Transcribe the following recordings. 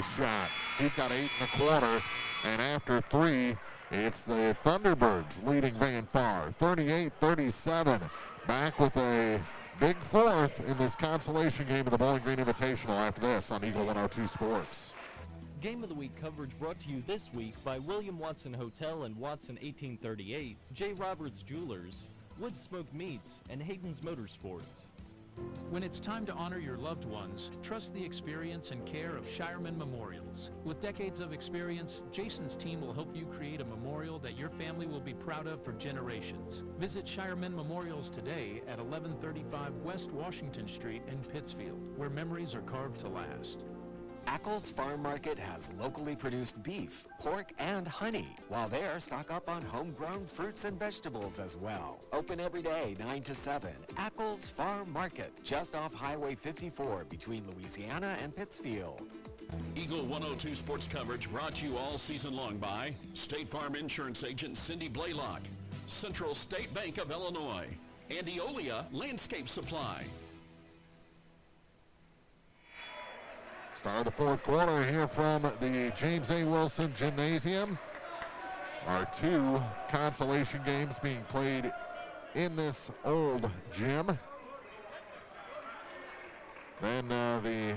shot. He's got 8 1/4, and after 3, it's the Thunderbirds leading Van Far, 38-37. Back with a big fourth in this consolation game of the Bowling Green Invitational after this on Eagle 102 Sports. Game of the Week coverage brought to you this week by William Watson Hotel and Watson 1838, J. Roberts Jewelers, Wood Smoke Meats, and Hayden's Motorsports. When it's time to honor your loved ones, trust the experience and care of Shireman Memorials. With decades of experience, Jason's team will help you create a memorial that your family will be proud of for generations. Visit Shireman Memorials today at 1135 West Washington Street in Pittsfield, where memories are carved to last. Ackles Farm Market has locally produced beef, pork, and honey. While there, stock up on homegrown fruits and vegetables as well. Open every day, 9 to 7. Ackles Farm Market, just off Highway 54 between Louisiana and Pittsfield. Eagle 102 sports coverage brought to you all season long by State Farm Insurance Agent Cindy Blaylock, Central State Bank of Illinois, and Eolia Landscape Supply. Start of the fourth quarter here from the James A. Wilson Gymnasium. Our 2 consolation games being played in this old gym. Then the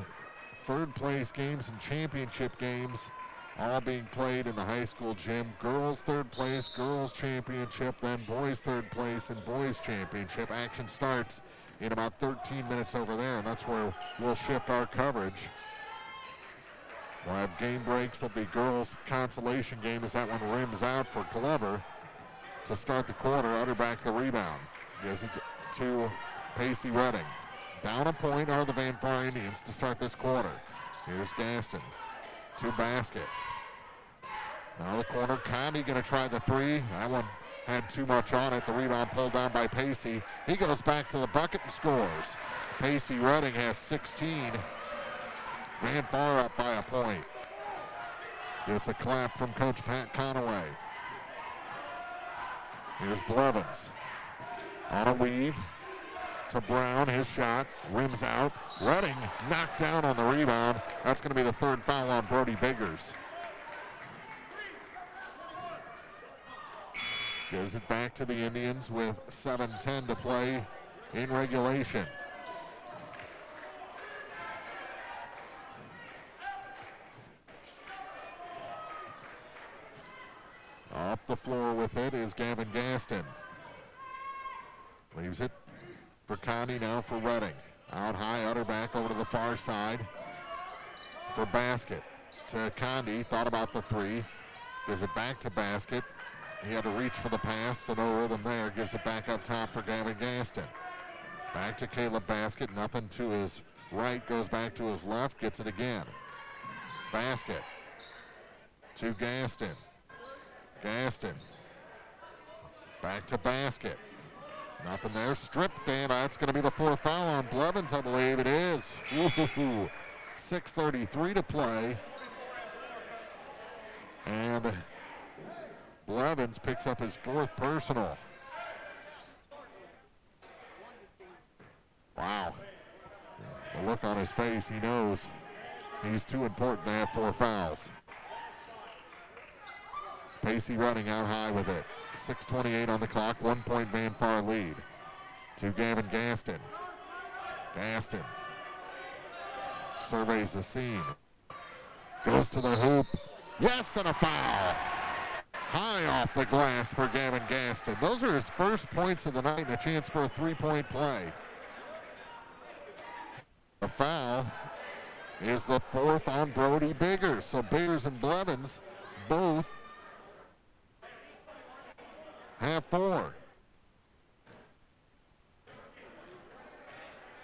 third place games and championship games all being played in the high school gym. Girls third place, girls championship, then boys third place and boys championship. Action starts in about 13 minutes over there, and that's where we'll shift our coverage. We'll have game breaks of the girls' consolation game as that one rims out for Glover to start the quarter. Utterback the rebound. Gives it to Pacey Redding. Down a point are the Van Far Indians to start this quarter. Here's Gaston to basket. Now the corner, Conde going to try the 3. That one had too much on it. The rebound pulled down by Pacey. He goes back to the bucket and scores. Pacey Redding has 16. Van Far up by a point. It's a clap from Coach Pat Conaway. Here's Blevins. On a weave to Brown. His shot rims out. Redding knocked down on the rebound. That's going to be the 3rd foul on Brody Biggers. Gives it back to the Indians with 7:10 to play in regulation. Up the floor with it is Gavin Gaston. Leaves it for Conde, now for Redding. Out high, Utterback over to the far side for Basket. To Conde, thought about the 3. Gives it back to Basket. He had to reach for the pass, so no rhythm there. Gives it back up top for Gavin Gaston. Back to Caleb Basket, nothing to his right, goes back to his left, gets it again. Basket to Gaston. Gaston. Back to Basket. Nothing there. Stripped, and that's going to be the 4th foul on Blevins, I believe it is. Woo-hoo-hoo. 6:33 to play. And Blevins picks up his 4th personal. Wow. The look on his face, he knows he's too important to have 4 fouls. Pacey running out high with it. 6:28 on the clock, 1-point Van Far lead. To Gavin Gaston. Gaston surveys the scene. Goes to the hoop. Yes, and a foul. High off the glass for Gavin Gaston. Those are his first points of the night and a chance for a 3-point play. The foul is the 4th on Brody Biggers. So Biggers and Blevins both have 4.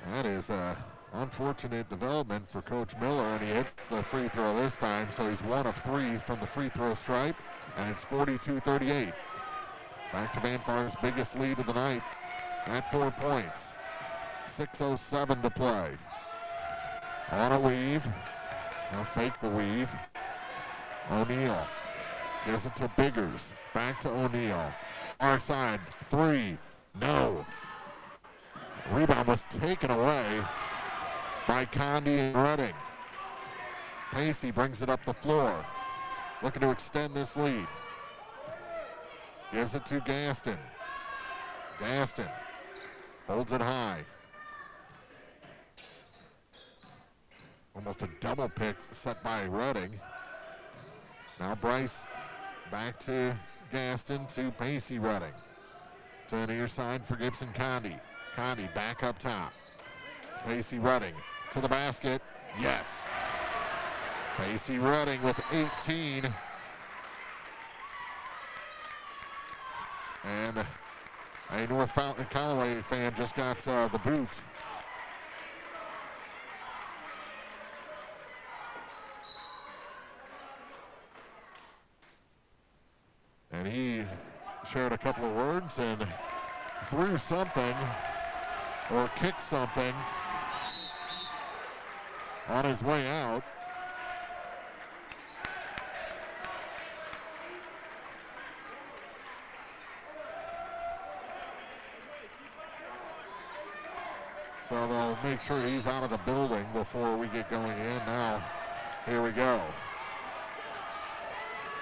That is an unfortunate development for Coach Miller, and he hits the free throw this time, so he's 1 of 3 from the free throw stripe, and it's 42-38. Back to Van Far's biggest lead of the night at 4 points. 6:07 to play. On a weave. They'll fake the weave. O'Neal gives it to Biggers. Back to O'Neal. Our side, 3, no. Rebound was taken away by Conde and Redding. Pacey brings it up the floor, looking to extend this lead. Gives it to Gaston. Gaston holds it high. Almost a double pick set by Redding. Now Bryce back to Gaston to Pacey Redding. To the near side for Gibson Condi. Condi back up top. Pacey Redding to the basket. Yes. Pacey Redding with 18. And a North Fountain Callaway fan just got the boot. And he shared a couple of words and threw something or kicked something on his way out. So they'll make sure he's out of the building before we get going in. Now, here we go.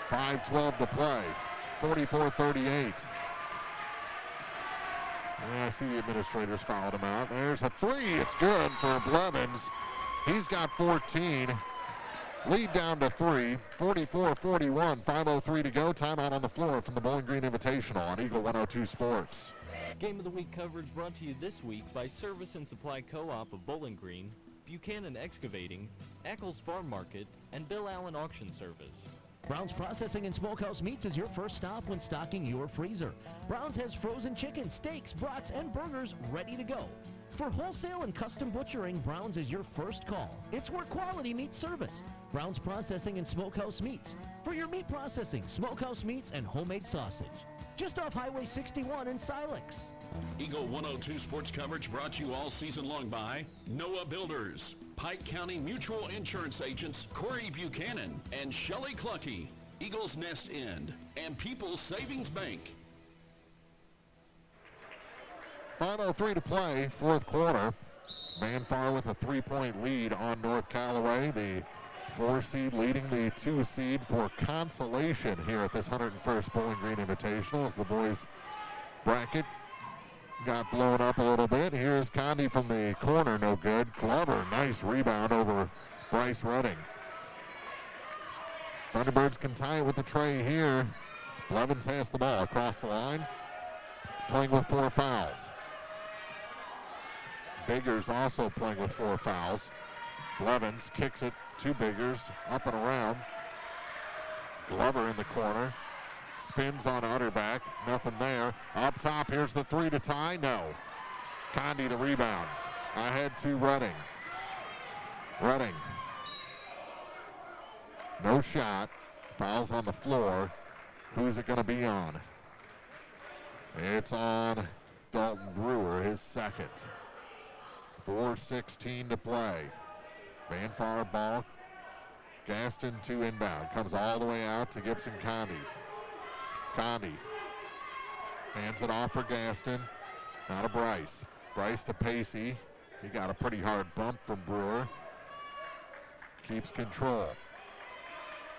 5:12 to play. 44-38. I see the administrators fouled him out. There's a three. It's good for Blevins. He's got 14. Lead down to 3. 44-41. 5:03 to go. Timeout on the floor from the Bowling Green Invitational on Eagle 102 Sports. Game of the Week coverage brought to you this week by Service and Supply Co-op of Bowling Green, Buchanan Excavating, Eccles Farm Market, and Bill Allen Auction Service. Brown's Processing and Smokehouse Meats is your first stop when stocking your freezer. Brown's has frozen chicken, steaks, brats, and burgers ready to go. For wholesale and custom butchering, Brown's is your first call. It's where quality meets service. Brown's Processing and Smokehouse Meats. For your meat processing, smokehouse meats, and homemade sausage. Just off Highway 61 in Silex. Eagle 102 sports coverage brought to you all season long by Noah Builders, Pike County Mutual Insurance Agents Corey Buchanan and Shelley Cluckey, Eagles Nest End, and People's Savings Bank. 5:03 to play, fourth quarter. Manfar with a 3-point lead on North Callaway. The 4 seed leading the 2 seed for consolation here at this 101st Bowling Green Invitational as the boys bracket got blown up a little bit. Here's Condi from the corner, no good. Glover, nice rebound over Bryce Redding. Thunderbirds can tie it with the tray here. Blevins has the ball across the line, playing with 4 fouls. Biggers also playing with 4 fouls. Blevins kicks it to Biggers, up and around. Glover in the corner. Spins on Utterback, nothing there. Up top, here's the 3 to tie, no. Condi the rebound. Ahead to Redding. Redding. No shot. Fouls on the floor. Who's it going to be on? It's on Dalton Brewer, his second. 4:16 to play. Manfar ball. Gaston to inbound. Comes all the way out to Gibson Condi. Condi hands it off for Gaston. Now to Bryce. Bryce to Pacey. He got a pretty hard bump from Brewer. Keeps control.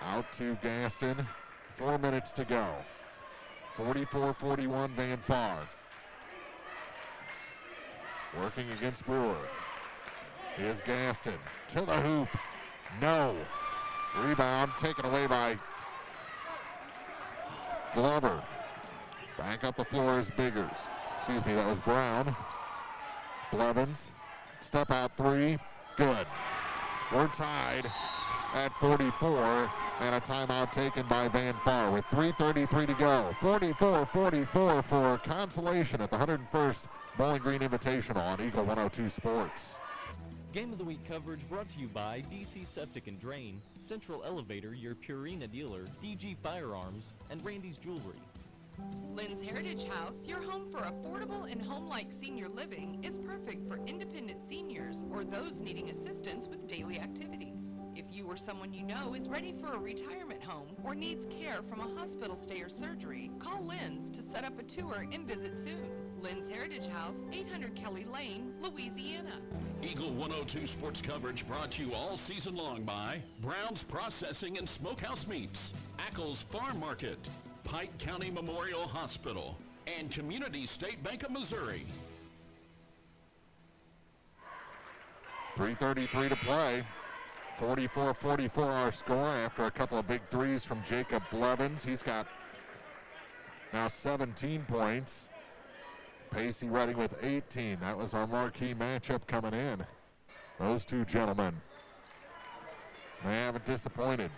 Out to Gaston. 4 minutes to go. 44-41 Van Far. Working against Brewer. Is Gaston to the hoop. No. Rebound taken away by Glover. Back up the floor is Biggers. Excuse me, that was Brown. Blevins. Step out 3. Good. We're tied at 44, and a timeout taken by Van Far with 3:33 to go. 44-44 for consolation at the 101st Bowling Green Invitational on Eagle 102 Sports. Game of the Week coverage brought to you by DC Septic and Drain, Central Elevator, your Purina dealer, DG Firearms, and Randy's Jewelry. Lynn's Heritage House, your home for affordable and home-like senior living, is perfect for independent seniors or those needing assistance with daily activities. If you or someone you know is ready for a retirement home or needs care from a hospital stay or surgery, call Lynn's to set up a tour and visit soon. Lynn's Heritage House, 800 Kelly Lane, Louisiana. Eagle 102 sports coverage brought to you all season long by Brown's Processing and Smokehouse Meats, Ackles Farm Market, Pike County Memorial Hospital, and Community State Bank of Missouri. 3:33 to play. 44-44 our score after a couple of big threes from Jacob Blevins. He's got now 17 points. Pacey Redding with 18. That was our marquee matchup coming in. Those two gentlemen, they haven't disappointed.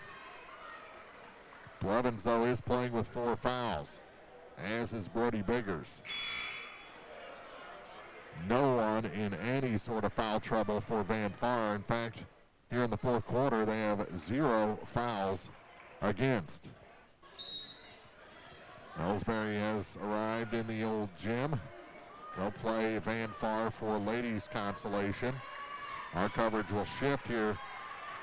Blevins, though, is playing with 4 fouls, as is Brody Biggers. No one in any sort of foul trouble for Van Far. In fact, here in the fourth quarter, they have 0 fouls against. Ellsbury has arrived in the old gym. They'll play Van Far for ladies consolation. Our coverage will shift here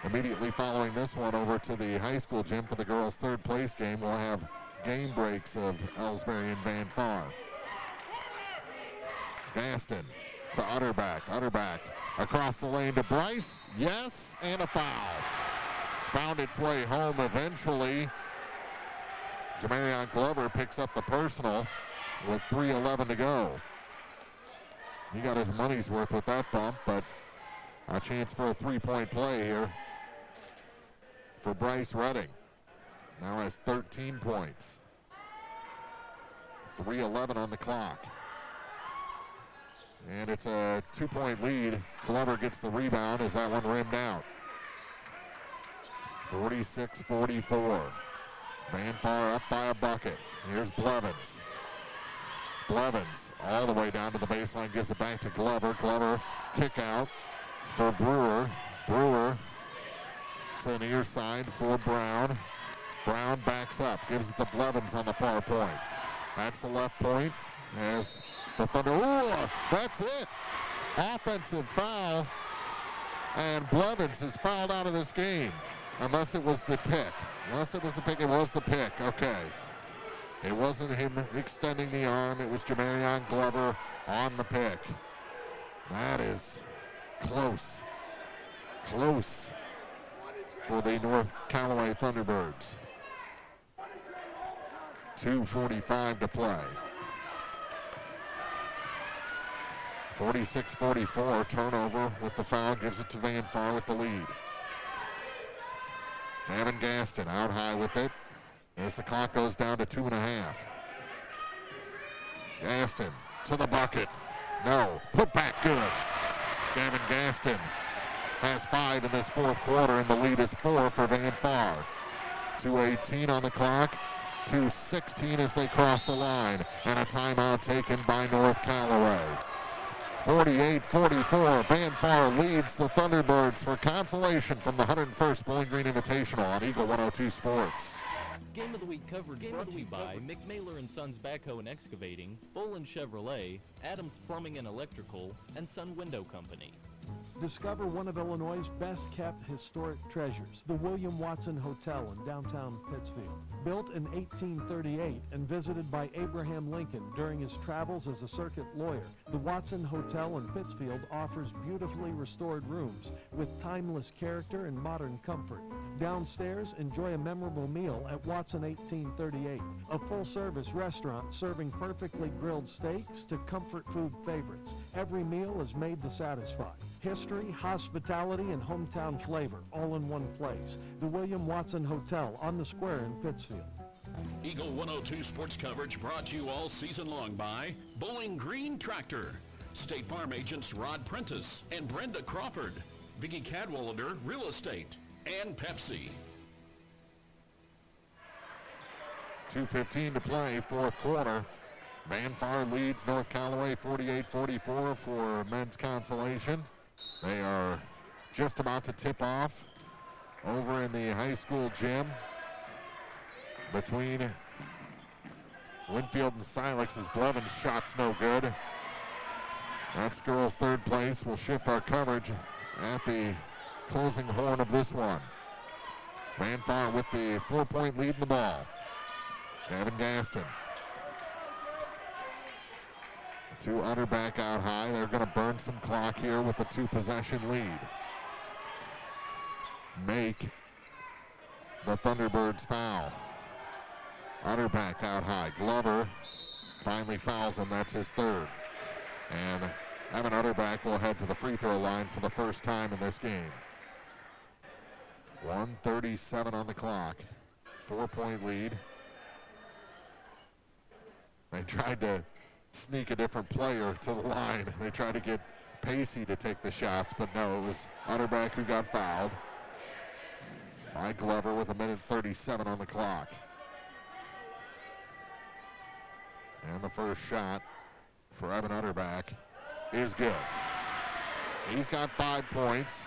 immediately following this one over to the high school gym for the girls' third place game. We'll have game breaks of Ellsbury and Van Far. Gaston to Utterback. Utterback across the lane to Bryce. Yes, and a foul. Found its way home eventually. Jamarion Glover picks up the personal with 3:11 to go. He got his money's worth with that bump, but a chance for a three-point play here for Bryce Redding. Now has 13 points. 3:11 on the clock. And it's a 2-point lead. Glover gets the rebound as that one rimmed out. 46-44. Van Far up by a bucket. Here's Blevins. Blevins all the way down to the baseline, gives it back to Glover. Glover kick out for Brewer. Brewer to the near side for Brown. Brown backs up, gives it to Blevins on the far point. That's the left point as the Thunder, ooh, that's it. Offensive foul, and Blevins is fouled out of this game. Unless it was the pick. Unless it was the pick, it was the pick. Okay. It wasn't him extending the arm. It was Jamarion Glover on the pick. That is close. Close for the North Callaway Thunderbirds. 2:45 to play. 46-44, turnover with the foul, gives it to Van Far with the lead. Gavin Gaston out high with it as the clock goes down to 2.5. Gaston to the bucket. No, put back good. Gavin Gaston has 5 in this fourth quarter, and the lead is 4 for Van Far. 2:18 on the clock, 2:16 as they cross the line, and a timeout taken by North Callaway. 48-44, Van Far leads the Thunderbirds for consolation from the 101st Bowling Green Invitational on Eagle 102 Sports. Game of the Week coverage brought to you by McMailer & Sons Backhoe and Excavating, Bolin Chevrolet, Adams Plumbing and Electrical, and Sun Window Company. Discover one of Illinois' best-kept historic treasures, the William Watson Hotel in downtown Pittsfield. Built in 1838 and visited by Abraham Lincoln during his travels as a circuit lawyer, the Watson Hotel in Pittsfield offers beautifully restored rooms with timeless character and modern comfort. Downstairs, enjoy a memorable meal at Watson 1838, a full-service restaurant serving perfectly grilled steaks to comfort food favorites. Every meal is made to satisfy. History, hospitality, and hometown flavor, all in one place. The William Watson Hotel on the Square in Pittsfield. Eagle 102 sports coverage brought to you all season long by Bowling Green Tractor, State Farm agents Rod Prentice and Brenda Crawford, Vicki Cadwallader Real Estate, and Pepsi. 2:15 to play, fourth quarter. Van Far leads North Callaway 48-44 for men's consolation. They are just about to tip off over in the high school gym between Winfield and Silex as Blevins' shot's no good. That's girls' third place. We'll shift our coverage at the closing horn of this one. Van Far with the 4-point lead in the ball. Gavin Gaston To Utterback out high. They're going to burn some clock here with a 2-possession lead. Make the Thunderbirds foul. Utterback out high. Glover finally fouls him. That's his third. And Evan Utterback will head to the free throw line for the first time in this game. 1:37 on the clock. 4-point lead. They tried to sneak a different player to the line. They tried to get Pacey to take the shots, but no, it was Utterback who got fouled by Glover with 1:37 on the clock. And the first shot for Evan Utterback is good. He's got 5 points.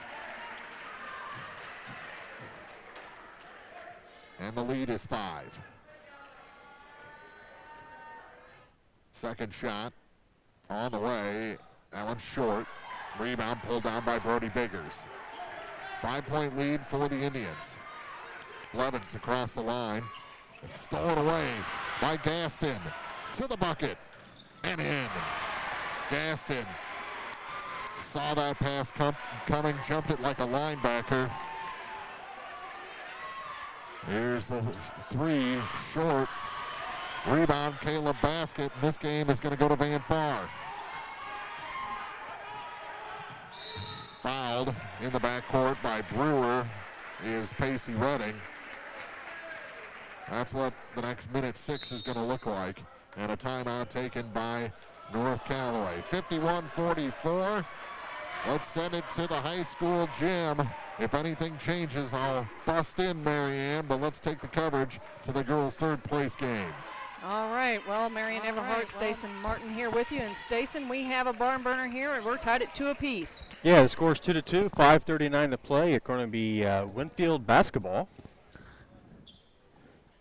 And the lead is 5. Second shot on the way. That one's short. Rebound pulled down by Brody Biggers. 5-point lead for the Indians. Blevins across the line. It's stolen away by Gaston. To the bucket and in. Gaston saw that pass coming, jumped it like a linebacker. Here's the 3, short. Rebound, Caleb Basket. This game is going to go to Van Far. Fouled in the backcourt by Brewer is Pacey Redding. That's what the next minute 6 is going to look like. And a timeout taken by North Callaway. 51-44. Let's send it to the high school gym. If anything changes, I'll bust in, Marianne, but let's take the coverage to the girls' third place game. All right, well, Marianne Everhart, Stacey Martin here with you. And Stacey, we have a barn burner here, and we're tied at 2 apiece. Yeah, the score is 2-2, 5:39 to play. It's going to be Winfield basketball.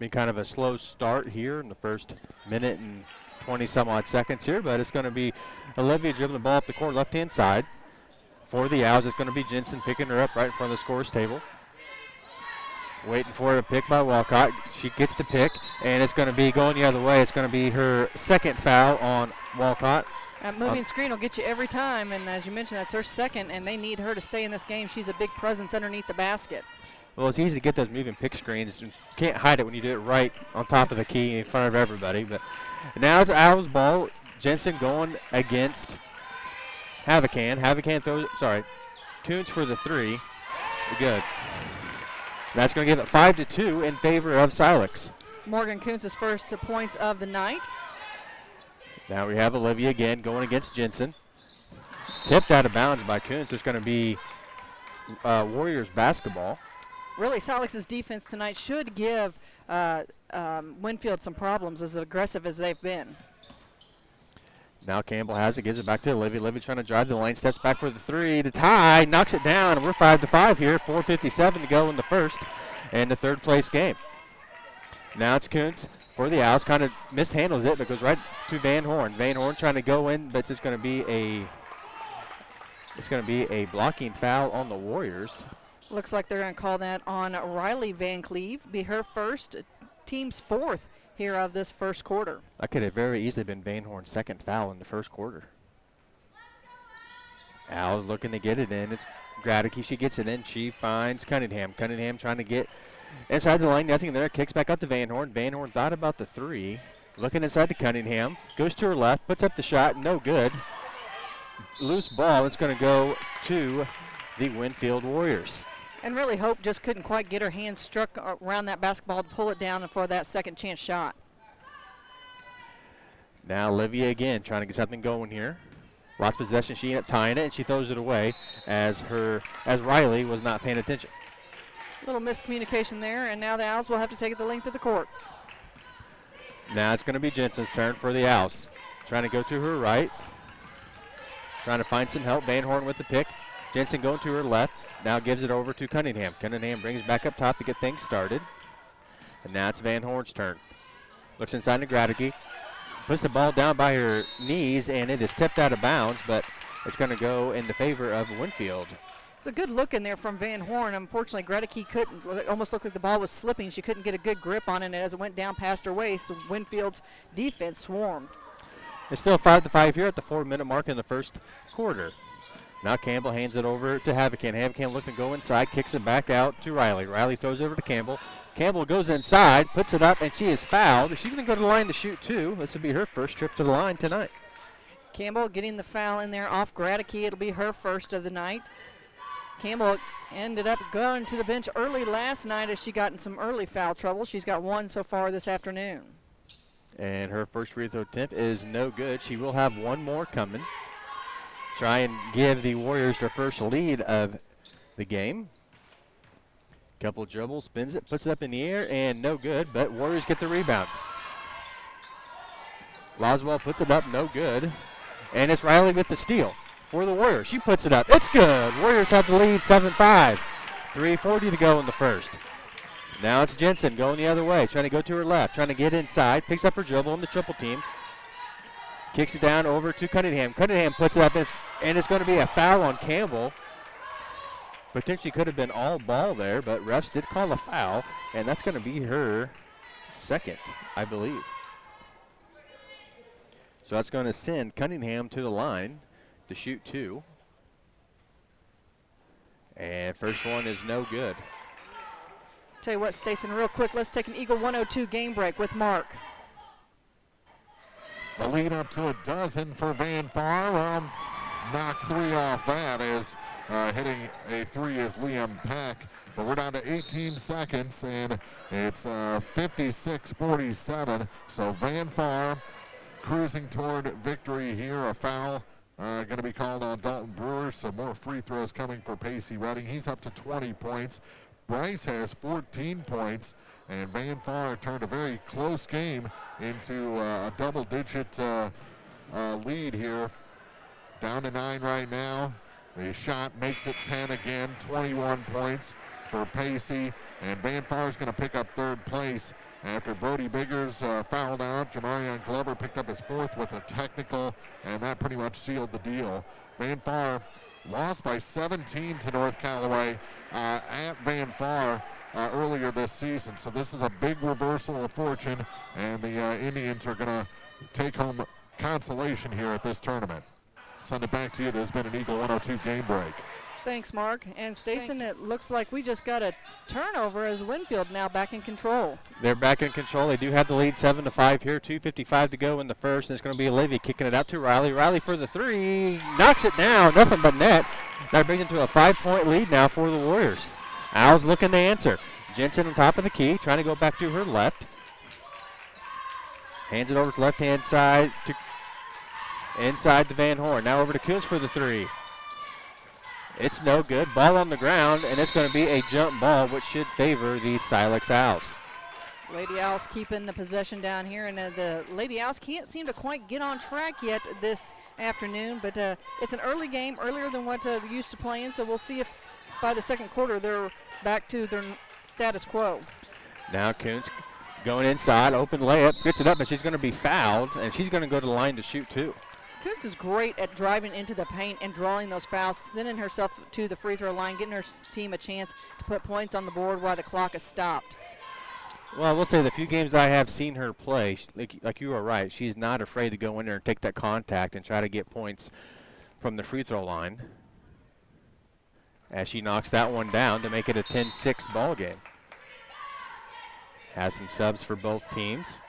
Been kind of a slow start here in the first minute and 20-some-odd seconds here, but it's going to be Olivia dribbling the ball up the court left-hand side. For the Owls, it's going to be Jensen picking her up right in front of the scorer's table. Waiting for her to pick by Walcott. She gets the pick, and it's going to be going the other way. It's going to be her second foul on Walcott. That moving screen will get you every time, and as you mentioned, that's her second, and they need her to stay in this game. She's a big presence underneath the basket. Well, it's easy to get those moving pick screens. You can't hide it when you do it right on top of the key in front of everybody. But now it's Owls ball. Jensen going against Havacan. Havacan throws, Kuntz for the 3. Good. That's going to give it 5-2 in favor of Silex. Morgan Kuntz's first points of the night. Now we have Olivia again going against Jensen. Tipped out of bounds by Kuntz. There's going to be Warriors basketball. Really, Silex's defense tonight should give Winfield some problems, as aggressive as they've been. Now Campbell has it, gives it back to Olivia. Olivia trying to drive the lane, steps back for the 3 to tie, knocks it down, and we're 5-5 here. 4:57 to go in the first and the third place game. Now it's Kuntz for the Owls, kind of mishandles it, but goes right to Van Horn. Van Horn trying to go in, but it's going to be a blocking foul on the Warriors. Looks like they're going to call that on Riley Van Cleve. Be her first, team's 4th here of this first quarter. That could have very easily been Van Horn's second foul in the first quarter. Owls looking to get it in. It's Gradicke. She gets it in. She finds Cunningham. Cunningham trying to get inside the line. Nothing there. Kicks back up to Van Horn. Van Horn thought about the 3. Looking inside to Cunningham. Goes to her left. Puts up the shot. No good. Loose ball. It's going to go to the Winfield Warriors. And really Hope just couldn't quite get her hands struck around that basketball to pull it down and for that second chance shot. Now Olivia again trying to get something going here. Lost possession. She ended up tying it, and she throws it away as Riley was not paying attention. Little miscommunication there, and now the Owls will have to take it the length of the court. Now it's going to be Jensen's turn for the Owls. Trying to go to her right. Trying to find some help. Van Horn with the pick. Jensen going to her left. Now gives it over to Cunningham. Cunningham brings back up top to get things started. And now it's Van Horn's turn. Looks inside to Gradicke. Puts the ball down by her knees, and it is tipped out of bounds, but it's going to go in the favor of Winfield. It's a good look in there from Van Horn. Unfortunately, Gradicke couldn't. It almost looked like the ball was slipping. She couldn't get a good grip on it, and as it went down past her waist, Winfield's defense swarmed. It's still 5-5 here at the 4-minute mark in the first quarter. Now Campbell hands it over to Havacan. Havacan looking to go inside, kicks it back out to Riley. Riley throws over to Campbell. Campbell goes inside, puts it up, and she is fouled. She's going to go to the line to shoot two. This will be her first trip to the line tonight. Campbell getting the foul in there off Gradicke. It'll be her first of the night. Campbell ended up going to the bench early last night as she got in some early foul trouble. She's got one so far this afternoon. And her first free throw attempt is no good. She will have one more coming. Try and give the Warriors their first lead of the game. Couple dribbles, spins it, puts it up in the air, and no good, but Warriors get the rebound. Loswell puts it up, no good. And it's Riley with the steal for the Warriors. She puts it up. It's good. Warriors have the lead 7-5. 3:40 to go in the first. Now it's Jensen going the other way, trying to go to her left, trying to get inside, picks up her dribble in the triple team. Kicks it down over to Cunningham. Cunningham puts it up, and it's going to be a foul on Campbell. Potentially could have been all ball there, but refs did call a foul, and that's going to be her second, I believe. So that's going to send Cunningham to the line to shoot two. And first one is no good. Tell you what, Stacey, real quick, let's take an Eagle 102 game break with Mark. The lead up to a dozen for Van Far. Knocked three off that as hitting a three is Liam Peck. But we're down to 18 seconds, and it's 56-47. So Van Far cruising toward victory here. A foul going to be called on Dalton Brewer. So more free throws coming for Pacey Redding. He's up to 20 points. Bryce has 14 points. And Van Far turned a very close game into a double-digit lead here. Down to 9 right now. The shot makes it 10 again. 21 points for Pacey. And Van Far is going to pick up third place after Brody Biggers fouled out. Jamarion Glover picked up his fourth with a technical, and that pretty much sealed the deal. Van Far lost by 17 to North Callaway at Van Far earlier this season. So this is a big reversal of fortune, and the Indians are going to take home consolation here at this tournament. Send it back to you. This has been an Eagle 102 game break. Thanks, Mark. And Stacey, it looks like we just got a turnover as Winfield now back in control. They're back in control. They do have the lead 7-5 here. 2:55 to go in the first, and it's going to be Olivia kicking it out to Riley. Riley for the three. Knocks it down. Nothing but net. That brings it to a 5-point lead now for the Warriors. Owls looking to answer. Jensen on top of the key, trying to go back to her left. Hands it over to the left-hand side to inside to Van Horn. Now over to Kuntz for the three. It's no good. Ball on the ground, and it's going to be a jump ball, which should favor the Silex Owls. Lady Owls keeping the possession down here, and the Lady Owls can't seem to quite get on track yet this afternoon, but it's an early game, earlier than what they're used to playing, so we'll see if by the second quarter they're back to their status quo. Now Kuntz going inside, open layup, gets it up, and she's going to be fouled, and she's going to go to the line to shoot two. Kuntz is great at driving into the paint and drawing those fouls, sending herself to the free throw line, getting her team a chance to put points on the board while the clock is stopped. Well, I will say the few games I have seen her play, like you are right, she's not afraid to go in there and take that contact and try to get points from the free throw line as she knocks that one down to make it a 10-6 ball game. Has some subs for both teams.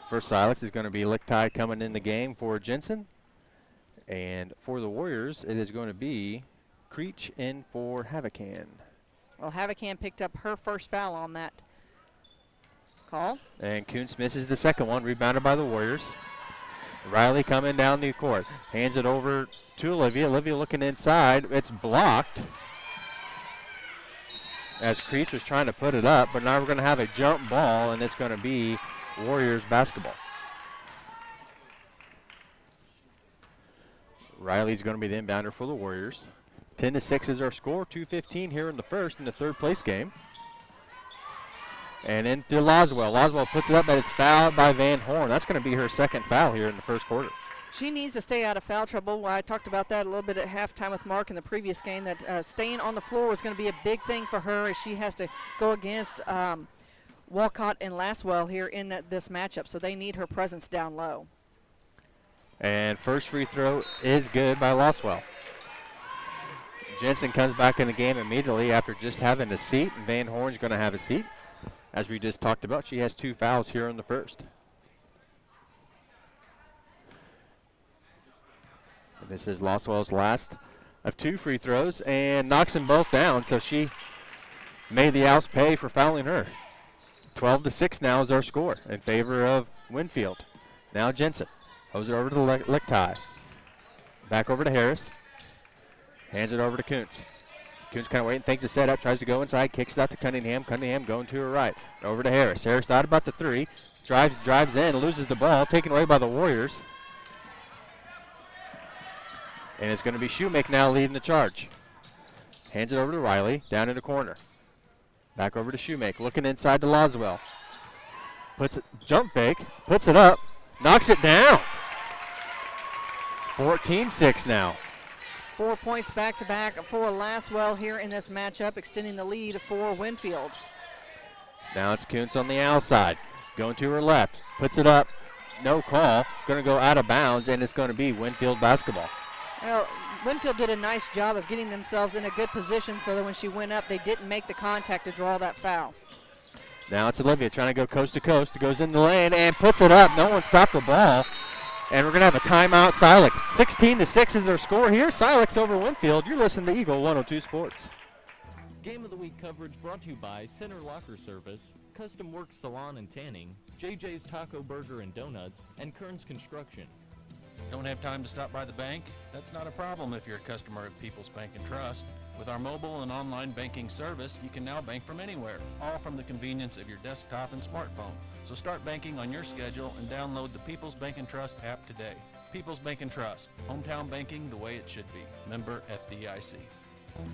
For Silex is going to be Lichtai coming in the game for Jensen. And for the Warriors, it is going to be Creech in for Havacan. Well, Havacan picked up her first foul on that call. And Kuntz misses the second one, rebounded by the Warriors. Riley coming down the court. Hands it over to Olivia. Olivia looking inside. It's blocked as Creech was trying to put it up, but now we're going to have a jump ball, and it's going to be Warriors basketball. Riley's going to be the inbounder for the Warriors. 10-6 is our score. 2:15 here in the first in the third place game. And into Loswell. Loswell puts it up, but it's fouled by Van Horn. That's going to be her second foul here in the first quarter. She needs to stay out of foul trouble. I talked about that a little bit at halftime with Mark in the previous game, that staying on the floor was going to be a big thing for her as she has to go against Walcott and Laswell here in this matchup. So they need her presence down low. And first free throw is good by Loswell. Jensen comes back in the game immediately after just having a seat, and Van Horn's going to have a seat. As we just talked about, she has 2 fouls here in the first. And this is Loswell's last of 2 free throws and knocks them both down, so she made the Owls pay for fouling her. 12-6 now is our score in favor of Winfield. Now Jensen throws it over to Lichtai. Back over to Harris. Hands it over to Kuntz. Kuntz kind of waiting, thinks it's set up, tries to go inside, kicks it out to Cunningham. Cunningham going to her right. Over to Harris. Harris thought about the 3. Drives in, loses the ball, taken away by the Warriors. And it's going to be Shoemake now leading the charge. Hands it over to Riley, down in the corner. Back over to Shoemake, looking inside to Loswell. Puts it, jump fake, puts it up, knocks it down. 14-6 now. 4 points back-to-back for Laswell here in this matchup, extending the lead for Winfield. Now it's Kuntz on the outside, going to her left, puts it up, no call, going to go out of bounds, and it's going to be Winfield basketball. Well, Winfield did a nice job of getting themselves in a good position so that when she went up, they didn't make the contact to draw that foul. Now it's Olivia trying to go coast to coast, goes in the lane and puts it up. No one stopped the ball. And we're going to have a timeout, Silex. 16-6 is their score here. Silex over Winfield. You're listening to Eagle 102 Sports. Game of the Week coverage brought to you by Center Locker Service, Custom Work Salon and Tanning, JJ's Taco Burger and Donuts, and Kern's Construction. Don't have time to stop by the bank? That's not a problem if you're a customer of People's Bank and Trust. With our mobile and online banking service, you can now bank from anywhere, all from the convenience of your desktop and smartphone. So start banking on your schedule and download the People's Bank and Trust app today. People's Bank and Trust, hometown banking the way it should be. Member FDIC.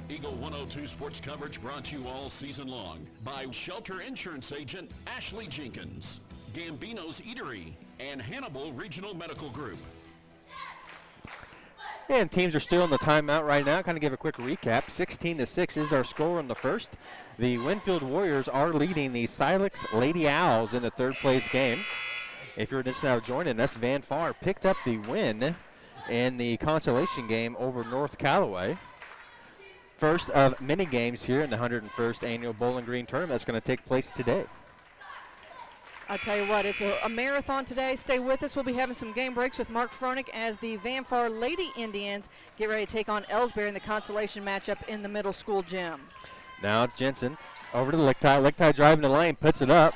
Eagle 102 sports coverage brought to you all season long by Shelter Insurance Agent Ashley Jenkins, Gambino's Eatery, and Hannibal Regional Medical Group. And teams are still in the timeout right now. Kind of give a quick recap. 16-6 is our score in the first. The Winfield Warriors are leading the Silex Lady Owls in the third place game. If you're just now joining us, Van Far picked up the win in the consolation game over North Callaway. First of many games here in the 101st Annual Bowling Green Tournament that's going to take place today. I tell you what, it's a marathon today. Stay with us. We'll be having some game breaks with Mark Froelich as the Van Far Lady Indians get ready to take on Ellsbury in the consolation matchup in the middle school gym. Now it's Jensen over to Lichtai. Lichtai driving the lane, puts it up.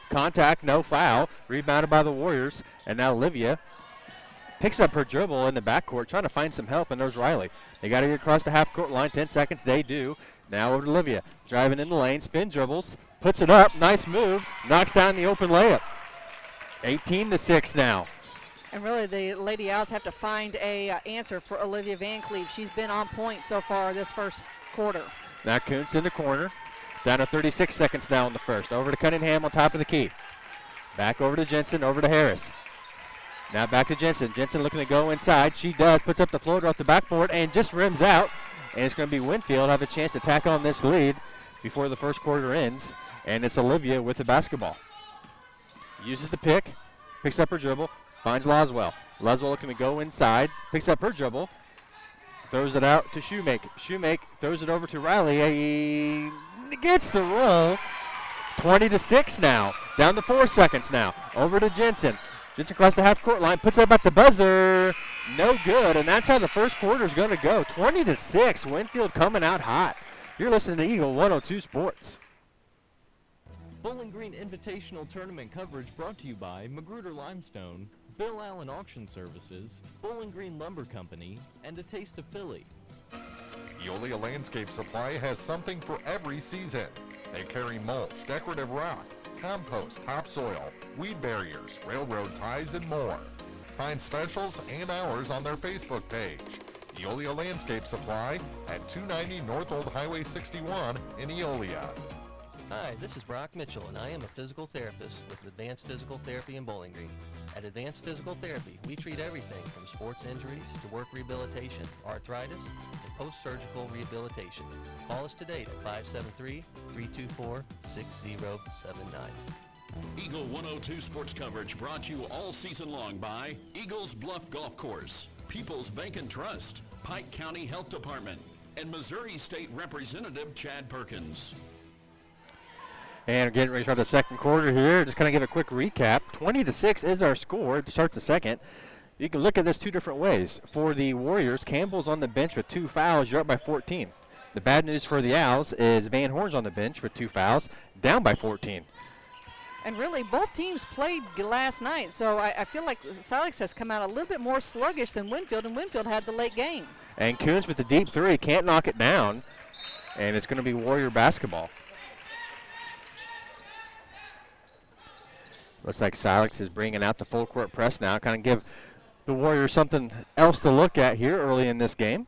Contact, no foul. Rebounded by the Warriors. And now Olivia picks up her dribble in the backcourt, trying to find some help, and there's Riley. They got to get across the half-court line. 10 seconds, they do. Now over to Olivia. Driving in the lane, spin dribbles. Puts it up, nice move, knocks down the open layup. 18-6 now. And really the Lady Owls have to find a answer for Olivia Van Cleve. She's been on point so far this first quarter. Now Kuntz in the corner. Down to 36 seconds now in the first. Over to Cunningham on top of the key. Back over to Jensen, over to Harris. Now back to Jensen. Jensen looking to go inside. She does, puts up the floater off the backboard and just rims out. And it's going to be Winfield have a chance to tack on this lead before the first quarter ends. And it's Olivia with the basketball. Uses the pick, picks up her dribble, finds Loswell. Loswell looking to go inside, picks up her dribble, throws it out to Shoemake. Shoemake throws it over to Riley. He gets the roll. 20-6 now. Down to 4 seconds now. Over to Jensen. Just across the half-court line, puts up at the buzzer. No good, and that's how the first quarter is going to go. 20-6, Winfield coming out hot. You're listening to Eagle 102 Sports. Bowling Green Invitational Tournament coverage brought to you by Magruder Limestone, Bill Allen Auction Services, Bowling Green Lumber Company, and A Taste of Philly. Eolia Landscape Supply has something for every season. They carry mulch, decorative rock, compost, topsoil, weed barriers, railroad ties, and more. Find specials and hours on their Facebook page. Eolia Landscape Supply at 290 North Old Highway 61 in Eolia. Hi, this is Brock Mitchell, and I am a physical therapist with Advanced Physical Therapy in Bowling Green. At Advanced Physical Therapy, we treat everything from sports injuries to work rehabilitation, arthritis, and post-surgical rehabilitation. Call us today at 573-324-6079. Eagle 102 sports coverage brought to you all season long by Eagles Bluff Golf Course, People's Bank and Trust, Pike County Health Department, and Missouri State Representative Chad Perkins. And we're getting ready to start the second quarter here. Just kind of give a quick recap. 20-6 is our score to start the second. You can look at this two different ways. For the Warriors, Campbell's on the bench with 2 fouls. You're up by 14. The bad news for the Owls is Van Horn's on the bench with 2 fouls, down by 14. And really, both teams played last night, so I feel like Silex has come out a little bit more sluggish than Winfield, and Winfield had the late game. And Coons with the deep 3, can't knock it down, and it's going to be Warrior basketball. Looks like Silex is bringing out the full court press now, kind of give the Warriors something else to look at here early in this game.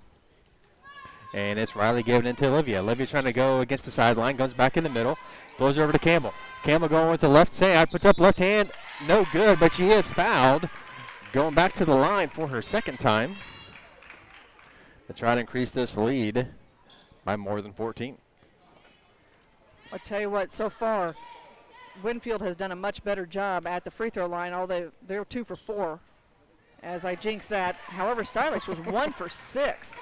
And it's Riley giving it to Olivia. Olivia trying to go against the sideline, goes back in the middle, goes over to Campbell. Campbell going with the left side, puts up left hand, no good, but she is fouled. Going back to the line for her second time to try to increase this lead by more than 14. I'll tell you what, so far, Winfield has done a much better job at the free throw line, although they're 2 for 4, as I jinx that. However, Silex was 1 for 6.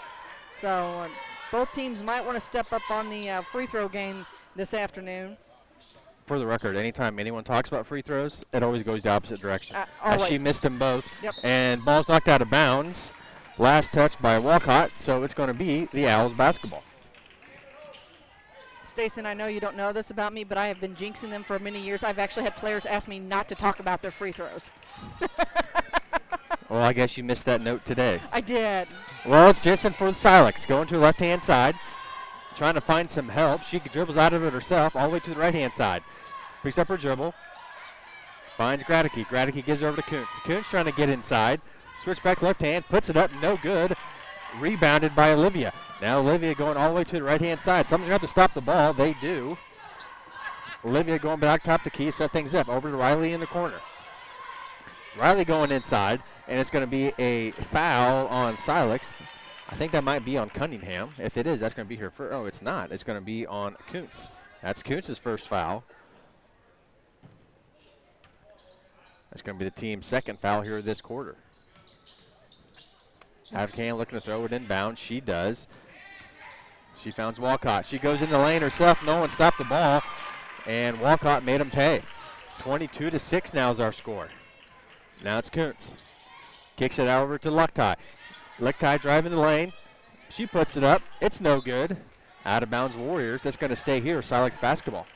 So both teams might want to step up on the free throw game this afternoon. For the record, anytime anyone talks about free throws, it always goes the opposite direction. Always. As she missed them both. Yep. And ball's knocked out of bounds. Last touch by Walcott, so it's going to be the Owls basketball. Stacey, I know you don't know this about me, but I have been jinxing them for many years. I've actually had players ask me not to talk about their free throws. Well, I guess you missed that note today. I did. Well, it's Jensen for the Silex, going to the left-hand side, trying to find some help. She dribbles out of it herself all the way to the right-hand side. Picks up her dribble, finds Gradicke. Gradicke gives it over to Kuntz. Kuntz trying to get inside. Switch back left hand, puts it up, no good. Rebounded by Olivia. Now Olivia going all the way to the right-hand side. Someone's going to have to stop the ball. They do. Olivia going back top the key, set things up. Over to Riley in the corner. Riley going inside, and it's going to be a foul on Silex. I think that might be on Cunningham. If it is, that's going to be her first. Oh, it's not. It's going to be on Kuntz. That's Kuntz's first foul. That's going to be the team's second foul here this quarter. Avcan looking to throw it inbound. She does. She finds Walcott. She goes in the lane herself. No one stopped the ball, and Walcott made him pay. 22-6 now is our score. Now it's Kuntz. Kicks it over to Lucktie. Lucktie driving the lane. She puts it up. It's no good. Out of bounds Warriors. That's going to stay here. Silex basketball.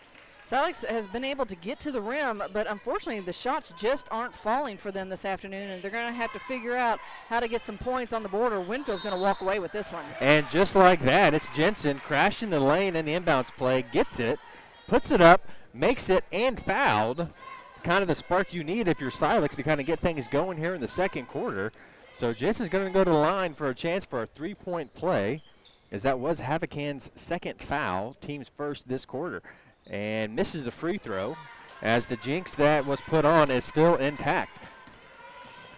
Silex has been able to get to the rim, but unfortunately the shots just aren't falling for them this afternoon, and they're going to have to figure out how to get some points on the board, or Winfield's going to walk away with this one. And just like that, it's Jensen crashing the lane in the inbounds play, gets it, puts it up, makes it, and fouled. Kind of the spark you need if you're Silex to kind of get things going here in the second quarter. So Jensen's going to go to the line for a chance for a three-point play, as that was Havocan's second foul, team's first this quarter. And misses the free throw, as the jinx that was put on is still intact.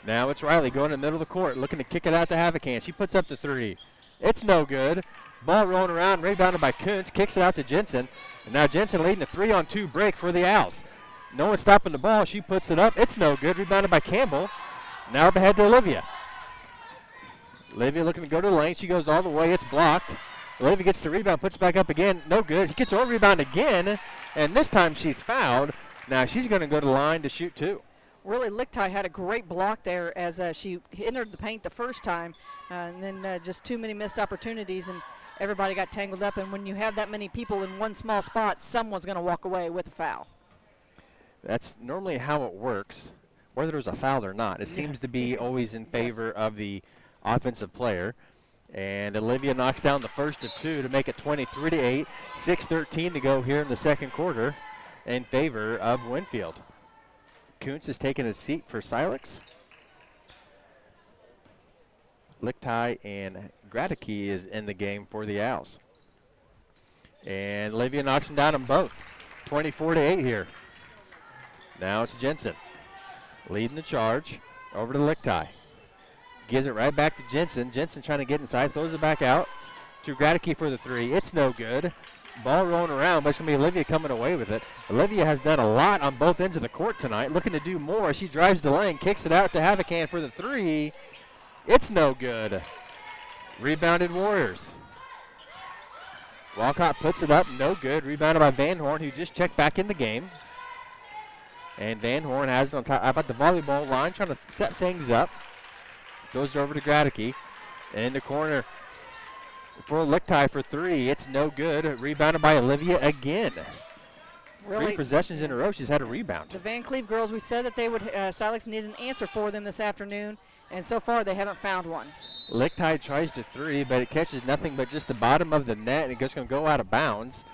Now it's Riley going in the middle of the court, looking to kick it out to Havocan. She puts up the 3. It's no good. Ball rolling around, rebounded by Kuntz, kicks it out to Jensen. And now Jensen leading a 3-on-2 break for the Owls. No one stopping the ball. She puts it up. It's no good. Rebounded by Campbell. Now up ahead to Olivia. Olivia looking to go to the lane. She goes all the way. It's blocked. Olivia gets the rebound, puts it back up again. No good. He gets her rebound again, and this time she's fouled. Now she's going to go to the line to shoot 2. Really, Lichtai had a great block there as she entered the paint the first time, and then just too many missed opportunities, and everybody got tangled up. And when you have that many people in one small spot, someone's going to walk away with a foul. That's normally how it works, whether there's a foul or not. It seems to be always in favor of the offensive player. And Olivia knocks down the first of 2 to make it 23-8. 6:13 to go here in the second quarter in favor of Winfield. Kuntz is taking a seat for Silex. Lichtai and Gradicke is in the game for the Owls. And Olivia knocks them down them both. 24-8 here. Now it's Jensen leading the charge over to Lichtai. Gives it right back to Jensen. Jensen trying to get inside, throws it back out to Gradicke for the 3. It's no good. Ball rolling around, but it's going to be Olivia coming away with it. Olivia has done a lot on both ends of the court tonight, looking to do more. She drives the lane, kicks it out to Havacan for the three. It's no good. Rebounded Warriors. Walcott puts it up, no good. Rebounded by Van Horn, who just checked back in the game. And Van Horn has it on top about the volleyball line, trying to set things up. Goes over to Gradicke. In the corner for Lichtai for three. It's no good. Rebounded by Olivia again. Really, 3 possessions in a row, she's had a rebound. the Van Cleve girls, we said that they would, Silex needed an answer for them this afternoon, and so far they haven't found one. Lichtai tries to three, but it catches nothing but just the bottom of the net, and it's going to go out of bounds.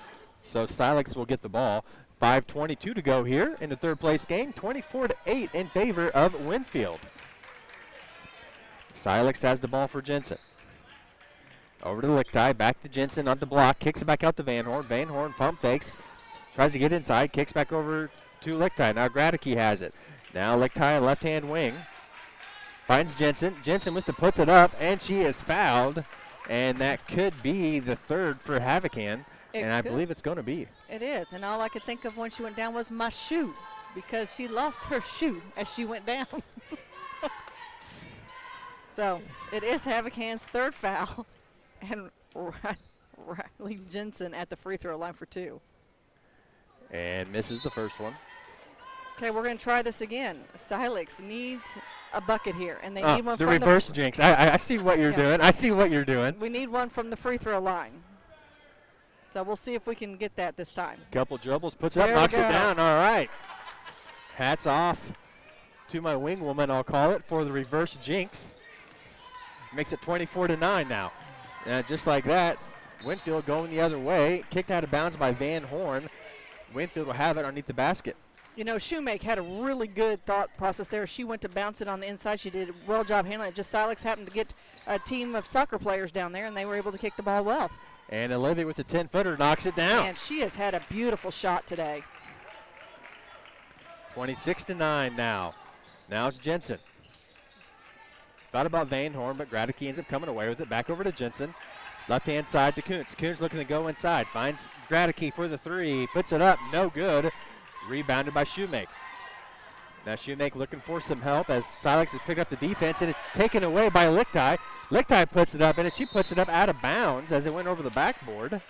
So Silex will get the ball. 5:22 to go here in the third place game. 24-8 in favor of Winfield. Silex has the ball for Jensen. Over to Lichtai, back to Jensen on the block, kicks it back out to Van Horn. Van Horn pump fakes, tries to get inside, kicks back over to Lichtai. Now Gradicke has it. Now Lichtai on left-hand wing. Finds Jensen. Jensen must have puts it up, and she is fouled. And that could be the third for Havacan, and I believe it's going to be. It is, and all I could think of when she went down was my shoe, because she lost her shoe as she went down. So it is Havacan's third foul, and Riley Jensen at the free throw line for 2. And misses the first one. Okay, we're going to try this again. Silex needs a bucket here, and they need one the from reverse jinx. I see what you're doing. I see what you're doing. We need one from the free throw line. So we'll see if we can get that this time. Couple dribbles, puts it up, knocks it down. All right. Hats off to my wing woman, I'll call it, for the reverse jinx. Makes it 24-9 now. And just like that, Winfield going the other way. Kicked out of bounds by Van Horn. Winfield will have it underneath the basket. You know, Shoemake had a really good thought process there. She went to bounce it on the inside. She did a well job handling it. Just Silex happened to get a team of soccer players down there, and they were able to kick the ball well. And Olivia with the 10-footer knocks it down. And she has had a beautiful shot today. 26-9 now. Now it's Jensen. Thought about Van Horn, but Gradicke ends up coming away with it. Back over to Jensen. Left-hand side to Kuntz. Kuntz looking to go inside. Finds Gradicke for the three. Puts it up. No good. Rebounded by Shoemake. Now Shoemake looking for some help as Silex has picked up the defense, and it's taken away by Lichtai. Lichtai puts it up, and she puts it up out of bounds as it went over the backboard.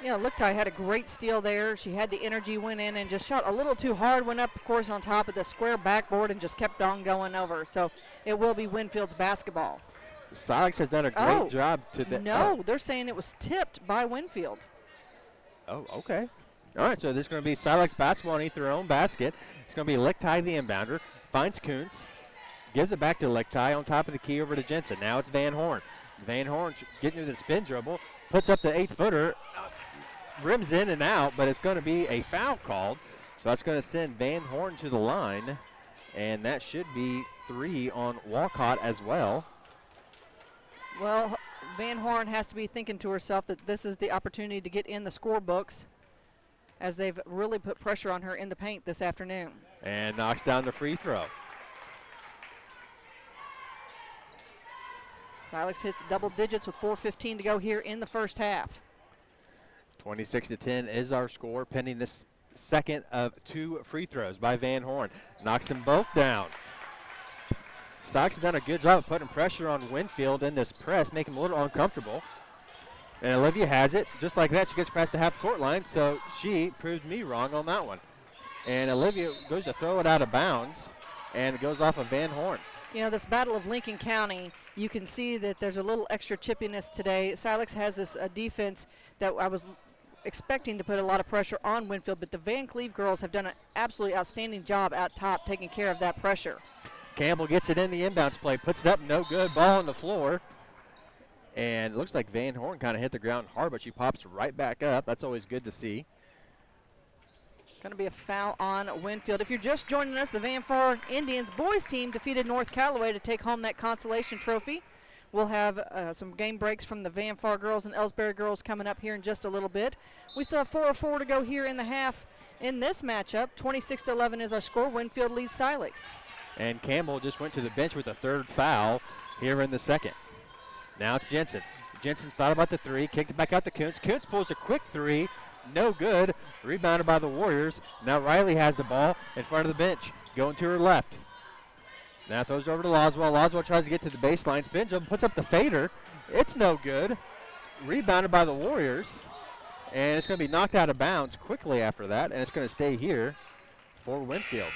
Yeah, Lichtai had a great steal there. She had the energy, went in and just shot a little too hard, went up, of course, on top of the square backboard and just kept on going over. So it will be Winfield's basketball. Silex has done a great job today. No, they're saying it was tipped by Winfield. Oh, okay. All right, so this is going to be Silex basketball underneath their own basket. It's going to be Lichtai, the inbounder. Finds Kuntz. Gives it back to Lichtai on top of the key over to Jensen. Now it's Van Horn. Van Horn getting to the spin dribble. Puts up the 8-footer. Rims in and out, but it's going to be a foul called. So that's going to send Van Horn to the line. And that should be 3 on Walcott as well. Well, Van Horn has to be thinking to herself that this is the opportunity to get in the scorebooks, as they've really put pressure on her in the paint this afternoon. And knocks down the free throw. Silex hits double digits with 4:15 to go here in the first half. 26-10 is our score, pending this second of 2 free throws by Van Horn. Knocks them both down. Silex has done a good job of putting pressure on Winfield in this press, making him a little uncomfortable. And Olivia has it. Just like that, she gets past the half-court line, so she proved me wrong on that one. And Olivia goes to throw it out of bounds, and it goes off of Van Horn. You know, this Battle of Lincoln County, you can see that there's a little extra chippiness today. Silex has this defense that I was expecting to put a lot of pressure on Winfield, but the Van Cleve girls have done an absolutely outstanding job out top taking care of that pressure. Campbell gets it in the inbounds play, puts it up, no good, ball on the floor. And it looks like Van Horn kind of hit the ground hard, but she pops right back up. That's always good to see. Going to be a foul on Winfield. If you're just joining us, the Van Far Indians boys team defeated North Callaway to take home that consolation trophy. We'll have some game breaks from the Van Far girls and Ellsbury girls coming up here in just a little bit. We still have 4:04 to go here in the half in this matchup. 26-11 is our score. Winfield leads Silex. And Campbell just went to the bench with a third foul here in the second. Now it's Jensen. Jensen thought about the three, kicked it back out to Kuntz. Kuntz pulls a quick three, no good. Rebounded by the Warriors. Now Riley has the ball in front of the bench, going to her left. Now throws over to Loswell. Loswell tries to get to the baseline. Spin jump, puts up the fader. It's no good. Rebounded by the Warriors. And it's going to be knocked out of bounds quickly after that, and it's going to stay here for Winfield.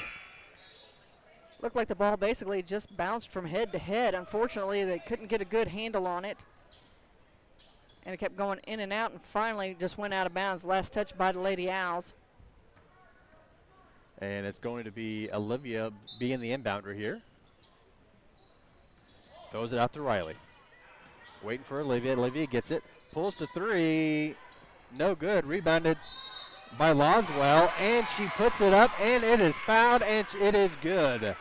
Looked like the ball basically just bounced from head to head. Unfortunately, they couldn't get a good handle on it. And it kept going in and out, and finally just went out of bounds. Last touch by the Lady Owls. And it's going to be Olivia being the inbounder here. Throws it out to Riley. Waiting for Olivia. Olivia gets it. Pulls to three. No good. Rebounded by Loswell. And she puts it up, and it is fouled, and it is good.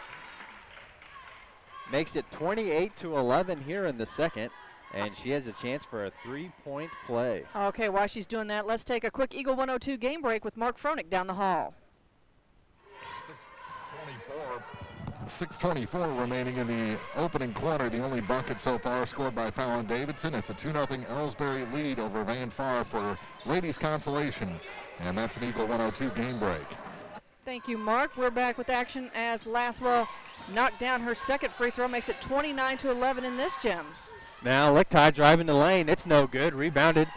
Makes it 28-11 here in the second. And she has a chance for a three-point play. Okay, while she's doing that, let's take a quick Eagle 102 game break with Mark Froelich down the hall. 6:24 remaining in the opening quarter. The only bucket so far scored by Fallon Davidson. It's a 2-0 Ellsbury lead over Van Far for ladies consolation. And that's an Eagle 102 game break. Thank you, Mark. We're back with action as Laswell knocked down her second free throw. Makes it 29-11 in this gem. Now Lichtai driving the lane. It's no good. Rebounded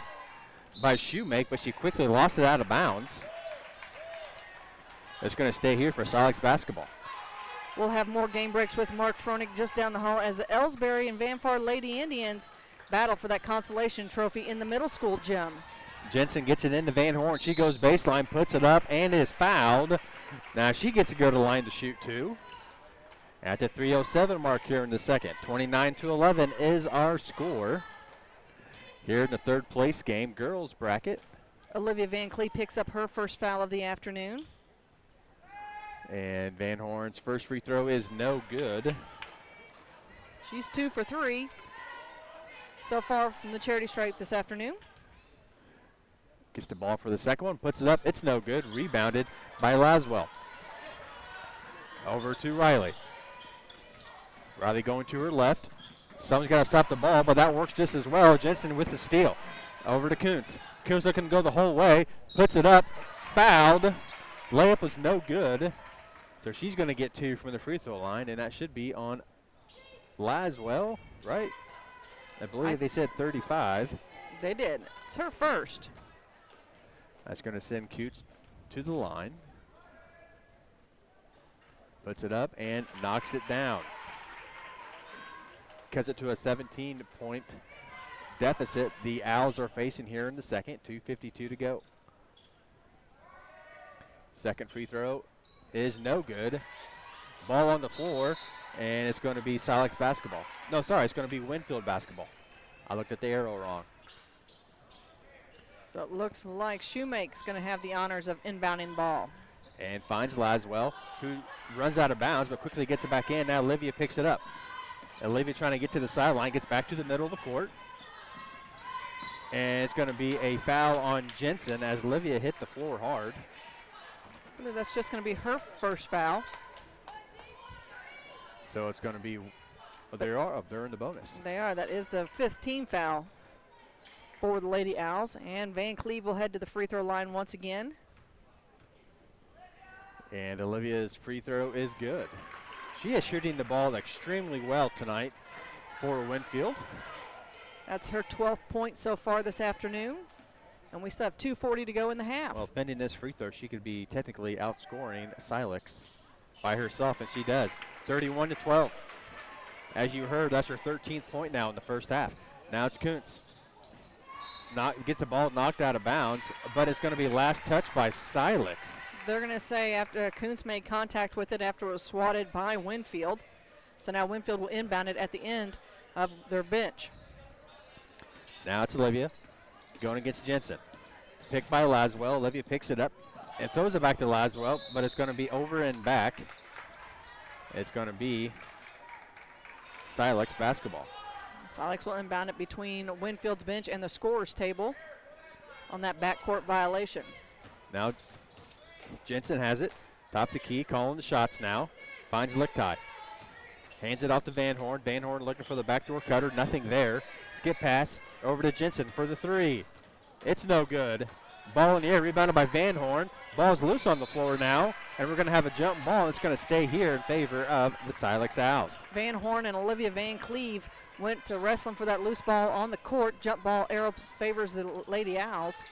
by Shoemake, but she quickly lost it out of bounds. It's going to stay here for Silex basketball. We'll have more game breaks with Mark Froelich just down the hall as the Ellsbury and Van Far Lady Indians battle for that consolation trophy in the middle school gym. Jensen gets it into Van Horn. She goes baseline, puts it up, and is fouled. Now she gets to go to the line to shoot two. At the 3:07 mark here in the second. 29-11 is our score here in the third place game, girls bracket. Olivia Van Clee picks up her first foul of the afternoon. And Van Horn's first free throw is no good. She's 2 for 3 so far from the charity stripe this afternoon. Gets the ball for the second one, puts it up. It's no good. Rebounded by Laswell. Over to Riley. Riley going to her left. Someone's got to stop the ball, but that works just as well. Jensen with the steal. Over to Kuntz. Kuntz looking to go the whole way. Puts it up. Fouled. Layup was no good. So she's going to get 2 from the free throw line, and that should be on Laswell, right? I believe they said 35. They did. It's her first. That's going to send Kuntz to the line. Puts it up and knocks it down. Cuts it to a 17-point deficit the Owls are facing here in the second. 2:52 to go. Second free throw is no good. Ball on the floor, and it's going to be Silex basketball. No, sorry, it's going to be Winfield basketball. I looked at the arrow wrong. So it looks like Shoemake's going to have the honors of inbounding the ball. And finds Laswell, who runs out of bounds, but quickly gets it back in. Now Olivia picks it up. Olivia trying to get to the sideline, gets back to the middle of the court. And it's going to be a foul on Jensen as Olivia hit the floor hard. I believe that's just going to be her first foul. So it's going to be, well, they're in the bonus. They are. That is the 5th team foul for the Lady Owls. And Van Cleve will head to the free throw line once again. And Olivia's free throw is good. She is shooting the ball extremely well tonight for Winfield. That's her 12th point so far this afternoon. And we still have 2:40 to go in the half. Well, pending this free throw, she could be technically outscoring Silex by herself, and she does. 31-12. As you heard, that's her 13th point now in the first half. Now it's Kuntz. Gets the ball knocked out of bounds, but it's going to be last touch by Silex. They're going to say after Kuntz made contact with it after it was swatted by Winfield. So now Winfield will inbound it at the end of their bench. Now it's Olivia going against Jensen. Picked by Laswell. Olivia picks it up and throws it back to Laswell, but it's going to be over and back. It's going to be Silex basketball. Silex will inbound it between Winfield's bench and the scorer's table on that backcourt violation. Now Jensen has it. Top the key, calling the shots now. Finds Lichtai. Hands it off to Van Horn. Van Horn looking for the backdoor cutter. Nothing there. Skip pass over to Jensen for the three. It's no good. Ball in the air, rebounded by Van Horn. Ball's loose on the floor now, and we're going to have a jump ball. It's going to stay here in favor of the Silex Owls. Van Horn and Olivia Van Cleve went to wrestling for that loose ball on the court. Jump ball arrow favors the Lady Owls.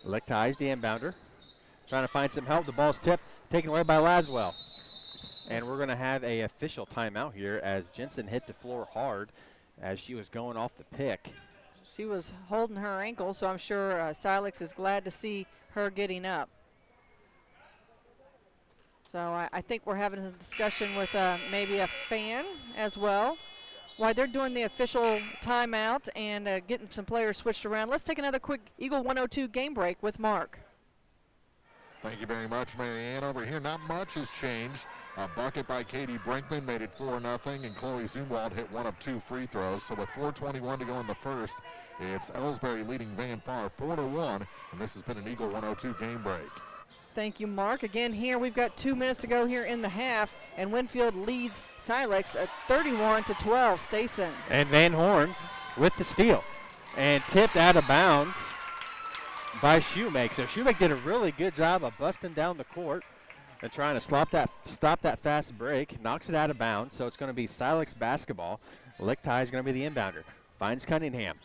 Lichty's the inbounder. Trying to find some help. The ball's tipped, taken away by Laswell. And we're going to have a official timeout here as Jensen hit the floor hard as she was going off the pick. She was holding her ankle, so I'm sure Silex is glad to see her getting up. So I think we're having a discussion with maybe a fan as well. While they're doing the official timeout and getting some players switched around, let's take another quick Eagle 102 game break with Mark. Thank you very much, Marianne. Over here, not much has changed. A bucket by Katie Brinkman made it 4-0, and Chloe Zumwald hit one of 2 free throws. So with 4:21 to go in the first, it's Ellsbury leading Van Far 4-1, and this has been an Eagle 102 game break. Thank you, Mark. Again, here we've got 2 minutes to go here in the half, and Winfield leads Silex at 31-12. Stayson. And Van Horn with the steal, and tipped out of bounds by Shoemake. So Shoemake did a really good job of busting down the court and trying to stop that fast break. Knocks it out of bounds, so it's going to be Silex basketball. Lichty is going to be the inbounder. Finds Cunningham,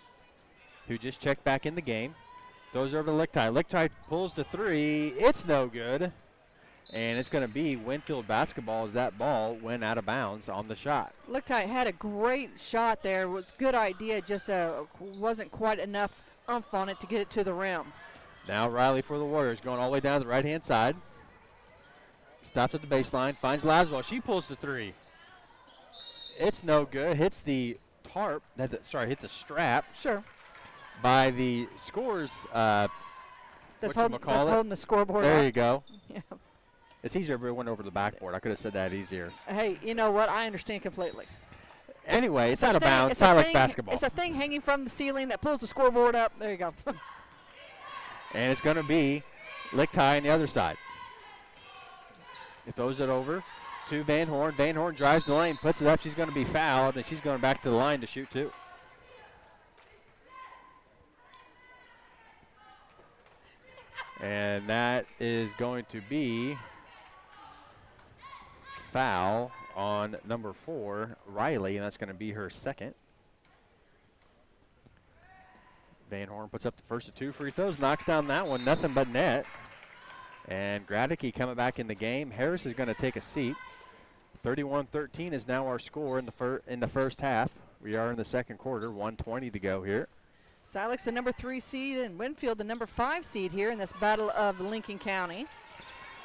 who just checked back in the game. Throws over to Lichty. Lichty pulls the 3. It's no good. And it's going to be Winfield basketball as that ball went out of bounds on the shot. Lichty had a great shot there. It was a good idea, just wasn't quite enough oomph on it to get it to the rim. Now Riley for the Warriors, going all the way down to the right-hand side. Stops at the baseline, finds Laswell. She pulls the 3. It's no good. Hits the tarp. Hits the strap. Sure. By the scores. That's holding the scoreboard. There up. you go. Yeah. It's easier if it went over the backboard. I could have said that easier. Hey, you know what? I understand completely. Anyway, it's out of bounds. Silex basketball. It's a thing hanging from the ceiling that pulls the scoreboard up. There you go. And it's going to be Lichty on the other side. It throws it over to Van Horn. Van Horn drives the lane, puts it up. She's going to be fouled, and she's going back to the line to shoot 2. And that is going to be foul on number 4, Riley, and that's going to be her second. Van Horn puts up the first of 2 free throws, knocks down that one, nothing but net. And Gradicke coming back in the game. Harris is going to take a seat. 31-13 is now our score in the first half. We are in the second quarter, 1:20 to go here. Silex, the number 3 seed, and Winfield, the number 5 seed here in this battle of Lincoln County.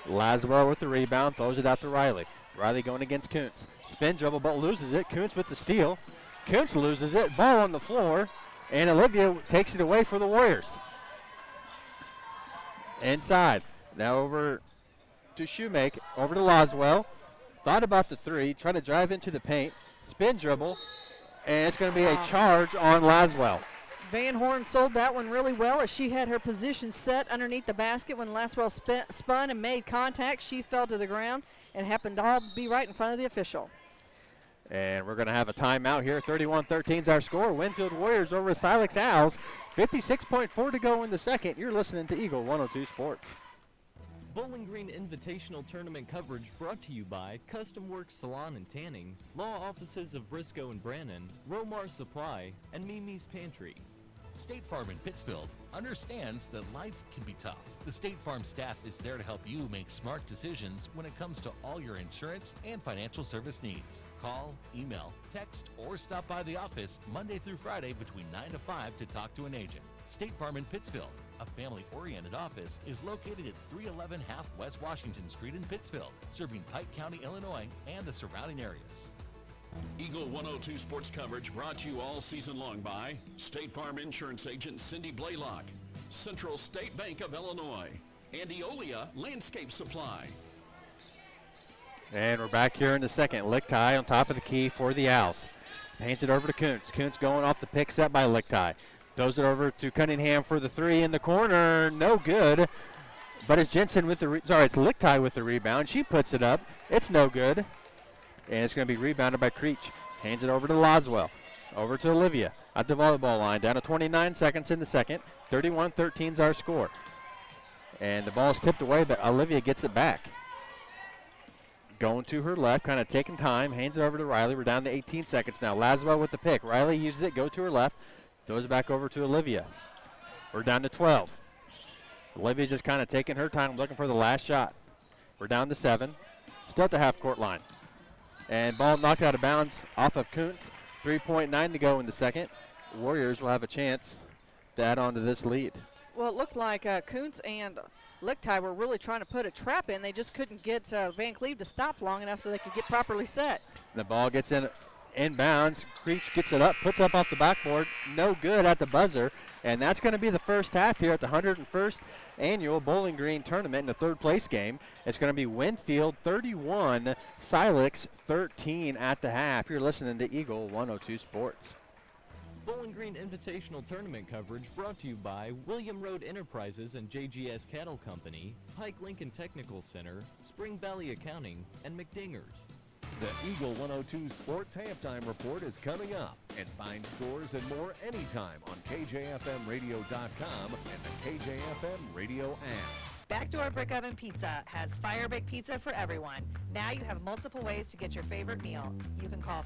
Laswell with the rebound, throws it out to Riley. Riley going against Kuntz. Spin dribble, but loses it. Kuntz with the steal. Kuntz loses it. Ball on the floor, and Olivia takes it away for the Warriors. Inside. Now over to Shoemake, over to Laswell. Thought about the 3, trying to drive into the paint. Spin dribble, and it's going to be a charge on Laswell. Van Horn sold that one really well as she had her position set underneath the basket. When Laswell spun and made contact, she fell to the ground and happened to all be right in front of the official. And we're going to have a timeout here. 31-13 is our score. Winfield Warriors over Silex Owls. 56.4 to go in the second. You're listening to Eagle 102 Sports. Bowling Green Invitational Tournament coverage brought to you by Custom Works Salon and Tanning, Law Offices of Briscoe and Brannon, Romar Supply, and Mimi's Pantry. State Farm in Pittsfield understands that life can be tough. The State Farm staff is there to help you make smart decisions when it comes to all your insurance and financial service needs. Call, email, text, or stop by the office Monday through Friday between 9 to 5 to talk to an agent. State Farm in Pittsfield, a family-oriented office, is located at 311 Half West Washington Street in Pittsfield, serving Pike County, Illinois, and the surrounding areas. Eagle 102 sports coverage brought to you all season long by State Farm Insurance Agent Cindy Blaylock, Central State Bank of Illinois, and Eolia Landscape Supply. And we're back here in the second. Lichty on top of the key for the Owls. Hands it over to Kuntz. Kuntz going off the pick set by Lichty. Throws it over to Cunningham for the 3 in the corner. No good. But it's Jensen with the it's Lichty with the rebound. She puts it up. It's no good. And it's going to be rebounded by Creech. Hands it over to Laswell. Over to Olivia. at the volleyball line. Down to 29 seconds in the second. 31-13 is our score. And the ball's tipped away, but Olivia gets it back. Going to her left, kind of taking time, hands it over to Riley. We're down to 18 seconds now. Laswell with the pick. Riley uses it, go to her left, throws it back over to Olivia. We're down to 12. Olivia's just kind of taking her time, looking for the last shot. We're down to 7. Still at the half-court line. And ball knocked out of bounds off of Kuntz. 3.9 to go in the second. Warriors will have a chance to add on to this lead. Well, it looked like Kuntz and Lichtai were really trying to put a trap in. They just couldn't get Van Cleve to stop long enough so they could get properly set. The ball gets inbounds. Creech gets it up, puts up off the backboard. No good at the buzzer. And that's going to be the first half here at the 101st Annual Bowling Green Tournament in the third place game. It's going to be Winfield 31, Silex 13 at the half. You're listening to Eagle 102 Sports. Bowling Green Invitational Tournament coverage brought to you by William Road Enterprises and JGS Cattle Company, Pike Lincoln Technical Center, Spring Valley Accounting, and McDingers. The Eagle 102 Sports Halftime Report is coming up, and find scores and more anytime on KJFMradio.com and the KJFM Radio app. Backdoor Brick Oven Pizza has fire baked pizza for everyone. Now you have multiple ways to get your favorite meal. You can call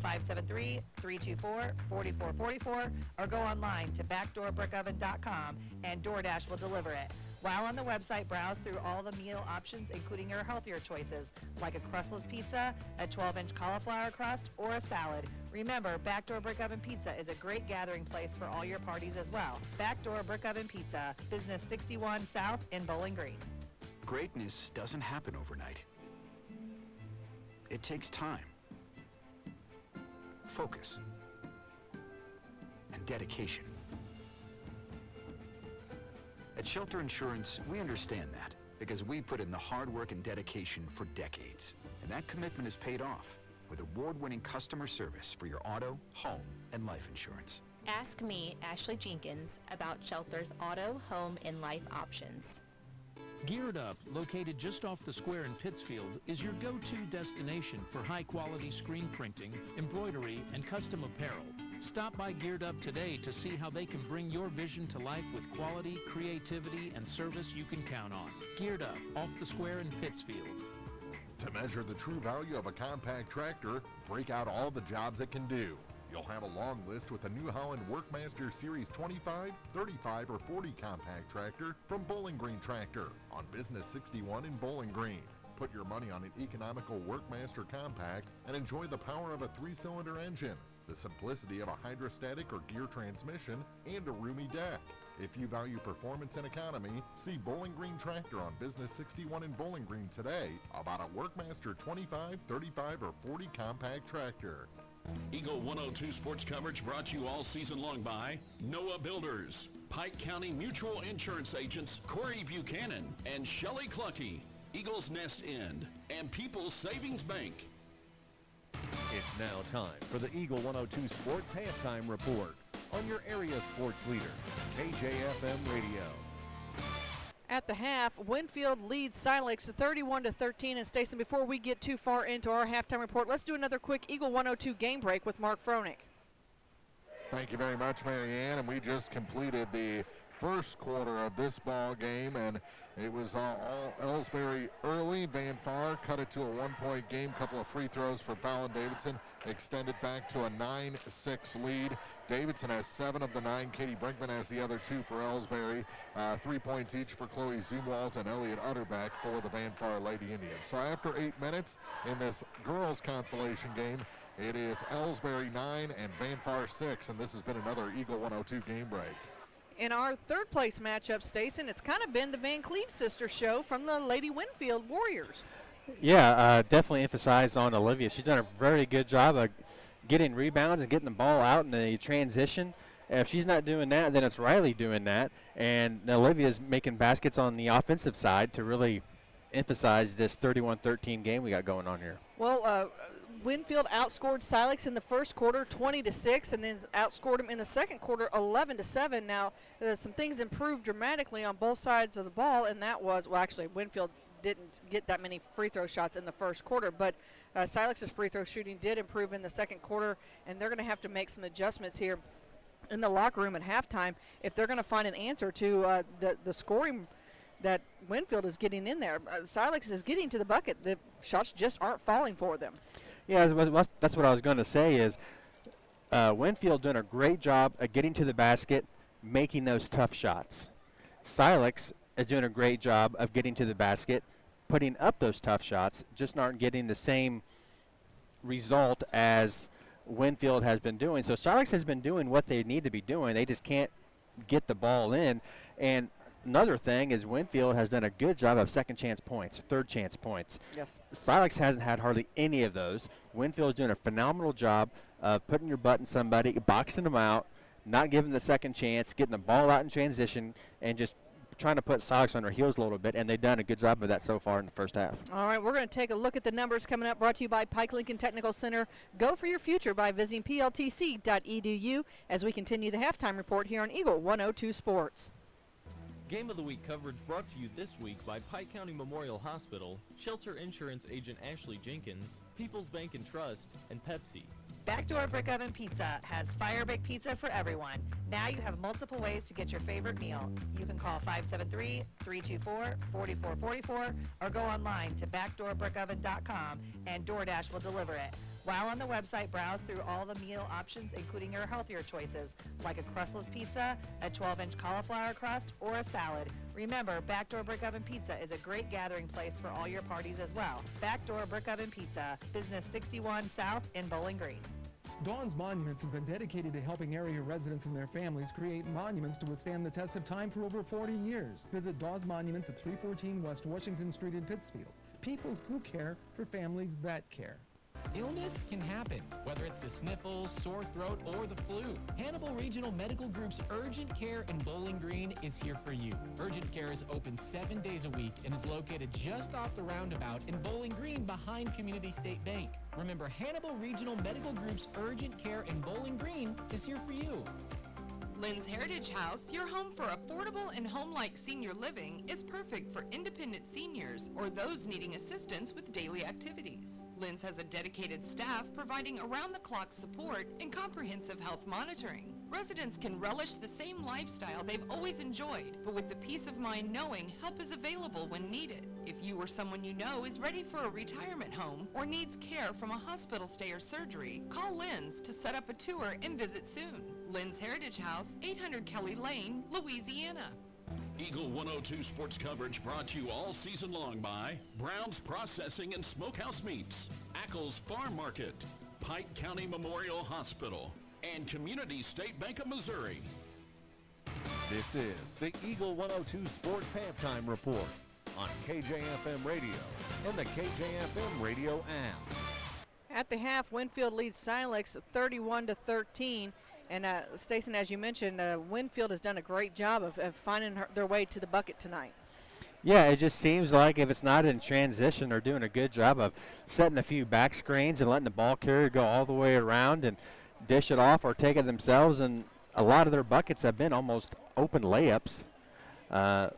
573-324-4444 or go online to backdoorbrickoven.com and DoorDash will deliver it. While on the website, browse through all the meal options, including your healthier choices, like a crustless pizza, a 12-inch cauliflower crust, or a salad. Remember, Backdoor Brick Oven Pizza is a great gathering place for all your parties as well. Backdoor Brick Oven Pizza, Business 61 South in Bowling Green. Greatness doesn't happen overnight. It takes time, focus, and dedication. At Shelter Insurance, we understand that because we put in the hard work and dedication for decades. And that commitment is paid off with award-winning customer service for your auto, home, and life insurance. Ask me, Ashley Jenkins, about Shelter's auto, home, and life options. Geared Up, located just off the square in Pittsfield, is your go-to destination for high-quality screen printing, embroidery, and custom apparel. Stop by Geared Up today to see how they can bring your vision to life with quality, creativity, and service you can count on. Geared Up, off the square in Pittsfield. To measure the true value of a compact tractor, break out all the jobs it can do. You'll have a long list with the New Holland Workmaster Series 25, 35, or 40 compact tractor from Bowling Green Tractor on Business 61 in Bowling Green. Put your money on an economical Workmaster compact and enjoy the power of a 3-cylinder engine, the simplicity of a hydrostatic or gear transmission, and a roomy deck. If you value performance and economy, see Bowling Green Tractor on Business 61 in Bowling Green today about a Workmaster 25, 35, or 40 compact tractor. Eagle 102 sports coverage brought to you all season long by Noah Builders, Pike County Mutual Insurance Agents Corey Buchanan and Shelley Cluckey, Eagles Nest End, and People's Savings Bank. It's now time for the Eagle 102 Sports Halftime Report on your area sports leader, KJFM Radio. At the half, Winfield leads Silex 31-13. And Stacey, before we get too far into our halftime report, let's do another quick Eagle 102 game break with Mark Froelich. Thank you very much, Marianne. And we just completed the first quarter of this ball game, and it was all Ellsbury early. Van Farr cut it to a 1-point game. Couple of free throws for Fallon Davidson, extended back to a 9-6 lead. Davidson has 7 of the 9. Katie Brinkman has the other 2 for Ellsbury. 3 points each for Chloe Zumwalt and Elliot Utterback for the Van Farr Lady Indians. So after 8 minutes in this girls consolation game, it is Ellsbury 9 and Van Farr 6, and this has been another Eagle 102 game break. In our third place matchup, Stacey, it's kind of been the Van Cleve sister show from the Lady Winfield Warriors. Yeah, definitely emphasize on Olivia. She's done a very good job of getting rebounds and getting the ball out in the transition. If she's not doing that, then it's Riley doing that. And Olivia's making baskets on the offensive side to really emphasize this 31-13 game we got going on here. Well, Winfield outscored Silex in the first quarter 20-6, and then outscored them in the second quarter 11-7. Now, some things improved dramatically on both sides of the ball, and that was, well, actually, Winfield didn't get that many free throw shots in the first quarter, but Silex's free throw shooting did improve in the second quarter, and they're going to have to make some adjustments here in the locker room at halftime if they're going to find an answer to the scoring that Winfield is getting in there. Silex is getting to the bucket. The shots just aren't falling for them. Yeah, that's what I was going to say is Winfield doing a great job of getting to the basket, making those tough shots. Silex is doing a great job of getting to the basket, putting up those tough shots, just aren't getting the same result as Winfield has been doing. So Silex has been doing what they need to be doing. They just can't get the ball in. And another thing is Winfield has done a good job of second chance points, third chance points. Yes. Silex hasn't had hardly any of those. Winfield's doing a phenomenal job of putting your butt in somebody, boxing them out, not giving the second chance, getting the ball out in transition, and just trying to put Silex on their heels a little bit, and they've done a good job of that so far in the first half. All right, we're going to take a look at the numbers coming up, brought to you by Pike Lincoln Technical Center. Go for your future by visiting pltc.edu as we continue the halftime report here on Eagle 102 Sports. Game of the Week coverage brought to you this week by Pike County Memorial Hospital, Shelter Insurance Agent Ashley Jenkins, People's Bank and Trust, and Pepsi. Backdoor Brick Oven Pizza has fire baked pizza for everyone. Now you have multiple ways to get your favorite meal. You can call 573-324-4444 or go online to backdoorbrickoven.com and DoorDash will deliver it. While on the website, browse through all the meal options, including your healthier choices, like a crustless pizza, a 12-inch cauliflower crust, or a salad. Remember, Backdoor Brick Oven Pizza is a great gathering place for all your parties as well. Backdoor Brick Oven Pizza, Business 61 South in Bowling Green. Dawn's Monuments has been dedicated to helping area residents and their families create monuments to withstand the test of time for over 40 years. Visit Dawn's Monuments at 314 West Washington Street in Pittsfield. People who care for families that care. Illness can happen, whether it's the sniffles, sore throat, or the flu. Hannibal Regional Medical Group's Urgent Care in Bowling Green is here for you. Urgent Care is open 7 days a week and is located just off the roundabout in Bowling Green behind Community State Bank. Remember, Hannibal Regional Medical Group's Urgent Care in Bowling Green is here for you. Lynn's Heritage House, your home for affordable and home-like senior living, is perfect for independent seniors or those needing assistance with daily activities. Lynn's has a dedicated staff providing around-the-clock support and comprehensive health monitoring. Residents can relish the same lifestyle they've always enjoyed, but with the peace of mind knowing help is available when needed. If you or someone you know is ready for a retirement home or needs care from a hospital stay or surgery, call Lynn's to set up a tour and visit soon. Lynn's Heritage House, 800 Kelly Lane, Louisiana. Eagle 102 sports coverage brought to you all season long by Brown's Processing and Smokehouse Meats, Ackles Farm Market, Pike County Memorial Hospital, and Community State Bank of Missouri. This is the Eagle 102 Sports Halftime Report on KJFM Radio and the KJFM Radio app. At the half, Winfield leads Silex 31-13. And Stacey, as you mentioned, Winfield has done a great job of finding their way to the bucket tonight. Yeah, it just seems like if it's not in transition, they're doing a good job of setting a few back screens and letting the ball carrier go all the way around and dish it off or take it themselves. And a lot of their buckets have been almost open layups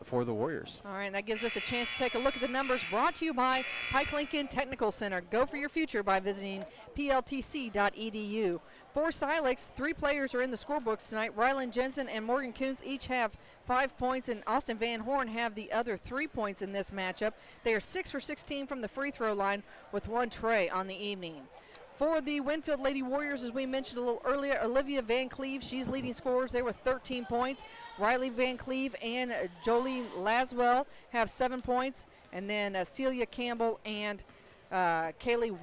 for the Warriors. All right, and that gives us a chance to take a look at the numbers brought to you by Pike Lincoln Technical Center. Go for your future by visiting pltc.edu. For Silex, 3 players are in the scorebooks tonight. Rylan Jensen and Morgan Kuntz each have 5 points, and Austin Van Horn have the other 3 points in this matchup. They are 6 for 16 from the free throw line with 1 tray on the evening. For the Winfield Lady Warriors, as we mentioned a little earlier, Olivia Van Cleve, she's leading scorers there with 13 points. Riley Van Cleve and Jolie Laswell have 7 points. And then Celia Campbell and Kaylee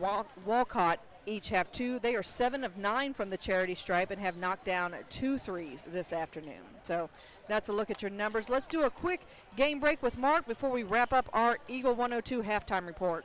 Walcott each have 2. They are 7 of 9 from the charity stripe and have knocked down 2 threes this afternoon. So that's a look at your numbers. Let's do a quick game break with Mark before we wrap up our Eagle 102 halftime report.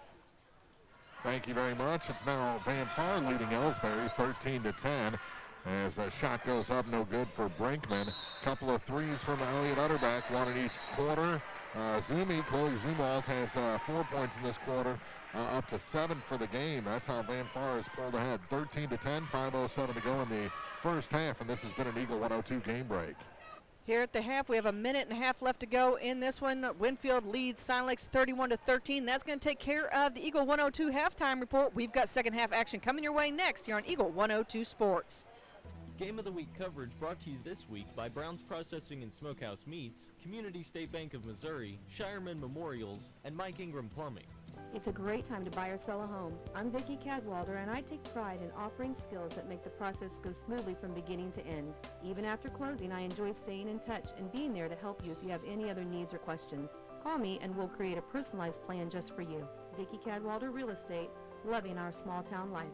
Thank you very much. It's now Van Farn leading Ellsbury 13-10 as a shot goes up, no good for Brinkman. Couple of threes from Elliot Utterback, 1 in each quarter. Chloe Zumwalt has 4 points in this quarter, up to 7 for the game. That's how Van Farn has pulled ahead 13-10, 5:07 to go in the first half, and this has been an Eagle 102 game break. Here at the half, we have a minute and a half left to go in this one. Winfield leads Silex 31-13. That's going to take care of the Eagle 102 halftime report. We've got second half action coming your way next here on Eagle 102 Sports. Game of the Week coverage brought to you this week by Brown's Processing and Smokehouse Meats, Community State Bank of Missouri, Shireman Memorials, and Mike Ingram Plumbing. It's a great time to buy or sell a home. I'm Vicki Cadwalder, and I take pride in offering skills that make the process go smoothly from beginning to end. Even after closing, I enjoy staying in touch and being there to help you if you have any other needs or questions. Call me and we'll create a personalized plan just for you. Vicki Cadwalder Real Estate, loving our small town life.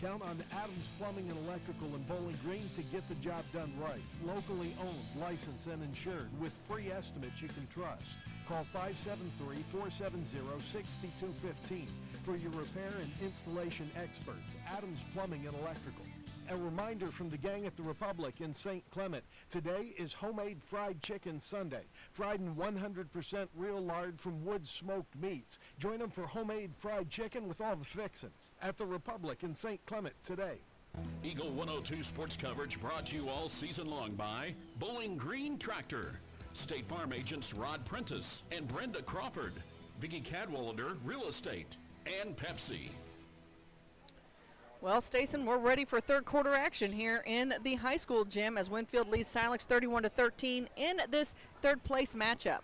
Count on Adams Plumbing and Electrical in Bowling Green to get the job done right. Locally owned, licensed, and insured with free estimates you can trust. Call 573-470-6215 for your repair and installation experts. Adams Plumbing and Electrical. A reminder from the gang at the Republic in St. Clement. Today is Homemade Fried Chicken Sunday. Fried in 100% real lard from Wood Smoked Meats. Join them for homemade fried chicken with all the fixings. At the Republic in St. Clement today. Eagle 102 sports coverage brought to you all season long by Bowling Green Tractor, State Farm agents Rod Prentice and Brenda Crawford, Vicki Cadwalder Real Estate, and Pepsi. Well, Stacey, we're ready for third quarter action here in the high school gym as Winfield leads Silex 31-13 in this third place matchup.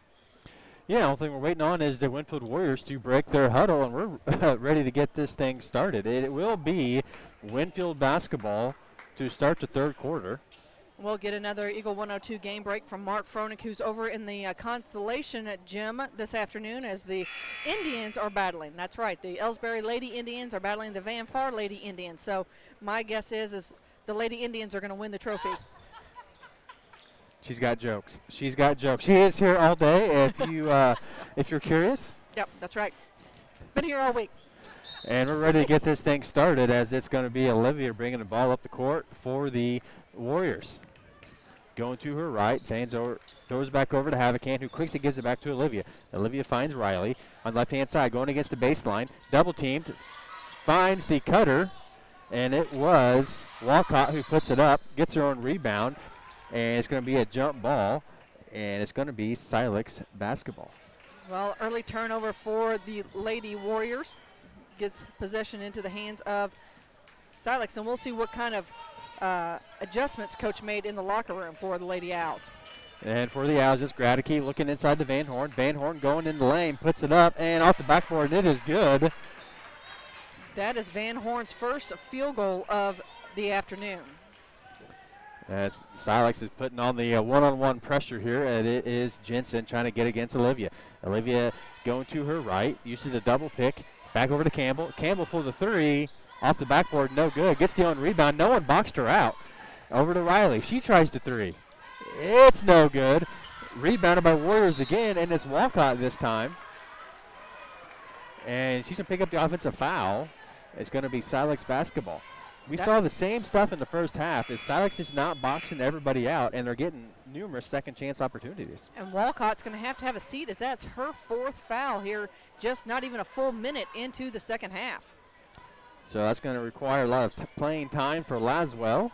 Yeah, the only thing we're waiting on is the Winfield Warriors to break their huddle, and we're ready to get this thing started. It will be Winfield basketball to start the third quarter. We'll get another Eagle 102 game break from Mark Froenig, who's over in the consolation gym this afternoon as the Indians are battling. That's right, the Ellsbury Lady Indians are battling the Van Far Lady Indians. So my guess is the Lady Indians are going to win the trophy. She's got jokes. She's got jokes. She is here all day if you're curious. Yep, that's right. Been here all week. And we're ready to get this thing started as it's going to be Olivia bringing the ball up the court for the Warriors. Going to her right, fans over, throws back over to Havacan, who quickly gives it back to Olivia. Olivia finds Riley on the left-hand side, going against the baseline. Double teamed, finds the cutter, and it was Walcott who puts it up, gets her own rebound, and it's going to be a jump ball, and it's going to be Silex basketball. Well, early turnover for the Lady Warriors. Gets possession into the hands of Silex, and we'll see what kind of adjustments Coach made in the locker room for the Lady Owls. And for the Owls, it's Gradicke looking inside the Van Horn. Van Horn going in the lane, puts it up, and off the backboard, and it is good. That is Van Horn's first field goal of the afternoon. As Silex is putting on the one-on-one pressure here, and it is Jensen trying to get against Olivia. Olivia going to her right, uses a double pick, back over to Campbell. Campbell pulls a three. Off the backboard, no good. Gets the own rebound. No one boxed her out. Over to Riley. She tries the three. It's no good. Rebounded by Warriors again, and it's Walcott this time. And she's going to pick up the offensive foul. It's going to be Silex basketball. We saw the same stuff in the first half. Is Silex is not boxing everybody out, and they're getting numerous second-chance opportunities. And Walcott's going to have a seat as that's her fourth foul here, just not even a full minute into the second half. So that's going to require a lot of playing time for Laswell.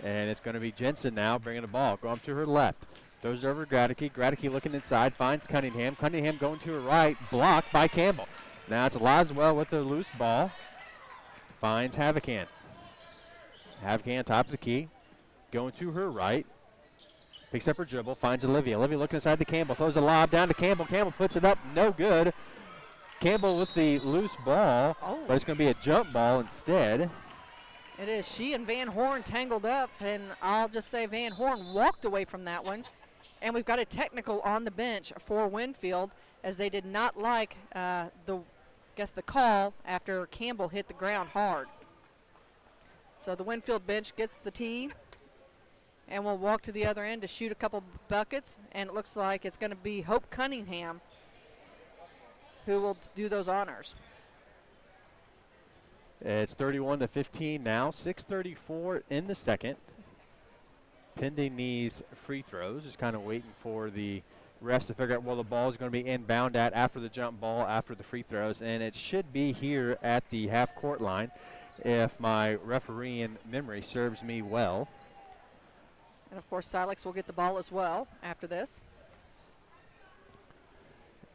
And it's going to be Jensen now bringing the ball. Going to her left. Throws it over to Gradicke. Gradicke looking inside. Finds Cunningham. Cunningham going to her right. Blocked by Campbell. Now it's Laswell with the loose ball. Finds Havacan. Havacan top of the key. Going to her right. Picks up her dribble. Finds Olivia. Olivia looking inside to Campbell. Throws a lob down to Campbell. Campbell puts it up. No good. Campbell with the loose ball, but it's going to be a jump ball instead. It is. She and Van Horn tangled up, and I'll just say Van Horn walked away from that one. And we've got a technical on the bench for Winfield as they did not like the call after Campbell hit the ground hard. So the Winfield bench gets the tee, and we'll walk to the other end to shoot a couple buckets, and it looks like it's going to be Hope Cunningham who will do those honors. It's 31-15 now, 6:34 in the second. Pending these free throws, just kind of waiting for the refs to figure out where the ball is going to be inbound at after the jump ball, after the free throws, and it should be here at the half-court line if my refereeing memory serves me well. And, of course, Silex will get the ball as well after this.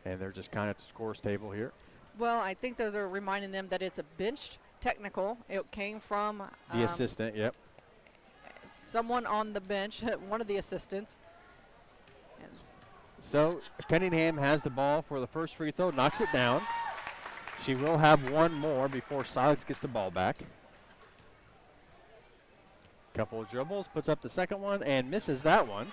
And they're just kind of at the scores table here. Well, I think that they're reminding them that it's a benched technical. It came from The assistant, yep. someone on the bench, one of the assistants. So Cunningham has the ball for the first free throw, knocks it down. She will have one more before Silex gets the ball back. Couple of dribbles, puts up the second one and misses that one.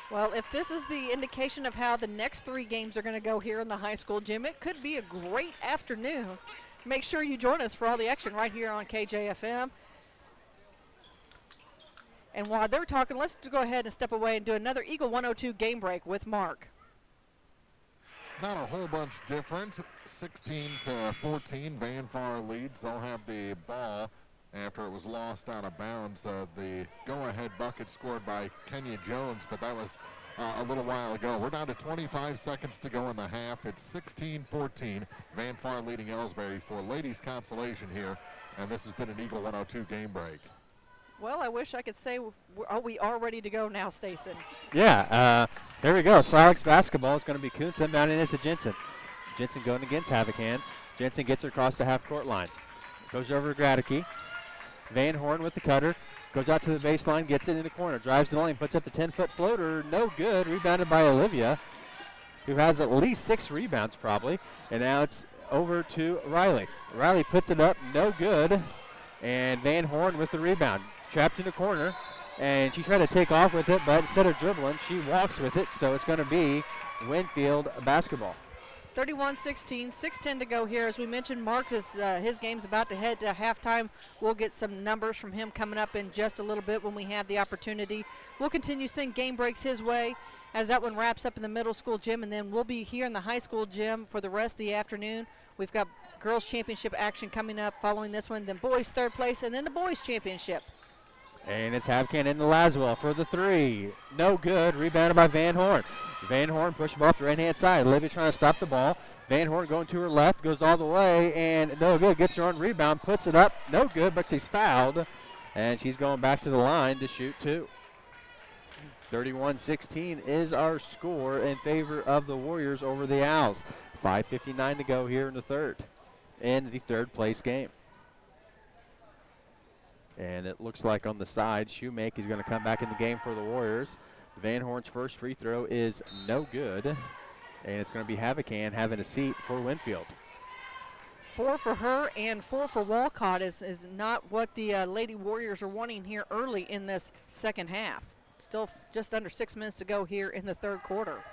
Well, if this is the indication of how the next 3 games are going to go here in the high school gym, it could be a great afternoon. Make sure you join us for all the action right here on KJFM. And while they're talking, let's go ahead and step away and do another Eagle 102 game break with Mark. Not a whole bunch different. 16-14, Van Far leads. They'll have the ball after it was lost out of bounds. The go-ahead bucket scored by Kenya Jones, but that was a little while ago. We're down to 25 seconds to go in the half. It's 16-14. Van Far leading Ellsbury for ladies consolation here, and this has been an Eagle 102 game break. Well, I wish I could say we are ready to go now, Stacey. Yeah, there we go. Silex basketball is going to be Kuntz inbounding it to Jensen. Jensen going against Havocan. Jensen gets her across the half-court line. Goes over to Gradicke. Van Horn with the cutter. Goes out to the baseline, gets it in the corner. Drives the lane, puts up the 10-foot floater. No good. Rebounded by Olivia, who has at least 6 rebounds probably. And now it's over to Riley. Riley puts it up. No good. And Van Horn with the rebound. Trapped in the corner, and she tried to take off with it, but instead of dribbling, she walks with it, so it's going to be Winfield basketball. 31-16, 6:10 to go here. As we mentioned, Mark is his game's about to head to halftime. We'll get some numbers from him coming up in just a little bit when we have the opportunity. We'll continue seeing game breaks his way as that one wraps up in the middle school gym, and then we'll be here in the high school gym for the rest of the afternoon. We've got girls championship action coming up following this one, then boys third place, and then the boys championship. And it's Havocan into Laswell for the 3. No good. Rebounded by Van Horn. Van Horn pushed ball up the right-hand side. Olivia trying to stop the ball. Van Horn going to her left, goes all the way, and no good. Gets her own rebound, puts it up. No good, but she's fouled. And she's going back to the line to shoot 2. 31-16 is our score in favor of the Warriors over the Owls. 5:59 to go here in the third place game. And it looks like on the side, Shoemake is going to come back in the game for the Warriors. Van Horn's first free throw is no good. And it's going to be Havocan having a seat for Winfield. 4 for her and 4 for Walcott is not what the Lady Warriors are wanting here early in this second half. Still just under 6 minutes to go here in the third quarter.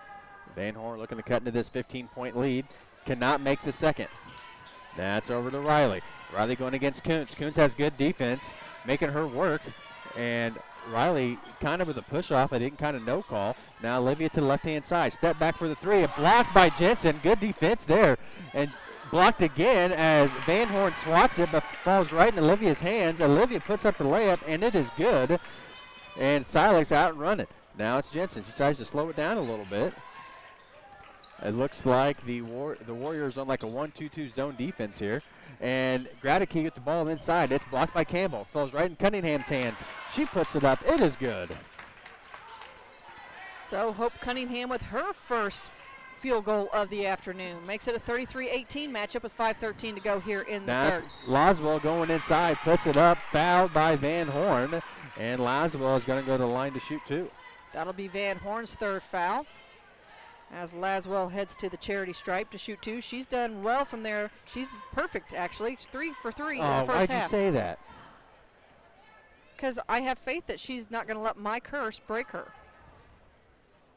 Van Horn looking to cut into this 15-point lead. Cannot make the second. That's over to Riley. Riley going against Kuntz. Kuntz has good defense, making her work. And Riley kind of with a push-off, but didn't kind of no call. Now Olivia to the left-hand side. Step back for the 3. A block by Jensen. Good defense there. And blocked again as Van Horn swats it, but falls right in Olivia's hands. Olivia puts up the layup, and it is good. And Silex out and running. Now it's Jensen. She tries to slow it down a little bit. It looks like the Warriors on like a 1-2-2 zone defense here. And Gradicke with the ball inside. It's blocked by Campbell. Falls right in Cunningham's hands. She puts it up. It is good. So Hope Cunningham with her first field goal of the afternoon. Makes it a 33-18 matchup with 5:13 to go here in the third. Laswell going inside. Puts it up. Fouled by Van Horn. And Laswell is going to go to the line to shoot 2. That'll be Van Horn's third foul. As Laswell heads to the charity stripe to shoot 2. She's done well from there. She's perfect, actually. 3 for 3 in the first why'd half. you say that? Because I have faith that she's not going to let my curse break her.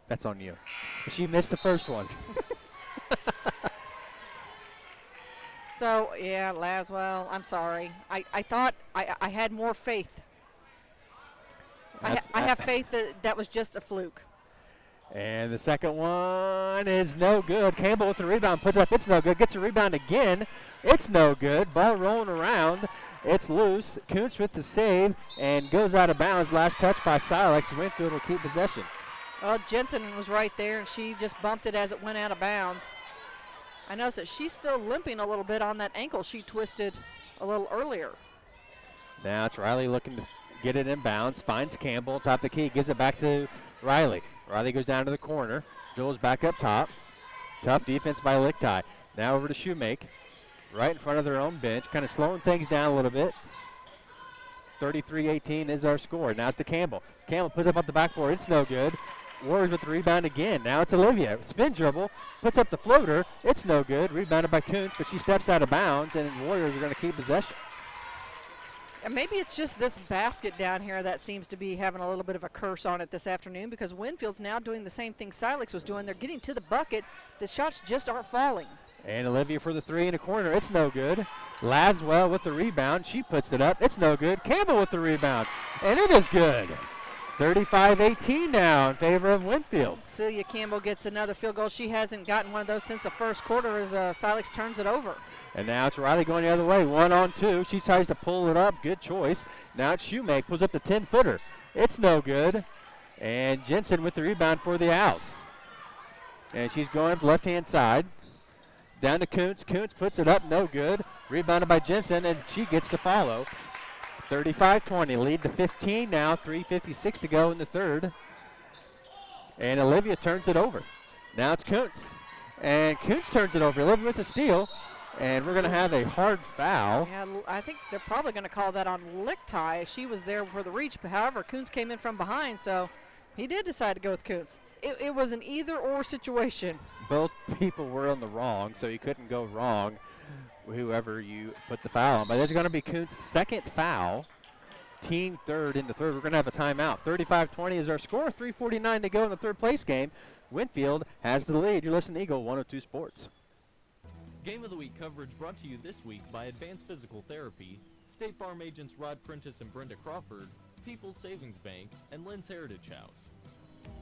That's on you. She missed the first one. So, yeah, Laswell, I'm sorry. I thought I had more faith. I have faith that was just a fluke. And the second one is no good. Campbell with the rebound, puts up, it's no good. Gets a rebound again. It's no good. Ball rolling around. It's loose. Kuntz with the save and goes out of bounds. Last touch by Silex. Winfield will keep possession. Well, Jensen was right there, and she just bumped it as it went out of bounds. I noticed that she's still limping a little bit on that ankle she twisted a little earlier. Now it's Riley looking to get it in bounds. Finds Campbell, top of the key, gives it back to Riley. Riley goes down to the corner, dribbles back up top. Tough defense by Lichtai. Now over to Shoemake, right in front of their own bench, kind of slowing things down a little bit. 33-18 is our score. Now it's to Campbell. Campbell puts up the backboard. It's no good. Warriors with the rebound again. Now it's Olivia. Spin dribble. Puts up the floater. It's no good. Rebounded by Kuntz, but she steps out of bounds, and Warriors are going to keep possession. And maybe it's just this basket down here that seems to be having a little bit of a curse on it this afternoon, because Winfield's now doing the same thing Silex was doing. They're getting to the bucket. The shots just aren't falling. And Olivia for the three in the corner. It's no good. Laswell with the rebound. She puts it up. It's no good. Campbell with the rebound. And it is good. 35-18 now in favor of Winfield. Celia Campbell gets another field goal. She hasn't gotten one of those since the first quarter as Silex turns it over. And now it's Riley going the other way. 1-on-2. She tries to pull it up. Good choice. Now it's Shoemake. Pulls up the 10-footer. It's no good. And Jensen with the rebound for the Owls. And she's going left-hand side. Down to Kuntz. Kuntz puts it up. No good. Rebounded by Jensen, and she gets to follow. 35-20. Lead to 15 now. 3:56 to go in the third. And Olivia turns it over. Now it's Kuntz. And Kuntz turns it over. Olivia with a steal. And we're going to have a hard foul. Yeah, I think they're probably going to call that on Lichtai. She was there for the reach, but however, Kuntz came in from behind, so he did decide to go with Kuntz. It was an either-or situation. Both people were on the wrong, so you couldn't go wrong whoever you put the foul on. But there's going to be Kuntz's second foul. Team third in the third. We're going to have a timeout. 35-20 is our score. 3:49 to go in the third place game. Winfield has the lead. You're listening to Eagle 102 Sports. Game of the Week coverage brought to you this week by Advanced Physical Therapy, State Farm agents Rod Prentice and Brenda Crawford, People's Savings Bank, and Lynn's Heritage House.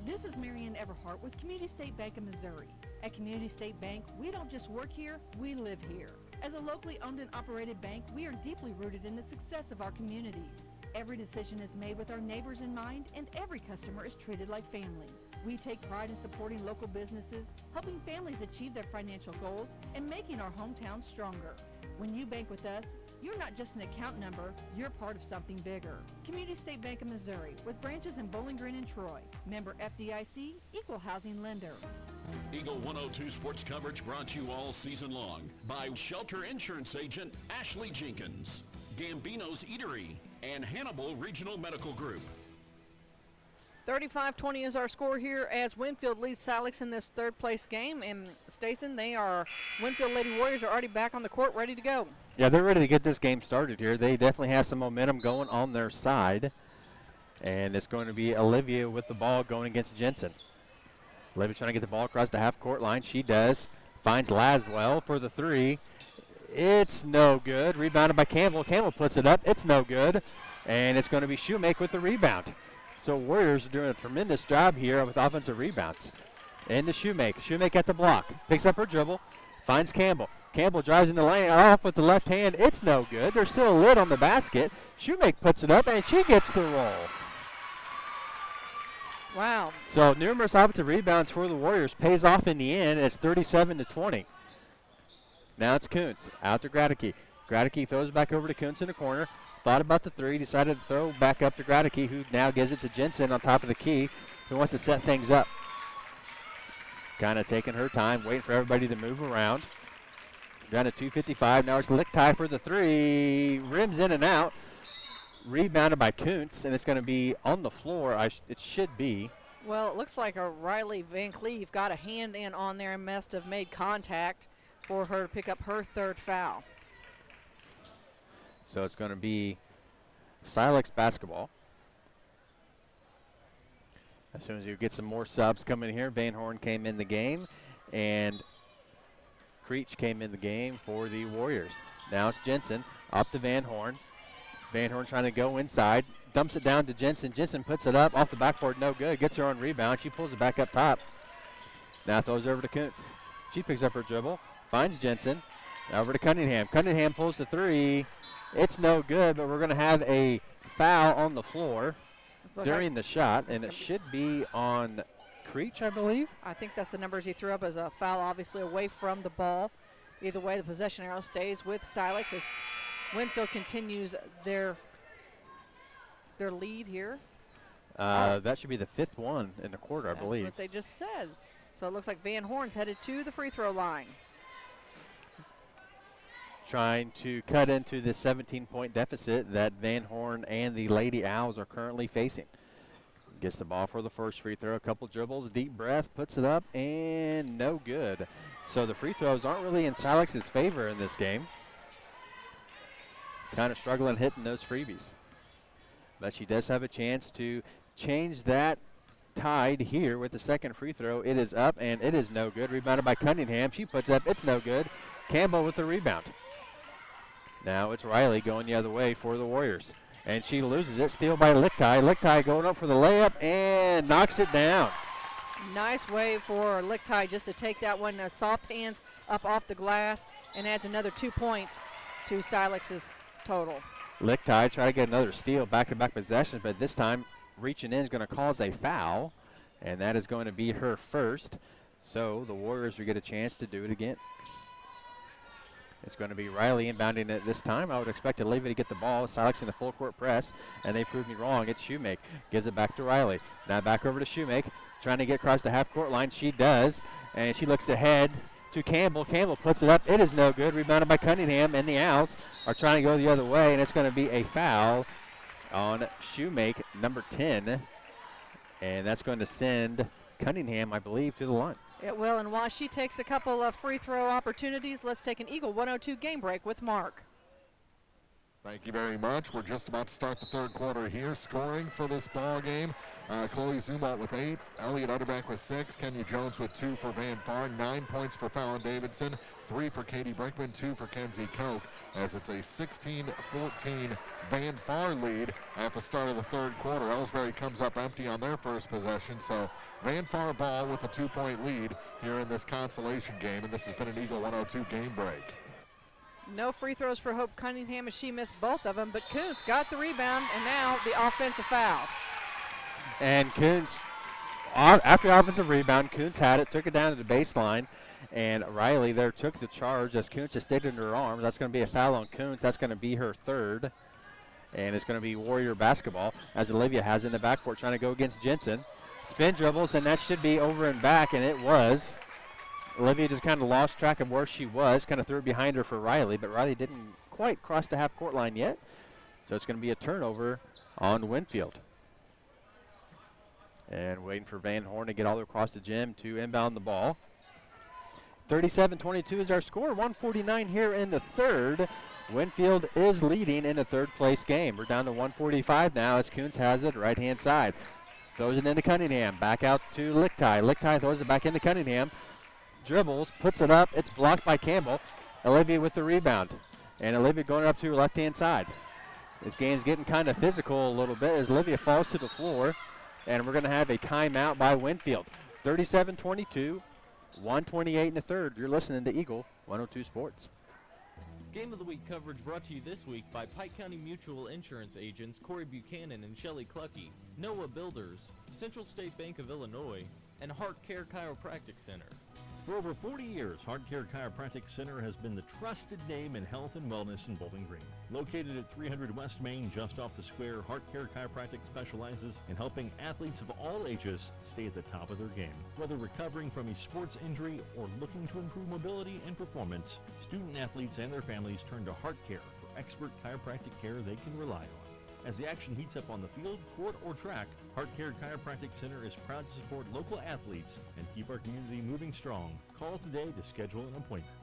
This is Marianne Everhart with Community State Bank of Missouri. At Community State Bank, we don't just work here, we live here. As a locally owned and operated bank, we are deeply rooted in the success of our communities. Every decision is made with our neighbors in mind, and every customer is treated like family. We take pride in supporting local businesses, helping families achieve their financial goals, and making our hometown stronger. When you bank with us, you're not just an account number, you're part of something bigger. Community State Bank of Missouri, with branches in Bowling Green and Troy. Member FDIC, Equal Housing Lender. Eagle 102 Sports coverage brought to you all season long by Shelter Insurance Agent Ashley Jenkins, Gambino's Eatery, and Hannibal Regional Medical Group. 35-20 is our score here as Winfield leads Silex in this third place game. And Stacen, Winfield Lady Warriors are already back on the court ready to go. Yeah, they're ready to get this game started here. They definitely have some momentum going on their side. And it's going to be Olivia with the ball going against Jensen. Olivia trying to get the ball across the half-court line. She does. Finds Laswell for the three. It's no good. Rebounded by Campbell. Campbell puts it up. It's no good. And it's going to be Shoemake with the rebound. So Warriors are doing a tremendous job here with offensive rebounds. And to Shoemake. Shoemake at the block. Picks up her dribble. Finds Campbell. Campbell drives in the lane off with the left hand. It's no good. There's still a lid on the basket. Shoemake puts it up, and she gets the roll. Wow. So numerous offensive rebounds for the Warriors pays off in the end. It's 37-20. Now it's Kuntz out to Gradicke. Gradicke throws back over to Kuntz in the corner. Thought about the three, decided to throw back up to Gradicke, who now gives it to Jensen on top of the key, who wants to set things up. Kind of taking her time, waiting for everybody to move around. Down to 2:55. Now it's Lichtai for the three. Rims in and out. Rebounded by Kuntz, and it's going to be on the floor. It should be. Well, it looks like a Riley Van Cleve got a hand in on there and must have made contact for her to pick up her third foul. So it's going to be Silex basketball. As soon as you get some more subs coming here, Van Horn came in the game, and Creech came in the game for the Warriors. Now it's Jensen up to Van Horn. Van Horn trying to go inside, dumps it down to Jensen. Jensen puts it up off the backboard, no good. Gets her on rebound. She pulls it back up top. Now throws it over to Kuntz. She picks up her dribble, finds Jensen. Now over to Cunningham. Cunningham pulls the three. It's no good, but we're going to have a foul on the floor during the shot, and it should be on Creech, I believe. I think that's the numbers he threw up as a foul, obviously away from the ball. Either way, the possession arrow stays with Silex as Winfield continues their lead here. That should be the fifth one in the quarter, I believe. That's what they just said. So it looks like Van Horn's headed to the free throw line. Trying to cut into the 17-point deficit that Van Horn and the Lady Owls are currently facing. Gets the ball for the first free throw, a couple dribbles, deep breath, puts it up, and no good. So the free throws aren't really in Silex's favor in this game. Kind of struggling hitting those freebies. But she does have a chance to change that tide here with the second free throw. It is up, and it is no good. Rebounded by Cunningham. She puts up, it's no good. Campbell with the rebound. Now it's Riley going the other way for the Warriors. And she loses it. Steal by Lichtai. Lichtai going up for the layup and knocks it down. Nice way for Lichtai just to take that one, soft hands up off the glass, and adds another 2 points to Silex's total. Lichtai try to get another steal, back-to-back possessions, but this time reaching in is going to cause a foul, and that is going to be her first. So the Warriors will get a chance to do it again. It's going to be Riley inbounding it this time. I would expect Olivia to get the ball. Silex in the full court press, and they proved me wrong. It's Shoemake. Gives it back to Riley. Now back over to Shoemake. Trying to get across the half-court line. She does, and she looks ahead to Campbell. Campbell puts it up. It is no good. Rebounded by Cunningham, and the Owls are trying to go the other way, and it's going to be a foul on Shoemake, number 10. And that's going to send Cunningham, I believe, to the line. It will, and while she takes a couple of free throw opportunities, let's take an Eagle 102 game break with Mark. Thank you very much. We're just about to start the third quarter here. Scoring for this ball game, Chloe Zumalt with 8, Elliot Utterback with 6, Kenya Jones with 2 for Van Farn, 9 points for Fallon Davidson, 3 for Katie Brinkman, 2 for Kenzie Koch, as it's a 16-14 Van Farn lead at the start of the third quarter. Ellsbury comes up empty on their first possession, so Van Farn ball with a 2-point lead here in this consolation game, and this has been an Eagle 102 game break. No free throws for Hope Cunningham as she missed both of them, but Kuntz got the rebound, and now the offensive foul. And Kuntz, after the offensive rebound, Kuntz had it, took it down to the baseline, and Riley there took the charge as Kuntz just stayed in her arms. That's going to be a foul on Kuntz. That's going to be her third, and it's going to be Warrior basketball as Olivia has in the backcourt trying to go against Jensen. Spin dribbles, and that should be over and back, and it was. Olivia just kind of lost track of where she was, kind of threw it behind her for Riley, but Riley didn't quite cross the half-court line yet. So it's going to be a turnover on Winfield. And waiting for Van Horn to get all the way across the gym to inbound the ball. 37-22 is our score, 149 here in the third. Winfield is leading in the third-place game. We're down to 145 now as Kuntz has it right-hand side. Throws it into Cunningham, back out to Lichtai. Lichtai throws it back into Cunningham. Dribbles, puts it up, it's blocked by Campbell. Olivia with the rebound, and Olivia going up to her left-hand side. This game's getting kind of physical a little bit as Olivia falls to the floor, and we're going to have a timeout by Winfield. 37-22, 128 in the third. You're listening to Eagle 102 Sports. Game of the Week coverage brought to you this week by Pike County Mutual Insurance agents Corey Buchanan and Shelley Clucky, Noah Builders, Central State Bank of Illinois, and Heart Care Chiropractic Center. For over 40 years, Heart Care Chiropractic Center has been the trusted name in health and wellness in Bowling Green. Located at 300 West Main, just off the square, Heart Care Chiropractic specializes in helping athletes of all ages stay at the top of their game. Whether recovering from a sports injury or looking to improve mobility and performance, student athletes and their families turn to Heart Care for expert chiropractic care they can rely on. As the action heats up on the field, court, or track, Heart Care Chiropractic Center is proud to support local athletes and keep our community moving strong. Call today to schedule an appointment.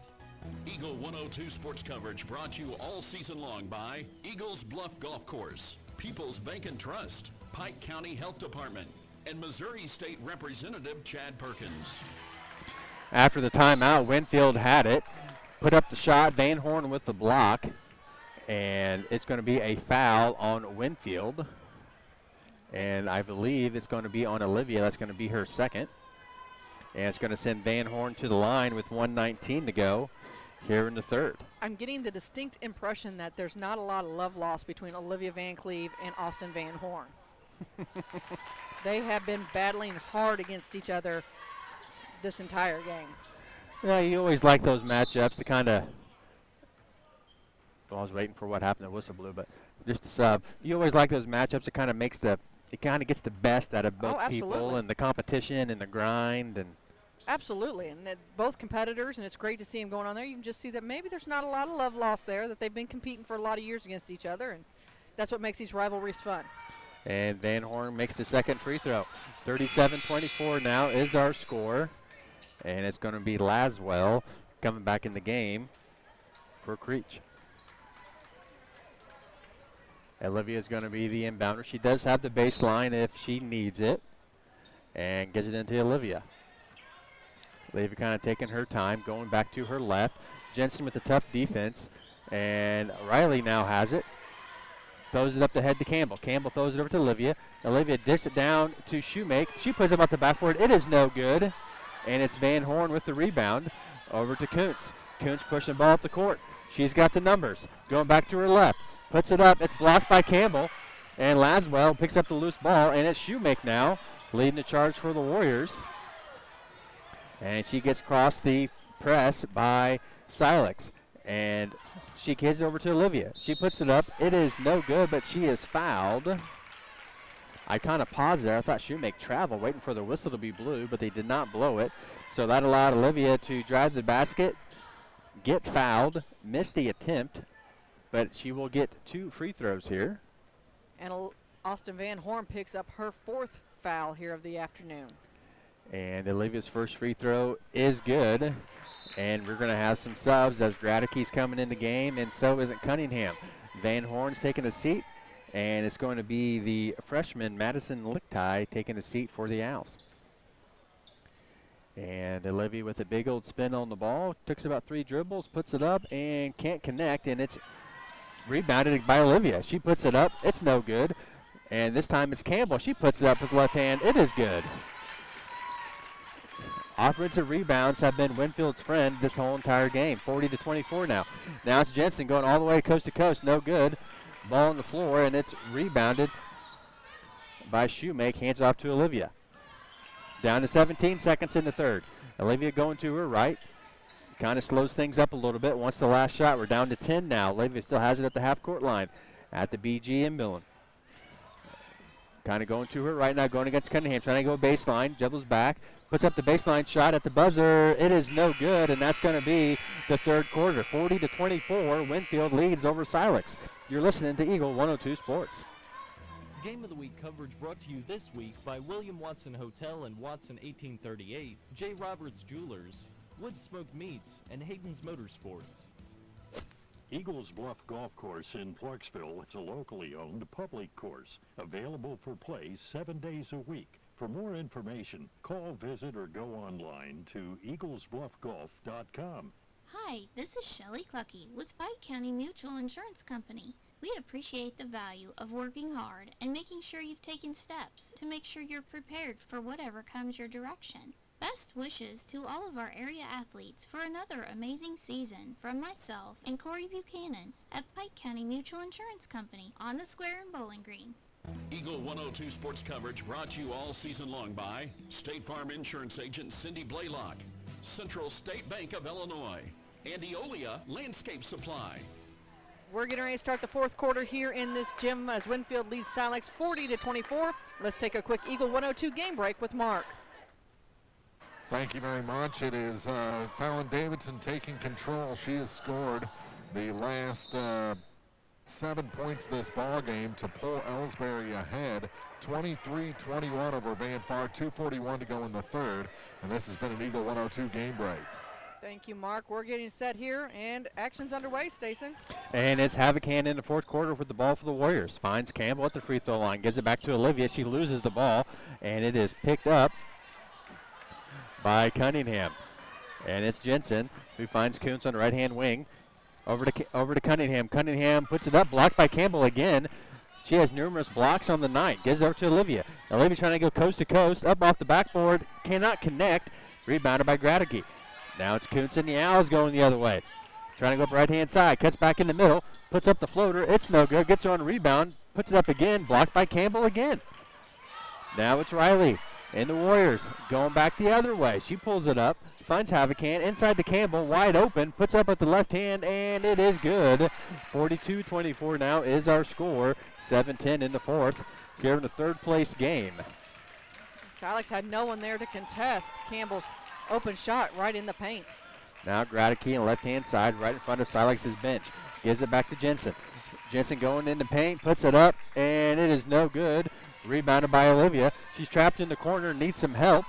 Eagle 102 sports coverage brought to you all season long by Eagles Bluff Golf Course, People's Bank and Trust, Pike County Health Department, and Missouri State Representative Chad Perkins. After the timeout, Winfield had it, put up the shot, Van Horn with the block. And it's going to be a foul on Winfield. And I believe it's going to be on Olivia. That's going to be her second. And it's going to send Van Horn to the line with 1:19 to go here in the third. I'm getting the distinct impression that there's not a lot of love lost between Olivia Van Cleve and Austin Van Horn. They have been battling hard against each other this entire game. Yeah, you always like those matchups to kind of. Well, I was waiting for what happened to Whistle Blue, but just to sub. You always like those matchups. It kind of gets the best out of both people and the competition and the grind. And Absolutely, and both competitors, and it's great to see them going on there. You can just see that maybe there's not a lot of love lost there, that they've been competing for a lot of years against each other, and that's what makes these rivalries fun. And Van Horn makes the second free throw. 37-24 now is our score, and it's going to be Laswell coming back in the game for Creech. Olivia's going to be the inbounder. She does have the baseline if she needs it, and gets it into Olivia. Olivia kind of taking her time, going back to her left. Jensen with the tough defense, and Riley now has it. Throws it up the head to Campbell. Campbell throws it over to Olivia. Olivia dishes it down to Shoemake. She puts it up the backboard. It is no good, and it's Van Horn with the rebound over to Kuntz. Kuntz pushing the ball up the court. She's got the numbers. Going back to her left. Puts it up. It's blocked by Campbell. And Laswell picks up the loose ball, and it's Shoemake now leading the charge for the Warriors. And she gets across the press by Silex. And she gives it over to Olivia. She puts it up. It is no good, but she is fouled. I kind of paused there. I thought Shoemake travel, waiting for the whistle to be blew, but they did not blow it. So that allowed Olivia to drive the basket, get fouled, miss the attempt, but she will get 2 free throws here. And Austin Van Horn picks up her 4th foul here of the afternoon. And Olivia's first free throw is good. And we're going to have some subs as Gradeke's coming in the game, and so isn't Cunningham. Van Horn's taking a seat, and it's going to be the freshman Madison Lichtai taking a seat for the Owls. And Olivia with a big old spin on the ball, takes about 3 dribbles, puts it up, and can't connect, and it's rebounded by Olivia. She puts it up, it's no good. And this time it's Campbell. She puts it up with the left hand, it is good. Offensive rebounds have been Winfield's friend this whole entire game. 40-24 now. Now it's Jensen going all the way coast to coast. No good. Ball on the floor, and it's rebounded by Shoemake. Hands off to Olivia. Down to 17 seconds in the third. Olivia going to her right. Kind of slows things up a little bit. Wants the last shot. We're down to 10 now. Olivia still has it at the half-court line at the BG in Millen. Kind of going to her right now, going against Cunningham, trying to go baseline, dribbles back, puts up the baseline shot at the buzzer. It is no good, and that's going to be the third quarter. 40-24, Winfield leads over Silex. You're listening to Eagle 102 Sports. Game of the Week coverage brought to you this week by William Watson Hotel and Watson 1838, J. Roberts Jewelers, Wood Smoked Meats, and Hayden's Motorsports. Eagles Bluff Golf Course in Clarksville is a locally owned public course, available for play 7 days a week. For more information, call, visit, or go online to eaglesbluffgolf.com. Hi, this is Shelley Clucky with Pike County Mutual Insurance Company. We appreciate the value of working hard and making sure you've taken steps to make sure you're prepared for whatever comes your direction. Best wishes to all of our area athletes for another amazing season from myself and Corey Buchanan at Pike County Mutual Insurance Company on the Square in Bowling Green. Eagle 102 sports coverage brought to you all season long by State Farm Insurance Agent Cindy Blaylock, Central State Bank of Illinois, and Eolia Landscape Supply. We're getting ready to start the 4th quarter here in this gym as Winfield leads Silex 40-24. Let's take a quick Eagle 102 game break with Mark. Thank you very much. It is Fallon Davidson taking control. She has scored the last 7 points of this ball game to pull Ellsbury ahead, 23-21 over Van Far, 2:41 to go in the third, and this has been an Eagle 102 game break. Thank you, Mark. We're getting set here, and action's underway, Stason. And it's Havocan in the 4th quarter with the ball for the Warriors. Finds Campbell at the free throw line, gives it back to Olivia. She loses the ball, and it is picked up by Cunningham. And it's Jensen who finds Kuntz on the right-hand wing. Over to Cunningham. Cunningham puts it up, blocked by Campbell again. She has numerous blocks on the night. Gives it over to Olivia. Olivia trying to go coast to coast, up off the backboard, cannot connect. Rebounded by Gradeke. Now it's Kuntz and the Owls going the other way. Trying to go up right-hand side, cuts back in the middle, puts up the floater. It's no good, gets her on a rebound, puts it up again, blocked by Campbell again. Now it's Riley. And the Warriors going back the other way. She pulls it up, finds Havocan inside to Campbell, wide open, puts up with the left hand, and it is good. 42-24 now is our score. 7-10 in the 4th here in the 3rd place game. Silex had no one there to contest Campbell's open shot right in the paint. Now Gradicke on left-hand side, right in front of Silex's bench. Gives it back to Jensen. Jensen going in the paint, puts it up, and it is no good. Rebounded by Olivia. She's trapped in the corner, needs some help.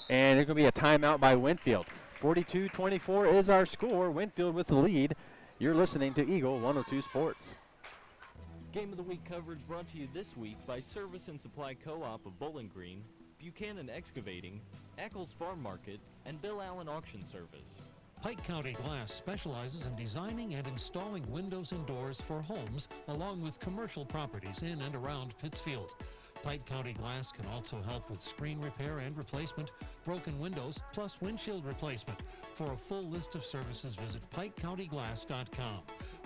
And it's going to be a timeout by Winfield. 42-24 is our score. Winfield with the lead. You're listening to Eagle 102 Sports. Game of the Week coverage brought to you this week by Service and Supply Co-op of Bowling Green, Buchanan Excavating, Eccles Farm Market, and Bill Allen Auction Service. Pike County Glass specializes in designing and installing windows and doors for homes, along with commercial properties in and around Pittsfield. Pike County Glass can also help with screen repair and replacement, broken windows, plus windshield replacement. For a full list of services, visit PikeCountyGlass.com.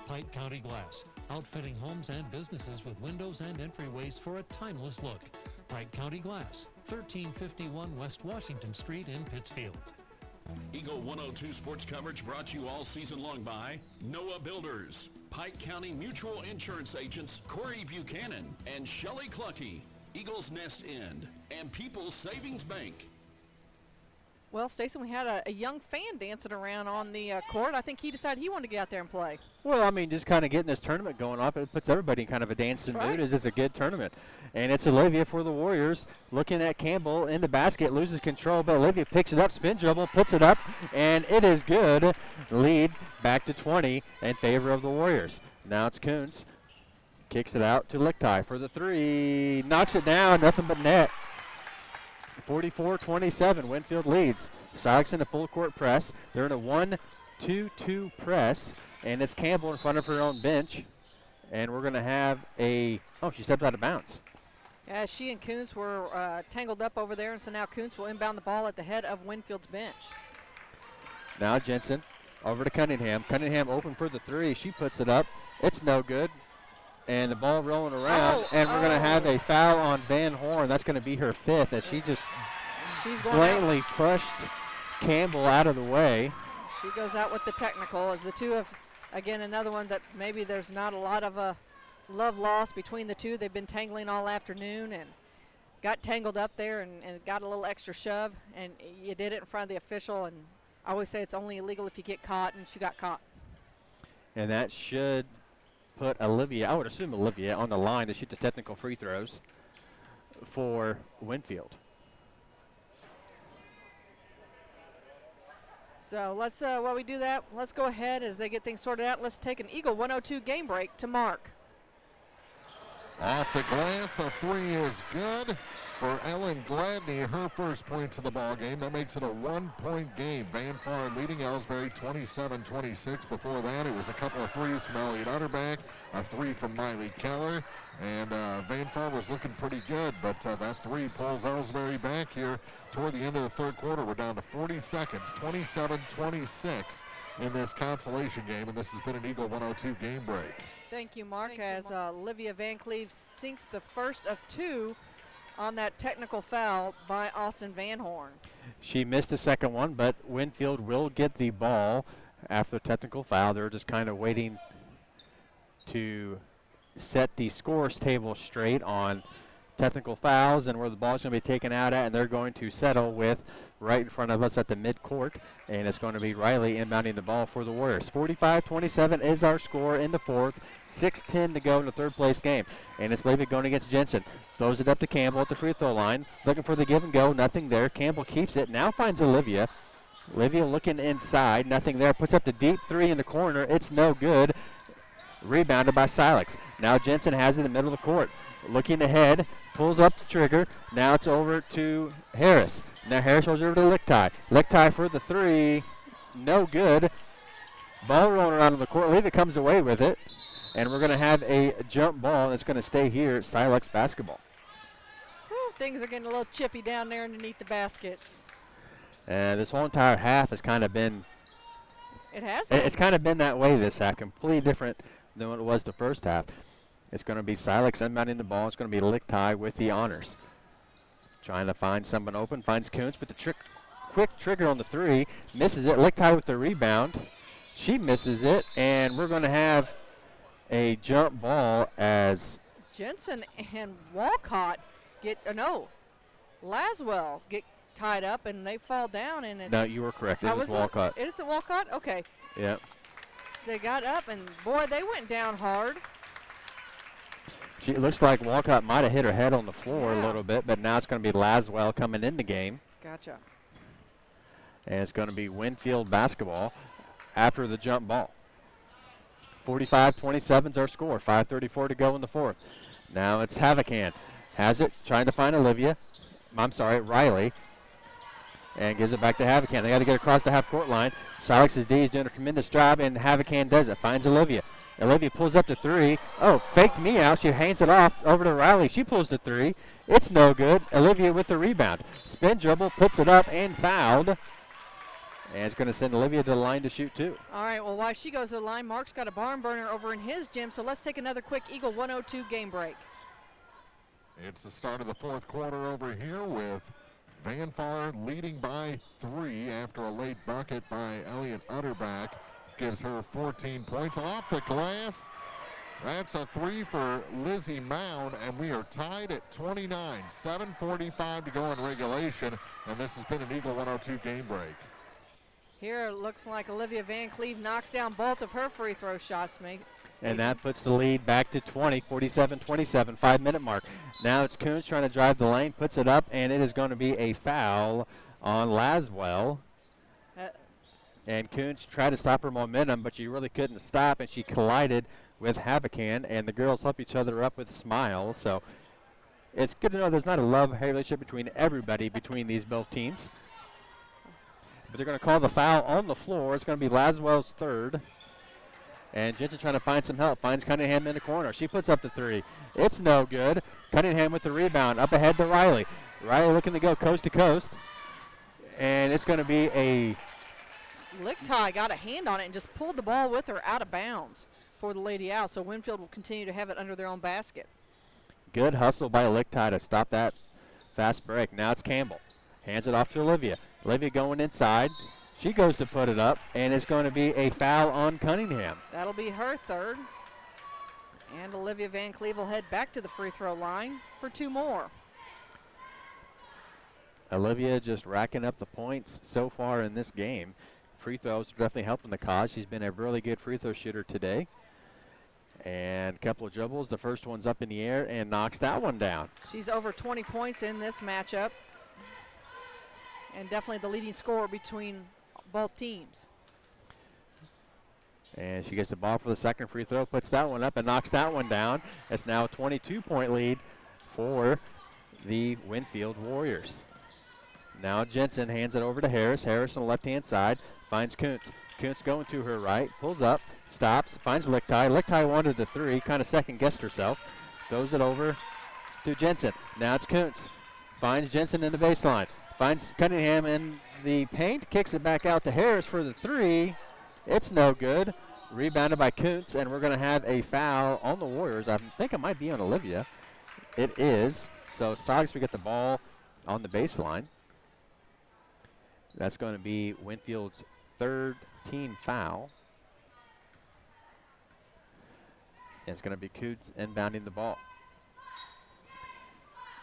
Pike County Glass, outfitting homes and businesses with windows and entryways for a timeless look. Pike County Glass, 1351 West Washington Street in Pittsfield. Eagle 102 sports coverage brought to you all season long by Noah Builders, Pike County Mutual Insurance Agents Corey Buchanan and Shelley Cluckey, Eagles Nest End, and People's Savings Bank. Well, Stacey, we had a young fan dancing around on the court. I think he decided he wanted to get out there and play. Well, I mean, just kind of getting this tournament going off, it puts everybody in kind of a dancing mood. It's a good tournament. And it's Olivia for the Warriors looking at Campbell in the basket, loses control, but Olivia picks it up, spin dribble, puts it up, and it is good. Lead back to 20 in favor of the Warriors. Now it's Kuntz. Kicks it out to Lichtai for the three. Knocks it down, nothing but net. 44-27, Winfield leads. Silex in a full court press. They're in a 1-2-2 press, and it's Campbell in front of her own bench. And we're going to have she stepped out of bounds. Yeah, she and Kuntz were tangled up over there, and so now Kuntz will inbound the ball at the head of Winfield's bench. Now Jensen over to Cunningham. Cunningham open for the three. She puts it up. It's no good. And the ball rolling around, and we're going to have a foul on Van Horn. That's going to be her fifth, as she's blatantly pushed Campbell out of the way. She goes out with the technical, as the two have, again, another one that maybe there's not a lot of love lost between the two. They've been tangling all afternoon and got tangled up there and got a little extra shove, and you did it in front of the official. And I always say it's only illegal if you get caught, and she got caught. And that should put Olivia, I would assume Olivia, on the line to shoot the technical free throws for Winfield. So let's, while we do that, let's go ahead as they get things sorted out. Let's take an Eagle 102 game break to mark. Off the glass, a three is good for Ellen Gladney, her first points of the ball game. That makes it a 1-point game. Van Far leading Ellsbury 27-26. Before that, it was a couple of threes from Elliot Utterback, a three from Miley Keller, and Van Far was looking pretty good, but that three pulls Ellsbury back here toward the end of the third quarter. We're down to 40 seconds, 27-26 in this consolation game, and this has been an Eagle 102 game break. Thank you, Mark, as Olivia Van Cleve sinks the first of two on that technical foul by Austin Van Horn. She missed the second one, but Winfield will get the ball after the technical foul. They're just kind of waiting to set the scores table straight on technical fouls and where the ball's going to be taken out at, and they're going to settle with right in front of us at the midcourt, and it's going to be Riley inbounding the ball for the Warriors. 45-27 is our score in the fourth. 6:10 to go in the third place game, and it's Levy going against Jensen. Throws it up to Campbell at the free throw line, looking for the give and go, nothing there. Campbell keeps it, now finds Olivia. Olivia looking inside, nothing there, puts up the deep three in the corner, it's no good. Rebounded by Silex. Now Jensen has it in the middle of the court. Looking ahead, pulls up the trigger. Now it's over to Harris. Now Harris goes over to Lichtai. Lichtai for the three. No good. Ball rolling around on the court. Levy comes away with it. And we're going to have a jump ball that's going to stay here at Silex basketball. Whew, things are getting a little chippy down there underneath the basket. This whole entire half has kind of been. It has been. It's kind of been that way this half. Completely different than what it was the first half. It's going to be Silex inbounding the ball. It's going to be Lichtai with the honors. Trying to find someone open. Finds Kuntz with the quick trigger on the three. Misses it. Lichtai with the rebound. She misses it. And we're going to have a jump ball as Jensen and Walcott get, Laswell get tied up, and they fall down. And No, you were correct. It was Walcott. It is a Walcott? Okay. Yep. They got up, and, boy, they went down hard. It looks like Walcott might have hit her head on the floor a little bit, but now it's going to be Laswell coming in the game. Gotcha. And it's going to be Winfield basketball after the jump ball. 45-27 is our score. 5:34 to go in the fourth. Now it's Havocan. Has it, trying to find Riley. And gives it back to Havocan. They got to get across the half-court line. Silex's D is doing a tremendous job, and Havocan does it. Finds Olivia. Olivia pulls up the three. Oh, faked me out. She hands it off over to Riley. She pulls the three. It's no good. Olivia with the rebound. Spin dribble, puts it up, and fouled. And it's going to send Olivia to the line to shoot two. All right, well, while she goes to the line, Mark's got a barn burner over in his gym, so let's take another quick Eagle 102 game break. It's the start of the fourth quarter over here with Van Far leading by 3 after a late bucket by Elliot Utterback. Gives her 14 points off the glass. That's a 3 for Lizzie Mound, and we are tied at 29. 7:45 to go in regulation, and this has been an Eagle 102 game break. Here it looks like Olivia Van Cleve knocks down both of her free throw shots. And that puts the lead back to 20, 47-27, 5-minute mark. Now it's Coons trying to drive the lane, puts it up, and it is going to be a foul on Laswell. And Coons tried to stop her momentum, but she really couldn't stop, and she collided with Havocan, and the girls help each other up with smiles. So it's good to know there's not a love-hate relationship between everybody between these both teams. But they're going to call the foul on the floor. It's going to be Laswell's third. And Jensen trying to find some help. Finds Cunningham in the corner. She puts up the three. It's no good. Cunningham with the rebound. Up ahead to Riley. Riley looking to go coast to coast. And it's going to be a... Lichtai got a hand on it and just pulled the ball with her out of bounds for the Lady Owls. So Winfield will continue to have it under their own basket. Good hustle by Lichtai to stop that fast break. Now it's Campbell. Hands it off to Olivia. Olivia going inside. She goes to put it up, and it's going to be a foul on Cunningham. That'll be her third. And Olivia Van Cleve will head back to the free throw line for 2 more. Olivia just racking up the points so far in this game. Free throws are definitely helping the cause. She's been a really good free throw shooter today. And a couple of dribbles. The first one's up in the air and knocks that one down. She's over 20 points in this matchup. And definitely the leading scorer between both teams. And she gets the ball for the second free throw, puts that one up and knocks that one down. It's now a 22-point lead for the Winfield Warriors. Now Jensen hands it over to Harris. Harris on the left-hand side finds Kuntz. Kuntz going to her right, pulls up, stops, finds Lichtai. Lichtai wanted the three, kind of second-guessed herself. Throws it over to Jensen. Now it's Kuntz. Finds Jensen in the baseline. Finds Cunningham in the paint, kicks it back out to Harris for the three. It's no good. Rebounded by Kuntz, and we're going to have a foul on the Warriors. I think it might be on Olivia. It is. So Sox, we get the ball on the baseline. That's going to be Winfield's third team foul. And it's going to be Kuntz inbounding the ball.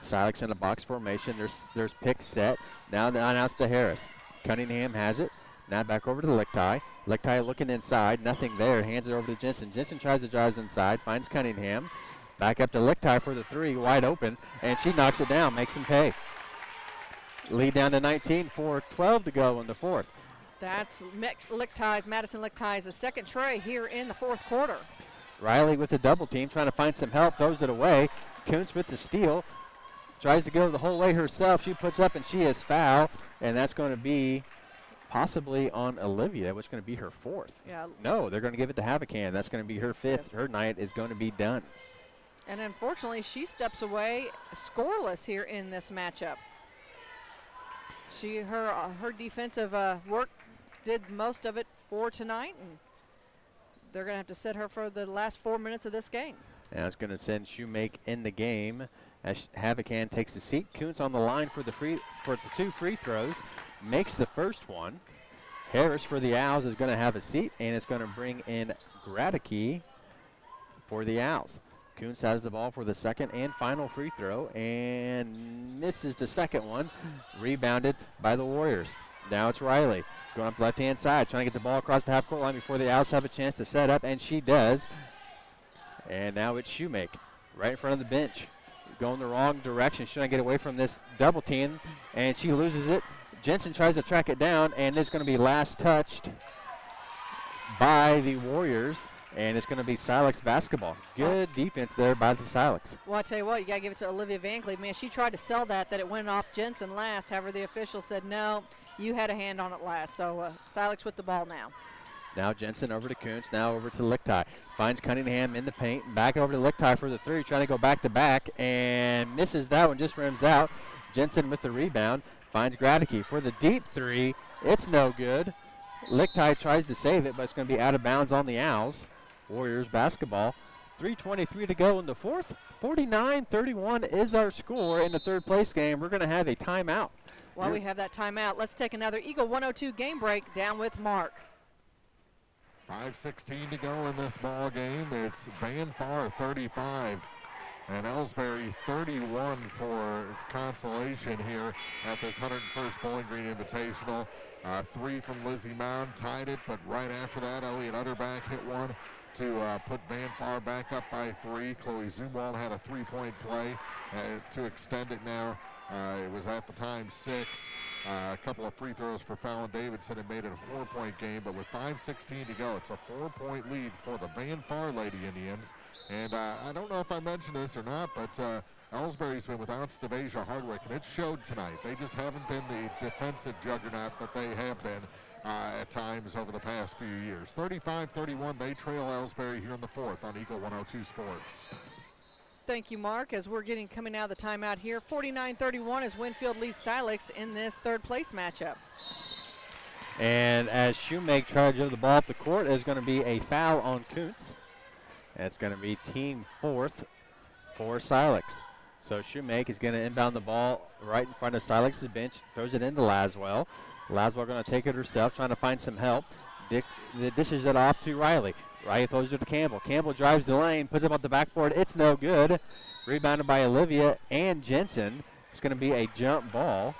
Silex in a box formation. There's pick set. Now announced to Harris. Cunningham has it. Now back over to Lichtai. Lichtai looking inside. Nothing there. Hands it over to Jensen. Jensen tries to drive inside. Finds Cunningham. Back up to Lichtai for the three. Wide open. And she knocks it down. Makes him pay. Lead down to 19. 4:12 to go in the fourth. That's Madison Lichtai's second tray here in the fourth quarter. Riley with the double team. Trying to find some help. Throws it away. Kuntz with the steal. Tries to go the whole way herself. She puts up and she is fouled. And that's going to be possibly on Olivia, which is going to be her fourth. Yeah. No, they're going to give it to Havocan. That's going to be her fifth. Her night is going to be done. And unfortunately, she steps away scoreless here in this matchup. Her defensive work did most of it for tonight, and they're going to have to sit her for the last 4 minutes of this game. And it's going to send Shoemake in the game as Havocan takes a seat. Kuntz on the line for the two free throws. Makes the first one. Harris for the Owls is going to have a seat, and it's going to bring in Gradicke for the Owls. Kuntz has the ball for the second and final free throw and misses the second one. Rebounded by the Warriors. Now it's Riley going up the left-hand side, trying to get the ball across the half-court line before the Owls have a chance to set up, and she does. And now it's Shoemake right in front of the bench. Going the wrong direction. She's trying to get away from this double team, and she loses it. Jensen tries to track it down, and it's going to be last touched by the Warriors, and it's going to be Silex basketball. Good defense there by the Silex. Well, I tell you what, you got to give it to Olivia Van Cleve. Man, she tried to sell that it went off Jensen last. However, the official said, no, you had a hand on it last. So Silex with the ball now. Now Jensen over to Kuntz, now over to Lichtai. Finds Cunningham in the paint, back over to Lichtai for the three, trying to go back to back, and misses that one, just rims out. Jensen with the rebound, finds Gradicke for the deep three. It's no good. Lichtai tries to save it, but it's going to be out of bounds on the Owls. Warriors basketball. 3:23 to go in the fourth. 49-31 is our score in the third place game. We're going to have a timeout. While we have that timeout, let's take another Eagle 102 game break down with Mark. 5:16 to go in this ball game. It's Van Far 35 and Ellsbury 31 for consolation here at this 101st Bowling Green Invitational. Three from Lizzie Mound tied it, but right after that, Elliot Utterback hit one to put Van Far back up by three. Chloe Zumwalt had a three-point play to extend it now. It was at the time 6. A couple of free throws for Fallon Davidson and made it a 4-point game, but with 5:16 to go, it's a 4-point lead for the Van Far Lady Indians. And I don't know if I mentioned this or not, but Ellsbury's been without Stavasia Hardwick, and it showed tonight. They just haven't been the defensive juggernaut that they have been at times over the past few years. 35-31, they trail Ellsbury here in the fourth on Eagle 102 Sports. Thank you, Mark. As we're coming out of the timeout here, 49-31 as Winfield leads Silex in this third place matchup. And as Shoemake charges of the ball up the court, is going to be a foul on Kuntz. That's going to be team fourth for Silex. So Shoemake is going to inbound the ball right in front of Silex's bench, throws it into Laswell. Laswell going to take it herself, trying to find some help. Dishes it off to Riley. Riley throws it to Campbell. Campbell drives the lane, puts it up the backboard. It's no good. Rebounded by Olivia and Jensen. It's going to be a jump ball.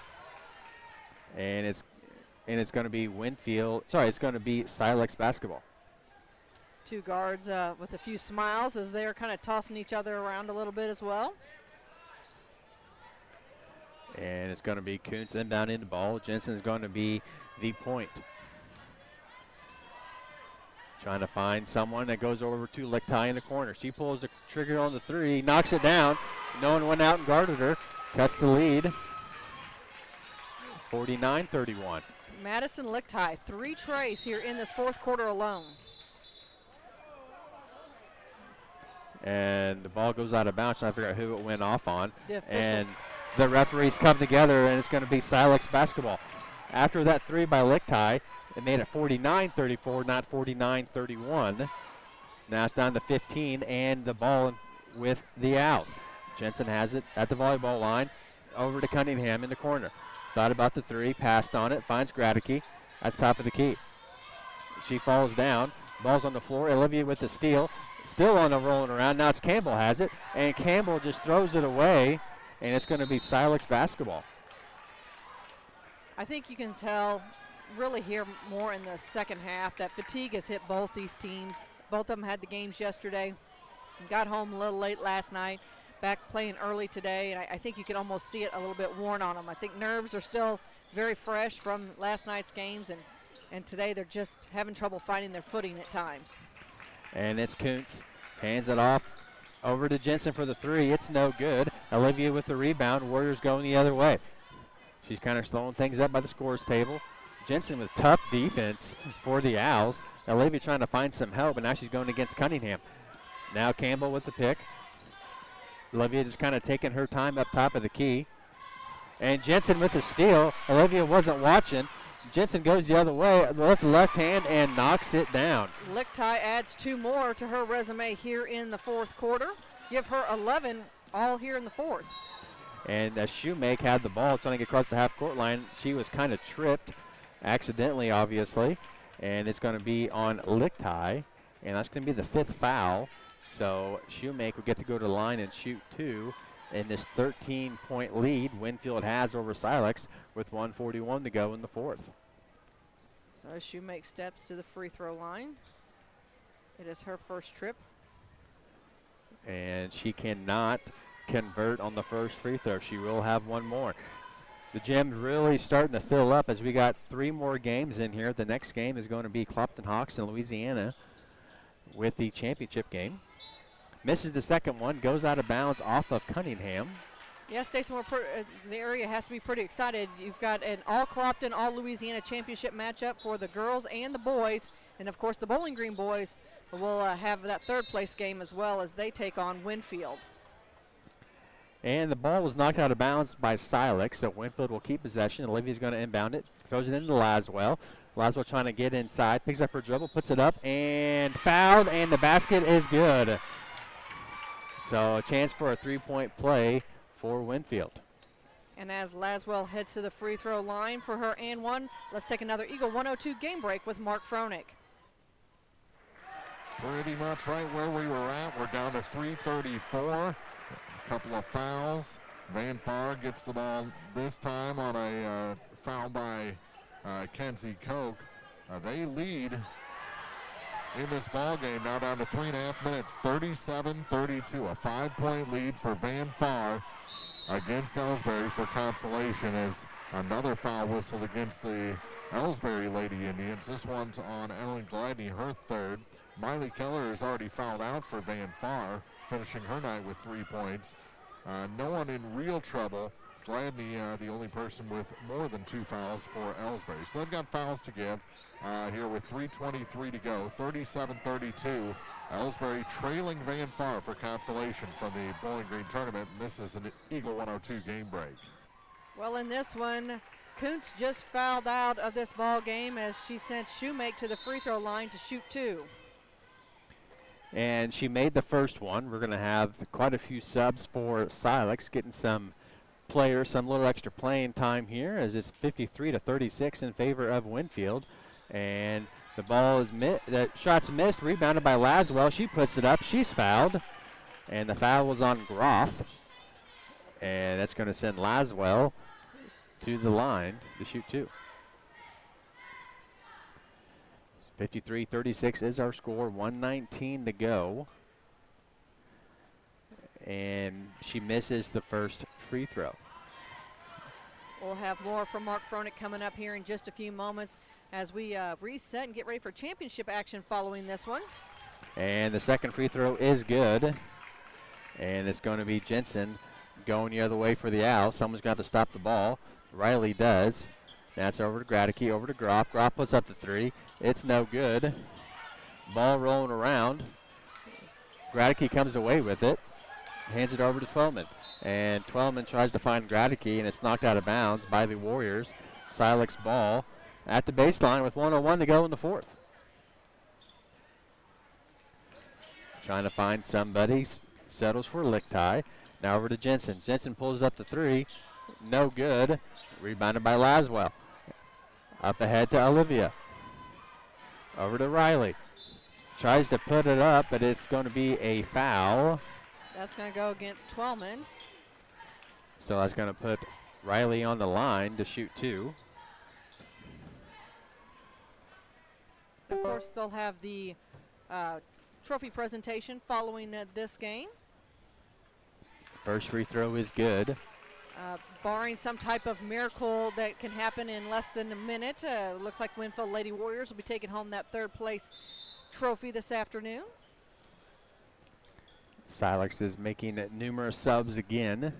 And it's going to be it's going to be Silex basketball. Two guards with a few smiles as they're kind of tossing each other around a little bit as well. And it's going to be Kuntz inbound in the ball. Jensen's going to be the point. Trying to find someone that goes over to Lichtai in the corner. She pulls the trigger on the three, knocks it down. No one went out and guarded her. Cuts the lead. 49-31. Madison Lichtai, 3 trays here in this fourth quarter alone. And the ball goes out of bounds. Trying to figure out who it went off on. And the referees come together, and it's going to be Silex basketball. After that three by Lichtai, it made it 49-34, not 49-31. Now it's down to 15, and the ball with the Owls. Jensen has it at the volleyball line, over to Cunningham in the corner. Thought about the three, passed on it, finds Gradicke at the top of the key. She falls down, ball's on the floor. Olivia with the steal, still on the rolling around. Now it's Campbell has it, and Campbell just throws it away, and it's going to be Silex basketball. I think you can tell really here more in the second half that fatigue has hit both these teams. Both of them had the games yesterday, got home a little late last night, back playing early today, and I think you can almost see it a little bit worn on them. I think nerves are still very fresh from last night's games, and today they're just having trouble finding their footing at times. And it's Kuntz, hands it off over to Jensen for the three. It's no good. Olivia with the rebound. Warriors going the other way. She's kind of slowing things up by the scores table. Jensen with tough defense for the Owls. Olivia trying to find some help, and now she's going against Cunningham. Now Campbell with the pick. Olivia just kind of taking her time up top of the key. And Jensen with the steal. Olivia wasn't watching. Jensen goes the other way, left hand, and knocks it down. Lichtai adds 2 more to her resume here in the fourth quarter. Give her 11 all here in the fourth. And Shoemake had the ball trying to get across the half-court line. She was kind of tripped, accidentally, obviously. And it's going to be on Lichtai. And that's going to be the 5th foul. So Shoemake will get to go to the line and shoot 2 in this 13-point lead Winfield has over Silex with 1:41 to go in the fourth. So Shoemake steps to the free throw line. It is her first trip. And she cannot convert on the first free throw. She will have one more. The gym's really starting to fill up as we got 3 more games in here. The next game is going to be Clopton Hawks in Louisiana with the championship game. Misses the second one, goes out of bounds off of Cunningham. Yeah, Stacey, the area has to be pretty excited. You've got an all Clopton, all Louisiana championship matchup for the girls and the boys. And, of course, the Bowling Green boys will have that third-place game as well as they take on Winfield. And the ball was knocked out of bounds by Silex, so Winfield will keep possession. Olivia's going to inbound it, throws it into Laswell. Laswell trying to get inside, picks up her dribble, puts it up, and fouled, and the basket is good. So a chance for a 3-point play for Winfield. And as Laswell heads to the free throw line for her and one, let's take another Eagle 102 game break with Mark Froelich. Pretty much right where we were at. We're down to 3:34. A couple of fouls. Van Farr gets the ball this time on a foul by Kenzie Koch. They lead in this ball game now down to 3.5 minutes, 37-32. A 5-point lead for Van Farr against Ellsbury for consolation as another foul whistled against the Ellsbury Lady Indians. This one's on Ellen Gladney, her third. Miley Keller is already fouled out for Van Farr, finishing her night with 3 points. No one in real trouble. Gladney, the only person with more than 2 fouls for Ellsbury. So they've got fouls to give here with 3:23 to go, 37-32. Ellsbury trailing Van Farr for consolation from the Bowling Green tournament, and this is an Eagle 102 game break. Well, in this one, Kuntz just fouled out of this ball game as she sent Shoemake to the free throw line to shoot 2. And she made the first one. We're going to have quite a few subs for Silex, getting some players, some little extra playing time here as it's 53-36 in favor of Winfield. And the ball is the shot's missed, rebounded by Laswell. She puts it up. She's fouled. And the foul was on Groff. And that's going to send Laswell to the line to shoot 2. 53-36 is our score, 1:19 to go. And she misses the first free throw. We'll have more from Mark Froelich coming up here in just a few moments as we reset and get ready for championship action following this one. And the second free throw is good. And it's going to be Jensen going the other way for the owl. Someone's got to stop the ball. Riley does. That's over to Gradicke, over to Groff. Groff puts up the 3. It's no good. Ball rolling around. Gradicke comes away with it. Hands it over to Twellman. And Twellman tries to find Gradicke, and it's knocked out of bounds by the Warriors. Silex ball at the baseline with 1:01 to go in the fourth. Trying to find somebody. Settles for Lichtai. Now over to Jensen. Jensen pulls up the 3. No good. Rebounded by Laswell. Up ahead to Olivia. Over to Riley. Tries to put it up, but it's going to be a foul. That's going to go against Twellman. So that's going to put Riley on the line to shoot 2. Of course, they'll have the trophy presentation following this game. First free throw is good. Barring some type of miracle that can happen in less than a minute, looks like Winfield Lady Warriors will be taking home that third place trophy this afternoon. Silex is making numerous subs again.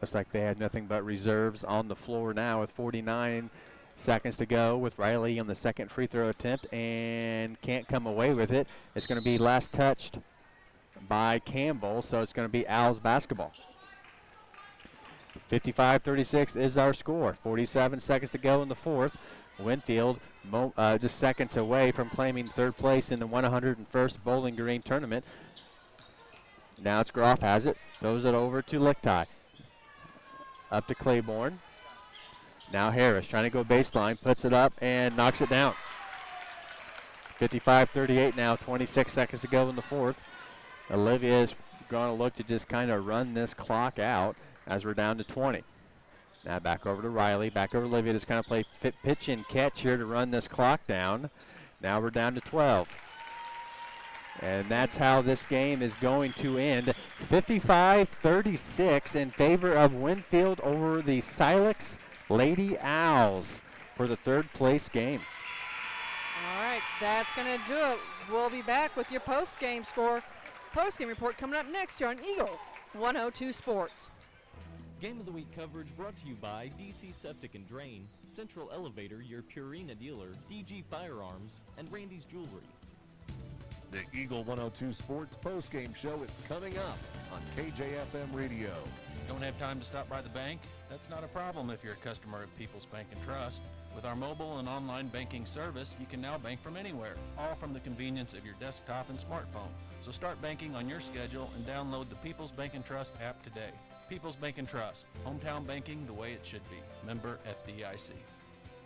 Looks like they had nothing but reserves on the floor now with 49 seconds to go with Riley on the second free throw attempt and can't come away with it. It's going to be last touched by Campbell, so it's going to be Owls basketball. 55-36 is our score. 47 seconds to go in the fourth. Winfield just seconds away from claiming third place in the 101st Bowling Green tournament. Now it's Groff has it. Throws it over to Lichtai. Up to Claiborne. Now Harris trying to go baseline. Puts it up and knocks it down. 55-38 now, 26 seconds to go in the fourth. Olivia is going to look to just kind of run this clock out as we're down to 20. Now back over to Riley, back over to Olivia, just kind of play pitch and catch here to run this clock down. Now we're down to 12. And that's how this game is going to end. 55-36 in favor of Winfield over the Silex Lady Owls for the third place game. All right, that's going to do it. We'll be back with your post-game report coming up next here on Eagle 102 Sports. Game of the Week coverage brought to you by DC Septic and Drain, Central Elevator, your Purina dealer, DG Firearms, and Randy's Jewelry. The Eagle 102 Sports postgame show is coming up on KJFM Radio. Don't have time to stop by the bank? That's not a problem if you're a customer at People's Bank & Trust. With our mobile and online banking service, you can now bank from anywhere, all from the convenience of your desktop and smartphone. So start banking on your schedule and download the People's Bank & Trust app today. People's Bank & Trust, hometown banking the way it should be. Member FDIC.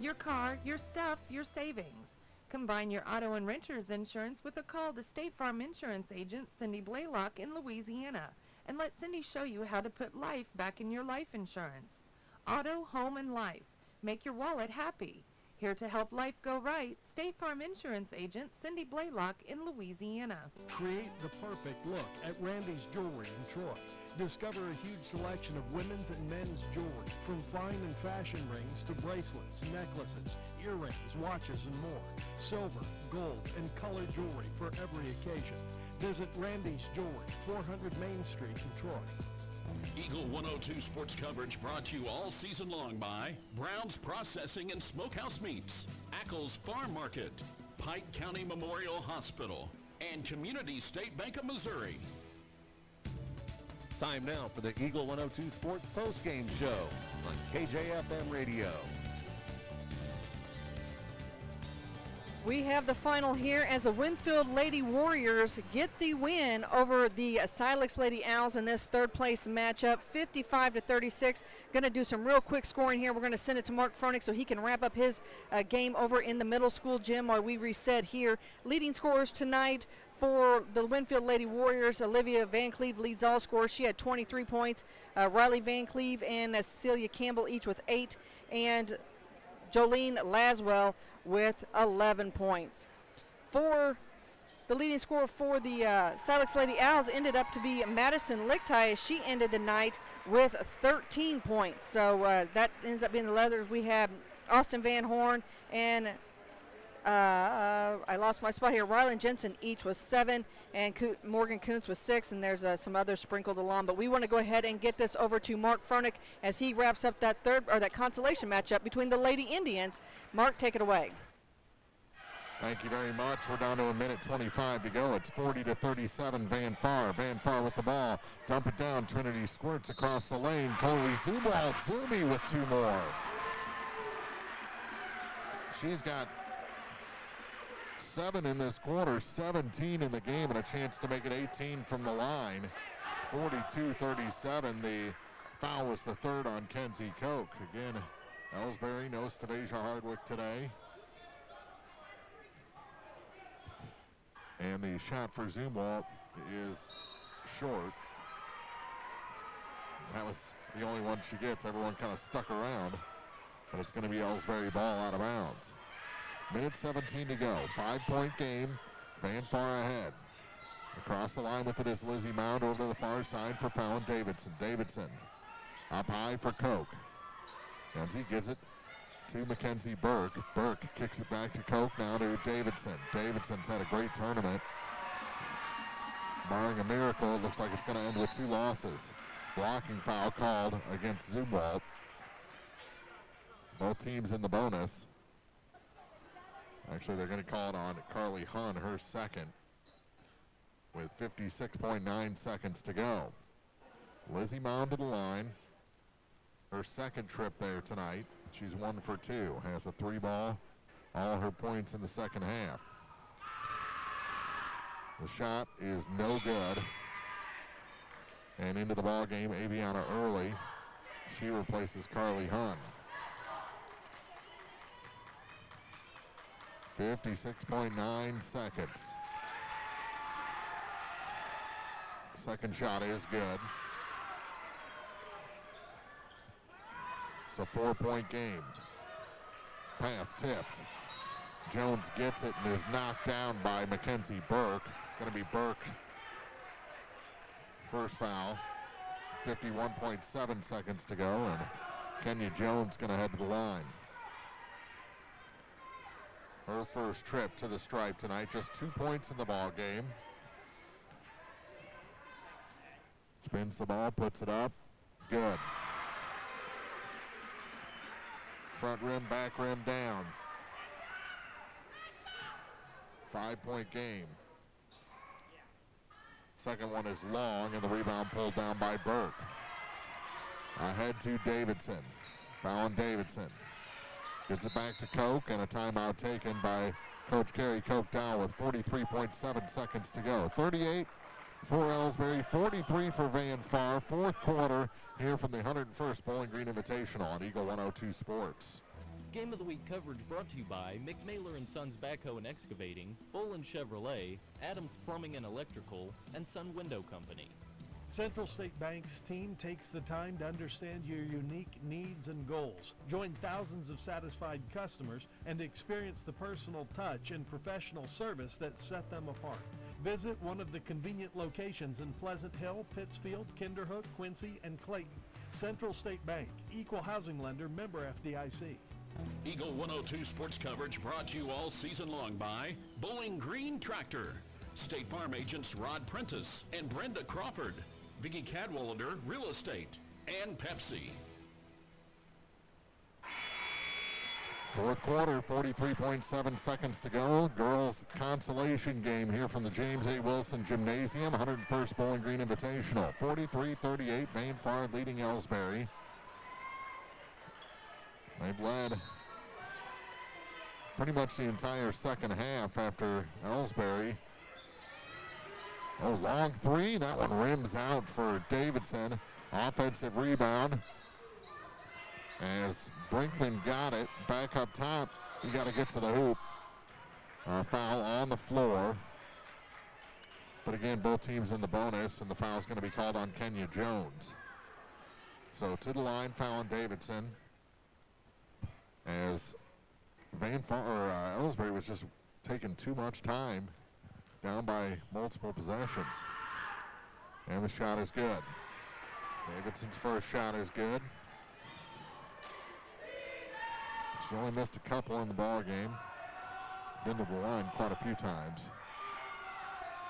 Your car, your stuff, your savings. Combine your auto and renter's insurance with a call to State Farm Insurance agent Cindy Blaylock in Louisiana. And let Cindy show you how to put life back in your life insurance. Auto, home, and life. Make your wallet happy. Here to help life go right, State Farm Insurance agent Cindy Blaylock in Louisiana. Create the perfect look at Randy's Jewelry in Troy. Discover a huge selection of women's and men's jewelry, from fine and fashion rings to bracelets, necklaces, earrings, watches, and more. Silver, gold, and color jewelry for every occasion. Visit Randy's Jewelry, 400 Main Street in Troy. Eagle 102 sports coverage brought to you all season long by Brown's Processing and Smokehouse Meats, Ackles Farm Market, Pike County Memorial Hospital, and Community State Bank of Missouri. Time now for the Eagle 102 Sports postgame show on KJFM Radio. We have the final here as the Winfield Lady Warriors get the win over the Silex Lady Owls in this third place matchup, 55-36. Going to do some real quick scoring here. We're going to send it to Mark Froenig so he can wrap up his game over in the middle school gym while we reset here. Leading scorers tonight for the Winfield Lady Warriors, Olivia Van Cleve leads all scorers. She had 23 points. Riley Van Cleve and Celia Campbell each with 8. And Jolene Laswell with 11 points. For the leading scorer for the Silex Lady Owls ended up to be Madison Lichtai as she ended the night with 13 points. So that ends up being the leathers. We have Austin Van Horn and I lost my spot here. Rylan Jensen each was 7, and Morgan Kuntz was 6, and there's some others sprinkled along. But we want to go ahead and get this over to Mark Froenig as he wraps up that that consolation matchup between the Lady Indians. Mark, take it away. Thank you very much. We're down to a minute 25 to go. It's 40-37 Van Far. Van Far with the ball. Dump it down. Trinity squirts across the lane. Chloe Zumwalt Zumi with 2 more. She's got 7 in this quarter, 17 in the game, and a chance to make it 18 from the line. 42-37. The foul was the third on Kenzie Koch. Again, Ellsbury, no Stavasia Hardwick today. And the shot for Zumwalt is short. That was the only one she gets. Everyone kind of stuck around, but it's going to be Ellsbury ball out of bounds. Minute 17 to go. 5-point game. Van Far ahead. Across the line with it is Lizzie Mound over to the far side for Fallon Davidson. Davidson up high for Koch. Kenzie gives it to Mackenzie Burke. Burke kicks it back to Koch, now to Davidson. Davidson's had a great tournament. Barring a miracle, it looks like it's going to end with 2 losses. Blocking foul called against Zumwalt. Both teams in the bonus. Actually, they're going to call it on Carly Hunn, her second, with 56.9 seconds to go. Lizzie Mound to the line. Her second trip there tonight. She's 1 for 2, has a 3-ball, all her points in the second half. The shot is no good. And into the ball game, Aviana Early. She replaces Carly Hunn. 56.9 seconds. Second shot is good. It's a 4-point game. Pass tipped. Jones gets it and is knocked down by Mackenzie Burke. Going to be Burke. First foul. 51.7 seconds to go, and Kenya Jones going to head to the line. Her first trip to the stripe tonight, just 2 points in the ball game. Spins the ball, puts it up. Good. Front rim, back rim, down. 5-point game. Second one is long, and the rebound pulled down by Burke. Ahead to Davidson. Foul on Davidson. Gets it back to Koch, and a timeout taken by Coach Kerry Koch down with 43.7 seconds to go. 38 for Ellsbury, 43 for Van Far. Fourth quarter here from the 101st Bowling Green Invitational on Eagle 102 Sports. Game of the Week coverage brought to you by McMailer & Sons Backhoe and Excavating, Bolin Chevrolet, Adams Plumbing and Electrical, and Sun Window Company. Central State Bank's team takes the time to understand your unique needs and goals. Join thousands of satisfied customers and experience the personal touch and professional service that set them apart. Visit one of the convenient locations in Pleasant Hill, Pittsfield, Kinderhook, Quincy, and Clayton. Central State Bank, equal housing lender, member FDIC. Eagle 102 sports coverage brought to you all season long by Bowling Green Tractor, State Farm agents Rod Prentice and Brenda Crawford, Vicky Cadwallader Real Estate, and Pepsi. Fourth quarter, 43.7 seconds to go. Girls consolation game here from the James A. Wilson Gymnasium, 101st Bowling Green Invitational. 43-38, Van Far leading Ellsbury. They've led pretty much the entire second half after Ellsbury. Oh, long three. That one rims out for Davidson. Offensive rebound. As Brinkman got it back up top, you got to get to the hoop. Foul on the floor. But again, both teams in the bonus, and the foul is going to be called on Kenya Jones. So to the line, foul on Davidson. As Ellsbury was just taking too much time, down by multiple possessions. And the shot is good. Davidson's first shot is good. She only missed a couple in the ball game. Been to the line quite a few times.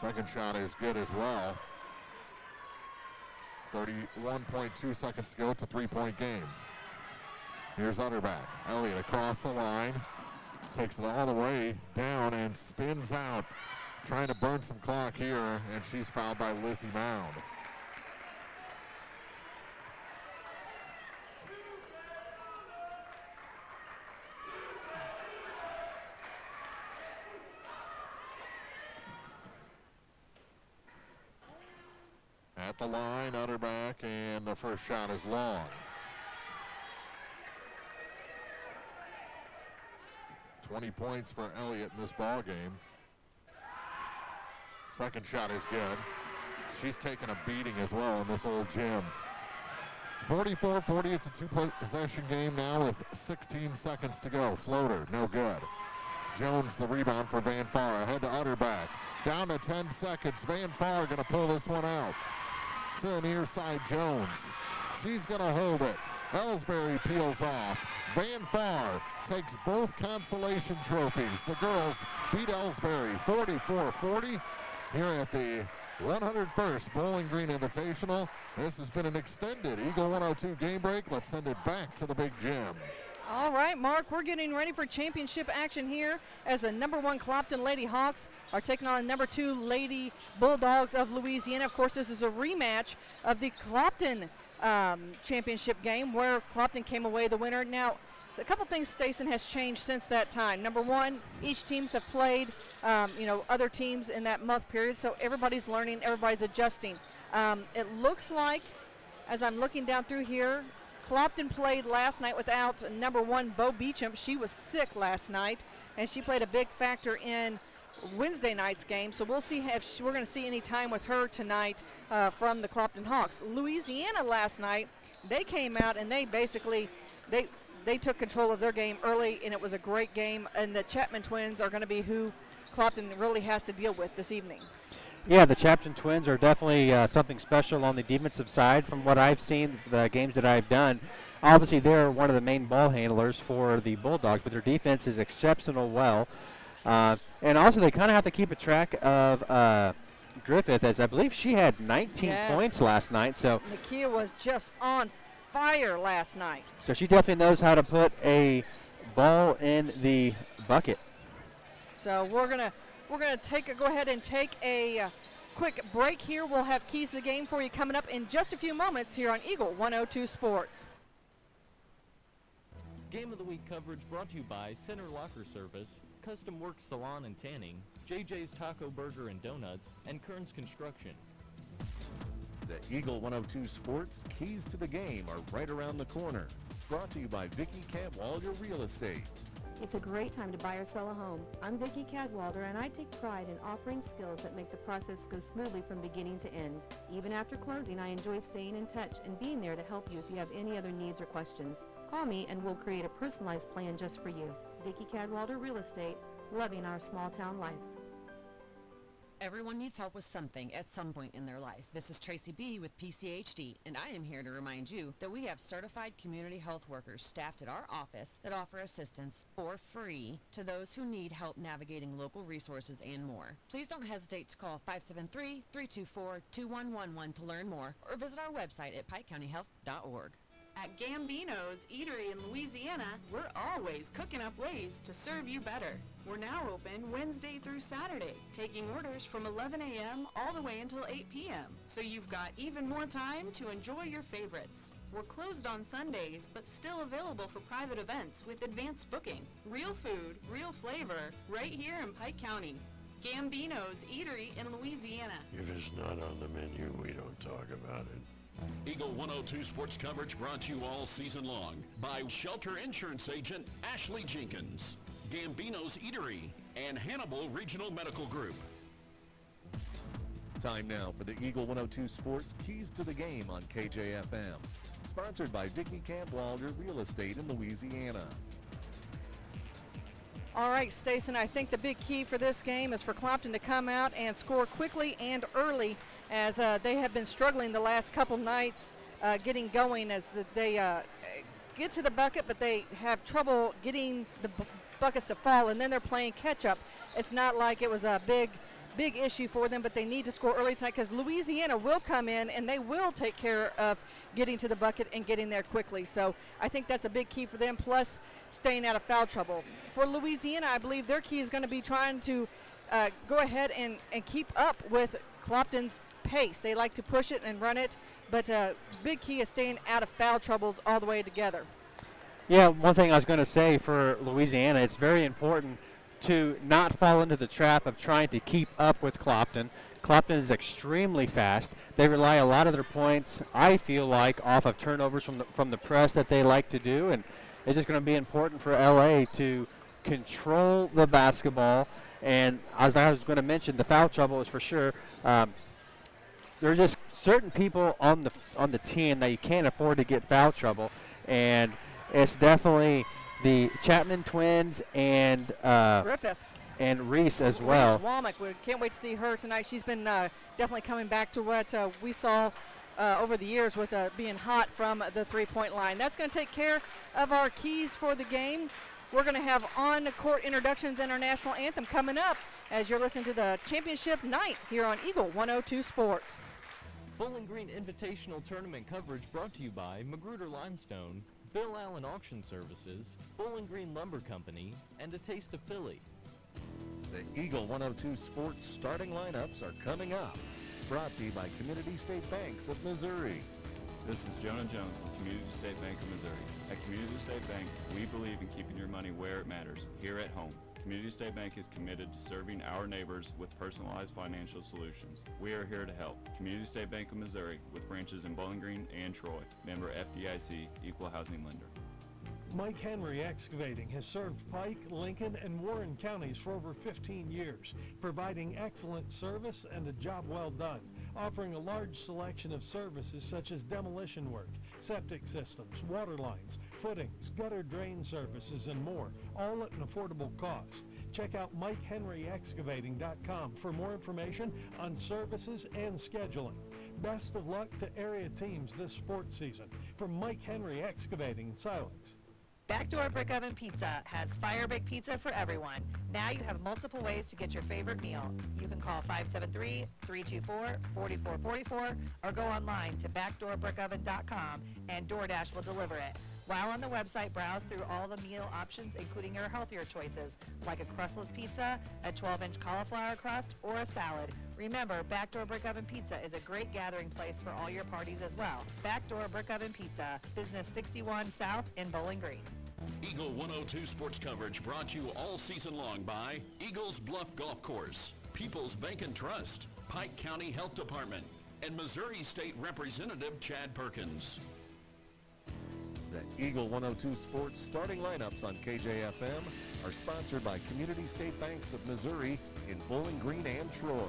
Second shot is good as well. 31.2 seconds to go. It's a 3-point game. Here's Utterback. Elliott across the line. Takes it all the way down and spins out. Trying to burn some clock here, and she's fouled by Lizzie Mound. At the line, Utterback, and the first shot is long. 20 points for Elliott in this ball game. Second shot is good. She's taken a beating as well in this old gym. 44-40, it's a two-possession game now with 16 seconds to go. Floater, no good. Jones the rebound for Van Far. Ahead to Utterback. Down to 10 seconds. Van Far going to pull this one out. To the near side, Jones. She's going to hold it. Ellsbury peels off. Van Far takes both consolation trophies. The girls beat Ellsbury 44-40 here at the 101st Bowling Green Invitational. This has been an extended Eagle 102 game break. Let's send it back to the big gym. All right, Mark, we're getting ready for championship action here as the #1 Clopton Lady Hawks are taking on #2 Lady Bulldogs of Louisiana. Of course, this is a rematch of the Clopton championship game where Clopton came away the winner. Now, a couple things, Stacen, has changed since that time. Number one, each teams have played, other teams in that month period, so everybody's learning, everybody's adjusting. It looks like, as I'm looking down through here, Clopton played last night without #1 Bo Beecham. She was sick last night. and she played a big factor in Wednesday night's game. So we'll see if we're going to see any time with her tonight from the Clopton Hawks. Louisiana last night, they came out and they basically they took control of their game early, and it was a great game. And the Chapman twins are going to be who Clopton really has to deal with this evening. Yeah, the Chapman twins are definitely something special on the defensive side from what I've seen, the games that I've done. Obviously, they're one of the main ball handlers for the Bulldogs, but their defense is exceptional well. And also, they kind of have to keep a track of Griffith, as I believe she had 19 points last night. So Nakia was just on fire last night. So she definitely knows how to put a ball in the bucket. So we're gonna go ahead and take a quick break here. We'll have keys to the game for you coming up in just a few moments here on Eagle 102 Sports. Game of the Week coverage brought to you by Center Locker Service, Custom Work Salon and Tanning, JJ's Taco Burger and Donuts, and Kern's Construction. The Eagle 102 Sports Keys to the Game are right around the corner. Brought to you by Vicki Cadwalder Real Estate. It's a great time to buy or sell a home. I'm Vicki Cadwalder, and I take pride in offering skills that make the process go smoothly from beginning to end. Even after closing, I enjoy staying in touch and being there to help you if you have any other needs or questions. Call me and we'll create a personalized plan just for you. Vicki Cadwalder Real Estate, loving our small town life. Everyone needs help with something at some point in their life. This is Tracy B. with PCHD, and I am here to remind you that we have certified community health workers staffed at our office that offer assistance for free to those who need help navigating local resources and more. Please don't hesitate to call 573-324-2111 to learn more, or visit our website at pikecountyhealth.org. At Gambino's Eatery in Louisiana, we're always cooking up ways to serve you better. We're now open Wednesday through Saturday, taking orders from 11 a.m. all the way until 8 p.m. So you've got even more time to enjoy your favorites. We're closed on Sundays, but still available for private events with advanced booking. Real food, real flavor, right here in Pike County. Gambino's Eatery in Louisiana. If it's not on the menu, we don't talk about it. Eagle 102 sports coverage brought to you all season long by Shelter Insurance Agent Ashley Jenkins, Gambino's Eatery, and Hannibal Regional Medical Group. Time now for the Eagle 102 Sports Keys to the Game on KJFM. Sponsored by Vicki Cadwalder Real Estate in Louisiana. All right, Stacey, I think the big key for this game is for Clopton to come out and score quickly and early, as they have been struggling the last couple nights getting going, as they get to the bucket, but they have trouble getting the buckets to fall, and then they're playing catch-up. It's not like it was a big issue for them, but they need to score early tonight, because Louisiana will come in and they will take care of getting to the bucket and getting there quickly. So I think that's a big key for them, plus staying out of foul trouble. For Louisiana, I believe their key is going to be trying to go ahead and keep up with Clopton's pace. They like to push it and run it, but big key is staying out of foul troubles all the way together. Yeah, one thing I was going to say for Louisiana, it's very important to not fall into the trap of trying to keep up with Clopton. Clopton is extremely fast. They rely a lot of their points, I feel like, off of turnovers from the press that they like to do, and it's just going to be important for LA to control the basketball. And as I was going to mention, the foul trouble is for sure. There are just certain people on the team that you can't afford to get foul trouble, and it's definitely the Chapman twins and Griffith and Reese as well. Reese Womack, we can't wait to see her tonight. She's been definitely coming back to what we saw over the years with being hot from the three-point line. That's going to take care of our keys for the game. We're going to have on-court introductions and our national anthem coming up as you're listening to the championship night here on Eagle 102 Sports. Bowling Green Invitational Tournament coverage brought to you by Magruder Limestone, Bill Allen Auction Services, Bowling Green Lumber Company, and A Taste of Philly. The Eagle 102 Sports starting lineups are coming up. Brought to you by Community State Banks of Missouri. This is Jonah Jones from Community State Bank of Missouri. At Community State Bank, we believe in keeping your money where it matters, here at home. Community State Bank is committed to serving our neighbors with personalized financial solutions. We are here to help. Community State Bank of Missouri, with branches in Bowling Green and Troy. Member FDIC, Equal Housing Lender. Mike Henry Excavating has served Pike, Lincoln, and Warren counties for over 15 years, providing excellent service and a job well done, offering a large selection of services such as demolition work, septic systems, water lines, footings, gutter drain services, and more, all at an affordable cost. Check out MikeHenryExcavating.com for more information on services and scheduling. Best of luck to area teams this sports season. From Mike Henry Excavating in Silex. Backdoor Brick Oven Pizza has fire baked pizza for everyone. Now you have multiple ways to get your favorite meal. You can call 573-324-4444 or go online to backdoorbrickoven.com and DoorDash will deliver it. While on the website, browse through all the meal options, including your healthier choices, like a crustless pizza, a 12-inch cauliflower crust, or a salad. Remember, Backdoor Brick Oven Pizza is a great gathering place for all your parties as well. Backdoor Brick Oven Pizza, Business 61 South in Bowling Green. Eagle 102 sports coverage brought to you all season long by Eagles Bluff Golf Course, People's Bank and Trust, Pike County Health Department, and Missouri State Representative Chad Perkins. The Eagle 102 Sports starting lineups on KJFM are sponsored by Community State Banks of Missouri in Bowling Green and Troy.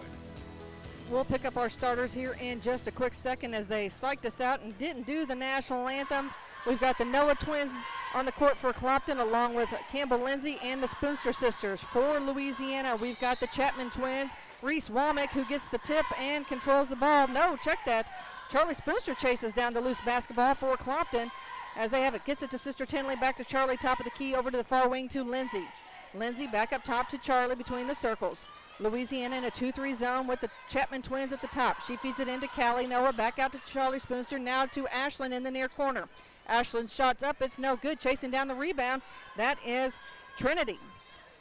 We'll pick up our starters here in just a quick second as they psyched us out and didn't do the national anthem. We've got the Noah twins on the court for Clopton along with Campbell Lindsay and the Spoonster sisters. For Louisiana, we've got the Chapman twins, Reese Womack, who gets the tip and controls the ball. No, check that. Charlie Spoonster chases down the loose basketball for Clopton as they have it. Gets it to Sister Tinley, back to Charlie, top of the key, over to the far wing to Lindsay. Lindsay back up top to Charlie between the circles. Louisiana in a 2-3 zone with the Chapman twins at the top. She feeds it into Callie Noah, back out to Charlie Spoonster, now to Ashlyn in the near corner. Ashlyn shots up, it's no good, chasing down the rebound. That is Trinity.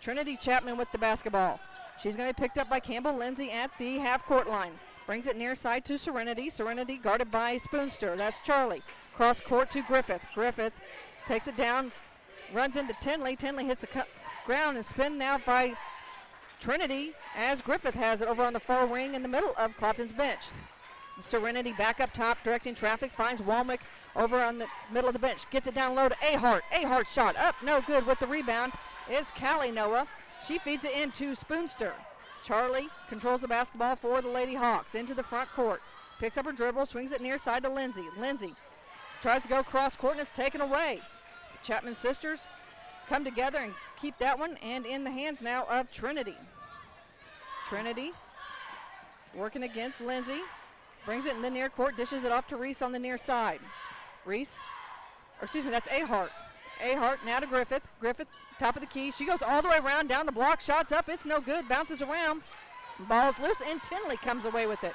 Trinity Chapman with the basketball. She's going to be picked up by Campbell Lindsay at the half-court line. Brings it near side to Serenity. Serenity guarded by Spoonster. That's Charlie. Cross court to Griffith. Griffith takes it down, runs into Tinley. Tinley hits the ground and spin now by Trinity as Griffith has it over on the far wing in the middle of Clopton's bench. Serenity back up top, directing traffic, finds Womack over on the middle of the bench. Gets it down low to Ahart. Ahart shot up, no good. With the rebound is Callie Noah. She feeds it into Spoonster. Charlie controls the basketball for the Lady Hawks into the front court. Picks up her dribble, swings it near side to Lindsay. Lindsay tries to go cross court and it's taken away. The Chapman sisters come together and keep that one, and in the hands now of Trinity. Trinity working against Lindsay. Brings it in the near court, dishes it off to Reese on the near side. Reese, or excuse me, that's Ahart. Ahart now to Griffith. Griffith, top of the key. She goes all the way around, down the block, shots up. It's no good, bounces around. Ball's loose, and Tinley comes away with it.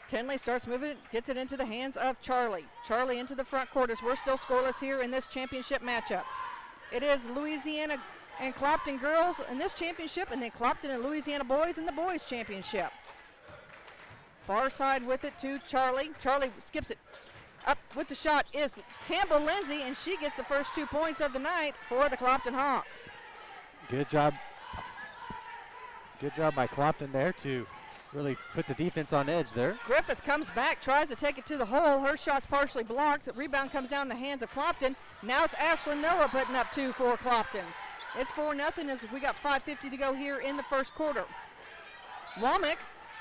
Tinley starts moving it, gets it into the hands of Charlie. Charlie into the front court as we're still scoreless here in this championship matchup. It is Louisiana and Clopton girls in this championship, and then Clopton and Louisiana boys in the boys championship. Far side with it to Charlie. Charlie skips it. Up with the shot is Campbell Lindsay, and she gets the first 2 points of the night for the Clopton Hawks. Good job. Good job by Clopton there to really put the defense on edge there. Griffith comes back, tries to take it to the hole. Her shot's partially blocked. The rebound comes down in the hands of Clopton. Now it's Ashlyn Noah putting up 2 for Clopton. It's 4-0 as we got 5:50 to go here in the first quarter. Womack,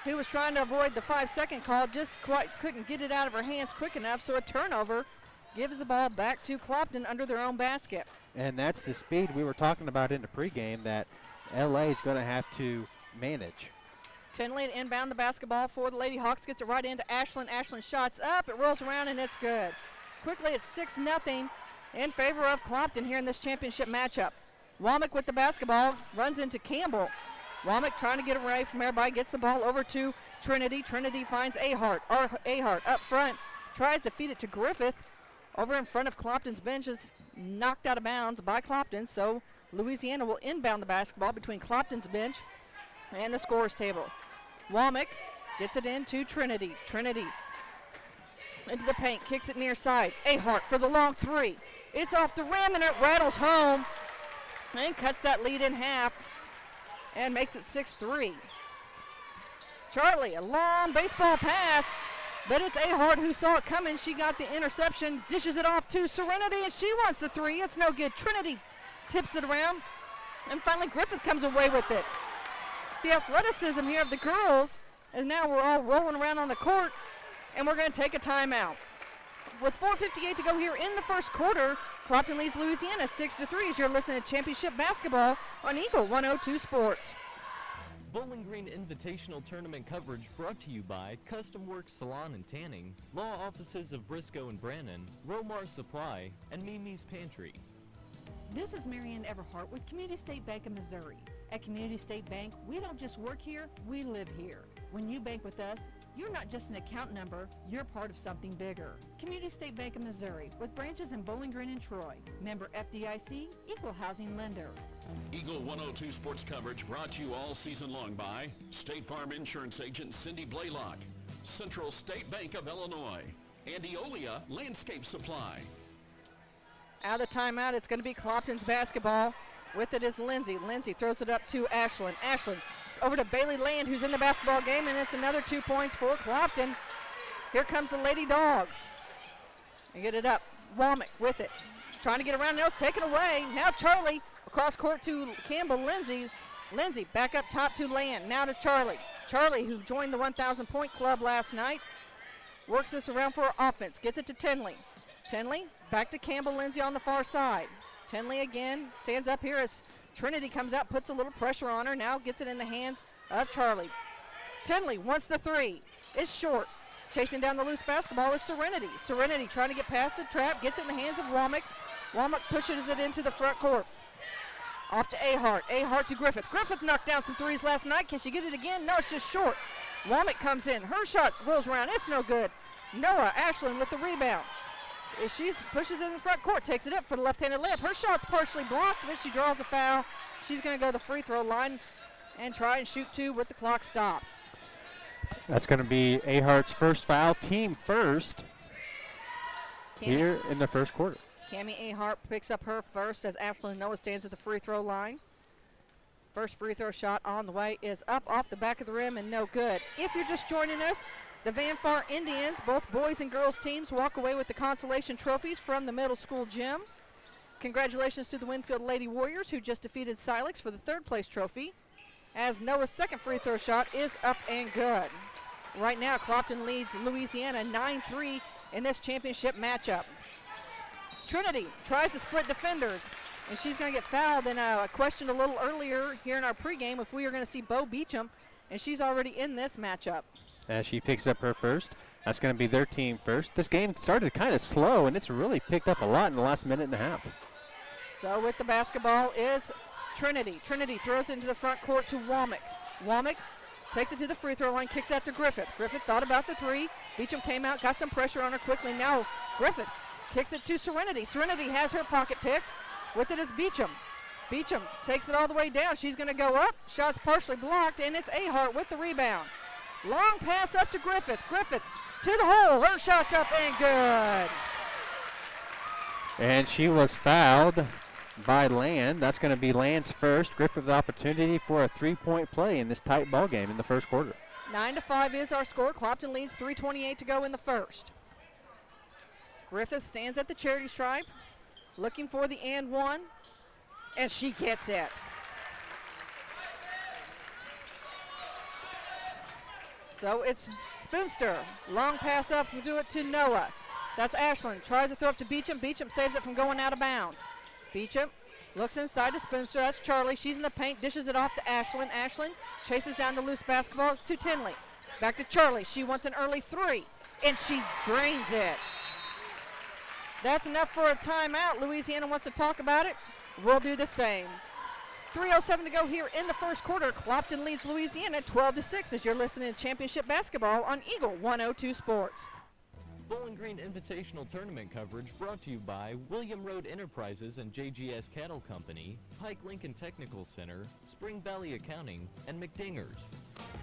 who was trying to avoid the 5-second call, just quite couldn't get it out of her hands quick enough, so a turnover gives the ball back to Clopton under their own basket. And that's the speed we were talking about in the pregame that LA is going to have to manage. Tinley to inbound the basketball for the Lady Hawks, gets it right into Ashlyn. Ashlyn shots up, it rolls around, and it's good. Quickly, it's 6-0 in favor of Clopton here in this championship matchup. Womack with the basketball, runs into Campbell. Womack trying to get away from everybody, gets the ball over to Trinity. Trinity finds Ahart. Ahart up front, tries to feed it to Griffith. Over in front of Clopton's bench, is knocked out of bounds by Clopton, so Louisiana will inbound the basketball between Clopton's bench and the scorer's table. Womack gets it into Trinity. Trinity into the paint, kicks it near side. Ahart for the long 3. It's off the rim and it rattles home and cuts that lead in half and makes it 6-3. Charlie, a long baseball pass But it's Ahart who saw it coming. She got the interception, dishes it off to Serenity, and she wants the three. It's no good. Trinity tips it around, and finally Griffith comes away with it. The athleticism here of the girls, and now we're all rolling around on the court, and we're going to take a timeout. With 4:58 to go here in the first quarter, Clopton leads Louisiana 6-3 as you're listening to Championship Basketball on Eagle 102 Sports. Bowling Green Invitational Tournament coverage brought to you by Custom Works Salon and Tanning, Law Offices of Briscoe and Brannon, Romar Supply, and Mimi's Pantry. This is Marianne Everhart with Community State Bank of Missouri. At Community State Bank, we don't just work here, we live here. When you bank with us, you're not just an account number, you're part of something bigger. Community State Bank of Missouri, with branches in Bowling Green and Troy. Member FDIC, equal housing lender. Eagle 102 sports coverage brought to you all season long by State Farm Insurance Agent Cindy Blaylock, Central State Bank of Illinois, and Eolia Landscape Supply. Out of timeout, it's going to be Clopton's basketball. With it is Lindsay. Lindsay throws it up to Ashlyn. Ashlyn over to Bailey Land, who's in the basketball game, and it's another 2 points for Clopton. Here comes the Lady Dogs. They get it up. Womack with it. Trying to get around now, it's taken away. Now Charlie across court to Campbell. Lindsay. Lindsay back up top to Land. Now to Charlie. Charlie, who joined the 1,000 point club last night, works this around for offense. Gets it to Tenley. Tenley back to Campbell. Lindsay on the far side. Tenley again stands up here as Trinity comes out, puts a little pressure on her. Now gets it in the hands of Charlie. Tenley wants the three. It's short. Chasing down the loose basketball is Serenity. Serenity trying to get past the trap. Gets it in the hands of Womack. Womack pushes it into the front court. Off to Ahart. Ahart to Griffith. Griffith knocked down some threes last night. Can she get it again? No, it's just short. Womack comes in. Her shot wheels around. It's no good. Noah Ashlyn with the rebound. She pushes it in the front court, takes it up for the left-handed layup. Her shot's partially blocked, but she draws a foul. She's going to go to the free throw line and try and shoot two with the clock stopped. That's going to be Ahart's first foul, team first, here in the first quarter. Cammie Ahart picks up her first as Ashlyn Noah stands at the free throw line. First free throw shot on the way is up off the back of the rim and no good. If you're just joining us, the Van Far Indians, both boys and girls teams, walk away with the consolation trophies from the middle school gym. Congratulations to the Winfield Lady Warriors, who just defeated Silex for the third place trophy, as Noah's second free throw shot is up and good. Right now, Clopton leads Louisiana 9-3 in this championship matchup. Trinity tries to split defenders, and she's going to get fouled. And I questioned a little earlier here in our pregame if we are going to see Bo Beecham, and she's already in this matchup. As she picks up her first. That's going to be their team first. This game started kind of slow, and it's really picked up a lot in the last minute and a half. So with the basketball is Trinity. Trinity throws it into the front court to Womack. Womack takes it to the free throw line, kicks out to Griffith. Griffith thought about the three. Beecham came out, got some pressure on her quickly. Now Griffith kicks it to Serenity. Serenity has her pocket picked. With it is Beecham. Beecham takes it all the way down. She's going to go up. Shot's partially blocked, and it's Ahart with the rebound. Long pass up to Griffith. Griffith to the hole. Her shot's up and good. And she was fouled by Land. That's going to be Land's first. Griffith's opportunity for a three-point play in this tight ball game in the first quarter. 9-5 is our score. Clopton leads 3:28 to go in the first. Griffith stands at the charity stripe, looking for the and one, and she gets it. So it's Spoonster. Long pass up, we'll do it to Noah. That's Ashlyn. Tries to throw up to Beecham. Beecham saves it from going out of bounds. Beecham looks inside to Spoonster. That's Charlie. She's in the paint, dishes it off to Ashlyn. Ashlyn chases down the loose basketball to Tinley. Back to Charlie. She wants an early three, and she drains it. That's enough for a timeout. Louisiana wants to talk about it. We'll do the same. 3:07 to go here in the first quarter. Clopton leads Louisiana 12-6 as you're listening to Championship Basketball on Eagle 102 Sports. Bowling Green Invitational Tournament coverage brought to you by William Road Enterprises and JGS Cattle Company, Pike Lincoln Technical Center, Spring Valley Accounting, and McDingers.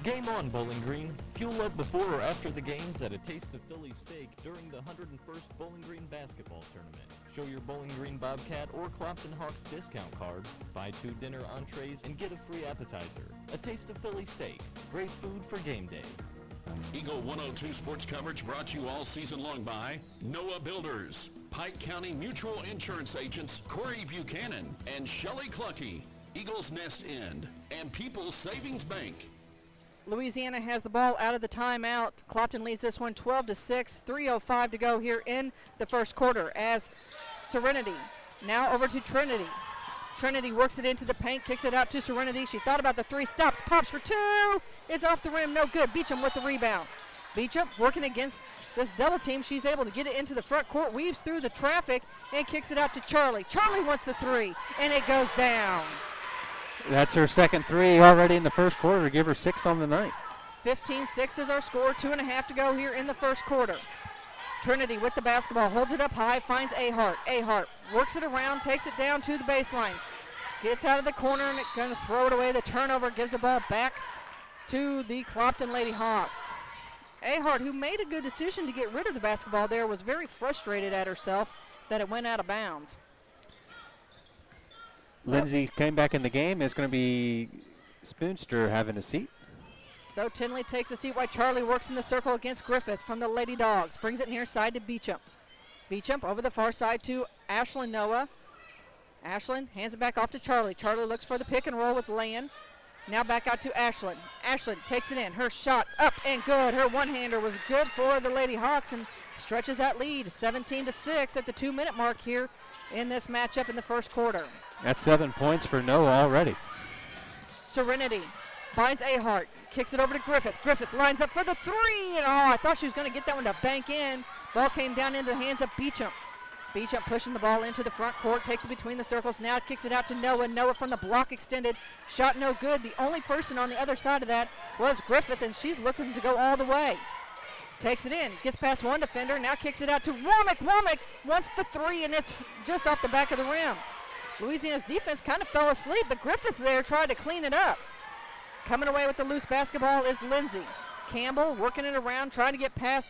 Game on, Bowling Green. Fuel up before or after the games at a Taste of Philly Steak during the 101st Bowling Green Basketball Tournament. Show your Bowling Green Bobcat or Clopton Hawks discount card, buy 2 dinner entrees, and get a free appetizer. A Taste of Philly Steak. Great food for game day. Eagle 102 sports coverage brought to you all season long by Noah Builders, Pike County Mutual Insurance agents Corey Buchanan and Shelley Clucky, Eagles Nest End, and People's Savings Bank. Louisiana has the ball out of the timeout. Clopton leads this one 12-6, 3:05 to go here in the first quarter as Serenity now over to Trinity. Trinity works it into the paint, kicks it out to Serenity. She thought about the three, stops, pops for two. It's off the rim, no good. Beecham with the rebound. Beecham working against this double team. She's able to get it into the front court, weaves through the traffic, and kicks it out to Charlie. Charlie wants the three, and it goes down. That's her second three already in the first quarter to give her 6 on the night. 15-6 is our score, 2.5 to go here in the first quarter. Trinity with the basketball, holds it up high, finds Ahart. Ahart works it around, takes it down to the baseline. Gets out of the corner and going to throw it away. The turnover gives the ball back to the Clopton Lady Hawks. Ahart, who made a good decision to get rid of the basketball there, was very frustrated at herself that it went out of bounds. Lindsay came back in the game. It's going to be Spoonster having a seat. So Tinley takes a seat while Charlie works in the circle against Griffith from the Lady Dogs. Brings it near side to Beecham. Beecham over the far side to Ashlyn Noah. Ashlyn hands it back off to Charlie. Charlie looks for the pick and roll with Land. Now back out to Ashlyn. Ashlyn takes it in. Her shot up and good. Her one-hander was good for the Lady Hawks and stretches that lead 17-6 at the 2-minute mark here in this matchup in the first quarter. That's 7 points for Noah already. Serenity finds Ahart, kicks it over to Griffith. Griffith lines up for the three, and I thought she was going to get that one to bank in. Ball came down into the hands of Beecham. Beecham pushing the ball into the front court, takes it between the circles, now kicks it out to Noah. Noah from the block extended, shot no good. The only person on the other side of that was Griffith, and she's looking to go all the way. Takes it in, gets past one defender, now kicks it out to Womack. Womack wants the three, and it's just off the back of the rim. Louisiana's defense kind of fell asleep, but Griffith there tried to clean it up. Coming away with the loose basketball is Lindsay. Campbell working it around, trying to get past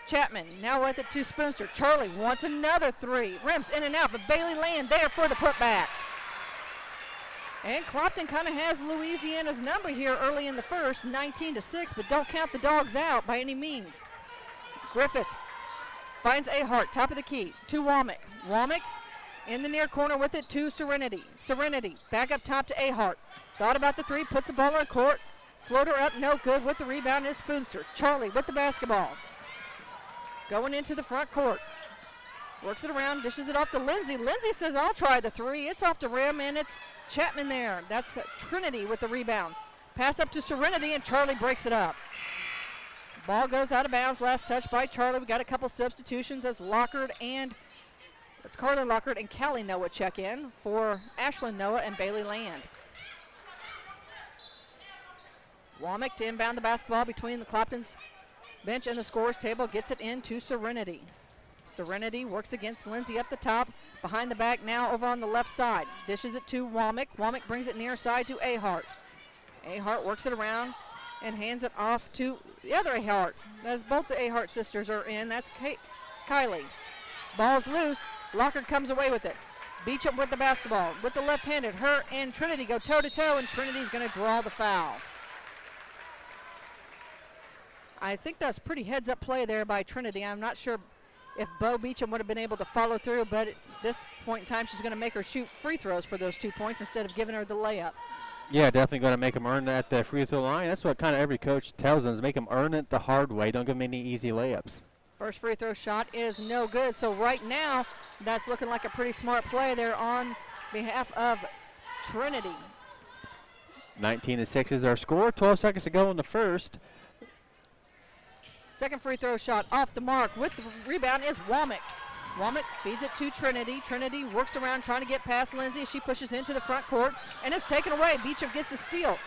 Chapman. Now with it to Spoonster. Charlie wants another three. Rims in and out, but Bailey Land there for the putback. And Clopton kind of has Louisiana's number here early in the first, 19-6, but don't count the Dogs out by any means. Griffith finds Ahart, top of the key, to Womack. Womack in the near corner with it to Serenity. Serenity back up top to Ahart. Thought about the three, puts the ball on the court. Floater up, no good. With the rebound is Spoonster. Charlie with the basketball. Going into the front court. Works it around, dishes it off to Lindsay. Lindsay says, I'll try the three. It's off the rim, and it's Chapman there. That's Trinity with the rebound. Pass up to Serenity, and Charlie breaks it up. Ball goes out of bounds. Last touch by Charlie. We got a couple substitutions as Lockard and it's Carly Lockard and Callie Noah check in for Ashlyn Noah and Bailey Land. Womack to inbound the basketball between the Clopton's bench and the scorer's table. Gets it into Serenity. Serenity works against Lindsay up the top. Behind the back now over on the left side. Dishes it to Womack. Womack brings it near side to Ahart. Ahart works it around and hands it off to the other Ahart. As both the Ahart sisters are in, that's Kylie. Ball's loose. Lockard comes away with it. Beecham with the basketball. With the left-handed, her and Trinity go toe-to-toe, and Trinity's going to draw the foul. I think that's pretty heads-up play there by Trinity. I'm not sure if Bo Beecham would have been able to follow through, but at this point in time, she's going to make her shoot free throws for those 2 points instead of giving her the layup. Yeah, definitely going to make them earn that at the free throw line. That's what kind of every coach tells them, is make them earn it the hard way. Don't give them any easy layups. First free throw shot is no good. So right now, that's looking like a pretty smart play there on behalf of Trinity. 19-6 is our score. 12 seconds to go in the first. Second free throw shot off the mark. With the rebound is Womack. Womack feeds it to Trinity. Trinity works around trying to get past Lindsay. She pushes into the front court, and it's taken away. Beecham gets the steal.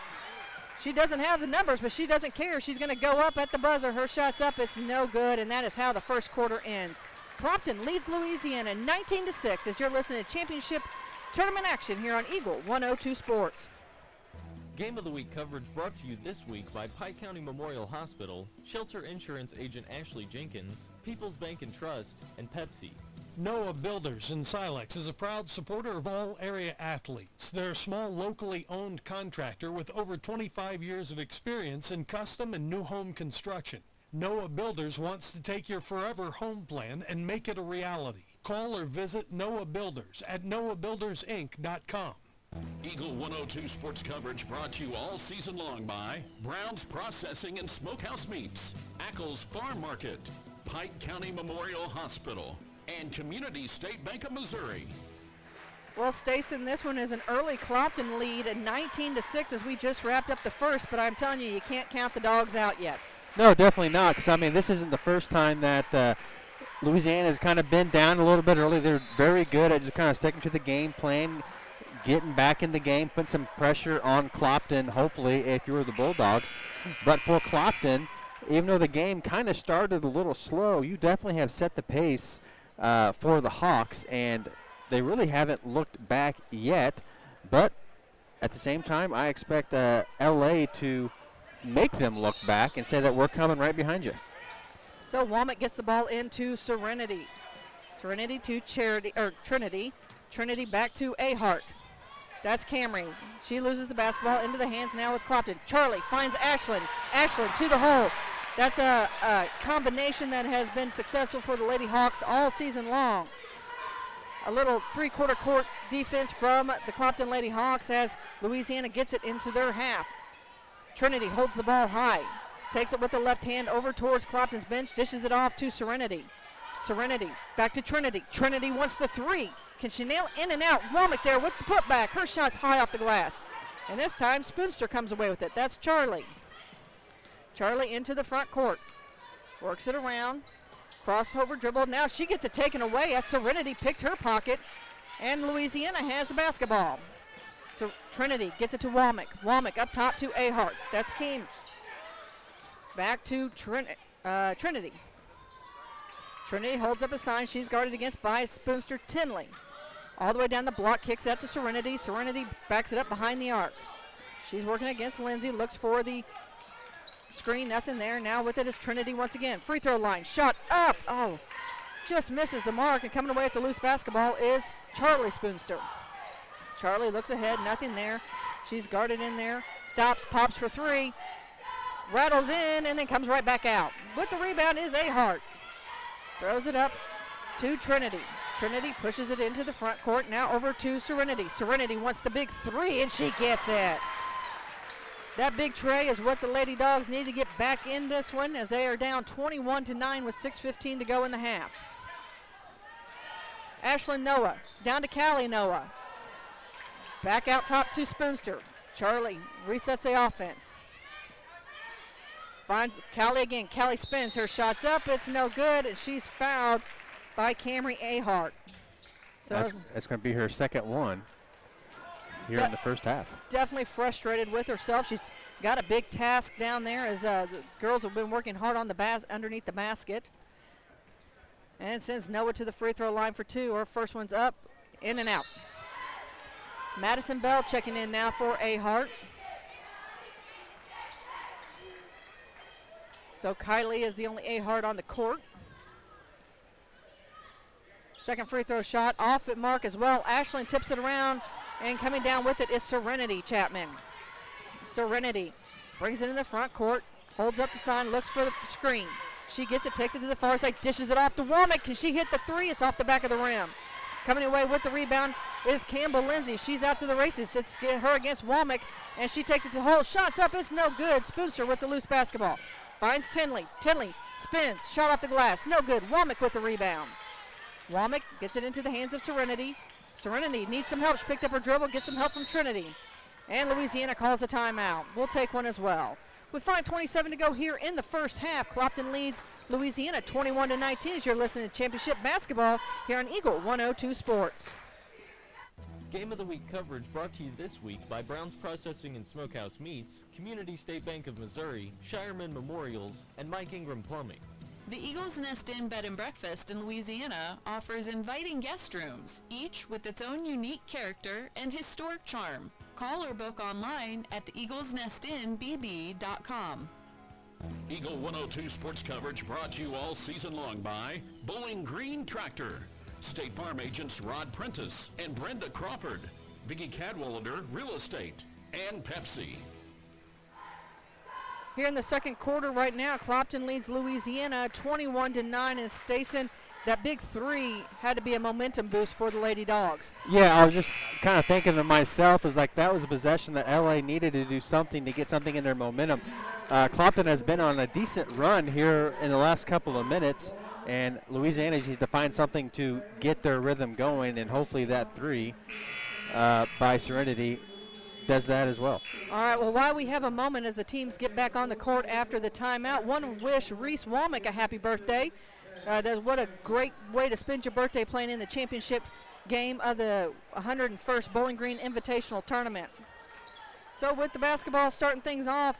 She doesn't have the numbers, but she doesn't care. She's going to go up at the buzzer. Her shot's up. It's no good, and that is how the first quarter ends. Clopton leads Louisiana 19-6 as you're listening to championship tournament action here on Eagle 102 Sports. Game of the Week coverage brought to you this week by Pike County Memorial Hospital, Shelter Insurance Agent Ashley Jenkins, People's Bank and Trust, and Pepsi. Noah Builders in Silex is a proud supporter of all area athletes. They're a small, locally owned contractor with over 25 years of experience in custom and new home construction. Noah Builders wants to take your forever home plan and make it a reality. Call or visit Noah Builders at noahbuildersinc.com. Eagle 102 sports coverage brought to you all season long by Brown's Processing and Smokehouse Meats, Ackles Farm Market, Pike County Memorial Hospital, and Community State Bank of Missouri. Well, Stacey, this one is an early Clopton lead at 19-6 as we just wrapped up the first, but I'm telling you, you can't count the Dogs out yet. No, definitely not, because, I mean, this isn't the first time that Louisiana has kind of been down a little bit early. They're very good at just kind of sticking to the game plan, getting back in the game, putting some pressure on Clopton, hopefully, if you were the Bulldogs. But for Clopton, even though the game kind of started a little slow, you definitely have set the pace for the Hawks, and they really haven't looked back yet. But at the same time, I expect LA to make them look back and say that we're coming right behind you. So Womack gets the ball into Serenity. Serenity to Trinity. Trinity back to Ahart. That's Camry. She loses the basketball into the hands now with Clopton. Charlie finds Ashland. Ashland to the hole. That's a combination that has been successful for the Lady Hawks all season long. A little three-quarter court defense from the Clopton Lady Hawks as Louisiana gets it into their half. Trinity holds the ball high. Takes it with the left hand over towards Clopton's bench. Dishes it off to Serenity. Serenity back to Trinity. Trinity wants the three. Can she nail in and out? Womack there with the putback. Her shot's high off the glass. And this time Spoonster comes away with it. That's Charlie. Charlie into the front court. Works it around. Crossover dribble. Now she gets it taken away as Serenity picked her pocket. And Louisiana has the basketball. So Trinity gets it to Womack. Womack up top to Ahart. That's Keem. Back to Trinity. Trinity holds up a sign. She's guarded against by Spoonster Tinley. All the way down the block, kicks out to Serenity. Serenity backs it up behind the arc. She's working against Lindsay, looks for the screen, nothing there. Now with it is Trinity once again. Free throw line, shot up. Oh, just misses the mark, and coming away with the loose basketball is Charlie Spoonster. Charlie looks ahead, nothing there. She's guarded in there, stops, pops for three, rattles in, and then comes right back out. With the rebound is Ahart. Throws it up to Trinity. Trinity pushes it into the front court. Now over to Serenity. Serenity wants the big three, and she gets it. That big tray is what the Lady Dogs need to get back in this one as they are down 21-9 with 6:15 to go in the half. Ashlyn Noah down to Callie Noah. Back out top to Spoonster. Charlie resets the offense. Finds Callie again. Callie spins. Her shot's up. It's no good, and she's fouled by Camry Ahart. So that's going to be her second one here in the first half. Definitely frustrated with herself. She's got a big task down there as the girls have been working hard on the underneath the basket. And sends Noah to the free throw line for two. Her first one's up, in and out. Madison Bell checking in now for Ahart. So Kylie is the only Ahart on the court. Second free throw shot off at mark as well. Ashlyn tips it around, and coming down with it is Serenity Chapman. Serenity brings it in the front court, holds up the sign, looks for the screen. She gets it, takes it to the far side, dishes it off to Womack. Can she hit the three? It's off the back of the rim. Coming away with the rebound is Campbell Lindsay. She's out to the races. It's her against Womack, and she takes it to the hole. Shots up. It's no good. Spoonster with the loose basketball. Finds Tinley. Tinley spins. Shot off the glass. No good. Womack with the rebound. Womack gets it into the hands of Serenity. Serenity needs some help. She picked up her dribble. Gets some help from Trinity. And Louisiana calls a timeout. We'll take one as well. With 5:27 to go here in the first half, Clopton leads Louisiana 21-19 as you're listening to championship basketball here on Eagle 102 Sports. Game of the Week coverage brought to you this week by Brown's Processing and Smokehouse Meats, Community State Bank of Missouri, Shireman Memorials, and Mike Ingram Plumbing. The Eagles Nest Inn Bed and Breakfast in Louisiana offers inviting guest rooms, each with its own unique character and historic charm. Call or book online at theeaglesnestinbb.com. Eagle 102 sports coverage brought to you all season long by Bowling Green Tractor, State Farm agents Rod Prentice and Brenda Crawford, Vicki Cadwallader Real Estate, and Pepsi. Here in the second quarter right now, Clopton leads Louisiana 21-9, and Stason, that big three had to be a momentum boost for the Lady Dogs. Yeah, I was just kind of thinking to myself, is like that was a possession that LA needed to do something to get something in their momentum. Clopton has been on a decent run here in the last couple of minutes, and Louisiana needs to find something to get their rhythm going, and hopefully that three by Serenity does that as well. All right, well, while we have a moment as the teams get back on the court after the timeout, one wish Reese Womack a happy birthday. What a great way to spend your birthday playing in the championship game of the 101st Bowling Green Invitational Tournament. So with the basketball starting things off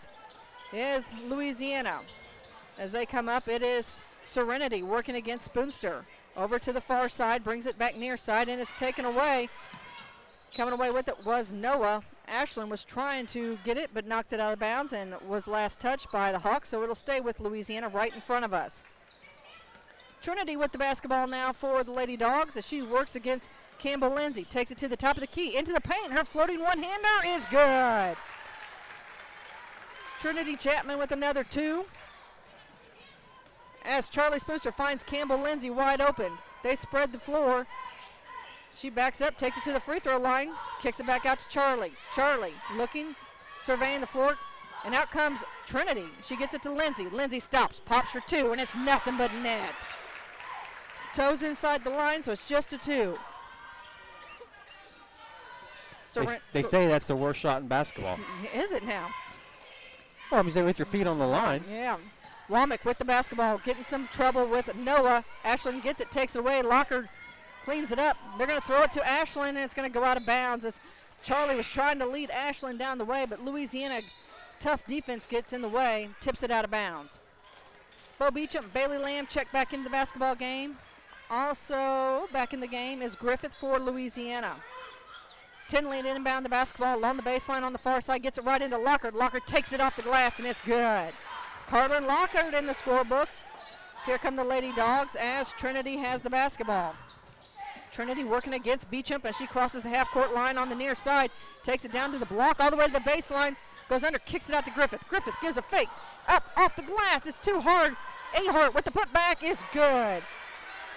is Louisiana. As they come up, it is Serenity working against Spoonster. Over to the far side, brings it back near side, and it's taken away. Coming away with it was Noah. Ashland was trying to get it, but knocked it out of bounds and was last touched by the Hawks, so it'll stay with Louisiana right in front of us. Trinity with the basketball now for the Lady Dogs as she works against Campbell Lindsay. Takes it to the top of the key, into the paint. Her floating one-hander is good. Trinity Chapman with another two. As Charlie Spoonster finds Campbell Lindsay wide open. They spread the floor. She backs up, takes it to the free throw line, kicks it back out to Charlie. Charlie looking, surveying the floor, and out comes Trinity. She gets it to Lindsay. Lindsay stops, pops for two, and it's nothing but net. Toes inside the line, so it's just a two. They say that's the worst shot in basketball. Is it now? Well, I mean, with your feet on the line. Yeah. Womack with the basketball, getting some trouble with Noah. Ashland gets it, takes it away. Locker cleans it up. They're going to throw it to Ashland, and it's going to go out of bounds as Charlie was trying to lead Ashland down the way, but Louisiana's tough defense gets in the way, tips it out of bounds. Bo Beecham, Bailey Lamb check back into the basketball game. Also back in the game is Griffith for Louisiana. Tinley inbound the basketball along the baseline on the far side, gets it right into Lockhart. Lockhart takes it off the glass, and it's good. Carlin Lockhart in the scorebooks. Here come the Lady Dogs as Trinity has the basketball. Trinity working against Beecham as she crosses the half-court line on the near side. Takes it down to the block, all the way to the baseline. Goes under, kicks it out to Griffith. Griffith gives a fake. Up, off the glass. It's too hard. Ahart with the putback is good.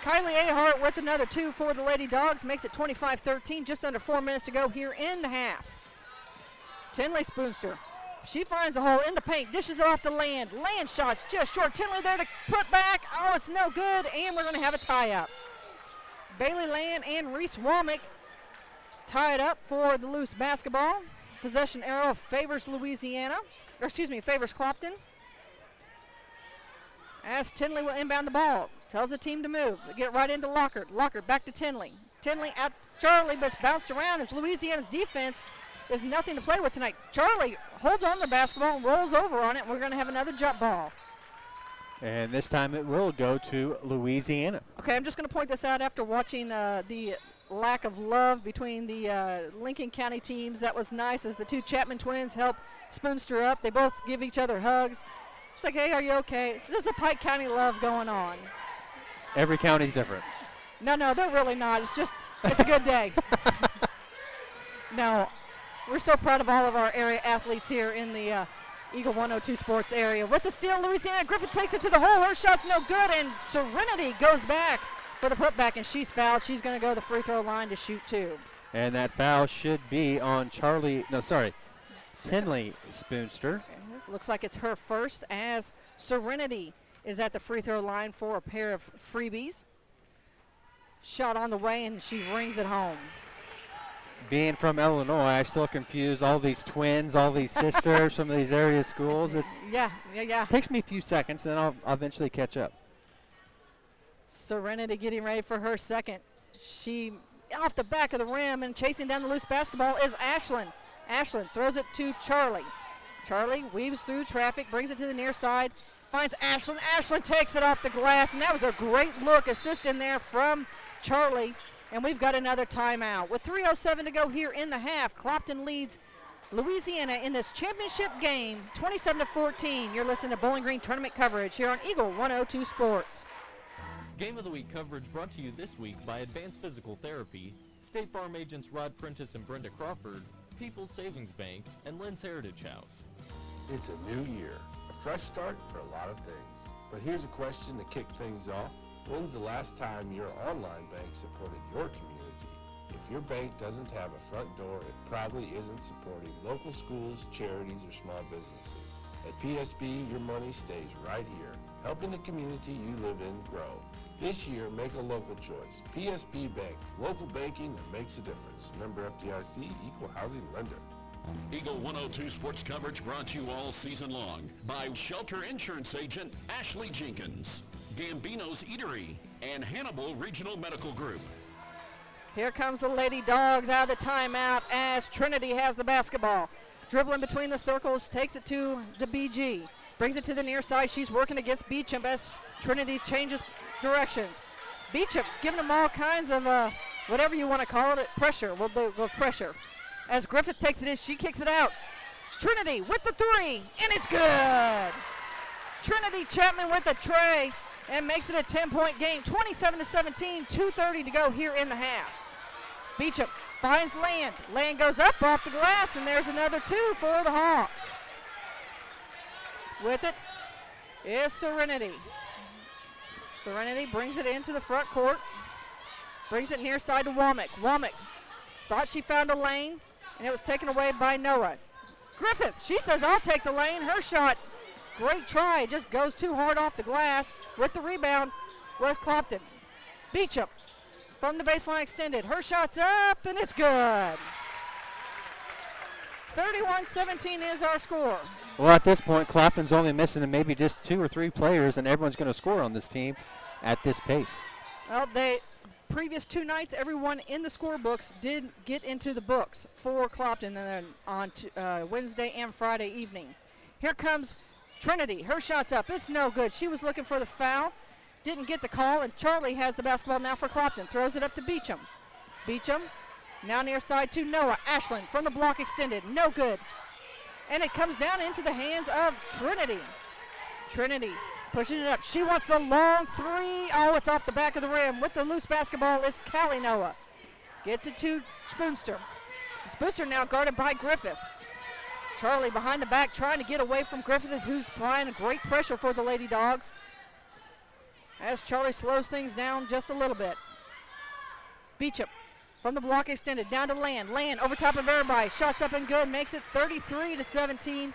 Kylie Ahart with another two for the Lady Dogs. Makes it 25-13. Just under 4 minutes to go here in the half. Tinley Spoonster. She finds a hole in the paint. Dishes it off to Land. Land shots just short. Tinley there to put back. Oh, it's no good. And we're going to have a tie-up. Bailey Land and Reese Womack tie it up for the loose basketball. Possession arrow favors Louisiana. Or excuse me, favors Clopton. As Tinley will inbound the ball. Tells the team to move. They get right into Lockhart. Lockhart back to Tinley. Tinley out to Charlie, but it's bounced around as Louisiana's defense is nothing to play with tonight. Charlie holds on the basketball and rolls over on it. And we're going to have another jump ball. And this time it will go to Louisiana. Okay, I'm just going to point this out after watching the lack of love between the Lincoln County teams. That was nice as the two Chapman twins help Spoonster up. They both give each other hugs. It's like, hey, are you okay? It's just a Pike County love going on. Every county's different. No, they're really not. It's a good day. No, we're so proud of all of our area athletes here in the Eagle 102 Sports area. With the steal, Louisiana Griffith takes it to the hole. Her shot's no good, and Serenity goes back for the putback, and she's fouled. She's going to go to the free throw line to shoot two. And that foul should be on Tinley Spoonster. And this looks like it's her first as Serenity is at the free throw line for a pair of freebies. Shot on the way, and she rings it home. Being from Illinois, I still confuse all these twins, all these sisters from these area schools. Yeah. It takes me a few seconds, then I'll eventually catch up. Serenity getting ready for her second. She off the back of the rim and chasing down the loose basketball is Ashland. Ashland throws it to Charlie. Charlie weaves through traffic, brings it to the near side, finds Ashland. Ashland takes it off the glass, and that was a great look assist in there from Charlie. And we've got another timeout. With 3:07 to go here in the half, Clopton leads Louisiana in this championship game, 27-14. You're listening to Bowling Green tournament coverage here on Eagle 102 Sports. Game of the Week coverage brought to you this week by Advanced Physical Therapy, State Farm agents Rod Prentice and Brenda Crawford, People's Savings Bank, and Lynn's Heritage House. It's a new year, a fresh start for a lot of things. But here's a question to kick things off. When's the last time your online bank supported your community? If your bank doesn't have a front door, it probably isn't supporting local schools, charities, or small businesses. At PSB, your money stays right here, helping the community you live in grow. This year, make a local choice. PSB Bank, local banking that makes a difference. Member FDIC, equal housing lender. Eagle 102 sports coverage brought to you all season long by Shelter Insurance Agent Ashley Jenkins, Gambino's Eatery, and Hannibal Regional Medical Group. Here comes the Lady Dogs out of the timeout as Trinity has the basketball. Dribbling between the circles, takes it to the BG. Brings it to the near side. She's working against Beecham as Trinity changes directions. Beecham giving them all kinds of, whatever you want to call it, pressure. We'll go pressure. As Griffith takes it in, she kicks it out. Trinity with the three, and it's good. Trinity Chapman with the tray and makes it a 10-point game, 27-17, 2:30 to go here in the half. Beecham finds Land. Land goes up off the glass, and there's another two for the Hawks. With it is Serenity. Serenity brings it into the front court. Brings it near side to Womack. Womack thought she found a lane, and it was taken away by Noah. Griffith, she says, I'll take the lane. Her shot, great try, just goes too hard off the glass. With the rebound was Clopton. Beecham from the baseline extended. Her shot's up, and it's good. 31-17 is our score. Well, at this point, Clopton's only missing maybe just 2 or 3 players, and everyone's going to score on this team at this pace. Well, previous 2 nights, everyone in the scorebooks did get into the books for Clopton on Wednesday and Friday evening. Here comes Trinity. Her shot's up. It's no good. She was looking for the foul. Didn't get the call, and Charlie has the basketball now for Clopton. Throws it up to Beecham. Beecham now near side to Noah. Ashland from the block extended. No good. And it comes down into the hands of Trinity. Trinity pushing it up. She wants the long three. Oh, it's off the back of the rim. With the loose basketball is Callie Noah. Gets it to Spoonster. Spoonster now guarded by Griffith. Charlie behind the back trying to get away from Griffith, who's applying great pressure for the Lady Dogs. As Charlie slows things down just a little bit. Beecham from the block extended down to Land. Land over top of everybody. Shots up and good. Makes it 33-17.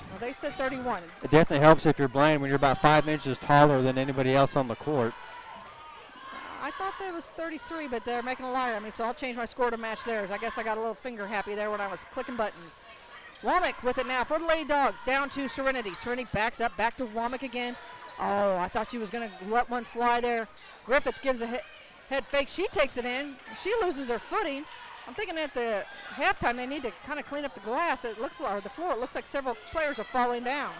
Well, they said 31. It definitely helps if you're blind when you're about 5 inches taller than anybody else on the court. I thought that was 33, but they're making a liar of me, so I'll change my score to match theirs. I guess I got a little finger happy there when I was clicking buttons. Womack with it now for the Lady Dogs. Down to Serenity. Serenity backs up, back to Womack again. Oh, I thought she was going to let one fly there. Griffith gives a head fake. She takes it in. She loses her footing. I'm thinking at the halftime they need to kind of clean up the glass. It looks like, or the floor. It looks like several players are falling down.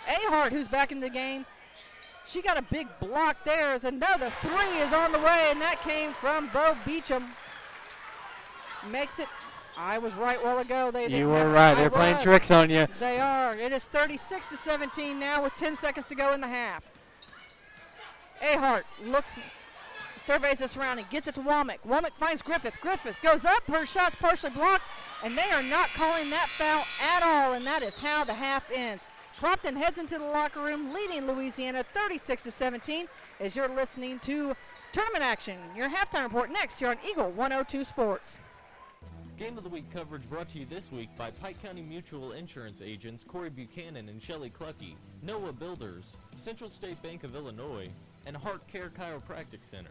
Ahart, who's back in the game, she got a big block there. As another three is on the way, and that came from Bo Beecham. Makes it. I was right a while ago. You were right. They're playing tricks on you. They are. It is 36-17 now with 10 seconds to go in the half. Ahart surveys the surrounding, gets it to Womack. Womack finds Griffith. Griffith goes up. Her shot's partially blocked, and they are not calling that foul at all, and that is how the half ends. Clopton heads into the locker room, leading Louisiana 36-17 as you're listening to Tournament Action. Your halftime report next here on Eagle 102 Sports. Game of the Week coverage brought to you this week by Pike County Mutual Insurance agents Corey Buchanan and Shelley Clucky, Noah Builders, Central State Bank of Illinois, and Heart Care Chiropractic Center.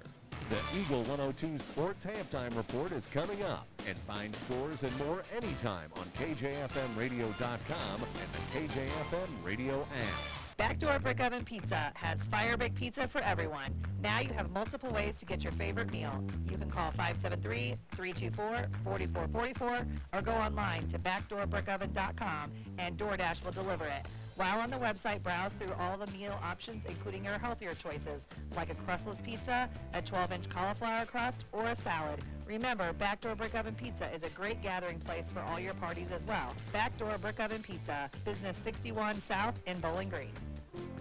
The Eagle 102 Sports Halftime Report is coming up, and find scores and more anytime on KJFMradio.com and the KJFM Radio app. Backdoor Brick Oven Pizza has fire bake pizza for everyone. Now you have multiple ways to get your favorite meal. You can call 573-324-4444 or go online to backdoorbrickoven.com and DoorDash will deliver it. While on the website, browse through all the meal options, including your healthier choices, like a crustless pizza, a 12-inch cauliflower crust, or a salad. Remember, Backdoor Brick Oven Pizza is a great gathering place for all your parties as well. Backdoor Brick Oven Pizza, Business 61 South in Bowling Green.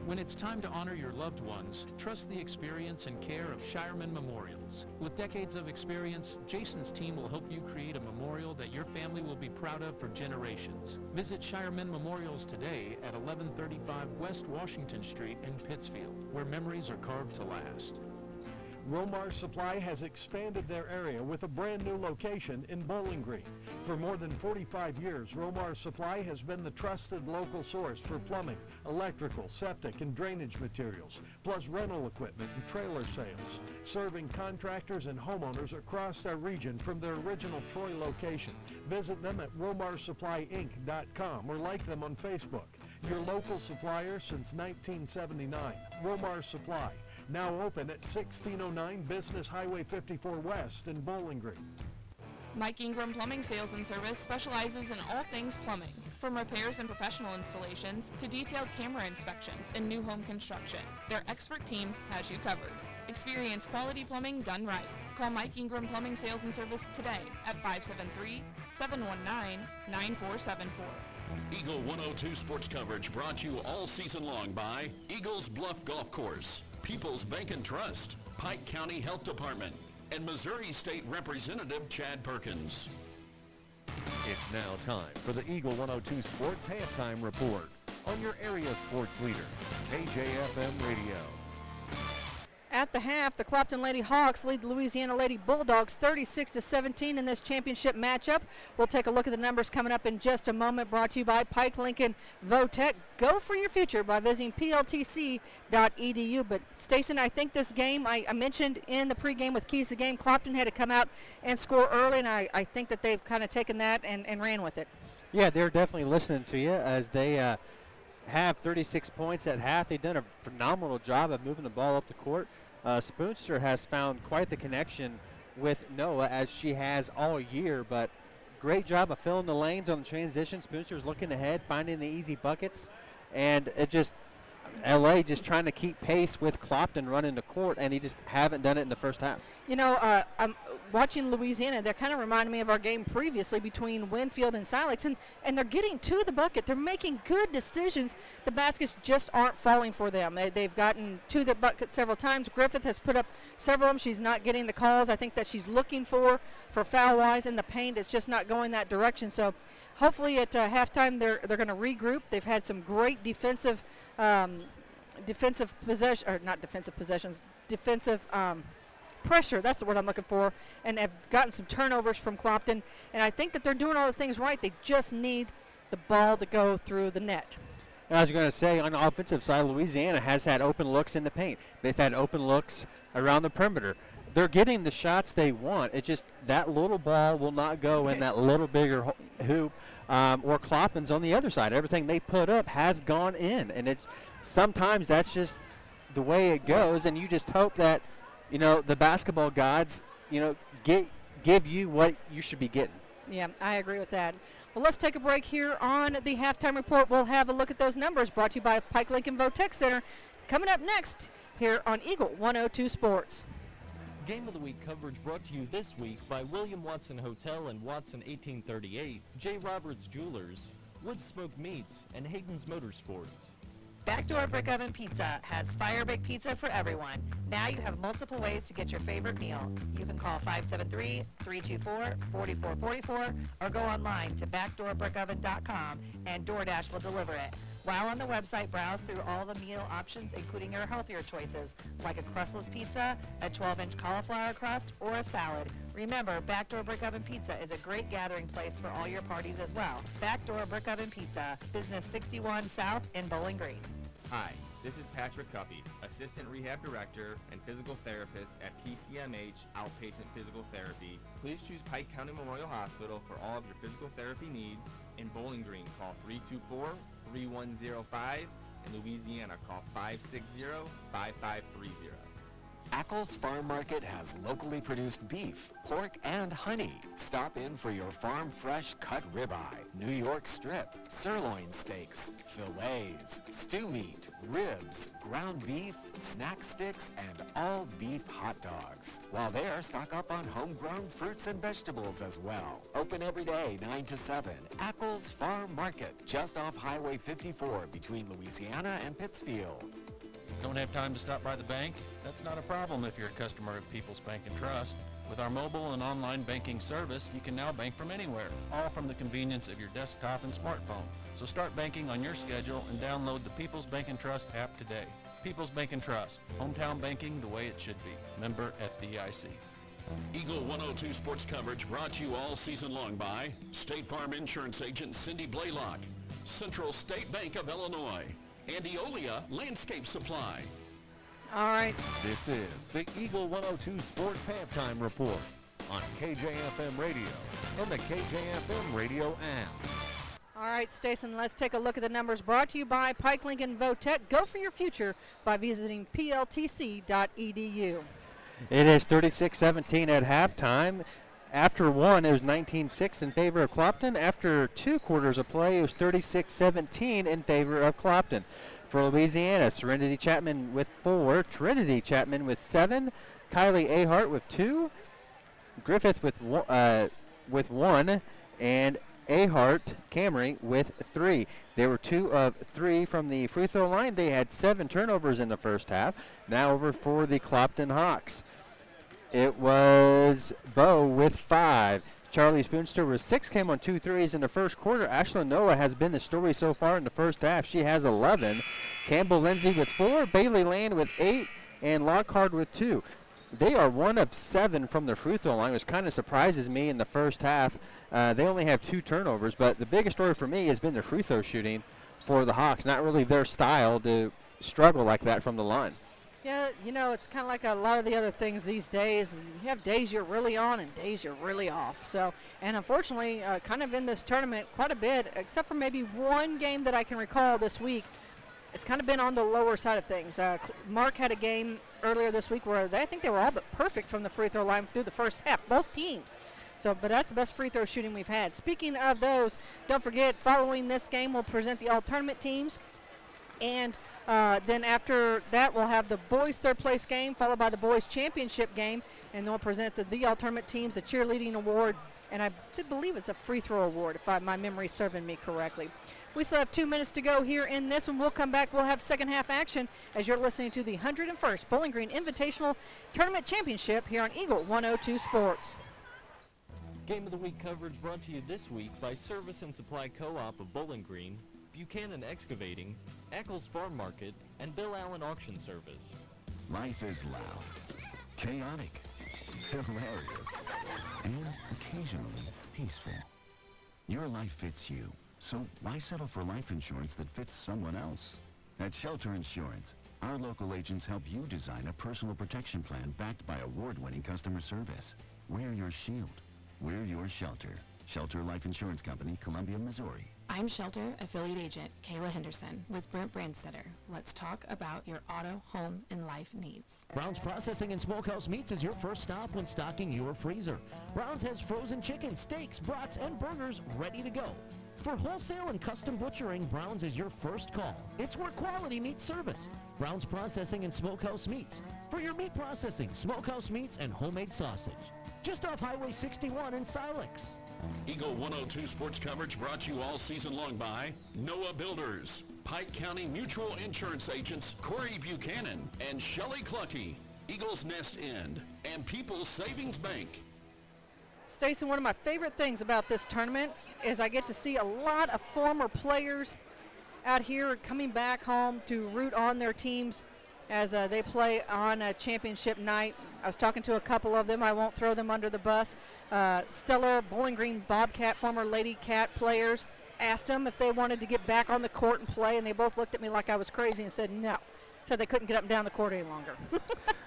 When it's time to honor your loved ones, trust the experience and care of Shireman Memorials. With decades of experience, Jason's team will help you create a memorial that your family will be proud of for generations. Visit Shireman Memorials today at 1135 West Washington Street in Pittsfield, where memories are carved to last. Romar Supply has expanded their area with a brand new location in Bowling Green. For more than 45 years, Romar Supply has been the trusted local source for plumbing, electrical, septic, and drainage materials, plus rental equipment and trailer sales, serving contractors and homeowners across our region from their original Troy location. Visit them at romarsupplyinc.com or like them on Facebook. Your local supplier since 1979, Romar Supply. Now open at 1609 Business Highway 54 West in Bowling Green. Mike Ingram Plumbing Sales and Service specializes in all things plumbing, from repairs and professional installations to detailed camera inspections and new home construction. Their expert team has you covered. Experience quality plumbing done right. Call Mike Ingram Plumbing Sales and Service today at 573-719-9474. Eagle 102 sports coverage brought to you all season long by Eagles Bluff Golf Course, People's Bank and Trust, Pike County Health Department, and Missouri State Representative Chad Perkins. It's now time for the Eagle 102 Sports Halftime Report on your area sports leader, KJFM Radio. At the half, the Clopton Lady Hawks lead the Louisiana Lady Bulldogs 36-17 in this championship matchup. We'll take a look at the numbers coming up in just a moment, brought to you by Pike Lincoln Votech. Go for your future by visiting pltc.edu. But, Stacey, I think this game, I mentioned in the pregame with Keys to Game, Clopton had to come out and score early, and I think that they've kind of taken that and ran with it. Yeah, they're definitely listening to you as they have 36 points at half. They've done a phenomenal job of moving the ball up the court. Spoonster has found quite the connection with Noah as she has all year, but great job of filling the lanes on the transition. Spoonster's looking ahead, finding the easy buckets, and it just LA just trying to keep pace with Clopton running the court, and he just haven't done it in the first half. You know, I'm watching Louisiana. They're kind of reminding me of our game previously between Winfield and Silex, and they're getting to the bucket. They're making good decisions. The baskets just aren't falling for them. They've gotten to the bucket several times. Griffith has put up several of them. She's not getting the calls I think that she's looking for foul-wise in the paint. It's just not going that direction. So hopefully at halftime they're going to regroup. They've had some great defensive possession, or not defensive possessions, defensive pressure, that's the word I'm looking for, and have gotten some turnovers from Clopton, and I think that they're doing all the things right. They just need the ball to go through the net. And I was going to say, on the offensive side, Louisiana has had open looks in the paint. They've had open looks around the perimeter. They're getting the shots they want. It's just that little ball will not go in that little bigger hoop, or Clopton's on the other side. Everything they put up has gone in, and it's sometimes that's just the way it goes, and you just hope that the basketball gods, give you what you should be getting. Yeah, I agree with that. Well, let's take a break here on the halftime report. We'll have a look at those numbers brought to you by Pike Lincoln Votech Center. Coming up next here on Eagle 102 Sports. Game of the Week coverage brought to you this week by William Watson Hotel and Watson 1838, J. Roberts Jewelers, Wood Smoke Meats, and Hayden's Motorsports. Backdoor Brick Oven Pizza has fire bake pizza for everyone. Now you have multiple ways to get your favorite meal. You can call 573-324-4444 or go online to backdoorbrickoven.com and DoorDash will deliver it. While on the website, browse through all the meal options, including your healthier choices, like a crustless pizza, a 12-inch cauliflower crust, or a salad. Remember, Backdoor Brick Oven Pizza is a great gathering place for all your parties as well. Backdoor Brick Oven Pizza, Business 61 South in Bowling Green. Hi, this is Patrick Cuppy, Assistant Rehab Director and Physical Therapist at PCMH Outpatient Physical Therapy. Please choose Pike County Memorial Hospital for all of your physical therapy needs. In Bowling Green, call 324-3105. In Louisiana, call 560-5530. Ackles Farm Market has locally produced beef, pork, and honey. Stop in for your farm fresh cut ribeye, New York strip, sirloin steaks, fillets, stew meat, ribs, ground beef, snack sticks, and all beef hot dogs. While there, stock up on homegrown fruits and vegetables as well. Open every day, 9 to 7. Ackles Farm Market, just off Highway 54 between Louisiana and Pittsfield. Don't have time to stop by the bank? That's not a problem if you're a customer of People's Bank and Trust. With our mobile and online banking service, you can now bank from anywhere, all from the convenience of your desktop and smartphone. So start banking on your schedule and download the People's Bank and Trust app today. People's Bank and Trust, hometown banking the way it should be. Member FDIC. Eagle 102 sports coverage brought to you all season long by State Farm Insurance Agent Cindy Blaylock, Central State Bank of Illinois, and Eolia Landscape Supply. All right. This is the Eagle 102 Sports Halftime Report on KJFM Radio and the KJFM Radio app. All right, Stason, let's take a look at the numbers brought to you by Pike Lincoln Votech. Go for your future by visiting pltc.edu. It is 36-17 at halftime. After one, it was 19-6 in favor of Clopton. After 2 quarters of play, it was 36-17 in favor of Clopton. For Louisiana, Serenity Chapman with 4, Trinity Chapman with 7, Kylie Ahart with 2, Griffith with 1, and Ahart Camry with 3. They were 2 of 3 from the free throw line. They had 7 turnovers in the first half. Now over for the Clopton Hawks. It was Bo with 5. Charlie Spoonster with 6, came on 2 threes in the first quarter. Ashlyn Noah has been the story so far in the first half. She has 11. Campbell Lindsay with 4, Bailey Land with 8, and Lockhart with 2. They are 1 of 7 from the free throw line, which kind of surprises me in the first half. They only have 2 turnovers, but the biggest story for me has been the free throw shooting for the Hawks. Not really their style to struggle like that from the line. Yeah, you know, it's kind of like a lot of the other things these days. You have days you're really on and days you're really off. So, and unfortunately, kind of in this tournament quite a bit, except for maybe one game that I can recall this week, it's kind of been on the lower side of things. Mark had a game earlier this week where I think they were all but perfect from the free throw line through the first half, both teams. So, but that's the best free throw shooting we've had. Speaking of those, don't forget, following this game, we'll present the all-tournament teams. And then after that, we'll have the boys' third-place game, followed by the boys' championship game. And then we'll present the all-tournament teams, a cheerleading award, and I believe it's a free throw award, if my memory's serving me correctly. We still have 2 minutes to go here in this one. We'll come back. We'll have second half action as you're listening to the 101st Bowling Green Invitational Tournament Championship here on Eagle 102 Sports. Game of the Week coverage brought to you this week by Service and Supply Co-op of Bowling Green, Buchanan Excavating, Ackles Farm Market, and Bill Allen Auction Service. Life is loud, chaotic, hilarious, and occasionally peaceful. Your life fits you, so why settle for life insurance that fits someone else? At Shelter Insurance, our local agents help you design a personal protection plan backed by award-winning customer service. Wear your shield. We're your shelter. Shelter Life Insurance Company, Columbia, Missouri. I'm Shelter Affiliate Agent Kayla Henderson with Brent Brandsetter. Let's talk about your auto, home, and life needs. Brown's Processing and Smokehouse Meats is your first stop when stocking your freezer. Brown's has frozen chicken, steaks, brats, and burgers ready to go. For wholesale and custom butchering, Brown's is your first call. It's where quality meets service. Brown's Processing and Smokehouse Meats. For your meat processing, smokehouse meats, and homemade sausage. Just off Highway 61 in Silex. Eagle 102 sports coverage brought to you all season long by Noah Builders, Pike County Mutual Insurance Agents Corey Buchanan and Shelley Clucky, Eagles Nest End, and People's Savings Bank. Stacey, one of my favorite things about this tournament is I get to see a lot of former players out here coming back home to root on their teams as they play on a championship night. I was talking to a couple of them. I won't throw them under the bus. Stellar Bowling Green Bobcat, former Lady Cat players, asked them if they wanted to get back on the court and play, and they both looked at me like I was crazy and said no. Said they couldn't get up and down the court any longer.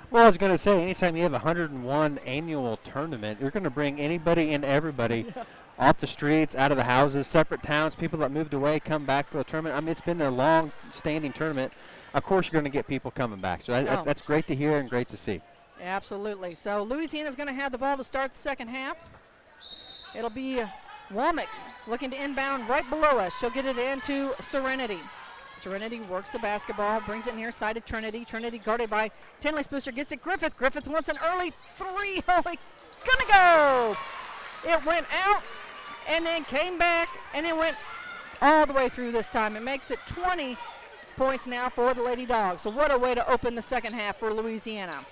Well, I was going to say, anytime you have a 101 annual tournament, you're going to bring anybody and everybody off the streets, out of the houses, separate towns, people that moved away come back to the tournament. I mean, it's been a long-standing tournament. Of course, you're going to get people coming back. So that's great to hear and great to see. Absolutely. So Louisiana's going to have the ball to start the second half. It'll be Womack looking to inbound right below us. She'll get it into Serenity. Serenity works the basketball, brings it near side to Trinity. Trinity guarded by Tinley Spooster, gets it Griffith. Griffith wants an early three. Oh, gonna go. It went out and then came back and then went all the way through this time. It makes it 20 points now for the Lady Dogs. So what a way to open the second half for Louisiana.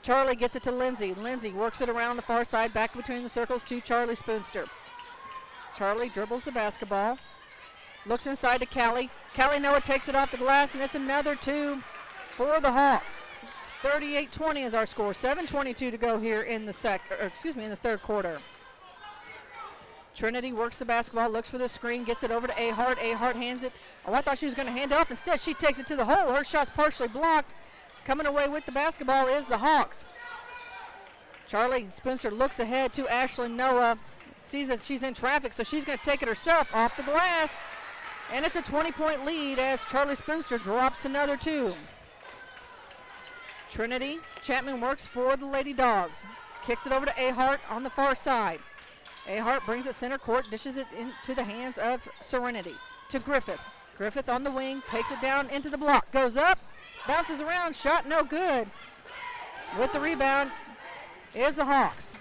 Charlie gets it to Lindsay. Lindsay works it around the far side, back between the circles to Charlie Spoonster. Charlie dribbles the basketball, looks inside to Callie. Callie Noah takes it off the glass, and it's another two for the Hawks. 38-20 is our score. 7:22 to go here in the third quarter. Trinity works the basketball, looks for the screen, gets it over to Ahart. Ahart hands it. Oh, I thought she was going to hand it off. Instead, she takes it to the hole. Her shot's partially blocked. Coming away with the basketball is the Hawks. Charlie Spencer looks ahead to Ashlyn Noah, sees that she's in traffic, so she's going to take it herself off the glass. And it's a 20-point lead as Charlie Spencer drops another two. Trinity Chapman works for the Lady Dogs. Kicks it over to Ahart on the far side. Ahart brings it center court, dishes it into the hands of Serenity. To Griffith. Griffith on the wing, takes it down into the block, goes up, bounces around, shot no good. With the rebound is the Hawks.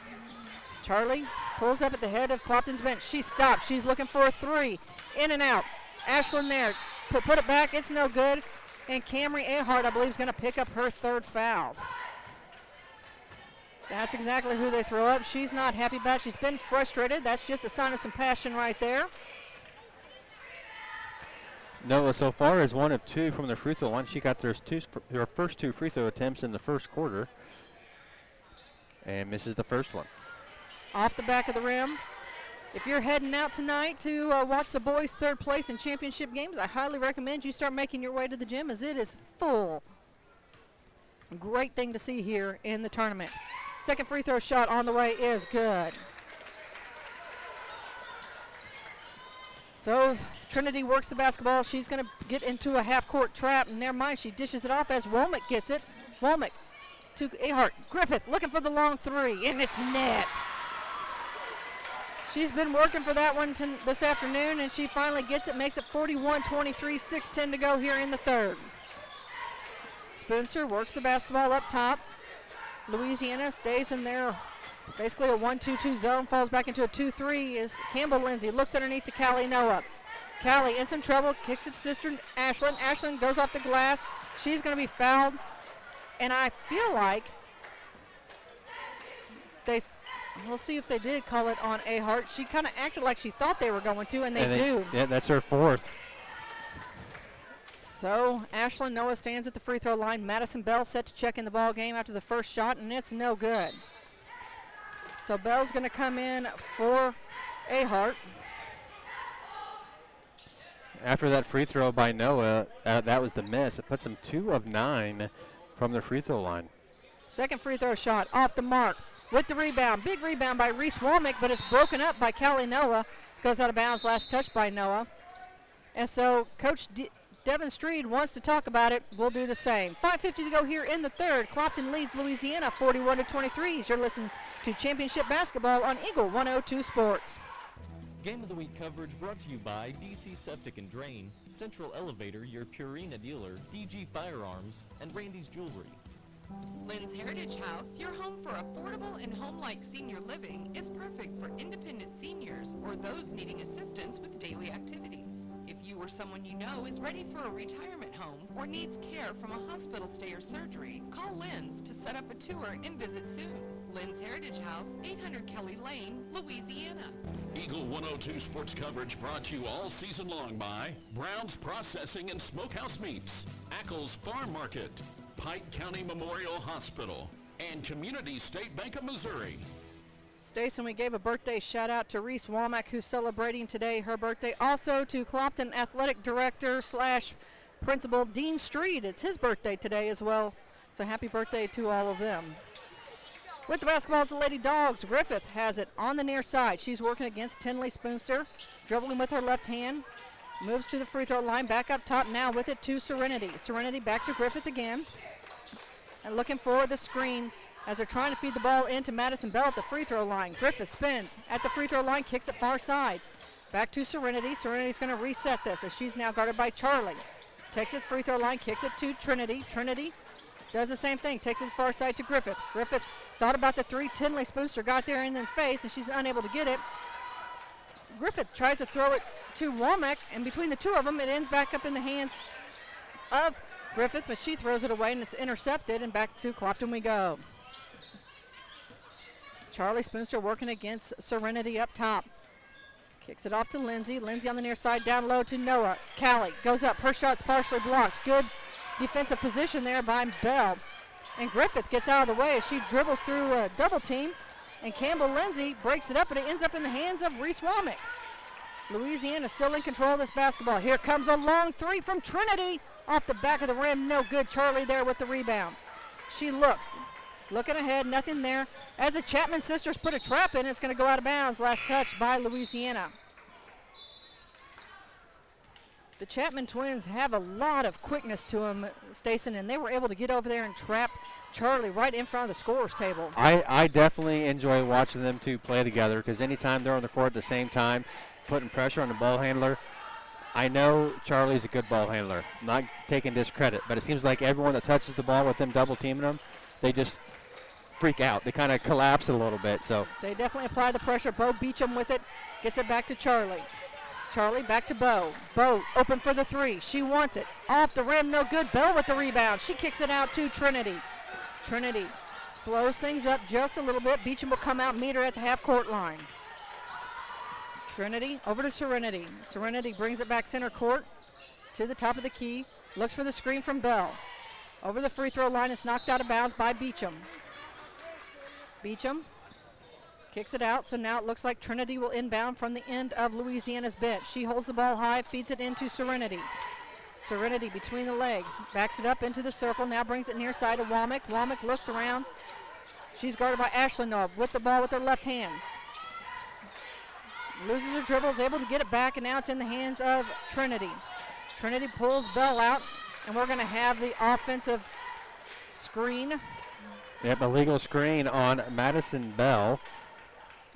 Charlie pulls up at the head of Clopton's bench. She stops, she's looking for a three. In and out. Ashlyn there, put it back, it's no good. And Camry Ahart, I believe, is going to pick up her third foul. That's exactly who they throw up. She's not happy about it. She's been frustrated. That's just a sign of some passion right there. Noah so far is 1 of 2 from the free throw line. She got her first two free throw attempts in the first quarter and misses the first one. Off the back of the rim. If you're heading out tonight to watch the boys' third place in championship games, I highly recommend you start making your way to the gym as it is full. Great thing to see here in the tournament. Second free throw shot on the way is good. So Trinity works the basketball. She's going to get into a half-court trap, and never mind, she dishes it off as Womack gets it. Womack to Ahart. Griffith looking for the long three, and it's net. She's been working for that one this afternoon, and she finally gets it, makes it 41-23, 6:10 to go here in the third. Spencer works the basketball up top. Louisiana stays in there, basically a 1-2-2 zone, falls back into a 2-3 is Campbell Lindsay, looks underneath to Callie Noah. Callie in some trouble, kicks it to sister Ashlyn. Ashlyn goes off the glass. She's going to be fouled, and I feel like we'll see if they did call it on Ahart. She kind of acted like she thought they were going to, and they do. Yeah, that's her fourth. So Ashlyn Noah stands at the free throw line. Madison Bell set to check in the ball game after the first shot, and it's no good. So Bell's going to come in for Ahart. After that free throw by Noah, that was the miss. It puts them 2 of 9 from the free throw line. Second free throw shot off the mark. With the rebound, big rebound by Reese Womack, but it's broken up by Callie Noah. Goes out of bounds, last touch by Noah. And so Coach Devin Streed wants to talk about it. We'll do the same. 5:50 to go here in the third. Clopton leads Louisiana 41-23. You're listening to Championship Basketball on Eagle 102 Sports. Game of the Week coverage brought to you by DC Septic and Drain, Central Elevator, your Purina dealer, DG Firearms, and Randy's Jewelry. Lynn's Heritage House, your home for affordable and home-like senior living, is perfect for independent seniors or those needing assistance with daily activities. If you or someone you know is ready for a retirement home or needs care from a hospital stay or surgery, call Lynn's to set up a tour and visit soon. Lynn's Heritage House, 800 Kelly Lane, Louisiana. Eagle 102 sports coverage brought to you all season long by Brown's Processing and Smokehouse Meats, Ackles Farm Market, Pike County Memorial Hospital, and Community State Bank of Missouri. Stacey, we gave a birthday shout out to Reese Womack, who's celebrating today her birthday. Also to Clopton Athletic Director / Principal Dean Streed. It's his birthday today as well. So happy birthday to all of them. With the basketball, it's the Lady Dogs. Griffith has it on the near side. She's working against Tinley Spoonster, dribbling with her left hand. Moves to the free throw line, back up top now with it to Serenity. Serenity back to Griffith again. and looking for the screen as they're trying to feed the ball into Madison Bell at the free throw line. Griffith spins at the free throw line, kicks it far side. Back to Serenity. Serenity's going to reset this as she's now guarded by Charlie. Takes it free throw line, kicks it to Trinity. Trinity does the same thing, takes it far side to Griffith. Griffith thought about the three. Tinley Spooster got there in the face, and she's unable to get it. Griffith tries to throw it to Womack, and between the two of them, it ends back up in the hands of Griffith, but she throws it away, and it's intercepted, and back to Clopton we go. Charlie Spoonster working against Serenity up top. Kicks it off to Lindsay. Lindsay on the near side, down low to Noah. Callie goes up. Her shot's partially blocked. Good defensive position there by Bell. And Griffith gets out of the way as she dribbles through a double team. And Campbell Lindsay breaks it up, and it ends up in the hands of Reese Womack. Louisiana still in control of this basketball. Here comes a long three from Trinity. Off the back of the rim, no good. Charlie there with the rebound. She looks. Looking ahead, nothing there. As the Chapman sisters put a trap in, it's going to go out of bounds. Last touch by Louisiana. The Chapman twins have a lot of quickness to them, Stacey, and they were able to get over there and trap Charlie right in front of the scorer's table. I definitely enjoy watching them two play together because anytime they're on the court at the same time, putting pressure on the ball handler, I know Charlie's a good ball handler. I'm not taking discredit, but it seems like everyone that touches the ball with them double teaming them, they just freak out. They kind of collapse a little bit. So they definitely apply the pressure. Bo Beecham with it, gets it back to Charlie. Charlie back to Bo. Bo open for the three. She wants it. Off the rim, no good. Bell with the rebound. She kicks it out to Trinity. Trinity slows things up just a little bit. Beecham will come out, meet her at the half-court line. Trinity over to Serenity. Serenity brings it back center court to the top of the key. Looks for the screen from Bell. Over the free throw line, it's knocked out of bounds by Beecham. Beecham kicks it out, so now it looks like Trinity will inbound from the end of Louisiana's bench. She holds the ball high, feeds it into Serenity. Serenity between the legs, backs it up into the circle, now brings it near side to Womack. Womack looks around. She's guarded by Ashley Knob with the ball with her left hand. Loses her dribble, is able to get it back, and now it's in the hands of Trinity. Trinity pulls Bell out, and we're going to have the offensive screen. Yep, a legal screen on Madison Bell.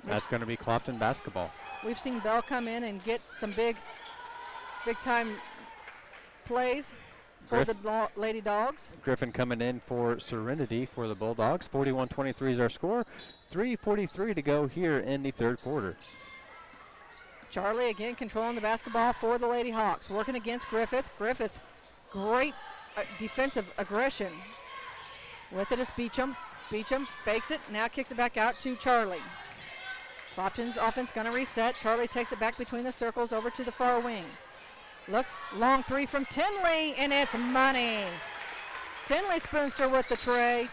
That's going to be Clopton basketball. We've seen Bell come in and get some big-time plays for the Lady Dogs. Griffin coming in for Serenity for the Bulldogs. 41-23 is our score. 3:43 to go here in the third quarter. Charlie again controlling the basketball for the Lady Hawks. Working against Griffith. Griffith, great defensive aggression. With it is Beecham. Beecham fakes it, now kicks it back out to Charlie. Clopton's offense going to reset. Charlie takes it back between the circles over to the far wing. Looks, long three from Tinley, and it's money. Tinley Spoonster with the tray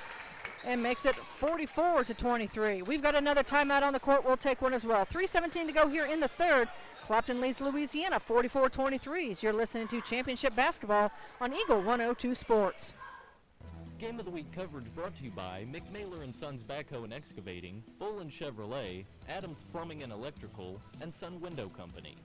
and makes it 44-23. We've got another timeout on the court. We'll take one as well. 3:17 to go here in the third. Clopton leads Louisiana 44-23 as you're listening to Championship Basketball on Eagle 102 Sports. Game of the Week coverage brought to you by McMailer & Sons Backhoe and Excavating, Bolin Chevrolet, Adams Plumbing and Electrical, and Sun Window Company.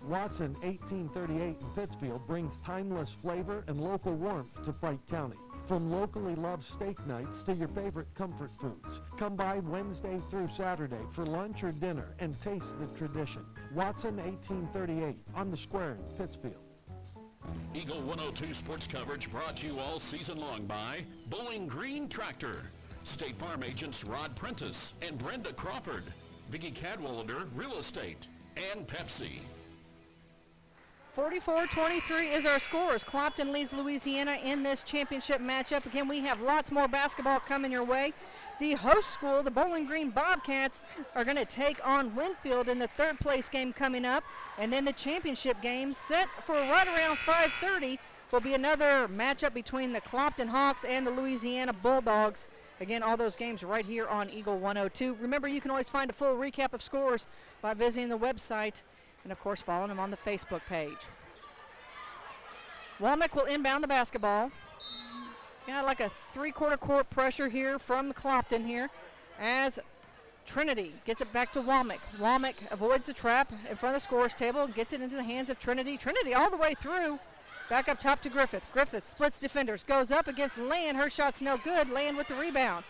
Watson 1838 in Pittsfield brings timeless flavor and local warmth to Pike County. From locally loved steak nights to your favorite comfort foods. Come by Wednesday through Saturday for lunch or dinner and taste the tradition. Watson 1838 on the square in Pittsfield. Eagle 102 sports coverage brought to you all season long by Bowling Green Tractor, State Farm agents Rod Prentice and Brenda Crawford, Vicki Cadwalader Real Estate, and Pepsi. 44-23 is our scores. Clopton leads Louisiana in this championship matchup. Again, we have lots more basketball coming your way. The host school, the Bowling Green Bobcats, are going to take on Winfield in the third place game coming up. And then the championship game set for right around 5:30 will be another matchup between the Clopton Hawks and the Louisiana Bulldogs. Again, all those games right here on Eagle 102. Remember, you can always find a full recap of scores by visiting the website and, of course, following them on the Facebook page. Womack will inbound the basketball. Got like a three-quarter court pressure here from Clopton here as Trinity gets it back to Womack. Womack avoids the trap in front of the scorer's table and gets it into the hands of Trinity. Trinity all the way through Back up top to Griffith. Griffith splits defenders, goes up against Land. Her shot's no good. Land with the rebound.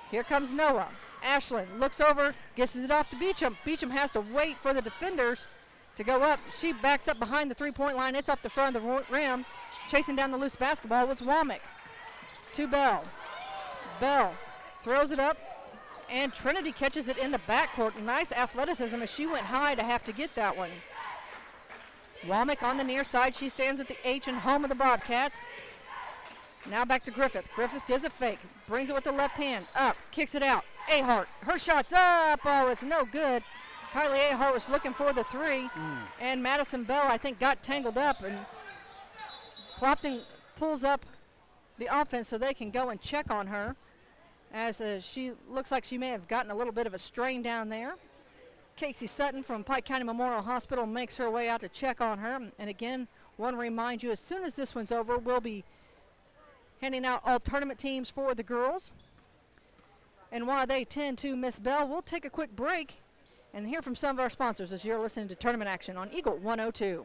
Here comes Noah. Ashland looks over, gets it off to Beecham. Beecham has to wait for the defenders to go up. She backs up behind the three-point line. It's off the front of the rim. Chasing down the loose basketball was Womack. To Bell. Bell throws it up, and Trinity catches it in the backcourt. Nice athleticism as she went high to have to get that one. Womack on the near side. She stands at the H and home of the Bobcats. Now back to Griffith. Griffith gives a fake. Brings it with the left hand. Up. Kicks it out. Ahart. Her shot's up. Oh, it's no good. Kylie Ahart was looking for the three. And Madison Bell, I think, got tangled up. And Clopton pulls up the offense so they can go and check on her. As she looks like she may have gotten a little bit of a strain down there. Casey Sutton from Pike County Memorial Hospital makes her way out to check on her. And again, want to remind you, as soon as this one's over, we'll be handing out all tournament teams for the girls. And while they tend to Miss Bell, we'll take a quick break and hear from some of our sponsors as you're listening to Tournament Action on Eagle 102.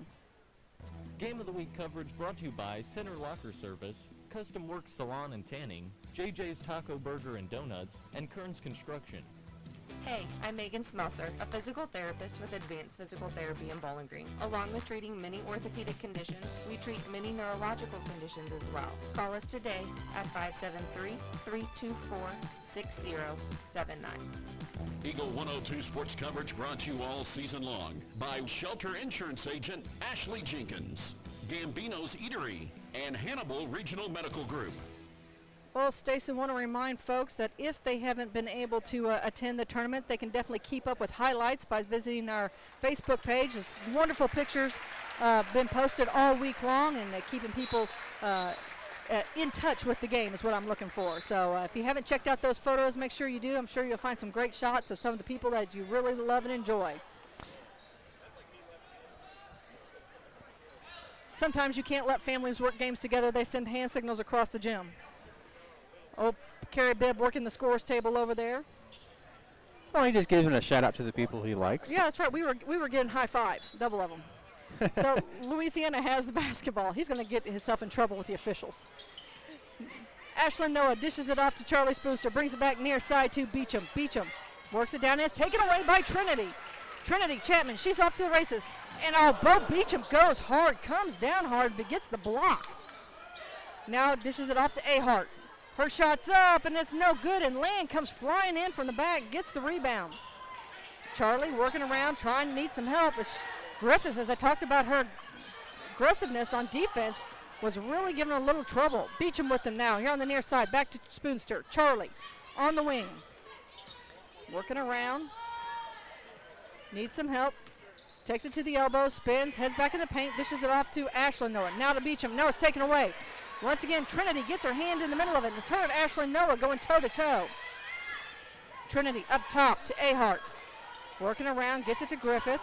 Game of the Week coverage brought to you by Center Locker Service, Custom Works Salon and Tanning, JJ's Taco Burger and Donuts, and Kern's Construction. Hey, I'm Megan Smelser, a physical therapist with Advanced Physical Therapy in Bowling Green. Along with treating many orthopedic conditions, we treat many neurological conditions as well. Call us today at 573-324-6079. Eagle 102 sports coverage brought to you all season long by Shelter Insurance Agent Ashley Jenkins, Gambino's Eatery, and Hannibal Regional Medical Group. Well, Stacey, want to remind folks that if they haven't been able to attend the tournament, they can definitely keep up with highlights by visiting our Facebook page. It's wonderful pictures been posted all week long, and keeping people in touch with the game is what I'm looking for. So if you haven't checked out those photos, make sure you do. I'm sure you'll find some great shots of some of the people that you really love and enjoy. Sometimes you can't let families work games together. They send hand signals across the gym. Oh, Kerry Bibb working the scores table over there. Oh, he just giving a shout out to the people he likes. Yeah, that's right. We were getting high fives, double of them. So Louisiana has the basketball. He's going to get himself in trouble with the officials. Ashlyn Noah dishes it off to Charlie Spooster, brings it back near side to Beecham. Beecham works it down, and it's taken away by Trinity. Trinity Chapman, she's off to the races. And Bo Beecham goes hard, comes down hard, but gets the block. Now dishes it off to Ahart. Her shot's up, and it's no good, and Land comes flying in from the back, gets the rebound. Charlie working around, trying to need some help. Griffith, as I talked about her aggressiveness on defense, was really giving her a little trouble. Beecham with them now, here on the near side, back to Spoonster. Charlie on the wing. Working around. Needs some help. Takes it to the elbow, spins, heads back in the paint, dishes it off to Ashlyn Noah. Now to Beecham. Noah's taken away. Once again, Trinity gets her hand in the middle of it, and it's her and Ashlyn Noah going toe-to-toe. Trinity up top to Ahart. Working around, gets it to Griffith.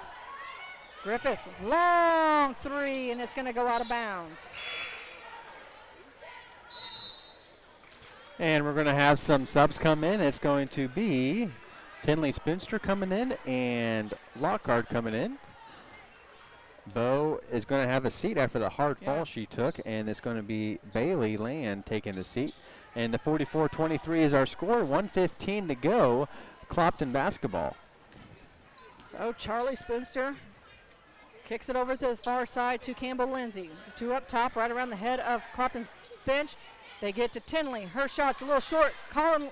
Griffith, long three, and it's going to go out of bounds. And we're going to have some subs come in. It's going to be Tinley Spinster coming in and Lockhart coming in. Bo is going to have a seat after the hard fall she took, and it's going to be Bailey Land taking the seat. And the 44-23 is our score, 1:15 to go, Clopton basketball. So Charlie Spinster kicks it over to the far side to Campbell Lindsay. The two up top, right around the head of Clopton's bench. They get to Tinley. Her shot's a little short. Colin,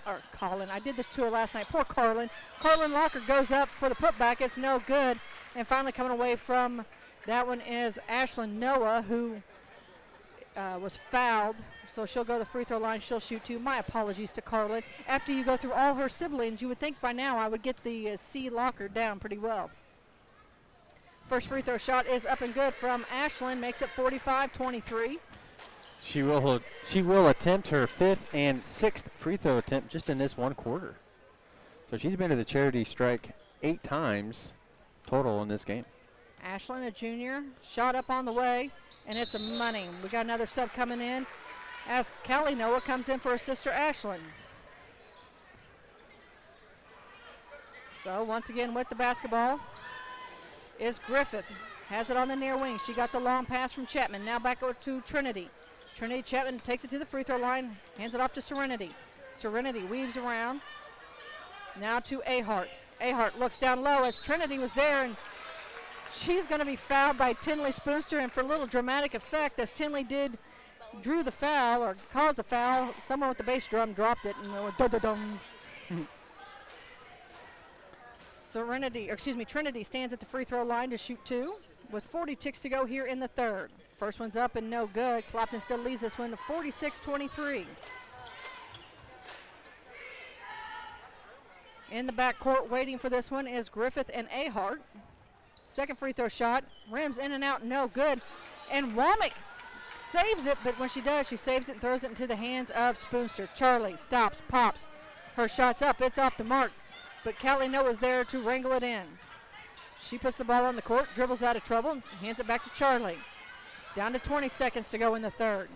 I did this to her last night. Poor Carlin. Carlin Locker goes up for the putback. It's no good. And finally coming away from that one is Ashlyn Noah, who was fouled. So she'll go to the free throw line. She'll shoot two. My apologies to Carlin. After you go through all her siblings, you would think by now I would get the C Locker down pretty well. First free throw shot is up and good from Ashlyn. Makes it 45-23. She will attempt her fifth and sixth free throw attempt just in this one quarter. So she's been to the charity strike 8 times total in this game. Ashlyn, a junior, shot up on the way, and it's a money. We got another sub coming in as Callie Noah comes in for her sister Ashlyn. So once again with the basketball is Griffith. Has it on the near wing. She got the long pass from Chapman. Now back over to Trinity. Trinity Chapman takes it to the free throw line, hands it off to Serenity. Serenity weaves around. Now to Ahart. Ahart looks down low as Trinity was there, and she's going to be fouled by Tinley Spoonster. And for a little dramatic effect, as Tinley drew the foul or caused the foul, someone with the bass drum dropped it and went dum-dum-dum. Trinity stands at the free throw line to shoot 2 with 40 ticks to go here in the third. First one's up and no good. Clopton still leads this one to 46-23. In the backcourt waiting for this one is Griffith and Ahart. Second free throw shot, rims in and out, no good. And Womack saves it, but when she does, she saves it and throws it into the hands of Spoonster. Charlie stops, pops. Her shot's up, it's off the mark. But Callie Noah's there to wrangle it in. She puts the ball on the court, dribbles out of trouble, hands it back to Charlie. Down to 20 seconds to go in the third.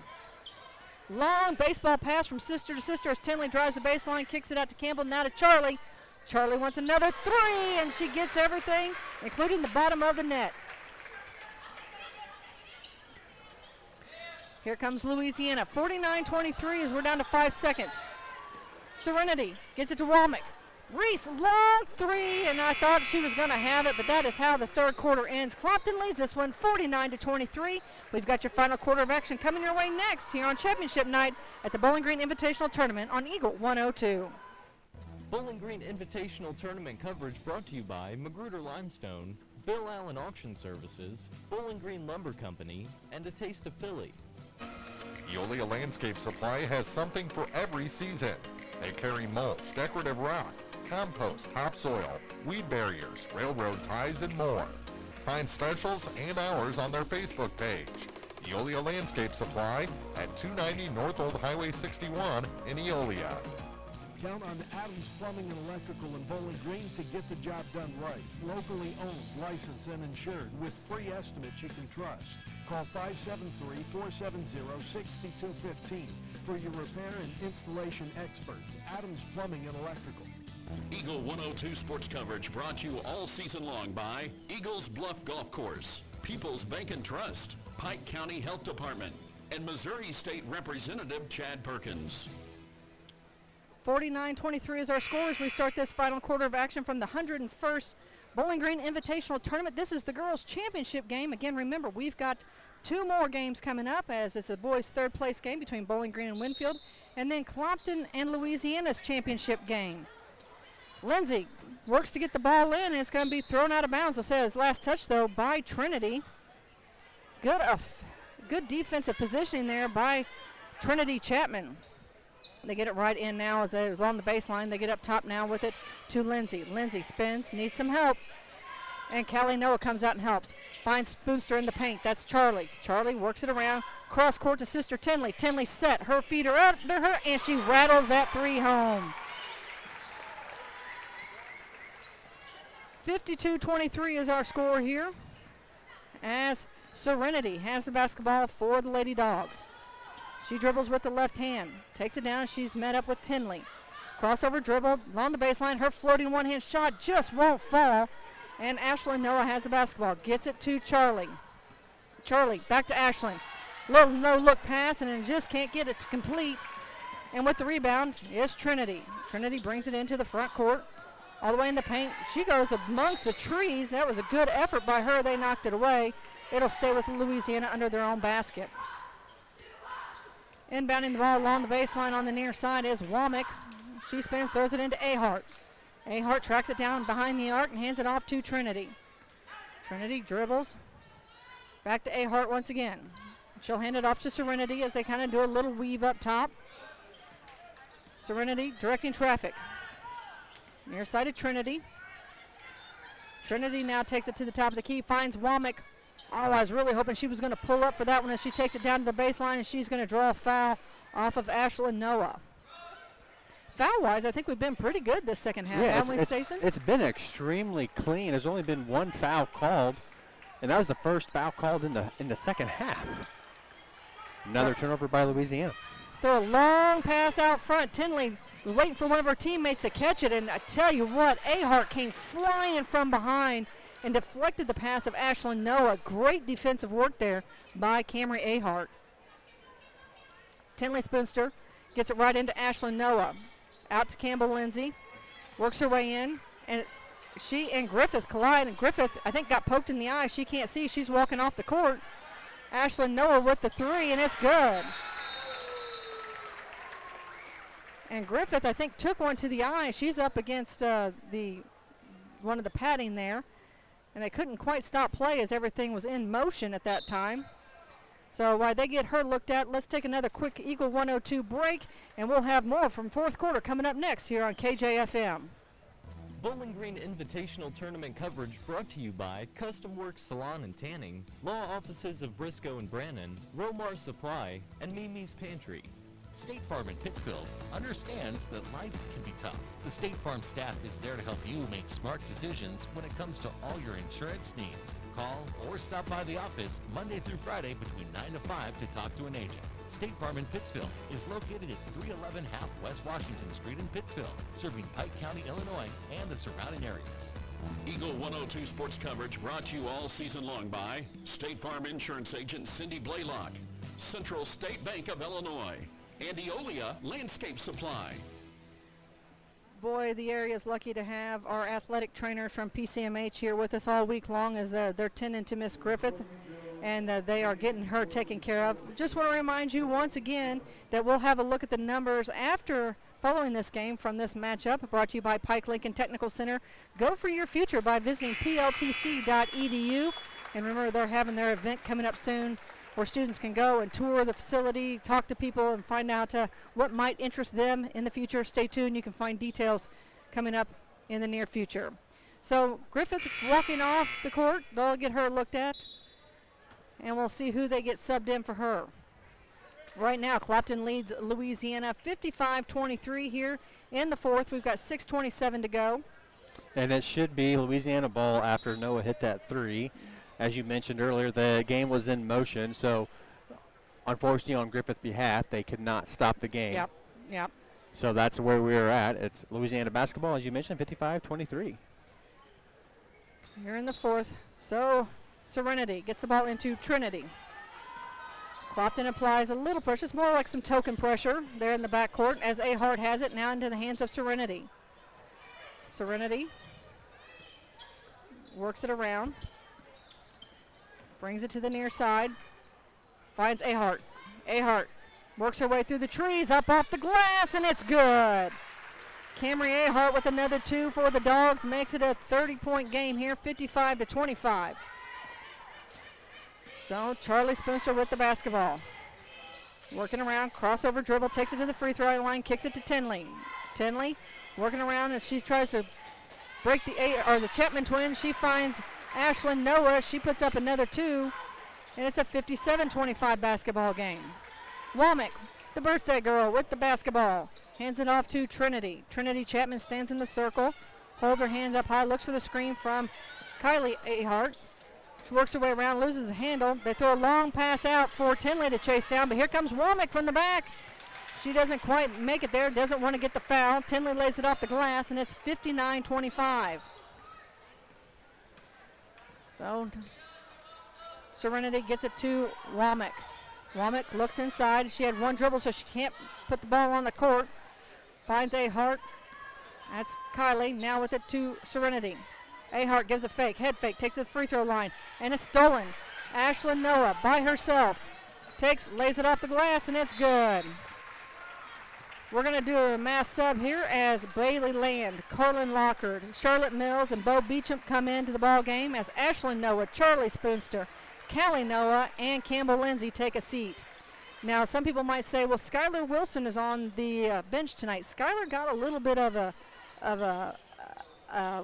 Long baseball pass from sister to sister as Tinley drives the baseline, kicks it out to Campbell, now to Charlie. Charlie wants another 3, and she gets everything, including the bottom of the net. Here comes Louisiana, 49-23 as we're down to 5 seconds. Serenity gets it to Womack. Reese, long 3, and I thought she was going to have it, but that is how the third quarter ends. Clopton leads this one 49-23. We've got your final quarter of action coming your way next here on Championship Night at the Bowling Green Invitational Tournament on Eagle 102. Bowling Green Invitational Tournament coverage brought to you by Magruder Limestone, Bill Allen Auction Services, Bowling Green Lumber Company, and A Taste of Philly. Eolia Landscape Supply has something for every season. They carry mulch, decorative rock, compost, topsoil, weed barriers, railroad ties, and more. Find specials and hours on their Facebook page. Eolia Landscape Supply at 290 North Old Highway 61 in Eolia. Count on Adams Plumbing and Electrical in Bowling Green to get the job done right. Locally owned, licensed, and insured with free estimates you can trust. Call 573-470-6215 for your repair and installation experts. Adams Plumbing and Electrical. Eagle 102 sports coverage brought to you all season long by Eagles Bluff Golf Course, People's Bank and Trust, Pike County Health Department, and Missouri State Representative Chad Perkins. 49-23 is our score as we start this final quarter of action from the 101st Bowling Green Invitational Tournament. This is the girls' championship game. Again, remember, we've got 2 more games coming up as it's a boys' third place game between Bowling Green and Winfield, and then Clopton and Louisiana's championship game. Lindsay works to get the ball in, and it's going to be thrown out of bounds. I'll say his last touch, though, by Trinity. Good defensive positioning there by Trinity Chapman. They get it right in now as it was on the baseline. They get up top now with it to Lindsay. Lindsay spins, needs some help. And Callie Noah comes out and helps. Finds Spoonster in the paint. That's Charlie. Charlie works it around. Cross court to sister Tinley. Tinley set. Her feet are under her, and she rattles that 3 home. 52-23 is our score here as Serenity has the basketball for the Lady Dogs. She dribbles with the left hand, takes it down. She's met up with Tinley. Crossover dribble along the baseline. Her floating one-hand shot just won't fall. And Ashlyn Noah has the basketball. Gets it to Charlie. Charlie back to Ashlyn. Little no-look pass, and then just can't get it to complete. And with the rebound is Trinity. Trinity brings it into the front court. All the way in the paint. She goes amongst the trees. That was a good effort by her. They knocked it away. It'll stay with Louisiana under their own basket. Inbounding the ball along the baseline on the near side is Womack. She spins, throws it into Ahart. Ahart tracks it down behind the arc and hands it off to Trinity. Trinity dribbles. Back to Ahart once again. She'll hand it off to Serenity as they kind of do a little weave up top. Serenity directing traffic. Near side of Trinity. Trinity now takes it to the top of the key, finds Womack. Oh, I was really hoping she was going to pull up for that one as she takes it down to the baseline, and she's going to draw a foul off of Ashlyn Noah. Foul-wise, I think we've been pretty good this second half, haven't we, Stacey? It's been extremely clean. There's only been 1 foul called, and that was the first foul called in the second half. Another turnover by Louisiana. Throw a long pass out front. Tinley waiting for one of her teammates to catch it, and I tell you what, Ahart came flying from behind and deflected the pass of Ashlyn Noah. Great defensive work there by Camry Ahart. Tinley Spoonster gets it right into Ashlyn Noah. Out to Campbell Lindsay. Works her way in, and she and Griffith collide, and Griffith, I think, got poked in the eye. She can't see. She's walking off the court. Ashlyn Noah with the three, and it's good. And Griffith, I think, took one to the eye. She's up against one of the padding there, and they couldn't quite stop play as everything was in motion at that time. So while they get her looked at, let's take another quick Eagle 102 break, and we'll have more from fourth quarter coming up next here on KJFM. Bowling Green Invitational Tournament coverage brought to you by Custom Works Salon and Tanning, Law Offices of Briscoe and Brannon, Romar Supply, and Mimi's Pantry. State Farm in Pittsfield understands that life can be tough. The State Farm staff is there to help you make smart decisions when it comes to all your insurance needs. Call or stop by the office Monday through Friday between 9 to 5 to talk to an agent. State Farm in Pittsfield is located at 311 Half West Washington Street in Pittsfield, serving Pike County, Illinois, and the surrounding areas. Eagle 102 sports coverage brought to you all season long by State Farm Insurance Agent Cindy Blaylock, Central State Bank of Illinois, and Eolia Landscape Supply. Boy, the area is lucky to have our athletic trainers from PCMH here with us all week long as they're tending to Miss Griffith, and they are getting her taken care of. Just want to remind you once again that we'll have a look at the numbers following this game from this matchup, brought to you by Pike Lincoln Technical Center. Go for your future by visiting pltc.edu. And remember, they're having their event coming up soon where students can go and tour the facility, talk to people, and find out what might interest them in the future. Stay tuned. You can find details coming up in the near future. So Griffith walking off the court. They'll get her looked at, and we'll see who they get subbed in for her. Right now, Clopton leads Louisiana 55-23 here in the fourth. We've got 6:27 to go. And it should be Louisiana ball after Noah hit that three. As you mentioned earlier, the game was in motion, so unfortunately on Griffith's behalf, they could not stop the game. Yep. So that's where we're at. It's Louisiana basketball, as you mentioned, 55-23. Here in the fourth. So Serenity gets the ball into Trinity. Clopton applies a little pressure. It's more like some token pressure there in the backcourt as Ahart has it now into the hands of Serenity. Serenity works it around. Brings it to the near side. Finds Ahart. Ahart works her way through the trees, up off the glass, and it's good. Camry Ahart with another two for the Dogs. Makes it a 30-point game here, 55-25. So Charlie Spoonster with the basketball. Working around, crossover dribble, takes it to the free throw line, kicks it to Tinley. Tinley working around as she tries to break the Chapman twins. She finds Ashlyn Noah. She puts up another two, and it's a 57-25 basketball game. Womack, the birthday girl, with the basketball. Hands it off to Trinity. Trinity Chapman stands in the circle, holds her hand up high, looks for the screen from Kylie Ahart. She works her way around, loses the handle. They throw a long pass out for Tinley to chase down, but here comes Womack from the back. She doesn't quite make it there, doesn't want to get the foul. Tinley lays it off the glass, and it's 59-25. So Serenity gets it to Womack. Womack looks inside. She had one dribble, so she can't put the ball on the court. Finds Ahart. That's Kylie, now with it to Serenity. Ahart gives a fake, head fake, takes it to the free throw line, and it's stolen. Ashlyn Noah by herself. Lays it off the glass, and it's good. We're going to do a mass sub here as Bailey Land, Carlin Lockard, Charlotte Mills, and Bo Beecham come into the ball game as Ashlyn Noah, Charlie Spoonster, Callie Noah, and Campbell Lindsay take a seat. Now, some people might say, well, Skylar Wilson is on the bench tonight. Skylar got a little bit of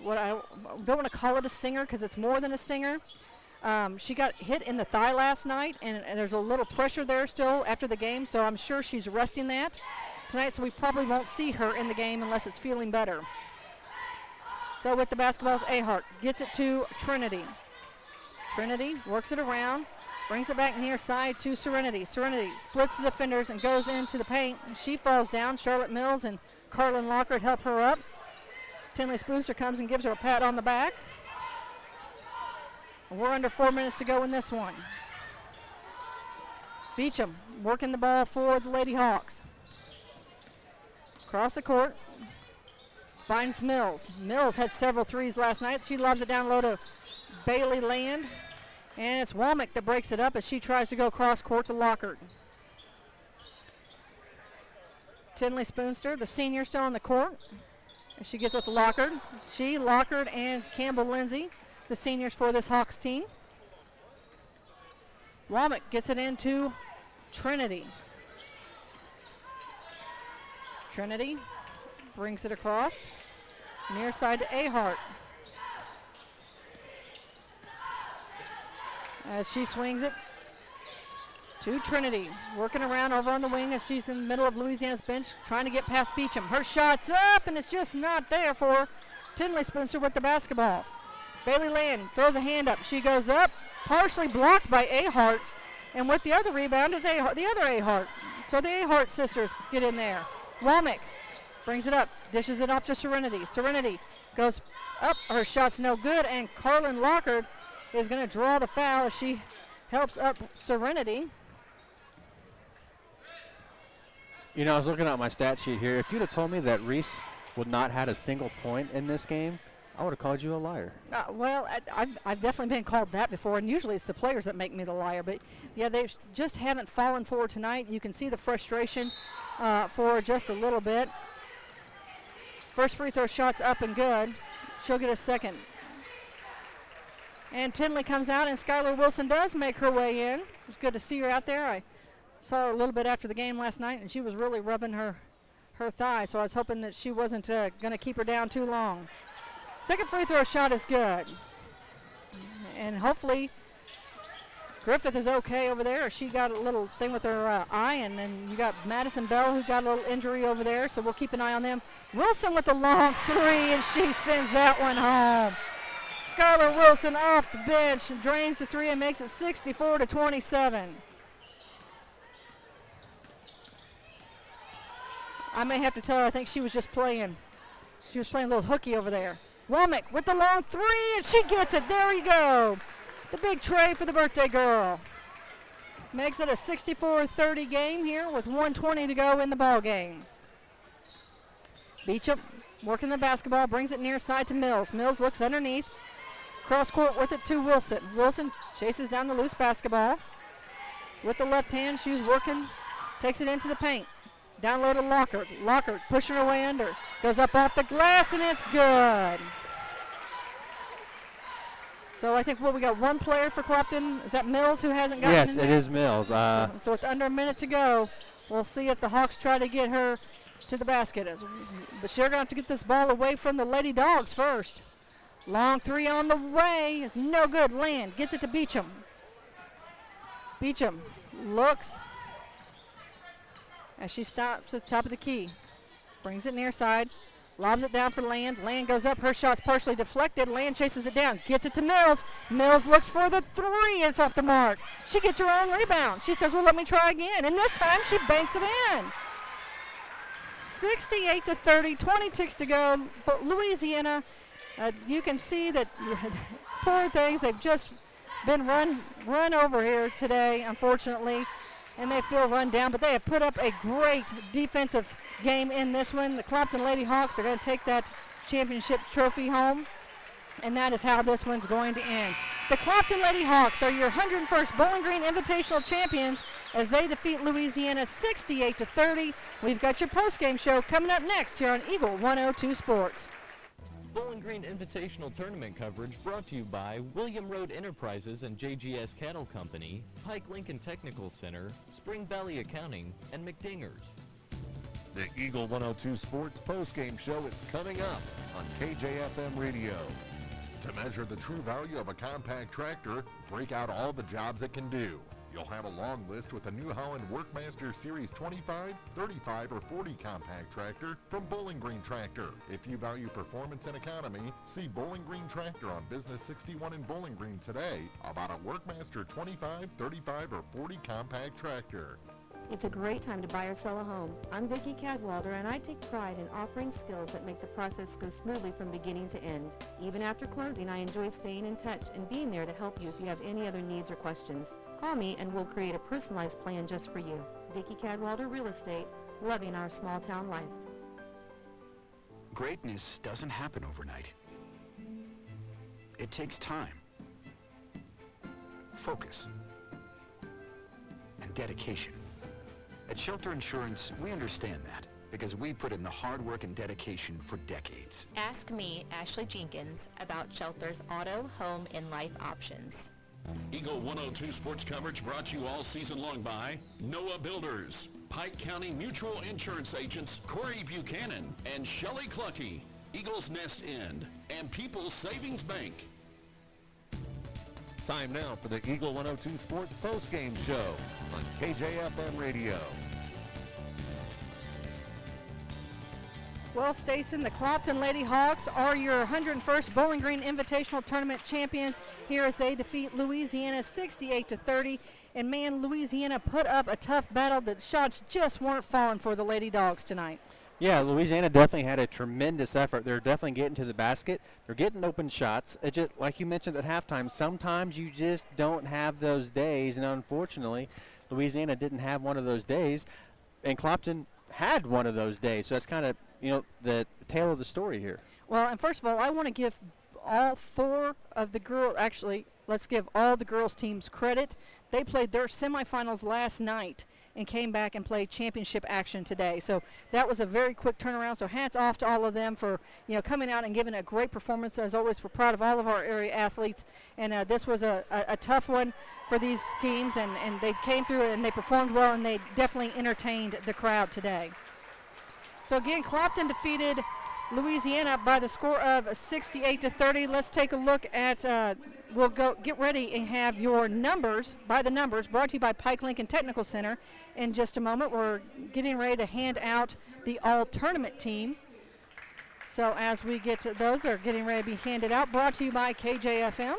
what I don't want to call it a stinger because it's more than a stinger. She got hit in the thigh last night, and there's a little pressure there still after the game, so I'm sure she's resting that tonight, so we probably won't see her in the game unless it's feeling better. So with the basketballs, Ahart gets it to Trinity. Trinity works it around, brings it back near side to Serenity. Serenity splits the defenders and goes into the paint. She falls down. Charlotte Mills and Carlin Lockard help her up. Tinley Spoonster comes and gives her a pat on the back. We're under 4 minutes to go in this one. Beecham working the ball for the Lady Hawks. Across the court. Finds Mills. Mills had several threes last night. She lobs it down low to Bailey Land. And it's Womack that breaks it up as she tries to go cross court to Lockhart. Tinley Spoonster, the senior, still on the court. As she gets with Lockhart. She, Lockhart, and Campbell Lindsay, the seniors for this Hawks team. Womack gets it into Trinity. Trinity brings it across. Near side to Ahart. As she swings it to Trinity. Working around over on the wing as she's in the middle of Louisiana's bench, trying to get past Beecham. Her shot's up, and it's just not there for Tinley Spoonster with the basketball. Bailey Land throws a hand up. She goes up, partially blocked by Ahart. And with the other rebound is the other Ahart. So the Ahart sisters get in there. Womack brings it up, dishes it off to Serenity. Serenity goes up, her shot's no good, and Carlin Lockhart is going to draw the foul as she helps up Serenity. You know, I was looking at my stat sheet here. If you'd have told me that Reese would not had a single point in this game, I would have called you a liar. Well, I've definitely been called that before, and usually it's the players that make me the liar. But, yeah, they just haven't fallen for tonight. You can see the frustration for just a little bit. First free throw shot's up and good. She'll get a second. And Tinley comes out, and Skylar Wilson does make her way in. It's good to see her out there. I saw her a little bit after the game last night, and she was really rubbing her thigh, so I was hoping that she wasn't going to keep her down too long. Second free throw shot is good. And hopefully Griffith is okay over there. She got a little thing with her eye, and then you got Madison Bell who got a little injury over there, so we'll keep an eye on them. Wilson with the long three, and she sends that one home. Skylar Wilson off the bench, drains the three and makes it 64-27. I may have to tell her I think she was just playing. She was playing a little hooky over there. Womack with the long three, and she gets it. There you go. The big tray for the birthday girl. Makes it a 64-30 game here with 1:20 to go in the ball game. Beecham working the basketball, brings it near side to Mills. Mills looks underneath. Cross court with it to Wilson. Wilson chases down the loose basketball. With the left hand, she was working, takes it into the paint. Down low to Lockhart. Lockhart pushing her way under. Goes up off the glass, and it's good. So I think, we got one player for Clopton. Is that Mills who hasn't gotten Yes, in it there? is Mills. So with under a minute to go, we'll see if the Hawks try to get her to the basket. But she's going to have to get this ball away from the Lady Dogs first. Long three on the way is no good. Land gets it to Beecham. Beecham looks as she stops at the top of the key. Brings it near side. Lobs it down for Land. Land goes up. Her shot's partially deflected. Land chases it down. Gets it to Mills. Mills looks for the three. It's off the mark. She gets her own rebound. She says, well, let me try again. And this time she banks it in. 68-30. 20 ticks to go. But Louisiana, you can see that poor things. They've just been run over here today, unfortunately. And they feel run down, but they have put up a great defensive game in this one. The Clopton Lady Hawks are going to take that championship trophy home, and that is how this one's going to end. The Clopton Lady Hawks are your 101st Bowling Green Invitational champions as they defeat Louisiana 68-30. We've got your postgame show coming up next here on Eagle 102 Sports. Bowling Green Invitational Tournament coverage brought to you by William Road Enterprises and JGS Cattle Company, Pike Lincoln Technical Center, Spring Valley Accounting, and McDingers. The Eagle 102 Sports postgame show is coming up on KJFM Radio. To measure the true value of a compact tractor, break out all the jobs it can do. You'll have a long list with a New Holland Workmaster Series 25, 35, or 40 compact tractor from Bowling Green Tractor. If you value performance and economy, see Bowling Green Tractor on Business 61 in Bowling Green today about a Workmaster 25, 35, or 40 compact tractor. It's a great time to buy or sell a home. I'm Vicki Cadwalder, and I take pride in offering skills that make the process go smoothly from beginning to end. Even after closing, I enjoy staying in touch and being there to help you if you have any other needs or questions. Call me and we'll create a personalized plan just for you. Vicki Cadwalder Real Estate, loving our small town life. Greatness doesn't happen overnight. It takes time, focus, and dedication. At Shelter Insurance, we understand that because we put in the hard work and dedication for decades. Ask me, Ashley Jenkins, about Shelter's auto, home, and life options. Eagle 102 sports coverage brought to you all season long by Noah Builders, Pike County Mutual Insurance agents Corey Buchanan and Shelley Clucky, Eagles Nest Inn, and People's Savings Bank. Time now for the Eagle 102 Sports Postgame Show on KJFM Radio. Well, Stacey, the Clopton Lady Hawks are your 101st Bowling Green Invitational Tournament champions here as they defeat Louisiana 68-30. And man, Louisiana put up a tough battle. The shots just weren't falling for the Lady Dogs tonight. Yeah, Louisiana definitely had a tremendous effort. They're definitely getting to the basket. They're getting open shots. It just, like you mentioned at halftime, sometimes you just don't have those days, and unfortunately, Louisiana didn't have one of those days, and Clopton had one of those days. So that's kind of, the tale of the story here. Well, and first of all, I want to give all four of the girls, actually, let's give all the girls' teams credit. They played their semifinals last night and came back and played championship action today. So that was a very quick turnaround. So hats off to all of them for coming out and giving a great performance. As always, we're proud of all of our area athletes. And this was a tough one for these teams, and they came through it and they performed well, and they definitely entertained the crowd today. So again, Clopton defeated Louisiana by the score of 68-30. Let's take a look at, we'll go get ready and have your numbers, by the numbers, brought to you by Pike Lincoln Technical Center. In just a moment, we're getting ready to hand out the all-tournament team. So as we get to those, they're getting ready to be handed out, brought to you by KJFM.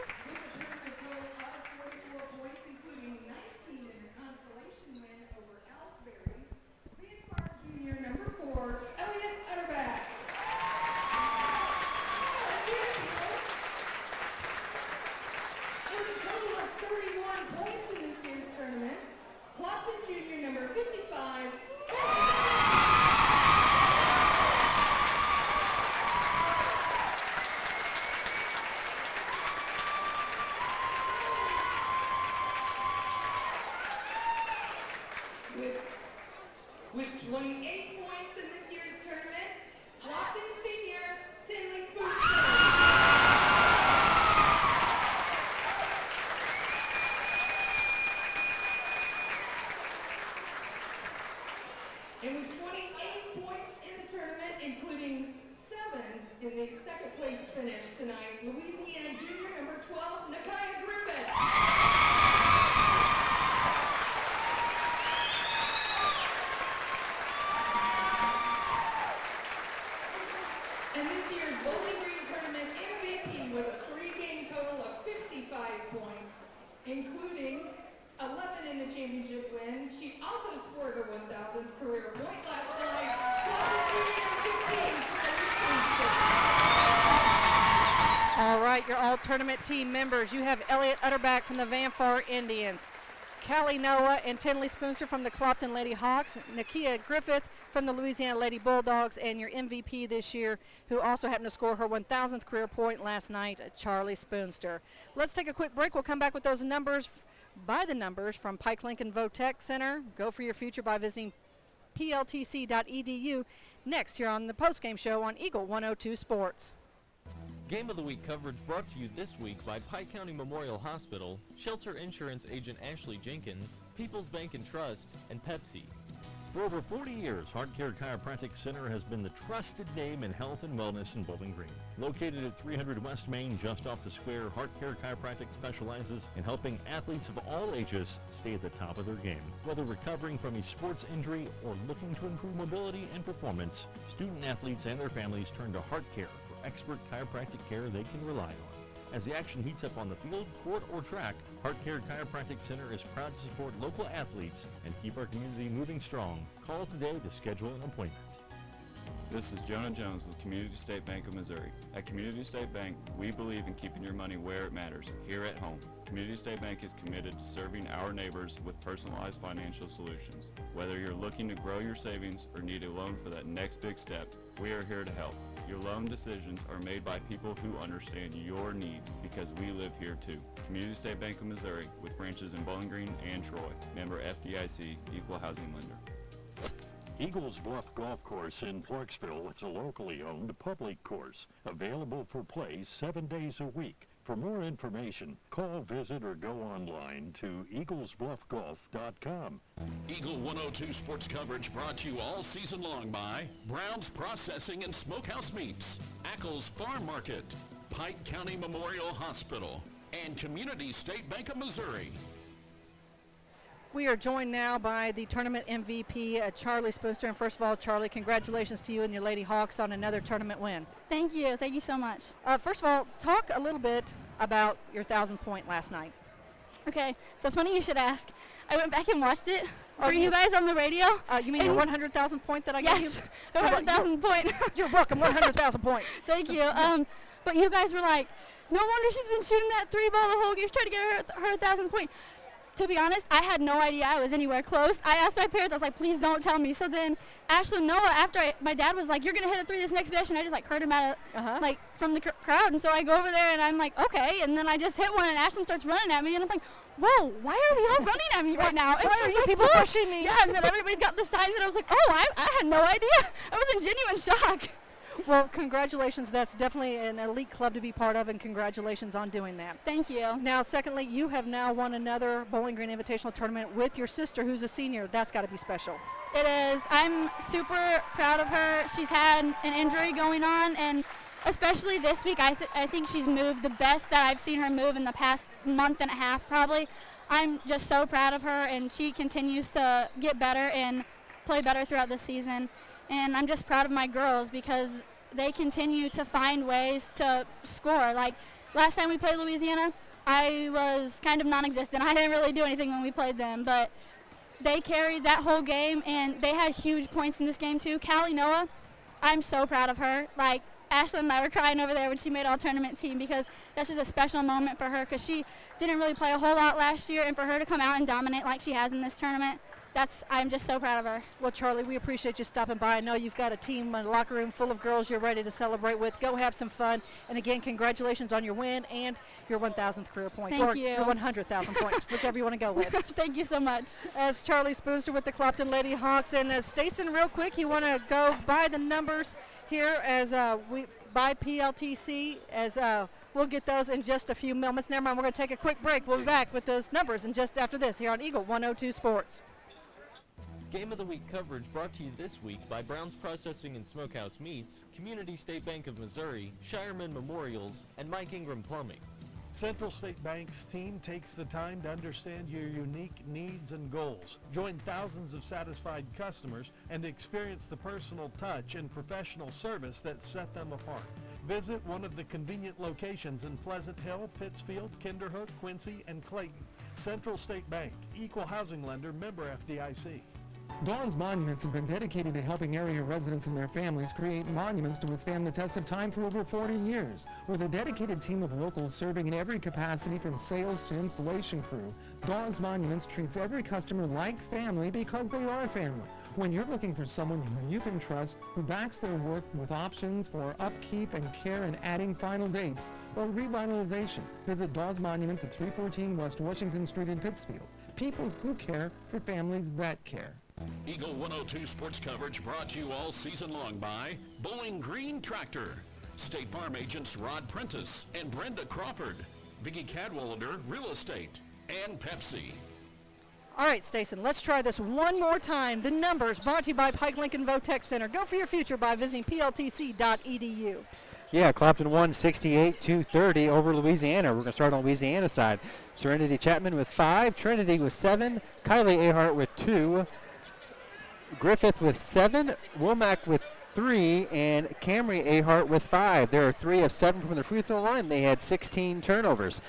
With 28 points in this year's tournament, Clopton senior Tinley Spoonster. And with 28 points in the tournament, including 7 in the second place finish tonight, Louisiana junior number 12, Nakia Griffith. And this year's Bowling Green Tournament MVP with a 3-game total of 55 points, including 11 in the championship win. She also scored her 1,000th career point last night. Clopton Junior 15, All right, your all-tournament team members. You have Elliot Utterback from the Vanfar Indians, Callie Noah and Tinley Spoonster from the Clopton Lady Hawks, Nakia Griffith from the Louisiana Lady Bulldogs, and your MVP this year, who also happened to score her 1,000th career point last night, Charlie Spoonster. Let's take a quick break. We'll come back with those numbers, by the numbers, from Pike Lincoln Votech Center. Go for your future by visiting pltc.edu. Next here on the postgame show on Eagle 102 Sports. Game of the Week coverage brought to you this week by Pike County Memorial Hospital, Shelter Insurance agent Ashley Jenkins, People's Bank and Trust, and Pepsi. For over 40 years, Heart Care Chiropractic Center has been the trusted name in health and wellness in Bowling Green. Located at 300 West Main, just off the square, Heart Care Chiropractic specializes in helping athletes of all ages stay at the top of their game. Whether recovering from a sports injury or looking to improve mobility and performance, student athletes and their families turn to Heart Care for expert chiropractic care they can rely on. As the action heats up on the field, court, or track, HeartCare Chiropractic Center is proud to support local athletes and keep our community moving strong. Call today to schedule an appointment. This is Jonah Jones with Community State Bank of Missouri. At Community State Bank, we believe in keeping your money where it matters, here at home. Community State Bank is committed to serving our neighbors with personalized financial solutions. Whether you're looking to grow your savings or need a loan for that next big step, we are here to help. Your loan decisions are made by people who understand your needs because we live here too. Community State Bank of Missouri with branches in Bowling Green and Troy. Member FDIC, Equal Housing Lender. Eagles Bluff Golf Course in Clarksville is a locally owned public course, available for play 7 days a week. For more information, call, visit, or go online to eaglesbluffgolf.com. Eagle 102 sports coverage brought to you all season long by Brown's Processing and Smokehouse Meats, Ackles Farm Market, Pike County Memorial Hospital, and Community State Bank of Missouri. We are joined now by the tournament MVP, Charlie Spooster. And first of all, Charlie, congratulations to you and your Lady Hawks on another tournament win. Thank you. Thank you so much. First of all, talk a little bit about your 1,000-point last night. Okay, so funny you should ask. I went back and watched it for you guys on the radio. You mean your 100,000 point that I gave you? Yes, 100,000 point. You're welcome, 100,000 points. Thank you. But you guys were like, no wonder she's been shooting that 3-ball the whole game. She's trying to get her 1,000 point. To be honest, I had no idea I was anywhere close. I asked my parents, I was like, please don't tell me. So then Ashley and Noah, after my dad was like, you're going to hit a 3 this next possession, I just like heard him like from the crowd. And so I go over there and I'm like, okay. And then I just hit one and Ashley starts running at me and I'm like, whoa, why are we all running at me right now? And why are she's you like, people look. pushing me? Yeah, and then everybody's got the signs and I was like, oh, I had no idea. I was in genuine shock. Well, congratulations. That's definitely an elite club to be part of, and congratulations on doing that. Thank you. Now, secondly, you have now won another Bowling Green Invitational tournament with your sister, who's a senior. That's got to be special. It is. I'm super proud of her. She's had an injury going on, and especially this week, I think she's moved the best that I've seen her move in the past month and a half, probably. I'm just so proud of her, and she continues to get better and play better throughout the season. And I'm just proud of my girls because they continue to find ways to score. Like last time we played Louisiana, I was kind of non-existent. I didn't really do anything when we played them, but they carried that whole game, and they had huge points in this game too. Callie Noah, I'm so proud of her. Like Ashlyn and I were crying over there when she made all-tournament team because that's just a special moment for her because she didn't really play a whole lot last year, and for her to come out and dominate like she has in this tournament, I'm just so proud of her. Well, Charlie, we appreciate you stopping by. I know you've got a team, a locker room full of girls you're ready to celebrate with. Go have some fun. And again, congratulations on your win and your 1,000th career point. Thank or you. Your 100,000 points, whichever you want to go with. Thank you so much. As Charlie Spooster with the Clopton Lady Hawks. And Stacen, real quick, you want to go by the numbers here as we by PLTC as we'll get those in just a few moments. Never mind, we're going to take a quick break. We'll be back with those numbers and just after this here on Eagle 102 Sports. Game of the Week coverage brought to you this week by Brown's Processing and Smokehouse Meats, Community State Bank of Missouri, Shireman Memorials, and Mike Ingram Plumbing. Central State Bank's team takes the time to understand your unique needs and goals. Join thousands of satisfied customers and experience the personal touch and professional service that set them apart. Visit one of the convenient locations in Pleasant Hill, Pittsfield, Kinderhook, Quincy, and Clayton. Central State Bank, equal housing lender, member FDIC. Dawn's Monuments has been dedicated to helping area residents and their families create monuments to withstand the test of time for over 40 years. With a dedicated team of locals serving in every capacity from sales to installation crew, Dawn's Monuments treats every customer like family because they are family. When you're looking for someone who you can trust, who backs their work with options for upkeep and care and adding final dates or revitalization, visit Dawn's Monuments at 314 West Washington Street in Pittsfield. People who care for families that care. Eagle 102 sports coverage brought to you all season long by Bowling Green Tractor, State Farm agents Rod Prentice and Brenda Crawford, Vicki Cadwalader Real Estate, and Pepsi. All right, Stacen, let's try this one more time. The numbers brought to you by Pike Lincoln Votech Center. Go for your future by visiting pltc.edu. Yeah, Clopton won 68-30 over Louisiana. We're going to start on Louisiana side. Serenity Chapman with 5, Trinity with 7, Kylie Ahart with 2, Griffith with 7, Womack with 3, and Camry Ahart with 5. There are 3 of 7 from the free throw line. They had 16 turnovers.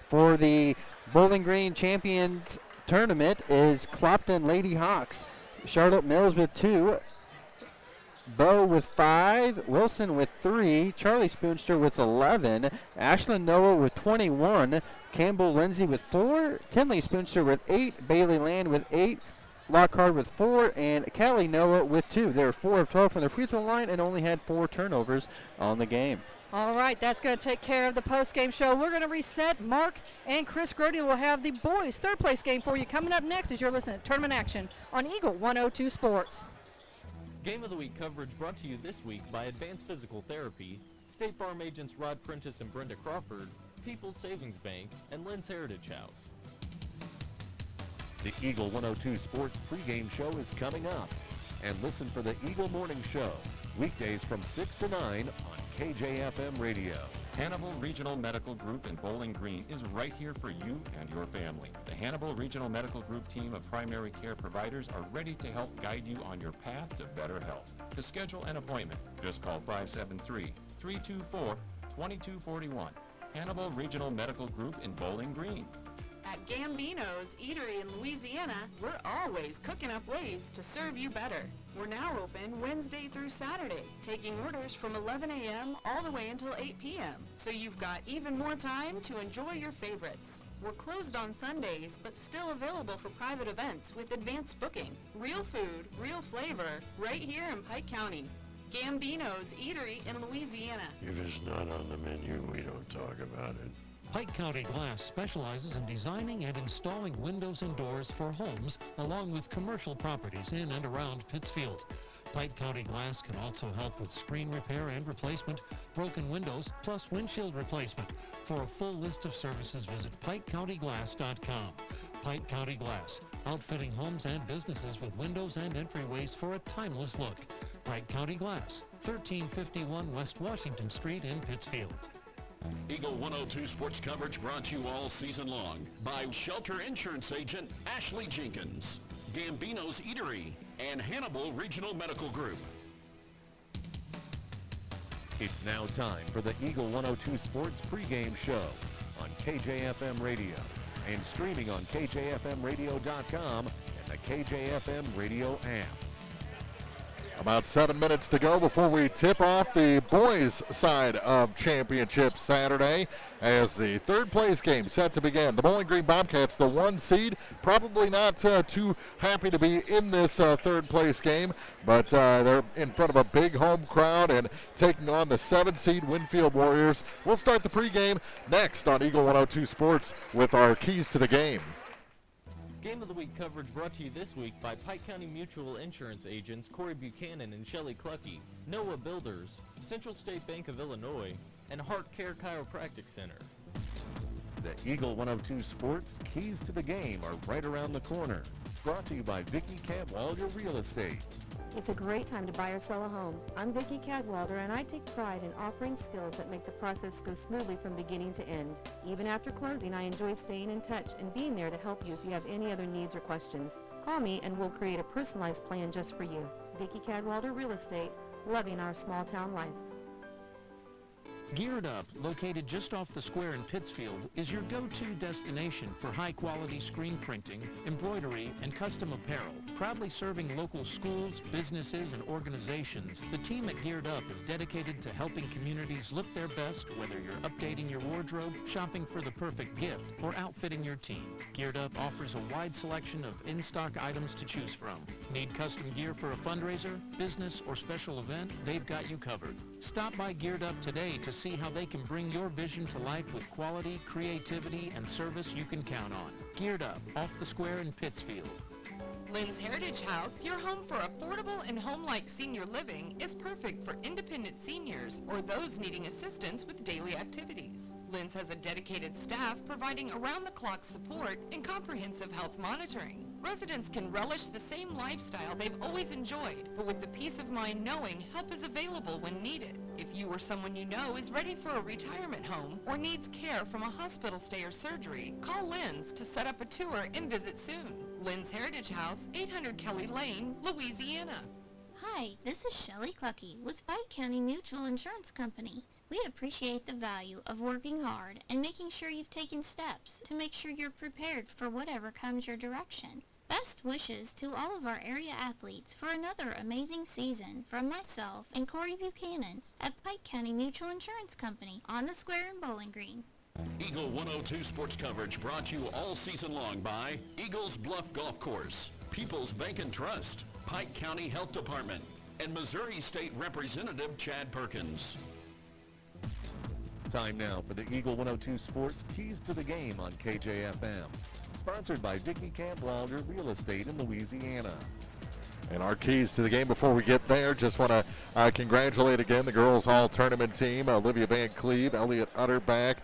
For the Bowling Green Champions Tournament is Clopton Lady Hawks. Charlotte Mills with 2. Bow with 5, Wilson with 3, Charlie Spoonster with 11, Ashlyn Noah with 21, Campbell Lindsay with 4, Tinley Spoonster with 8, Bailey Land with 8, Lockhart with 4, and Callie Noah with 2. They're 4 of 12 from the free throw line and only had 4 turnovers on the game. All right, that's going to take care of the post-game show. We're going to reset. Mark and Chris Grody will have the boys' third-place game for you coming up next as you're listening to Tournament Action on Eagle 102 Sports. Game of the Week coverage brought to you this week by Advanced Physical Therapy, State Farm agents Rod Prentice and Brenda Crawford, People's Savings Bank, and Lynn's Heritage House. The Eagle 102 Sports pregame show is coming up. And listen for the Eagle Morning Show, weekdays from 6 to 9 on KJFM Radio. Hannibal Regional Medical Group in Bowling Green is right here for you and your family. The Hannibal Regional Medical Group team of primary care providers are ready to help guide you on your path to better health. To schedule an appointment, just call 573-324-2241. Hannibal Regional Medical Group in Bowling Green. At Gambino's Eatery in Louisiana, we're always cooking up ways to serve you better. We're now open Wednesday through Saturday, taking orders from 11 a.m. all the way until 8 p.m. So you've got even more time to enjoy your favorites. We're closed on Sundays, but still available for private events with advanced booking. Real food, real flavor, right here in Pike County. Gambino's Eatery in Louisiana. If it's not on the menu, we don't talk about it. Pike County Glass specializes in designing and installing windows and doors for homes, along with commercial properties in and around Pittsfield. Pike County Glass can also help with screen repair and replacement, broken windows, plus windshield replacement. For a full list of services, visit PikeCountyGlass.com. Pike County Glass, outfitting homes and businesses with windows and entryways for a timeless look. Pike County Glass, 1351 West Washington Street in Pittsfield. Eagle 102 sports coverage brought to you all season long by Shelter Insurance Agent Ashley Jenkins, Gambino's Eatery, and Hannibal Regional Medical Group. It's now time for the Eagle 102 Sports pregame show on KJFM Radio and streaming on KJFMradio.com and the KJFM Radio app. About 7 minutes to go before we tip off the boys' side of Championship Saturday as the third place game set to begin. The Bowling Green Bobcats, the 1 seed, probably not too happy to be in this third place game, but they're in front of a big home crowd and taking on the 7 seed Winfield Warriors. We'll start the pregame next on Eagle 102 Sports with our keys to the game. Game of the Week coverage brought to you this week by Pike County Mutual Insurance agents Corey Buchanan and Shelley Clucky, Noah Builders, Central State Bank of Illinois, and Heart Care Chiropractic Center. The Eagle 102 Sports keys to the game are right around the corner. Brought to you by Vicki Cadwalder Real Estate. It's a great time to buy or sell a home. I'm Vicki Cadwalder, and I take pride in offering skills that make the process go smoothly from beginning to end. Even after closing, I enjoy staying in touch and being there to help you if you have any other needs or questions. Call me and we'll create a personalized plan just for you. Vicki Cadwalder Real Estate, loving our small town life. Geared Up, located just off the square in Pittsfield, is your go-to destination for high-quality screen printing, embroidery, and custom apparel. Proudly serving local schools, businesses, and organizations, the team at Geared Up is dedicated to helping communities look their best, whether you're updating your wardrobe, shopping for the perfect gift, or outfitting your team. Geared Up offers a wide selection of in-stock items to choose from. Need custom gear for a fundraiser, business, or special event? They've got you covered. Stop by Geared Up today to see how they can bring your vision to life with quality, creativity, and service you can count on. Geared Up, off the square in Pittsfield. Lynn's Heritage House, your home for affordable and home-like senior living, is perfect for independent seniors or those needing assistance with daily activities. Lynn's has a dedicated staff providing around-the-clock support and comprehensive health monitoring. Residents can relish the same lifestyle they've always enjoyed, but with the peace of mind knowing help is available when needed. If you or someone you know is ready for a retirement home or needs care from a hospital stay or surgery, call Lynn's to set up a tour and visit soon. Lynn's Heritage House, 800 Kelly Lane, Louisiana. Hi, this is Shelley Clucky with Pike County Mutual Insurance Company. We appreciate the value of working hard and making sure you've taken steps to make sure you're prepared for whatever comes your direction. Best wishes to all of our area athletes for another amazing season from myself and Corey Buchanan at Pike County Mutual Insurance Company on the Square in Bowling Green. Eagle 102 sports coverage brought to you all season long by Eagles Bluff Golf Course, People's Bank and Trust, Pike County Health Department, and Missouri State Representative Chad Perkins. Time now for the Eagle 102 Sports Keys to the Game on KJFM. Sponsored by Dickie Cadwalder Real Estate in Louisiana. And our keys to the game before we get there, just want to congratulate again the girls all tournament team, Olivia Van Cleve, Elliot Utterback,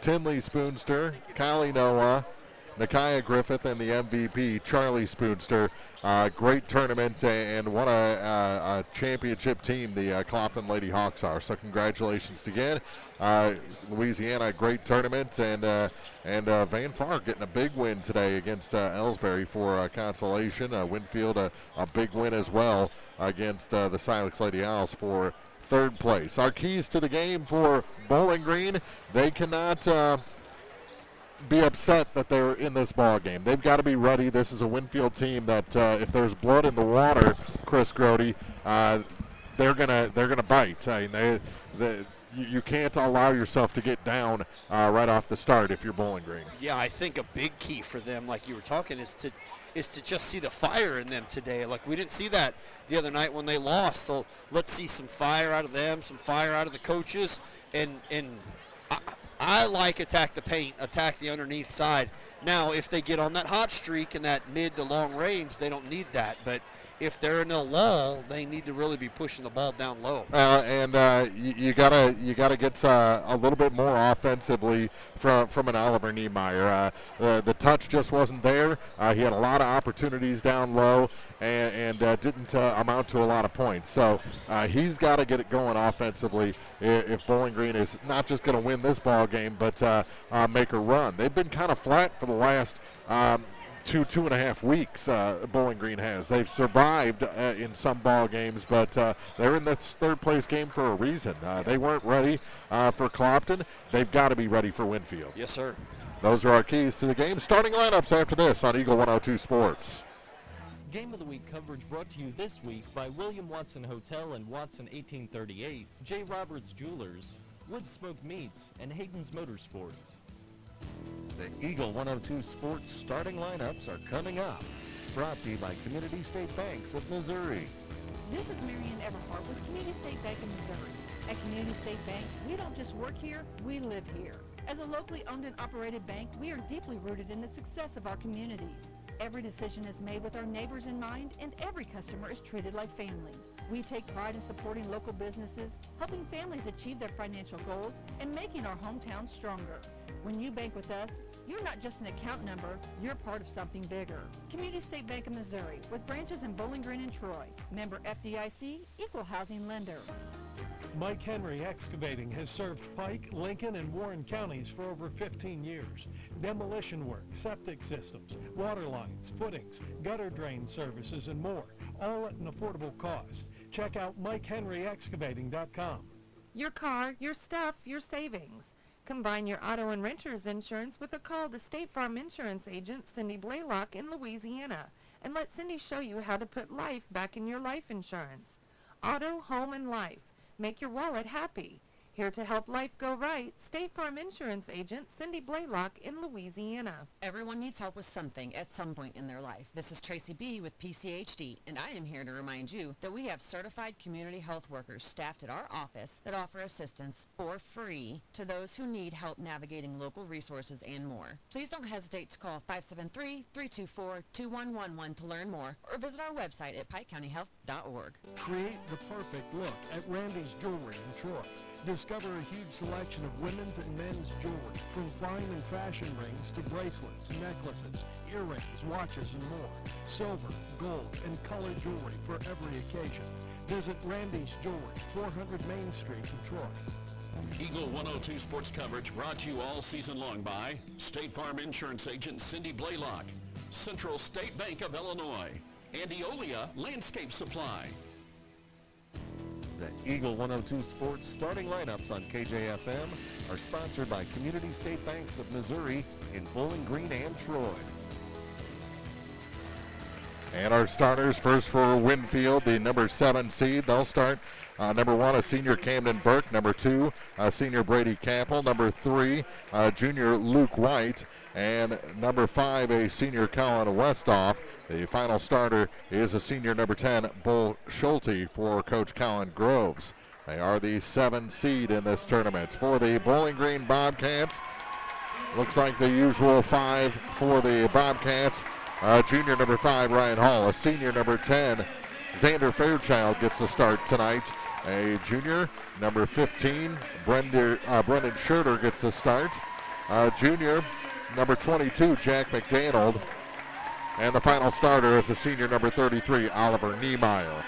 Tinley Spoonster, Kylie Noah, Nakia Griffith, and the MVP, Charlie Spoonster. Great tournament, and what a championship team the Clopton Lady Hawks are. So congratulations again. Louisiana, great tournament, and Van Far getting a big win today against Ellsbury for consolation. Winfield, a big win as well against the Silex Lady Owls for third place. Our keys to the game for Bowling Green, they cannot be upset that they're in this ball game. They've got to be ready. This is a Winfield team that if there's blood in the water, Chris Grody, they're gonna bite. I mean, you can't allow yourself to get down right off the start if you're Bowling Green. Yeah, I think a big key for them, like you were talking, is to just see the fire in them today. Like we didn't see that the other night when they lost. So let's see some fire out of them, some fire out of the coaches, and I like attack the paint, attack the underneath side. Now, if they get on that hot streak in that mid to long range, they don't need that. But if they're in a lull, they need to really be pushing the ball down low. You gotta get a little bit more offensively from an Oliver Niemeyer. The touch just wasn't there. He had a lot of opportunities down low and didn't amount to a lot of points. So he's got to get it going offensively if Bowling Green is not just going to win this ball game, but make a run. They've been kind of flat for the last 2.5 weeks. Bowling Green has. They've survived in some ball games, but they're in this third place game for a reason. They weren't ready for Clopton. They've got to be ready for Winfield. Yes, sir. Those are our keys to the game. Starting lineups after this on Eagle 102 Sports. Game of the Week coverage brought to you this week by William Watson Hotel and Watson 1838, J. Roberts Jewelers, Wood Smoke Meats, and Hayden's Motorsports. The Eagle 102 Sports starting lineups are coming up. Brought to you by Community State Banks of Missouri. This is Marianne Everhart with Community State Bank of Missouri. At Community State Bank, we don't just work here, we live here. As a locally owned and operated bank, we are deeply rooted in the success of our communities. Every decision is made with our neighbors in mind, and every customer is treated like family. We take pride in supporting local businesses, helping families achieve their financial goals, and making our hometown stronger. When you bank with us, you're not just an account number, you're part of something bigger. Community State Bank of Missouri, with branches in Bowling Green and Troy. Member FDIC, Equal Housing Lender. Mike Henry Excavating has served Pike, Lincoln, and Warren counties for over 15 years. Demolition work, septic systems, water lines, footings, gutter drain services, and more, all at an affordable cost. Check out MikeHenryExcavating.com. Your car, your stuff, your savings. Combine your auto and renter's insurance with a call to State Farm Insurance agent Cindy Blaylock in Louisiana, and let Cindy show you how to put life back in your life insurance. Auto, home, and life. Make your wallet happy. Here to help life go right, State Farm Insurance agent Cindy Blaylock in Louisiana. Everyone needs help with something at some point in their life. This is Tracy B. with PCHD, and I am here to remind you that we have certified community health workers staffed at our office that offer assistance for free to those who need help navigating local resources and more. Please don't hesitate to call 573-324-2111 to learn more, or visit our website at pikecountyhealth.org. Create the perfect look at Randy's Jewelry in Troy. Discover a huge selection of women's and men's jewelry, from fine and fashion rings to bracelets, necklaces, earrings, watches, and more. Silver, gold, and color jewelry for every occasion. Visit Randy's Jewelry, 400 Main Street in Troy. Eagle 102 sports coverage brought to you all season long by State Farm Insurance agent Cindy Blaylock, Central State Bank of Illinois, and Eolia Landscape Supply. The Eagle 102 Sports starting lineups on KJFM are sponsored by Community State Banks of Missouri in Bowling Green and Troy. And our starters, first for Winfield, the number 7 seed. They'll start number 1, a senior Camden Burke. Number 2, senior Brady Capel. Number 3, junior Luke White. And number 5, a senior Colin Westhoff. The final starter is a senior number 10, Bull Schulte, for Coach Colin Groves. They are the 7 seed in this tournament. For the Bowling Green Bobcats, looks like the usual 5 for the Bobcats. Junior number 5, Ryan Hall. A senior number 10, Xander Fairchild, gets a start tonight. A junior number 15, Brendan Scherter, gets a start. Junior number 22, Jack McDaniel. And the final starter is a senior number 33, Oliver Niemeyer.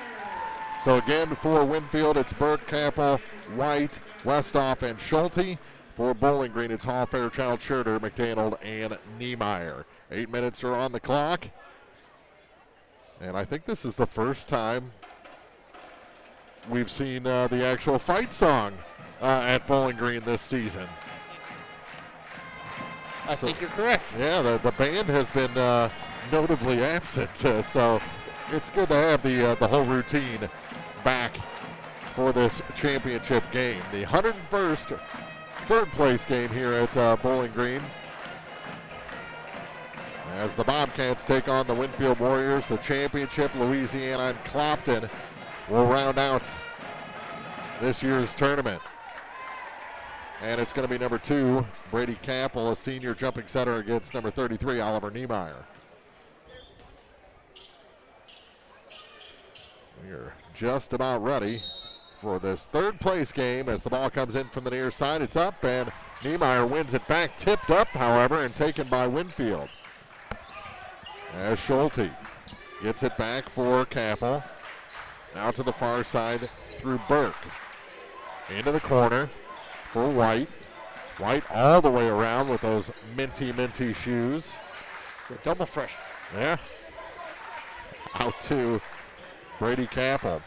So again, for Winfield, it's Burke, Capel, White, Westhoff, and Schulte. For Bowling Green, it's Hall, Fairchild, Scherter, McDaniel, and Niemeyer. 8 minutes are on the clock. And I think this is the first time we've seen the actual fight song at Bowling Green this season. I think you're correct. Yeah, the band has been notably absent, so it's good to have the whole routine back for this championship game. The 101st third place game here at Bowling Green. As the Bobcats take on the Winfield Warriors, the championship, Louisiana and Clopton will round out this year's tournament. And it's going to be number 2, Brady Capel, a senior jumping center, against number 33, Oliver Niemeyer. We're just about ready for this third place game as the ball comes in from the near side. It's up, and Niemeyer wins it back, tipped up, however, and taken by Winfield. As Schulte gets it back for Capel. Now to the far side through Burke. Into the corner for White. White all the way around with those minty shoes. Double fresh. Yeah. Out to Brady Capel.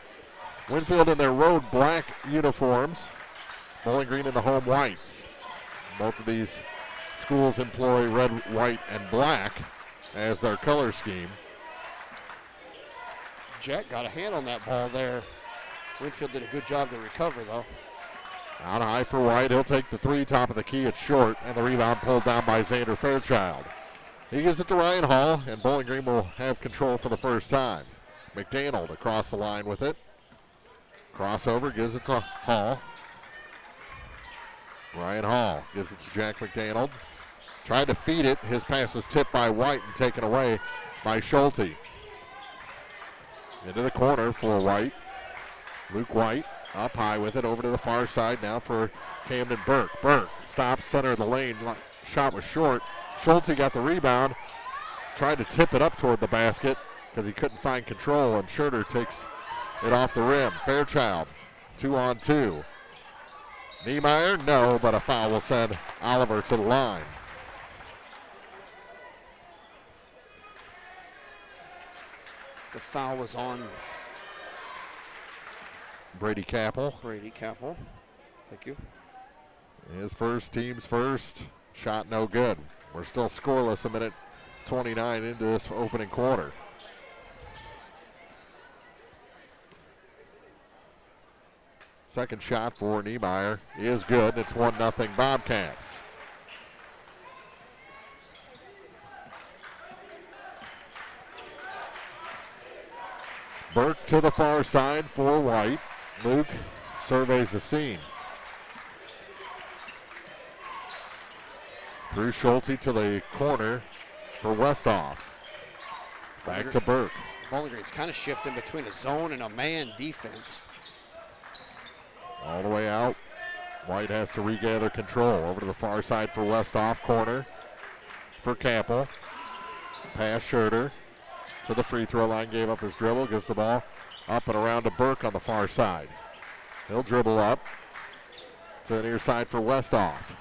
Winfield in their road black uniforms. Bowling Green in the home whites. Both of these schools employ red, white, and black as their color scheme. Jack got a hand on that ball there. Winfield did a good job to recover, though. Out high for White. He'll take the 3, top of the key. It's short, and the rebound pulled down by Xander Fairchild. He gives it to Ryan Hall, and Bowling Green will have control for the first time. McDaniel across the line with it. Crossover, gives it to Hall. Ryan Hall gives it to Jack McDaniel. Tried to feed it. His pass was tipped by White and taken away by Schulte. Into the corner for White. Luke White up high with it, over to the far side now for Camden Burke. Burke stops center of the lane. Shot was short. Schulte got the rebound. Tried to tip it up toward the basket because he couldn't find control, and Scherter takes it off the rim. Fairchild, 2-on-2. Niemeyer, no, but a foul will send Oliver to the line. The foul was on Brady Capel. Brady Capel. Thank you. His first, team's first. Shot no good. We're still scoreless, a minute 29 into this opening quarter. Second shot for Niemeyer is good. It's 1-0 Bobcats. Burke to the far side for White. Luke surveys the scene. Through Schulte to the corner for Westhoff. Back to Burke. Bowling Green's kind of shifting between a zone and a man defense. All the way out. White has to regather control. Over to the far side for Westhoff. Corner for Capel. Pass Scherter to the free throw line. Gave up his dribble. Gives the ball up and around to Burke on the far side. He'll dribble up to the near side for Westhoff.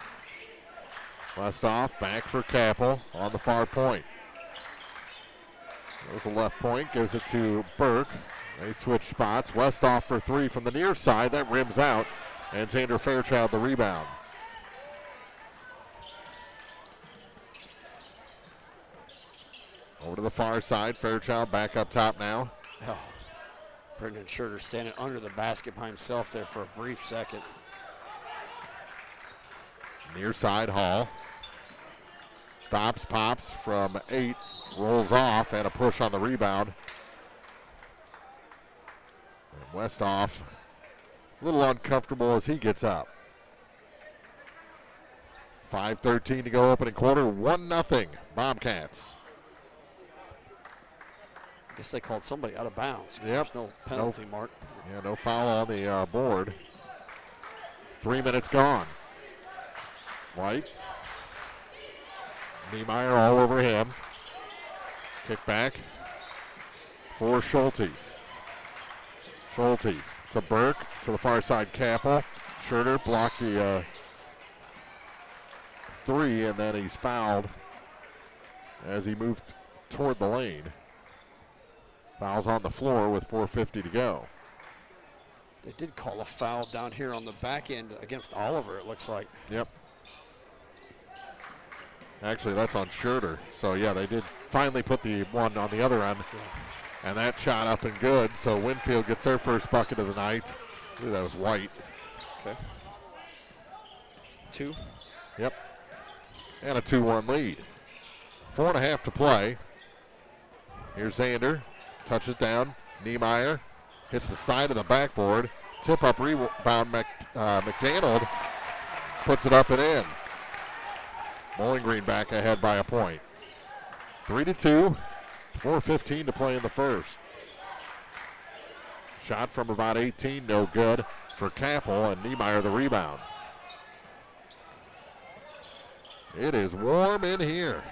Westhoff back for Capel on the far point. There's a left point, gives it to Burke. They switch spots. Westoff for three from the near side. That rims out. And Xander Fairchild the rebound. Over to the far side. Fairchild back up top now. Oh, Brendan Schurter standing under the basket by himself there for a brief second. Near side, Hall. Stops, pops from 8, rolls off, and a push on the rebound. And Westoff, a little uncomfortable as he gets up. 5:13 to go, opening quarter, 1-0, Bobcats. I guess they called somebody out of bounds. Yep. There's no penalty mark. Yeah, no foul on the board. 3 minutes gone. White. Niemeyer all over him. Kick back for Schulte. Schulte to Burke, to the far side, Capel. Schurter blocked the three, and then he's fouled as he moved toward the lane. Foul's on the floor with 4:50 to go. They did call a foul down here on the back end against Oliver, it looks like. Yep. Actually, that's on Schurter. So, yeah, they did finally put the one on the other end. Yeah. And that shot up and good. So Winfield gets their first bucket of the night. Ooh, that was White. Okay. 2. Yep. And a 2-1 lead. 4.5 to play. Here's Xander. Touches down. Niemeyer hits the side of the backboard. Tip-up rebound. McDonald puts it up and in. Bowling Green back ahead by a point. 3-2. 4:15 to play in the first. Shot from about 18, no good for Capel, and Niemeyer the rebound. It is warm in here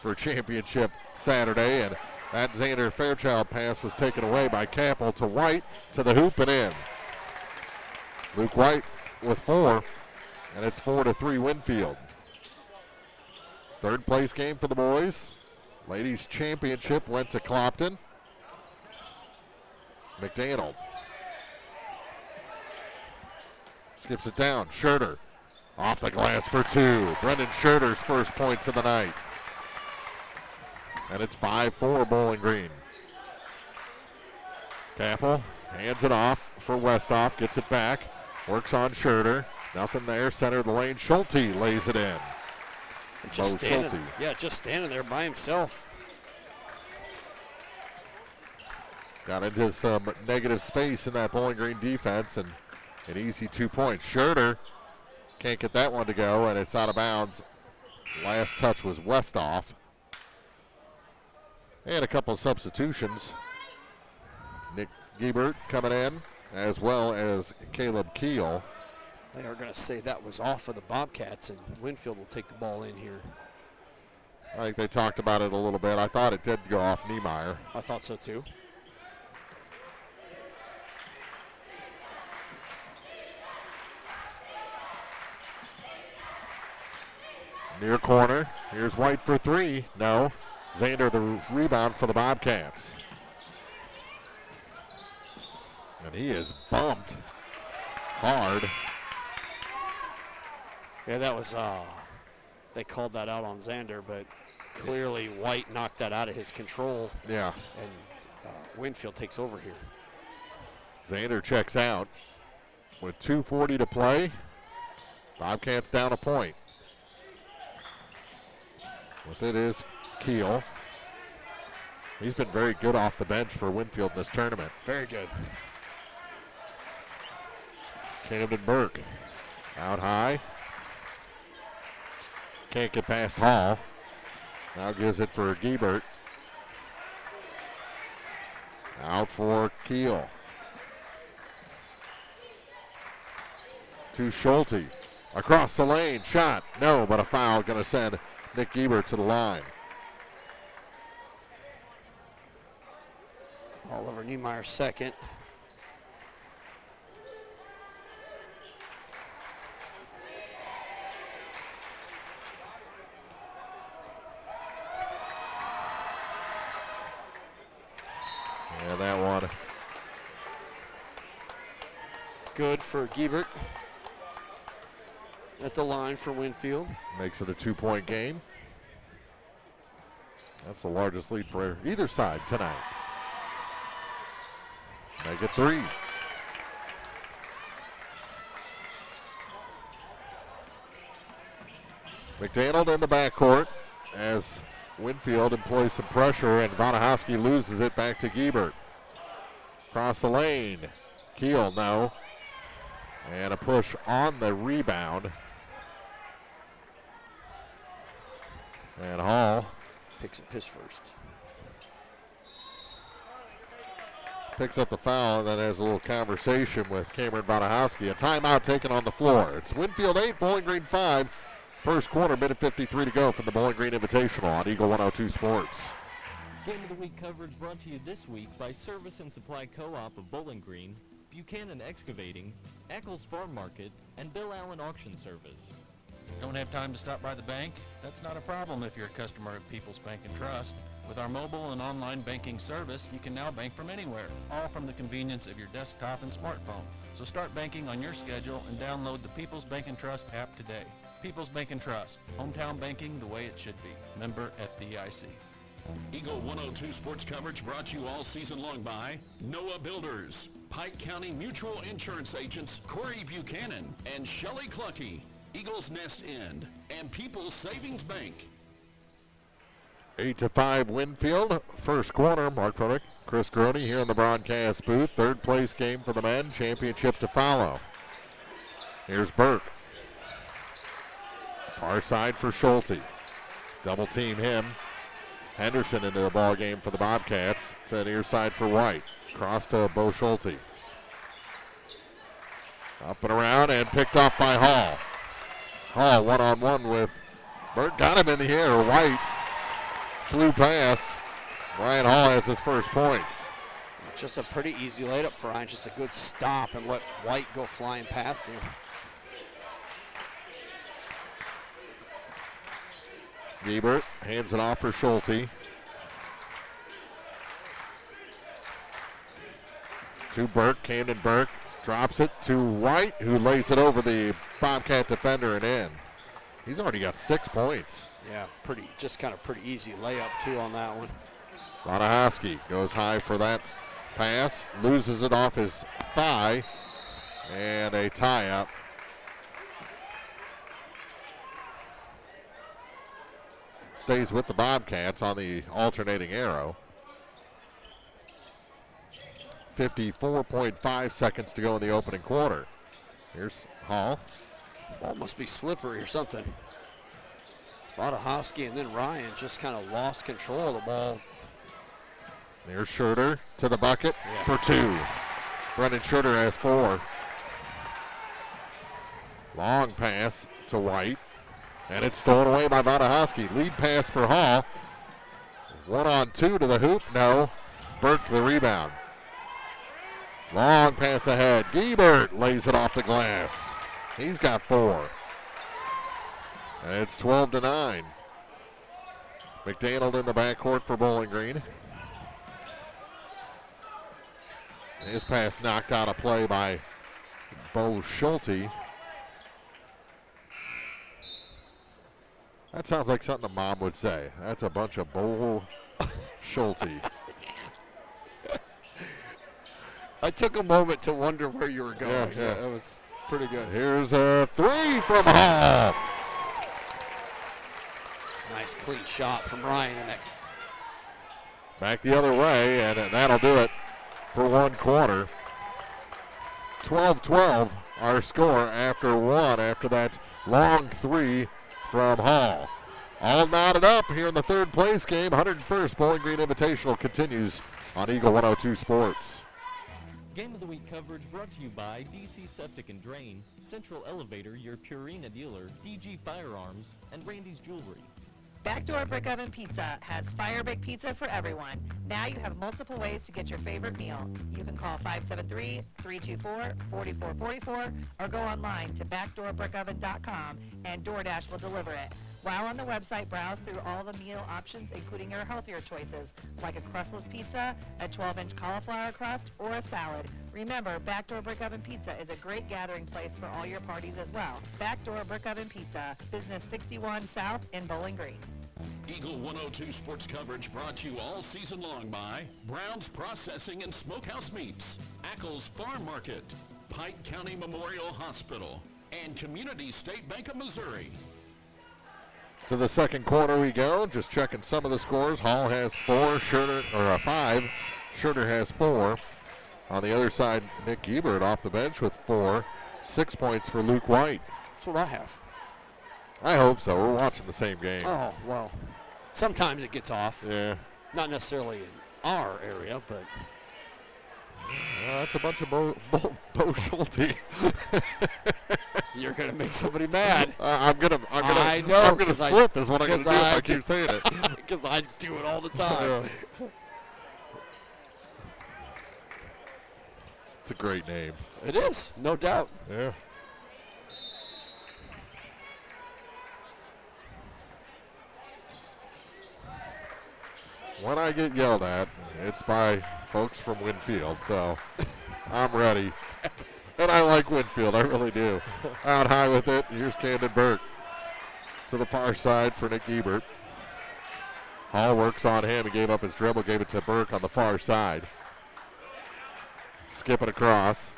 for championship Saturday, and that Xander Fairchild pass was taken away by Capel to White, to the hoop and in. Luke White with 4, and it's 4-3 Winfield. Third place game for the boys. Ladies championship went to Clopton. McDaniel skips it down. Schurter off the glass for 2. Brendan Schurter's first points of the night. And it's 5-4 Bowling Green. Capel hands it off for Westoff. Gets it back. Works on Schurter. Nothing there. Center of the lane. Schulte lays it in. Just standing there by himself. Got into some negative space in that Bowling Green defense, and an easy 2 points. Schurter can't get that one to go, and it's out of bounds. Last touch was Westoff. And a couple of substitutions. Nick Giebert coming in, as well as Caleb Keel. They are going to say that was off for the Bobcats, and Winfield will take the ball in here. I think they talked about it a little bit. I thought it did go off Niemeyer. I thought so too. Near corner. Here's White for 3. No. Xander the rebound for the Bobcats. And he is bumped hard. Yeah, that was, they called that out on Xander, but clearly White knocked that out of his control. Yeah. And Winfield takes over here. Xander checks out with 2:40 to play. Bobcats down a point. With it is Keel. He's been very good off the bench for Winfield in this tournament. Very good. Camden Burke out high. Can't get past Hall. Now gives it for Giebert. Out for Keel. To Schulte. Across the lane. Shot. No, but a foul. Going to send Nick Giebert to the line. Oliver Niemeyer second. And that one good for Giebert at the line for Winfield. makes it a 2-point game. That's the largest lead for either side tonight. Make it 3. McDaniel in the backcourt as Winfield employs some pressure, and Vanahowski loses it back to Giebert. Across the lane. Keel, no. And a push on the rebound. And Hall picks up his first. Picks up the foul and then has a little conversation with Cameron Vanahowski. A timeout taken on the floor. It's Winfield 8, Bowling Green 5. First quarter, minute 53 to go from the Bowling Green Invitational on Eagle 102 Sports. Game of the Week coverage brought to you this week by Service and Supply Co-op of Bowling Green, Buchanan Excavating, Eccles Farm Market, and Bill Allen Auction Service. Don't have time to stop by the bank? That's not a problem if you're a customer at People's Bank and Trust. With our mobile and online banking service, you can now bank from anywhere, all from the convenience of your desktop and smartphone. So start banking on your schedule and download the People's Bank and Trust app today. People's Bank and Trust, hometown banking the way it should be. Member FDIC. Eagle 102 sports coverage brought to you all season long by Noah Builders, Pike County Mutual Insurance Agents Corey Buchanan and Shelley Clucky, Eagles Nest End, and People's Savings Bank. 8-5 Winfield. First quarter, Mark Prodick, Chris Groney here in the broadcast booth. Third place game for the men, championship to follow. Here's Burke. Far side for Schulte. Double team him. Henderson into the ball game for the Bobcats. It's an near side for White. Cross to Bo Schulte. Up and around and picked off by Hall. Hall one-on-one with Burke. Got him in the air. White flew past. Ryan Hall has his first points. Just a pretty easy layup for Ryan. Just a good stop and let White go flying past him. Giebert hands it off for Schulte. To Burke, Camden Burke drops it to White, who lays it over the Bobcat defender and in. He's already got 6 points. Yeah, pretty easy layup too on that one. Vanahowski goes high for that pass, loses it off his thigh, and a tie-up. Stays with the Bobcats on the alternating arrow. 54.5 seconds to go in the opening quarter. Here's Hall. Ball must be slippery or something. Vanahowski and then Ryan just kind of lost control of the ball. There's Schurter to the bucket for 2. Brendan Schurter has 4. Long pass to White. And it's stolen away by Vanahowski. Lead pass for Hall. 1-on-2 to the hoop. No. Burke the rebound. Long pass ahead. Giebert lays it off the glass. He's got 4. And it's 12-9. McDaniel in the backcourt for Bowling Green. His pass knocked out of play by Bo Schulte. That sounds like something a mom would say. That's a bunch of Bo Schulte. I took a moment to wonder where you were going. Yeah. That was pretty good. Here's a 3 from Hall. Nice clean shot from Ryan. Back the other way, and that'll do it for one quarter. 12-12 our score after that long 3 from Hall. All knotted up here in the third place game. 101st Bowling Green Invitational continues on Eagle 102 Sports. Game of the Week coverage brought to you by DC Septic and Drain, Central Elevator, your Purina dealer, DG Firearms, and Randy's Jewelry. Backdoor Brick Oven Pizza has fire baked pizza for everyone. Now you have multiple ways to get your favorite meal. You can call 573-324-4444 or go online to backdoorbrickoven.com and DoorDash will deliver it. While on the website, browse through all the meal options, including your healthier choices, like a crustless pizza, a 12-inch cauliflower crust, or a salad. Remember, Backdoor Brick Oven Pizza is a great gathering place for all your parties as well. Backdoor Brick Oven Pizza, Business 61 South in Bowling Green. Eagle 102 sports coverage brought to you all season long by Brown's Processing and Smokehouse Meats, Ackles Farm Market, Pike County Memorial Hospital, and Community State Bank of Missouri. To the second quarter we go. Just checking some of the scores. Hall has 4, Schurter, 5. Schurter has 4. On the other side, Nick Ebert off the bench with 4. 6 points for Luke White. That's what I have. I hope so. We're watching the same game. Oh, well, sometimes it gets off. Yeah. Not necessarily in our area, but. That's a bunch of Bo Schulte. You're gonna make somebody mad. I'm gonna slip is what I'm gonna do if I keep saying it. Because I do it all the time. Yeah. It's a great name. It is, no doubt. Yeah. When I get yelled at, it's by folks from Winfield, so I'm ready. And I like Winfield, I really do. Out high with it, here's Camden Burke. To the far side for Nick Ebert. Hall works on him, he gave up his dribble, gave it to Burke on the far side. Skip it across.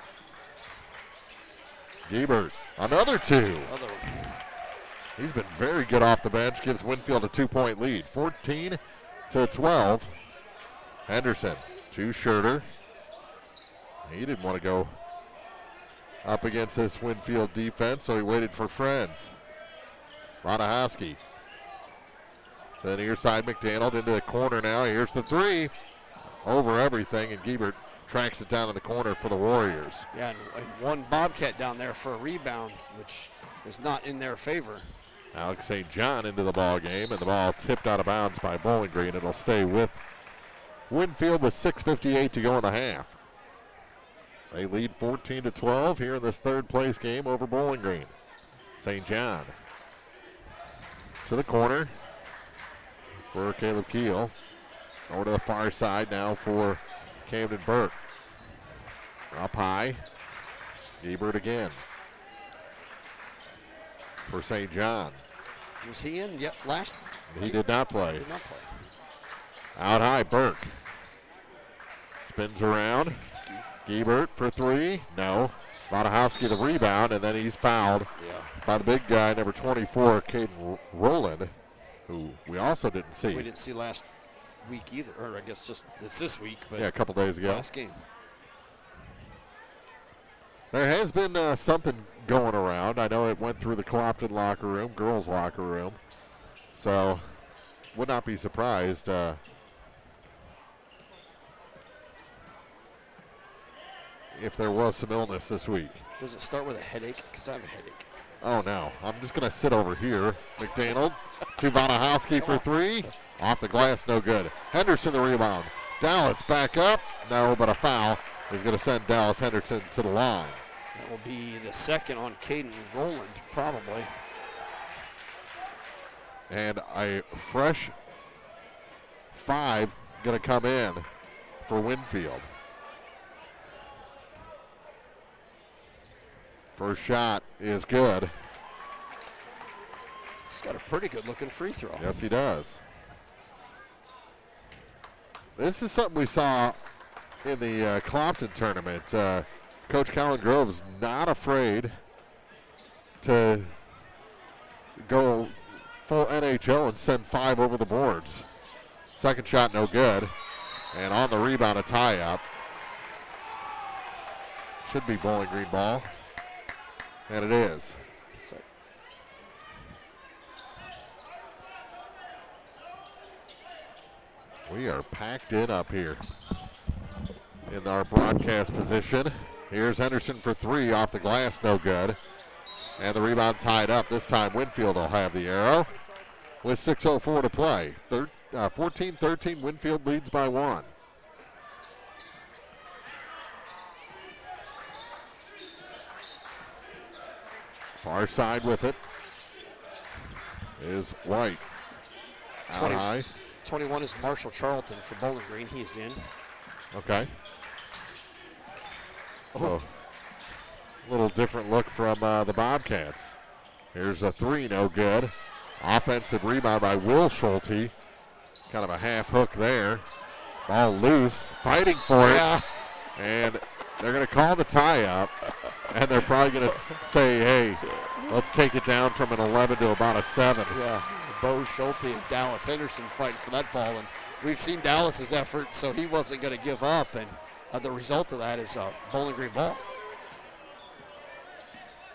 Ebert, another 2. He's been very good off the bench, gives Winfield a 2-point lead. 14-12. Henderson to Schurter. He didn't want to go up against this Winfield defense, so he waited for friends. Rodahowski. To the near side, McDaniel into the corner now. Here's the 3. Over everything, and Gebert tracks it down in the corner for the Warriors. Yeah, and one Bobcat down there for a rebound, which is not in their favor. Alex St. John into the ball game, and the ball tipped out of bounds by Bowling Green. It'll stay with Winfield with 6:58 to go in the half. They lead 14-12 here in this third place game over Bowling Green. St. John to the corner for Caleb Keel. Over to the far side now for Camden Burke. Up high. Ebert again for St. John. Was he in yet last? He did not play. Did not play. Out high, Burke. Spins around. Gebert for 3. No. Rodahowski the rebound, and then he's fouled by the big guy, number 24, Caden Rowland, who we also didn't see. We didn't see last week either, or I guess just this week. But yeah, a couple days ago. Last game. There has been something going around. I know it went through the Clopton locker room, girls' locker room. So, would not be surprised if there was some illness this week. Does it start with a headache? Because I have a headache. Oh, no. I'm just going to sit over here. McDaniel to Vanahowski for 3. Off the glass, no good. Henderson the rebound. Dallas back up. No, but a foul is going to send Dallas Henderson to the line. That will be the second on Caden Rowland, probably. And a fresh 5 going to come in for Winfield. First shot is good. He's got a pretty good looking free throw. Yes, he does. This is something we saw in the Clopton tournament. Coach Colin Grove's not afraid to go full NHL and send 5 over the boards. Second shot, no good. And on the rebound, a tie-up. Should be Bowling Green ball. And it is. We are packed in up here in our broadcast position. Here's Henderson for 3 off the glass, no good. And the rebound tied up. This time Winfield will have the arrow with 6:04 to play. 14-13, Winfield leads by 1. Far side with it. is White. Out high. 21 is Marshall Charlton for Bowling Green. He is in. Okay. So, a little different look from the Bobcats. Here's a three, no good. Offensive rebound by Will Schulte. Kind of a half hook there. Ball loose, fighting for it. And they're going to call the tie-up. And they're probably going to say, hey, let's take it down from an 11 to about a 7. Yeah, Bo Schulte and Dallas Henderson fighting for that ball. And we've seen Dallas's effort, so he wasn't going to give up. And the result of that is Bowling Green ball.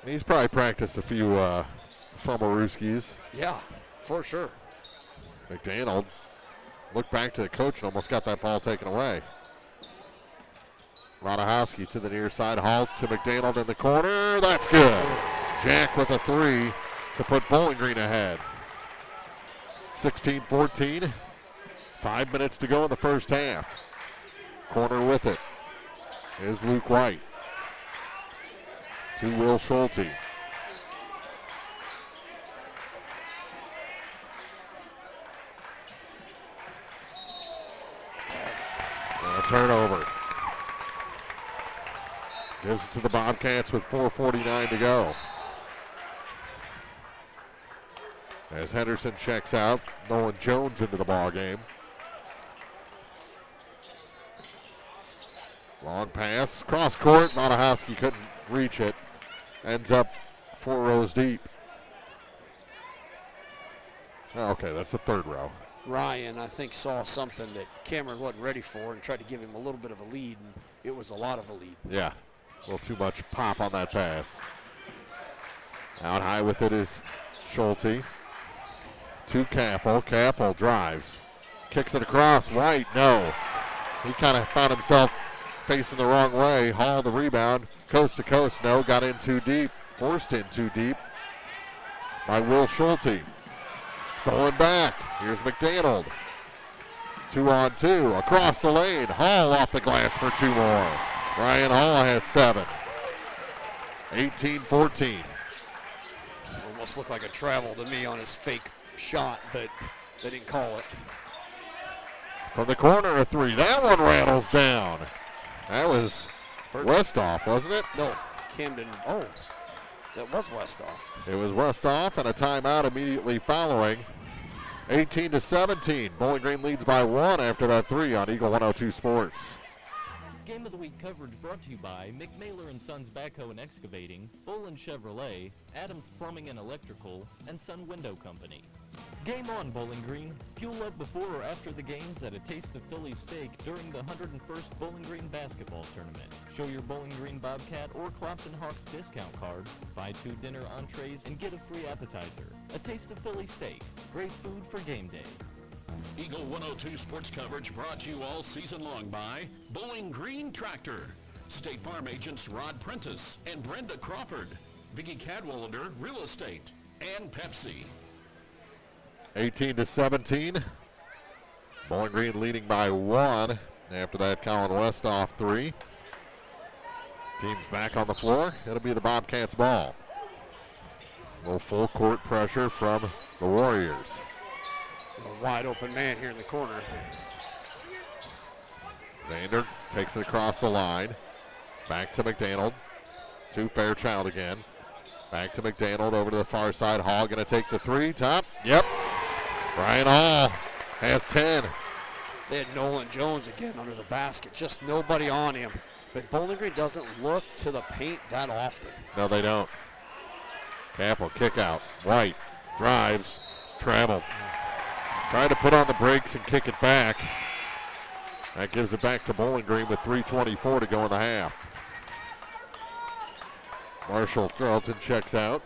He's probably practiced a few Fumarooskies. Yeah, for sure. McDaniel looked back to the coach and almost got that ball taken away. Radahowski to the near side. Hall to McDaniel in the corner. That's good. Jack with a three to put Bowling Green ahead. 16-14. 5 minutes to go in the first half. Corner with it is Luke White. To Will Schulte. And a turnover. Gives it to the Bobcats with 4:49 to go. As Henderson checks out, Nolan Jones into the ball game. Long pass, cross court. Radahowski couldn't reach it. Ends up 4 rows deep. Oh, okay, that's the third row. Ryan, I think, saw something that Cameron wasn't ready for and tried to give him a little bit of a lead, and it was a lot of a lead. Yeah, a little too much pop on that pass. Out high with it is Schulte. To Capel. Capel drives. Kicks it across. White, no. He kind of found himself facing the wrong way. Hall the rebound. Coast to coast, no. Got in too deep. Forced in too deep by Will Schulte. Stolen back. Here's McDaniel. 2-on-2. Across the lane. Hall off the glass for 2 more. Ryan Hall has 7. 18-14. Almost looked like a travel to me on his fake shot, but they didn't call it. From the corner, a 3. That one rattles down. That was Westhoff, wasn't it? No, Camden. Oh, that was Westhoff. It was Westhoff, and a timeout immediately following. 18-17. Bowling Green leads by 1 after that 3 on Eagle 102 Sports. Game of the Week coverage brought to you by McMailer & Sons Backhoe and Excavating, Bolin Chevrolet, Adams Plumbing and Electrical, and Sun Window Company. Game on, Bowling Green. Fuel up before or after the games at a Taste of Philly Steak during the 101st Bowling Green Basketball Tournament. Show your Bowling Green Bobcat or Clopton Hawks discount card, buy 2 dinner entrees, and get a free appetizer. A Taste of Philly Steak. Great food for game day. Eagle 102 sports coverage brought to you all season long by Bowling Green Tractor, State Farm agents Rod Prentice and Brenda Crawford, Vicki Cadwallader Real Estate, and Pepsi. 18-17. Bowling Green leading by 1. After that, Colin Westhoff 3. Team's back on the floor. It'll be the Bobcats' ball. A little full court pressure from the Warriors. A wide open man here in the corner. Vander takes it across the line. Back to McDaniel. To Fairchild again. Back to McDaniel over to the far side. Hall going to take the 3. Top. Yep. Brian Hall has 10. They had Nolan Jones again under the basket. Just nobody on him. But Bowling Green doesn't look to the paint that often. No, they don't. Capel kick out. White drives. Travel. Trying to put on the brakes and kick it back. That gives it back to Bowling Green with 3:24 to go in the half. Marshall Charlton checks out.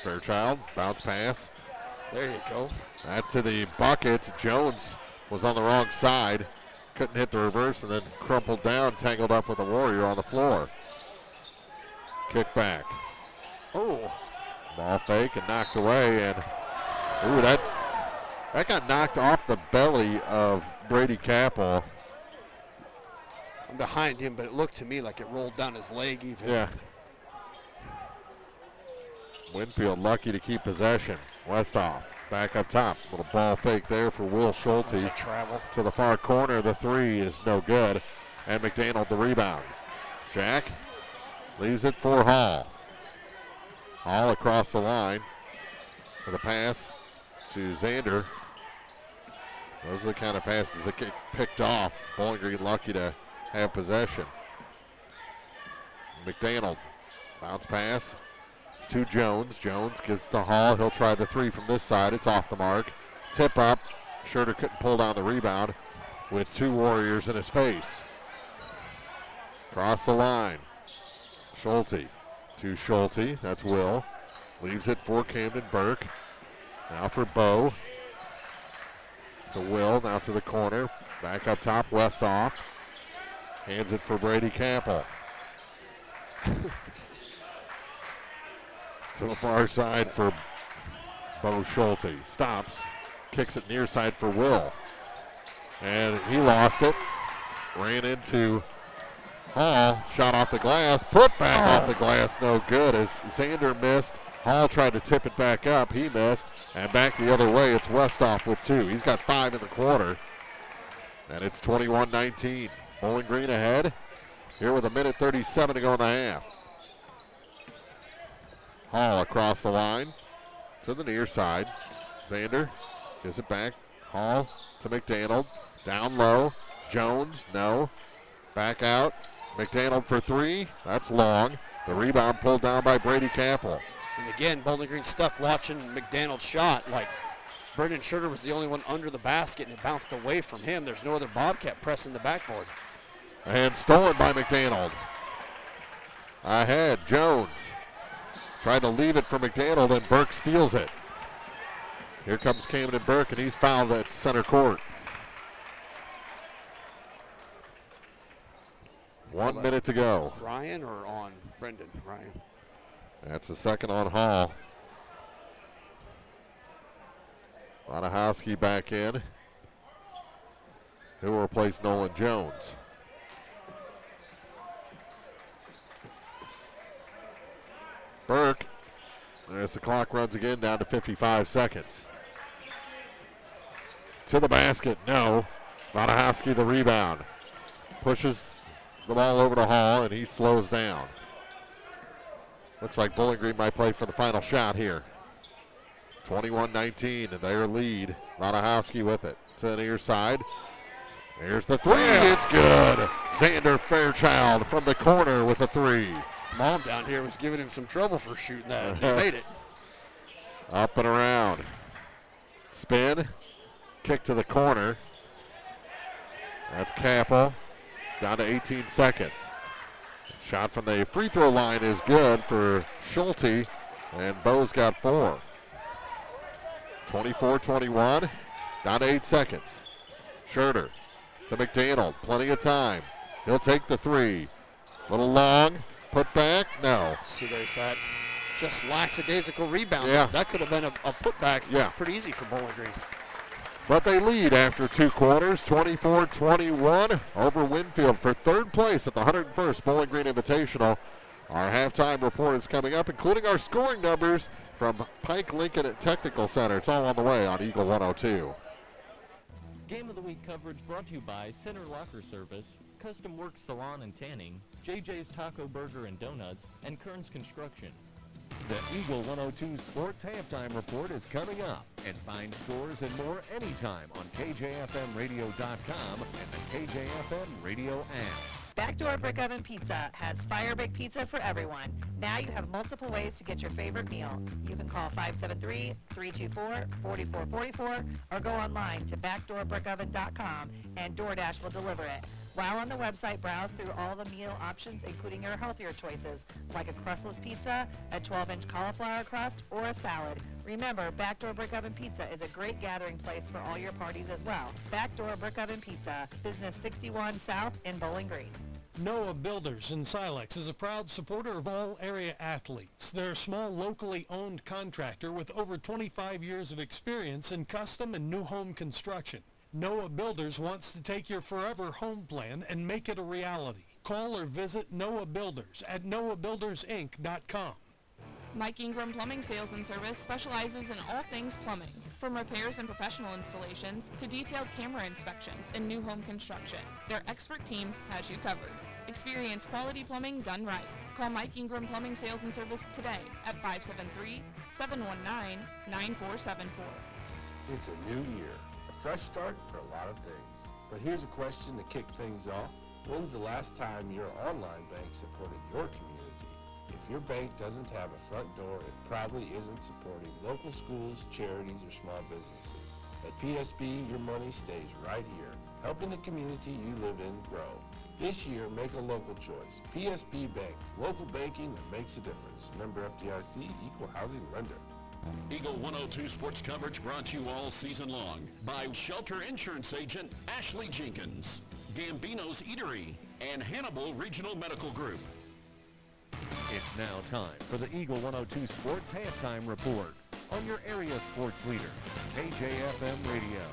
Fairchild, bounce pass. There you go. That to the bucket. Jones was on the wrong side. Couldn't hit the reverse and then crumpled down, tangled up with the Warrior on the floor. Kick back. Oh. Ball fake and knocked away, and ooh, that got knocked off the belly of Brady Capel. I'm behind him, but it looked to me like it rolled down his leg even. Yeah. Winfield lucky to keep possession. Westhoff back up top. Little ball fake there for Will Schulte. Travel. To the far corner. The three is no good. And McDaniel the rebound. Jack leaves it for Hall. Hall across the line for the pass to Zander. Those are the kind of passes that get picked off. Bowling Green lucky to have possession. McDaniel, bounce pass to Jones. Jones gives to Hall. He'll try the three from this side. It's off the mark. Tip up. Schurter couldn't pull down the rebound with two Warriors in his face. Cross the line. Schulte to Schulte. That's Will. Leaves it for Camden Burke. Now for Bo. To Will. Now to the corner. Back up top. Westhoff. Hands it for Brady Campbell. To the far side for Bo Schulte. Stops. Kicks it near side for Will. And he lost it. Ran into Hall. Shot off the glass. Put back off the glass. No good as Zander missed. Hall tried to tip it back up. He missed. And back the other way, it's Westhoff with two. He's got 5 in the quarter. And it's 21-19. Bowling Green ahead. Here with 1:37 to go in the half. Hall across the line to the near side. Zander gives it back. Hall to McDaniel. Down low. Jones, no. Back out. McDaniel for three. That's long. The rebound pulled down by Brady Campbell. And again, Bowling Green stuck watching McDaniel's shot. Like, Brendan Schurter was the only one under the basket, and it bounced away from him. There's no other Bobcat pressing the backboard. And stolen by McDaniel. Ahead, Jones. Tried to leave it for McDaniel, and Burke steals it. Here comes Camden Burke, and he's fouled at center court. 1 minute to go. Ryan or on Brendan? Ryan. That's the second on Hall. Ladahowski back in. Who will replace Nolan Jones? Burke, as the clock runs again down to 55 seconds. To the basket, no. Ladahowski the rebound. Pushes the ball over to Hall, and he slows down. Looks like Bowling Green might play for the final shot here. 21-19, and their lead. Ladahowski with it to the near side. There's the three. It's good. Zander Fairchild from the corner with a three. Mom down here was giving him some trouble for shooting that. He made it. Up and around. Spin. Kick to the corner. That's Capel. Down to 18 seconds. Shot from the free throw line is good for Schulte, and Bo's got 4. 24-21. Down to 8 seconds. Schurter to McDaniel. Plenty of time. He'll take the three. Little long. Put back? No. So there's that just lackadaisical rebound. Yeah. That could have been a putback. Yeah. Pretty easy for Bowling Green. But they lead after 2 quarters, 24-21 over Winfield for third place at the 101st Bowling Green Invitational. Our halftime report is coming up, including our scoring numbers from Pike Lincoln at Technical Center. It's all on the way on Eagle 102. Game of the Week coverage brought to you by Center Locker Service, Custom Works Salon and Tanning, JJ's Taco Burger and Donuts, and Kearns Construction. The Eagle 102 Sports Halftime Report is coming up, and find scores and more anytime on KJFMradio.com and the KJFM Radio app. Backdoor Brick Oven Pizza has fire baked pizza for everyone. Now you have multiple ways to get your favorite meal. You can call 573-324-4444 or go online to backdoorbrickoven.com and DoorDash will deliver it. While on the website, browse through all the meal options, including your healthier choices, like a crustless pizza, a 12-inch cauliflower crust, or a salad. Remember, Backdoor Brick Oven Pizza is a great gathering place for all your parties as well. Backdoor Brick Oven Pizza, Business 61 South in Bowling Green. Noah Builders in Silex is a proud supporter of all area athletes. They're a small, locally owned contractor with over 25 years of experience in custom and new home construction. Noah Builders wants to take your forever home plan and make it a reality. Call or visit Noah Builders at noahbuildersinc.com. Mike Ingram Plumbing Sales and Service specializes in all things plumbing, from repairs and professional installations to detailed camera inspections and new home construction. Their expert team has you covered. Experience quality plumbing done right. Call Mike Ingram Plumbing Sales and Service today at 573-719-9474. It's a new year, a fresh start for a lot of things. But here's a question to kick things off. When's the last time your online bank supported your community? If your bank doesn't have a front door, it probably isn't supporting local schools, charities, or small businesses. At PSB, your money stays right here, helping the community you live in grow. This year, make a local choice. PSB Bank, local banking that makes a difference. Member FDIC, equal housing lender. Eagle 102 sports coverage brought to you all season long by Shelter Insurance Agent Ashley Jenkins, Gambino's Eatery, and Hannibal Regional Medical Group. It's now time for the Eagle 102 Sports Halftime Report on your area sports leader, KJFM Radio.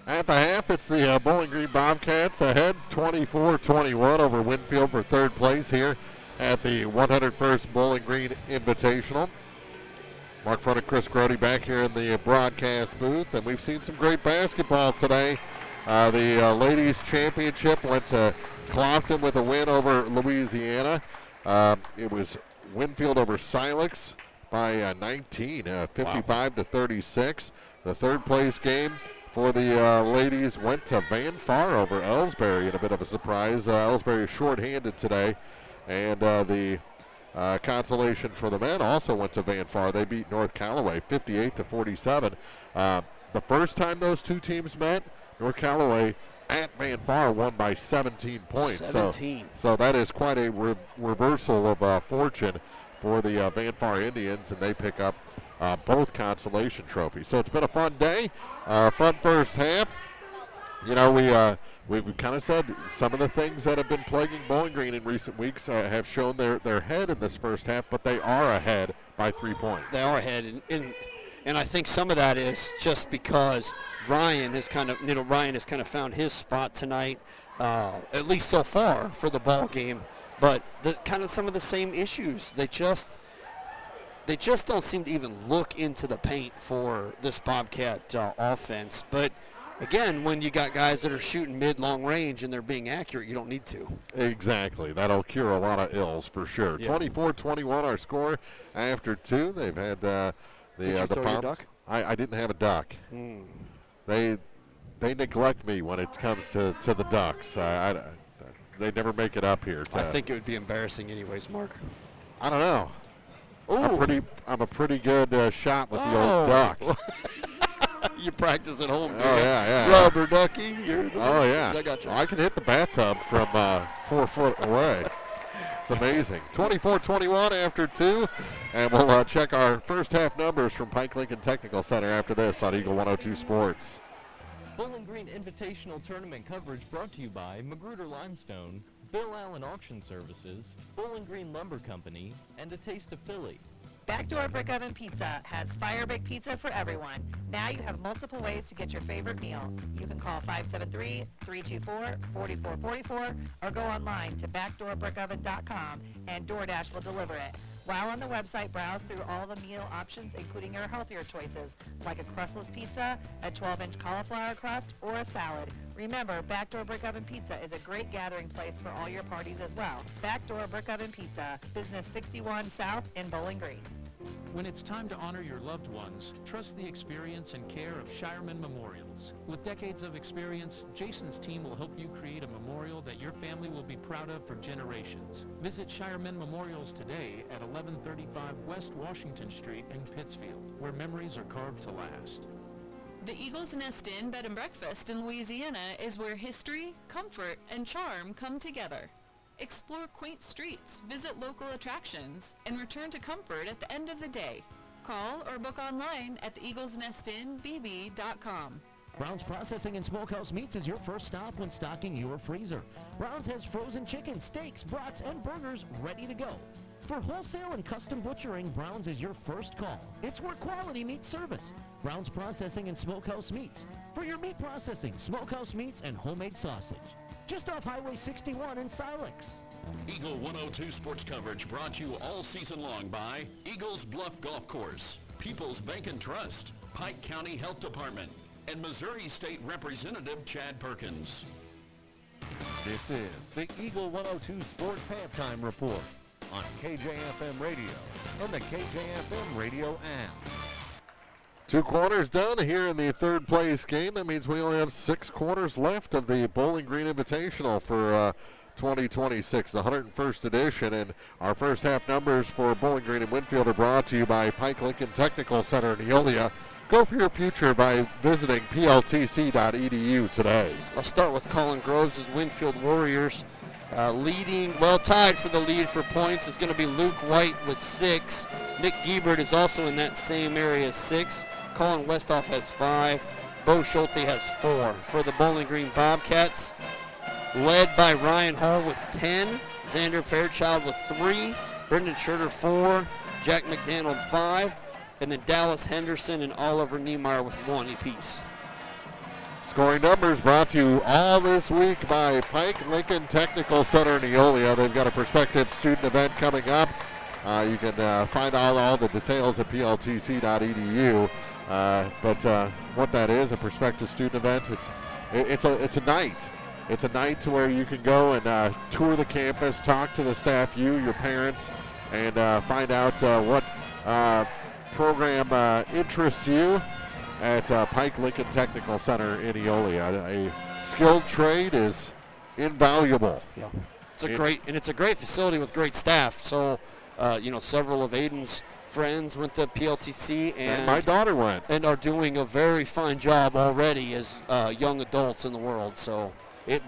At the half, it's the Bowling Green Bobcats ahead 24-21 over Winfield for third place here at the 101st Bowling Green Invitational. Mark Front and Chris Grody back here in the broadcast booth, and we've seen some great basketball today. The ladies championship went to Clopton with a win over Louisiana. It was Winfield over Silex by 19, 55-36. The third place game for the ladies went to Van Far over Ellsbury in a bit of a surprise. Ellsbury is shorthanded today. And the consolation for the men also went to Van Far. They beat North Callaway 58-47. The first time those two teams met, North Callaway at Van Far won by 17 points. 17. So that is quite a reversal of fortune for the Van Far Indians, and they pick up both consolation trophies. So it's been a fun day, fun first half. You know, we've kind of said some of the things that have been plaguing Bowling Green in recent weeks have shown their head in this first half, but they are ahead by 3 points. They are ahead, and I think some of that is just because Ryan has kind of found his spot tonight, at least so far for the ball game. But some of the same issues. They just don't seem to even look into the paint for this Bobcat offense. But again, when you got guys that are shooting mid-long range and they're being accurate, you don't need to. Exactly. That'll cure a lot of ills for sure. Yeah. 24-21 our score after two. They've had the throw your duck? I didn't have a duck. They neglect me when it comes to the ducks. They never make it up here. I think it would be embarrassing anyways, Mark. I don't know. I'm a pretty good shot with the old duck. You practice at home. Oh, yeah. Rubber ducky. Oh, yeah. I got you. I can hit the bathtub from 4 foot away. It's amazing. 24-21 after two. And we'll check our first half numbers from Pike Lincoln Technical Center after this on Eagle 102 Sports. Bowling Green Invitational Tournament coverage brought to you by Magruder Limestone, Bill Allen Auction Services, Bowling Green Lumber Company, and A Taste of Philly. Backdoor Brick Oven Pizza has fire baked pizza for everyone. Now you have multiple ways to get your favorite meal. You can call 573-324-4444 or go online to backdoorbrickoven.com and DoorDash will deliver it. While on the website, browse through all the meal options, including your healthier choices, like a crustless pizza, a 12-inch cauliflower crust, or a salad. Remember, Backdoor Brick Oven Pizza is a great gathering place for all your parties as well. Backdoor Brick Oven Pizza, Business 61 South in Bowling Green. When it's time to honor your loved ones, trust the experience and care of Shireman Memorials. With decades of experience, Jason's team will help you create a memorial that your family will be proud of for generations. Visit Shireman Memorials today at 1135 West Washington Street in Pittsfield, where memories are carved to last. The Eagle's Nest Inn Bed and Breakfast in Louisiana is where history, comfort, and charm come together. Explore quaint streets, visit local attractions, and return to comfort at the end of the day. Call or book online at theeaglesnestinbb.com. Brown's Processing and Smokehouse Meats is your first stop when stocking your freezer. Brown's has frozen chicken, steaks, brats, and burgers ready to go. For wholesale and custom butchering, Brown's is your first call. It's where quality meets service. Brown's Processing and Smokehouse Meats. For your meat processing, smokehouse meats, and homemade sausage. Just off Highway 61 in Silex. Eagle 102 sports coverage brought to you all season long by Eagles Bluff Golf Course, People's Bank and Trust, Pike County Health Department, and Missouri State Representative Chad Perkins. This is the Eagle 102 Sports Halftime Report on KJFM Radio and the KJFM Radio app. 2 quarters done here in the third place game. That means we only have 6 quarters left of the Bowling Green Invitational for 2026, the 101st edition. And our first half numbers for Bowling Green and Winfield are brought to you by Pike Lincoln Technical Center in Neolia. Go for your future by visiting pltc.edu today. I'll start with Colin Groves' Winfield Warriors. Tied for the lead for points is going to be Luke White with 6. Nick Giebert is also in that same area, 6. Colin Westhoff has 5. Bo Schulte has 4. For the Bowling Green Bobcats, led by Ryan Hall with 10. Xander Fairchild with 3. Brendan Schurter 4. Jack McDaniel 5. And then Dallas Henderson and Oliver Niemeyer with 1 apiece. Scoring numbers brought to you all this week by Pike Lincoln Technical Center in Neolia. They've got a prospective student event coming up. You can find out all the details at pltc.edu. But what that is, a prospective student event, it's a night. It's a night to where you can go and tour the campus, talk to the staff, your parents, and find out what program interests you at Pike Lincoln Technical Center in Eolia. A skilled trade is invaluable. Yeah, it's a great facility with great staff. So, several of Aiden's friends went to PLTC, and my daughter went, and are doing a very fine job already as young adults in the world. So it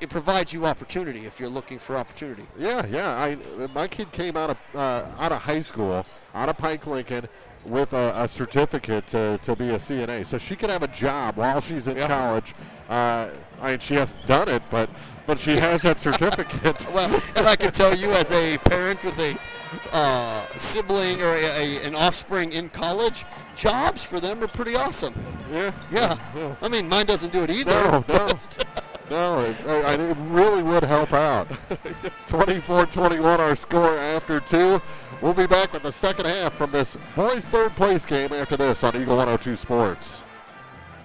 provides you opportunity if you're looking for opportunity. Yeah. My kid came out of high school, out of Pike Lincoln, with a certificate to be a CNA, so she can have a job while she's in college. She hasn't done it, but she has that certificate. Well, and I can tell you, as a parent with a sibling or an offspring in college, jobs for them are pretty awesome. Yeah. I mean, mine doesn't do it either. No, it really would help out. 24-21 our score after 2. We'll be back with the second half from this boys' third place game after this on Eagle 102 Sports.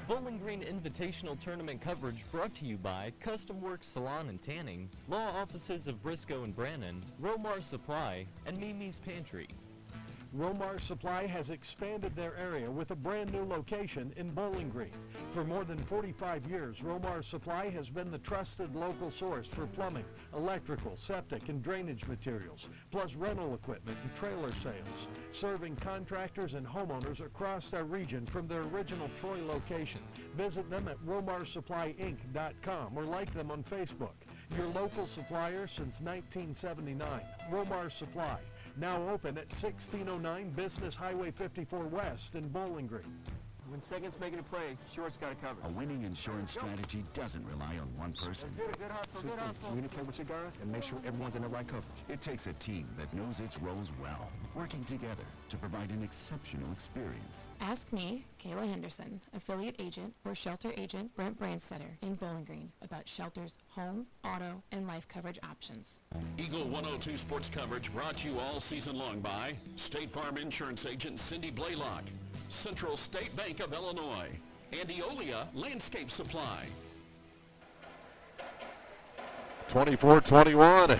Bowling Green Invitational Tournament coverage brought to you by Custom Works Salon and Tanning, Law Offices of Briscoe and Brannon, Romar Supply, and Mimi's Pantry. Romar Supply has expanded their area with a brand new location in Bowling Green. For more than 45 years, Romar Supply has been the trusted local source for plumbing, electrical, septic, and drainage materials, plus rental equipment and trailer sales, serving contractors and homeowners across our region from their original Troy location. Visit them at romarsupplyinc.com or like them on Facebook. Your local supplier since 1979, Romar Supply. Now open at 1609 Business Highway 54 West in Bowling Green. When seconds making a play, short's got it covered. A winning insurance strategy doesn't rely on one person. Good hustle. We need to play with your guys and make sure everyone's in the right coverage. It takes a team that knows its roles well, working together to provide an exceptional experience. Ask me, Kayla Henderson, affiliate agent or shelter agent Brent Brandstetter in Bowling Green about shelter's home, auto, and life coverage options. Eagle 102 sports coverage brought to you all season long by State Farm Insurance agent Cindy Blaylock, Central State Bank of Illinois, and Eolia Landscape Supply. 24-21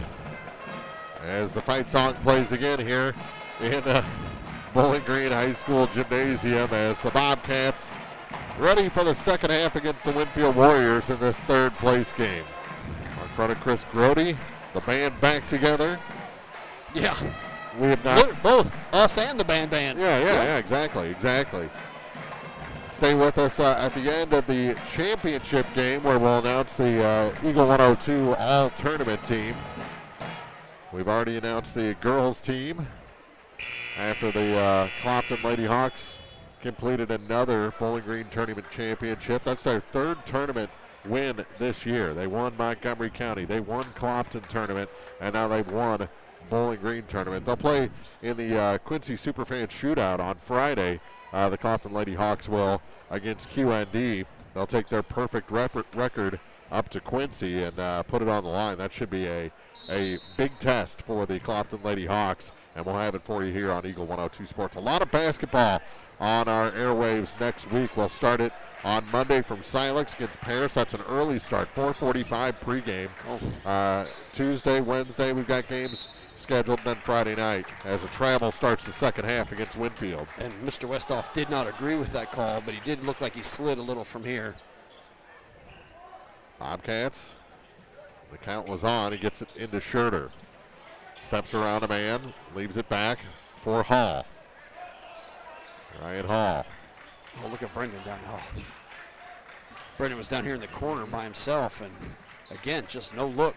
as the fight song plays again here in Bowling Green High School Gymnasium as the Bobcats ready for the second half against the Winfield Warriors in this third place game. In front of Chris Grody, the band back together. Yeah. We have not. Both us and the band. Yeah, exactly. Stay with us at the end of the championship game where we'll announce the Eagle 102 all-tournament team. We've already announced the girls team after the Clopton Lady Hawks completed another Bowling Green Tournament championship. That's their third tournament win this year. They won Montgomery County, they won Clopton tournament, and now they've won Bowling Green tournament. They'll play in the Quincy Superfan Shootout on Friday. The Clopton Lady Hawks will against QND. They'll take their perfect record up to Quincy and put it on the line. That should be a big test for the Clopton Lady Hawks, and we'll have it for you here on Eagle 102 Sports. A lot of basketball on our airwaves next week. We'll start it on Monday from Silex against Paris. That's an early start, 4:45 pregame. Tuesday, Wednesday, we've got games scheduled, then Friday night as the travel starts the second half against Winfield. And Mr. Westhoff did not agree with that call, but he did look like he slid a little from here. Bobcats, the count was on. He gets it into Scherter. Steps around a man, leaves it back for Hall. Ryan Hall. Oh, look at Brendan down. Oh. Brendan was down here in the corner by himself, and again, just no look.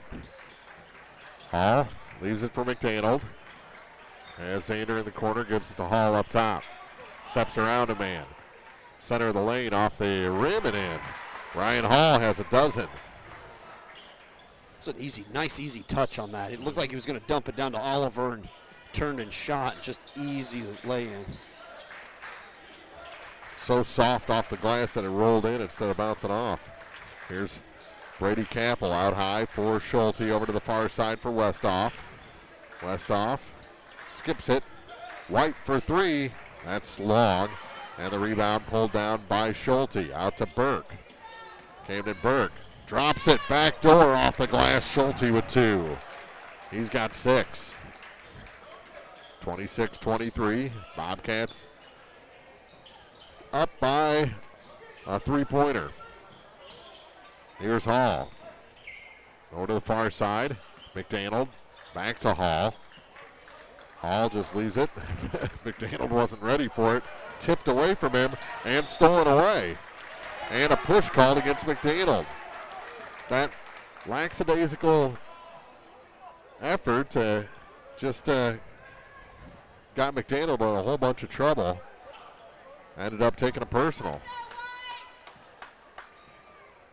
Hall leaves it for McDaniel. As Zander in the corner gives it to Hall up top. Steps around a man. Center of the lane off the rim and in. Ryan Hall has a dozen. It's an nice easy touch on that. It looked like he was going to dump it down to Oliver and turned and shot. Just easy lay in. So soft off the glass that it rolled in instead of bouncing off. Here's Brady Capel out high for Schulte, over to the far side for Westhoff. Westhoff skips it. White for three. That's long. And the rebound pulled down by Schulte. Out to Burke. Camden Burke drops it. Back door off the glass. Schulte with two. He's got 6. 26-23. Bobcats up by a three-pointer. Here's Hall. Over to the far side. McDaniel back to Hall. Hall just leaves it. McDaniel wasn't ready for it. Tipped away from him and stolen away. And a push called against McDaniel. That lackadaisical effort just got McDaniel in a whole bunch of trouble. Ended up taking a personal.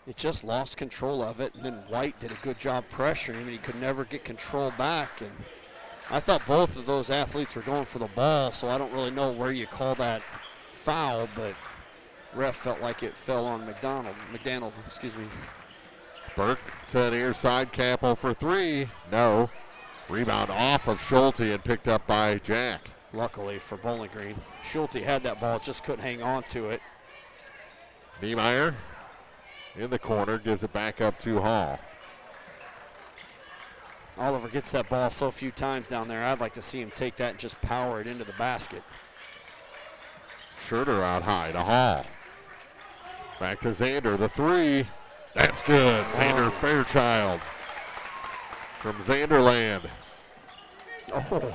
It just lost control of it, and then White did a good job pressuring him, and he could never get control back. And I thought both of those athletes were going for the ball, so I don't really know where you call that foul, but ref felt like it fell on McDaniel, excuse me. Burke to the near side, Capel for three. No. Rebound off of Schulte and picked up by Jack. Luckily for Bowling Green. Schulte had that ball, just couldn't hang on to it. Niemeyer in the corner, gives it back up to Hall. Oliver gets that ball so few times down there. I'd like to see him take that and just power it into the basket. Scherter out high to Hall. Back to Zander, the three. That's good. Zander Fairchild from Zanderland. Oh.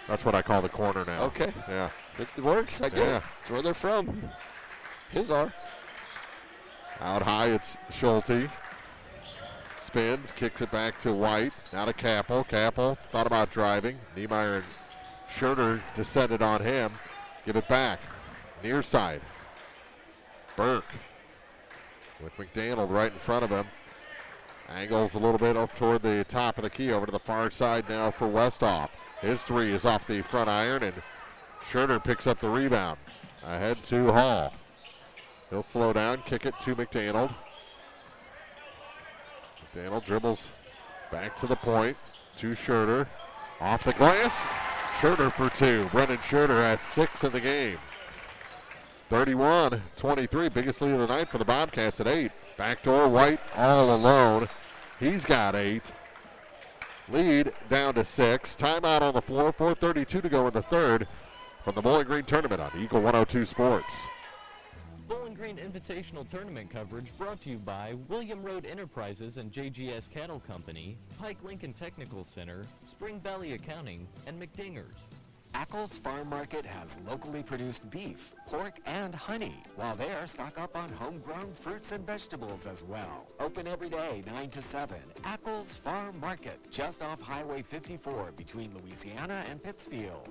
That's what I call the corner now. Okay. Yeah. It works, I get it. That's where they're from. His are. Out high, it's Schulte. Spins, kicks it back to White. Now to Capel. Capel thought about driving. Niemeyer and Scherter descended on him. Give it back. Near side. Burke with McDaniel right in front of him. Angles a little bit up toward the top of the key. Over to the far side now for Westhoff. His three is off the front iron, and Scherter picks up the rebound. Ahead to Hall. He'll slow down, kick it to McDaniel. McDaniel dribbles back to the point to Scherter. Off the glass. Scherter for two. Brendan Scherter has 6 in the game. 31-23, biggest lead of the night for the Bobcats at 8. Backdoor White all alone. He's got 8. Lead down to 6. Timeout on the floor. 4:32 to go in the third from the Bowling Green Tournament on Eagle 102 Sports. Bowling Green Invitational Tournament coverage brought to you by William Road Enterprises and JGS Cattle Company, Pike Lincoln Technical Center, Spring Valley Accounting, and McDingers. Ackles Farm Market has locally produced beef, pork, and honey, while there stock up on homegrown fruits and vegetables as well. Open every day, 9 to 7. Ackles Farm Market, just off Highway 54 between Louisiana and Pittsfield.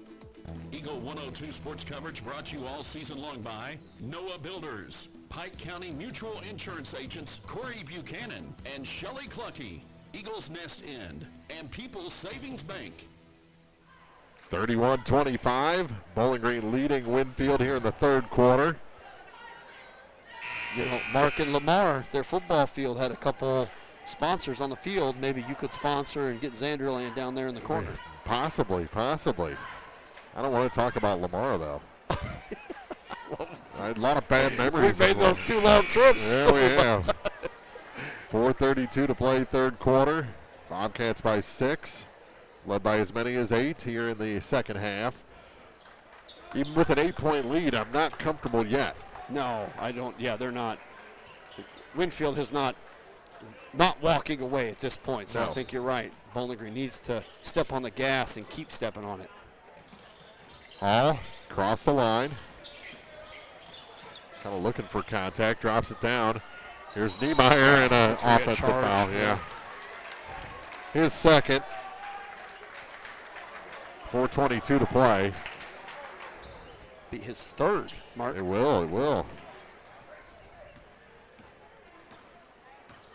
Eagle 102 sports coverage brought to you all season long by Noah Builders, Pike County Mutual Insurance Agents Corey Buchanan and Shelley Clucky, Eagles Nest End, and People's Savings Bank. 31-25, Bowling Green leading Winfield here in the third quarter. You know, Mark and Lamar, their football field had a couple sponsors on the field. Maybe you could sponsor and get Xanderland down there in the corner. Possibly. I don't want to talk about Lamar, though. I had a lot of bad memories. We made those 2 long trips. Yeah, we have. 4:32 to play third quarter. Bobcats by 6, led by as many as 8 here in the second half. Even with an 8-point lead, I'm not comfortable yet. No, I don't. Yeah, they're not. Winfield is not walking away at this point, so No. I think you're right. Bowling Green needs to step on the gas and keep stepping on it. Hall across the line. Kind of looking for contact, drops it down. Here's Niemeyer and an offensive foul. Yeah. His second. 4:22 to play. Be his third, Mark. It will.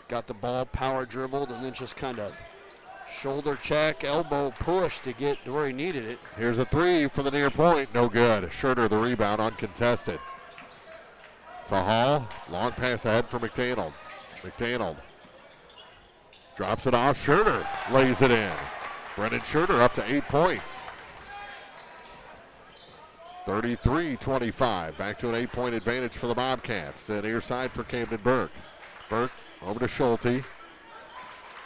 Got the ball, power dribbled, and then just kind of shoulder check, elbow push to get to where he needed it. Here's a 3 from the near point. No good. Schurter the rebound, uncontested. To Hall. Long pass ahead for McDaniel. McDaniel drops it off. Schurter lays it in. Brendan Schurter up to 8 points. 33-25. Back to an 8-point advantage for the Bobcats. And near side for Camden Burke. Burke over to Schulte.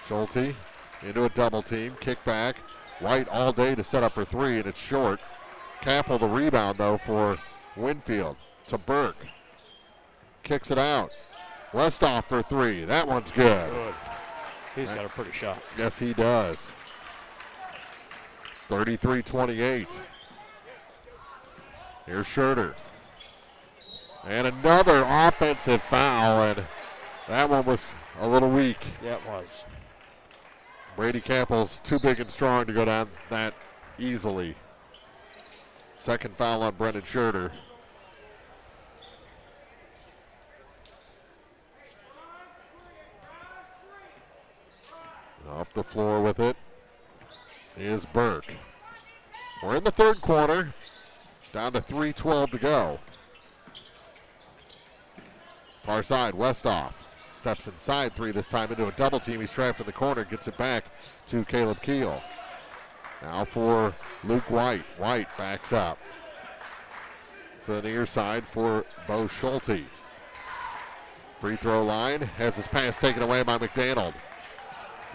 Schulte into a double team. Kick back. White all day to set up for 3, and it's short. Capel the rebound, though, for Winfield. To Burke. Kicks it out. Westoff for 3. That one's good. He's got a pretty shot. Yes, he does. 33-28. Here's Schurter. And another offensive foul, and that one was a little weak. Yeah, it was. Brady Capel's too big and strong to go down that easily. Second foul on Brendan Schurter. Up the floor with it is Burke. We're in the third quarter. Down to 3:12 to go. Far side, Westoff steps inside 3 this time into a double team. He's trapped in the corner, gets it back to Caleb Keel. Now for Luke White. White backs up to the near side for Bo Schulte. Free throw line, has his pass taken away by McDaniel.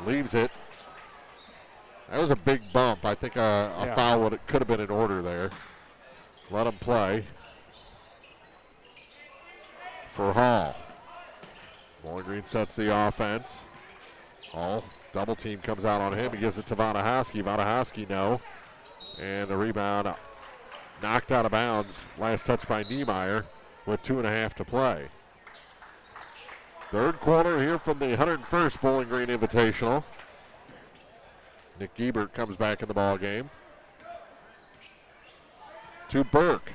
Leaves it. That was a big bump. I think a foul could have been in order there. Let him play. For Hall. Bowling Green sets the offense. Hall, double team comes out on him. He gives it to Vanahowski. Vanahowski, no. And the rebound knocked out of bounds. Last touch by Niemeyer with 2.5 to play. Third quarter here from the 101st Bowling Green Invitational. Nick Giebert comes back in the ball game. To Burke.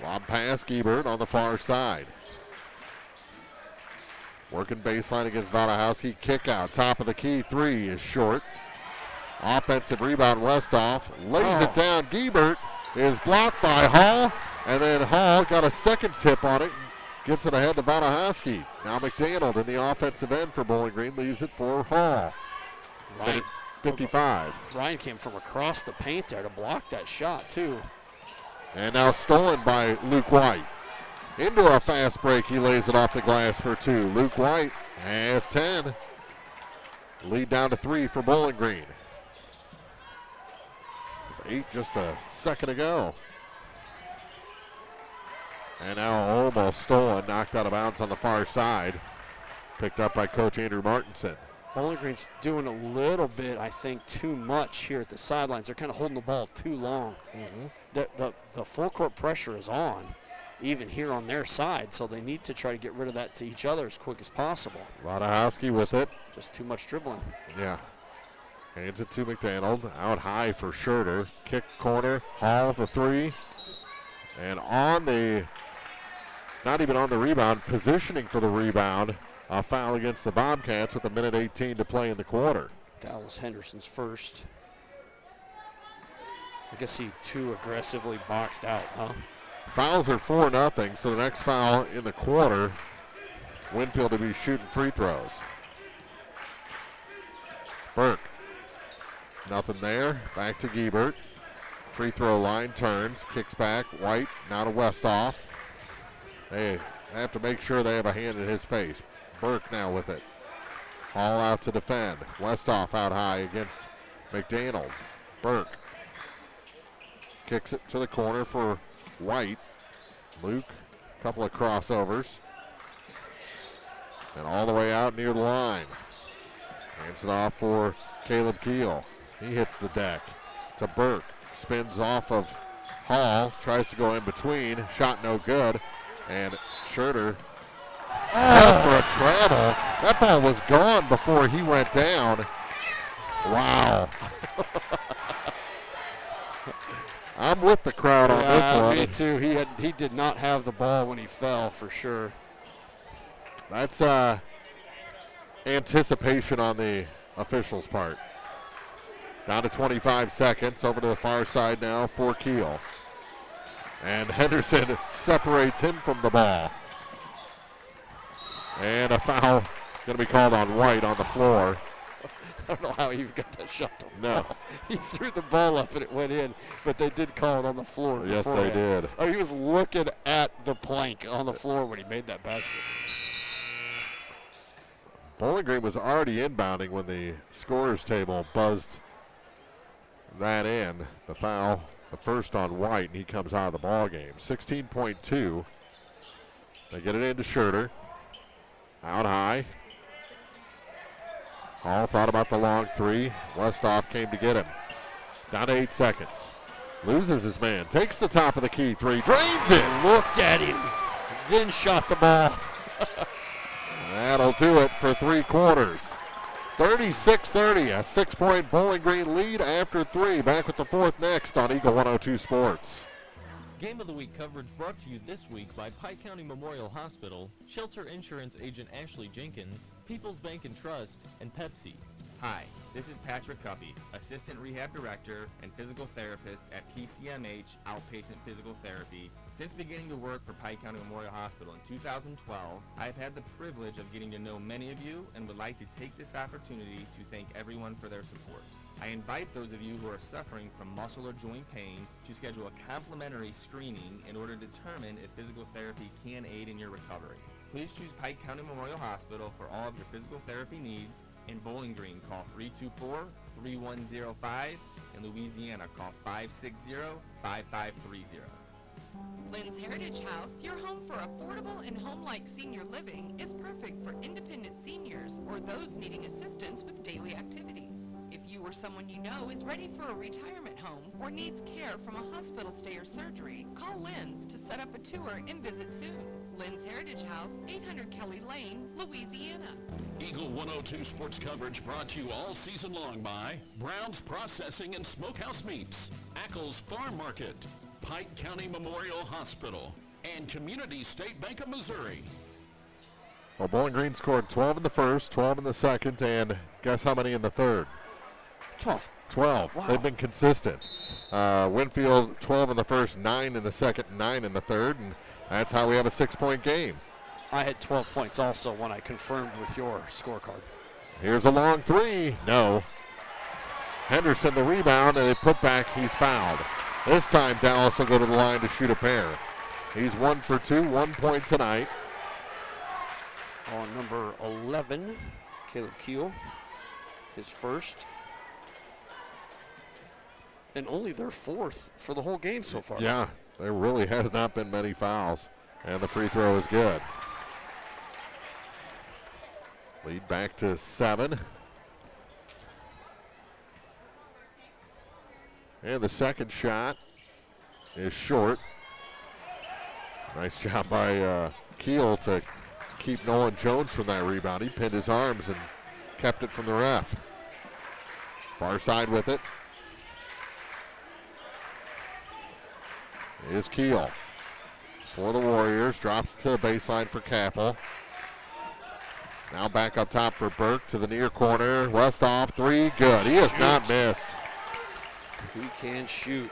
Lob pass, Giebert on the far side. Working baseline against Vanahowski. Kick out, top of the key. 3 is short. Offensive rebound, Westoff lays it down. Giebert is blocked by Hall, and then Hall got a second tip on it. Gets it ahead to Vanahowski. Now McDaniel in the offensive end for Bowling Green, leaves it for Hall. Ryan, 55. Ryan came from across the paint there to block that shot, too. And now stolen by Luke White. Into a fast break, he lays it off the glass for 2. Luke White has 10. Lead down to 3 for Bowling Green. It was 8 just a second ago. And now almost stolen, knocked out of bounds on the far side. Picked up by Coach Andrew Martinson. Bowling Green's doing a little bit, I think, too much here at the sidelines. They're kind of holding the ball too long. The full court pressure is on, even here on their side, so they need to try to get rid of that to each other as quick as possible. Vanahowski with it. Just too much dribbling. Yeah. Hands it to McDaniel. Out high for Schurter. Kick corner. Hall for 3. And on the, not even on the rebound, positioning for the rebound. A foul against the Bobcats with 1:18 to play in the quarter. That was Henderson's first. I guess he too aggressively boxed out, huh? Fouls are 4-0, so the next foul in the quarter, Winfield will be shooting free throws. Burke, nothing there. Back to Giebert. Free throw line turns, kicks back. White, now to Westhoff. They have to make sure they have a hand in his face. Burke now with it. All out to defend. Westhoff out high against McDaniel. Burke kicks it to the corner for White. Luke, a couple of crossovers. And all the way out near the line. Hands it off for Caleb Keel. He hits the deck to Burke. Spins off of Hall. Tries to go in between. Shot no good. And Schurter out for a travel. That ball was gone before he went down. Wow. I'm with the crowd on this one. Me too. He did not have the ball when he fell, for sure. That's anticipation on the officials' part. Down to 25 seconds. Over to the far side now for Keel. And Henderson separates him from the ball. And a foul going to be called on White on the floor. I don't know how he got that shot to fall. No. He threw the ball up and it went in, but they did call it on the floor. Yes, they did. Oh, he was looking at the plank on the floor when he made that basket. Bowling Green was already inbounding when the scorer's table buzzed that in. The foul, the first on White, and he comes out of the ball game. 16.2. They get it into Schurter. Out high. Hall thought about the long three. Westhoff came to get him. Down to 8 seconds. Loses his man. Takes the top of the key three. Drains it. Looked at him. Then shot the ball. That'll do it for 3 quarters. 36-30, a 6-point Bowling Green lead after 3. Back with the fourth next on Eagle 102 Sports. Game of the Week coverage brought to you this week by Pike County Memorial Hospital, Shelter Insurance Agent Ashley Jenkins, People's Bank and Trust, and Pepsi. Hi, this is Patrick Cuppy, Assistant Rehab Director and Physical Therapist at PCMH Outpatient Physical Therapy. Since beginning to work for Pike County Memorial Hospital in 2012, I've had the privilege of getting to know many of you and would like to take this opportunity to thank everyone for their support. I invite those of you who are suffering from muscle or joint pain to schedule a complimentary screening in order to determine if physical therapy can aid in your recovery. Please choose Pike County Memorial Hospital for all of your physical therapy needs. In Bowling Green, call 324-3105. In Louisiana, call 560-5530. Lynn's Heritage House, your home for affordable and home-like senior living, is perfect for independent seniors or those needing assistance with daily activities. If you or someone you know is ready for a retirement home or needs care from a hospital stay or surgery, call Lynn's to set up a tour and visit soon. Lynn's Heritage House, 800 Kelly Lane, Louisiana. Eagle 102 sports coverage brought to you all season long by Brown's Processing and Smokehouse Meats, Ackles Farm Market, Pike County Memorial Hospital, and Community State Bank of Missouri. Well, Bowling Green scored 12 in the first, 12 in the second, and guess how many in the third? 12. Wow. They've been consistent. Winfield, 12 in the first, 9 in the second, 9 in the third, and that's how we have a 6-point game. I had 12 points also when I confirmed with your scorecard. Here's a long three. No. Henderson the rebound, and they put back. He's fouled. This time Dallas will go to the line to shoot a pair. He's 1 for 2, 1 point tonight. On number 11, Caleb Keel, his first. And only their fourth for the whole game so far. Yeah, there really has not been many fouls. And the free throw is good. Lead back to 7. And the second shot is short. Nice job by Keel to keep Nolan Jones from that rebound. He pinned his arms and kept it from the ref. Far side with it is Keel. For the Warriors, drops to the baseline for Capel. Now back up top for Burke to the near corner. Westhoff, 3, good. He has not missed. He can shoot.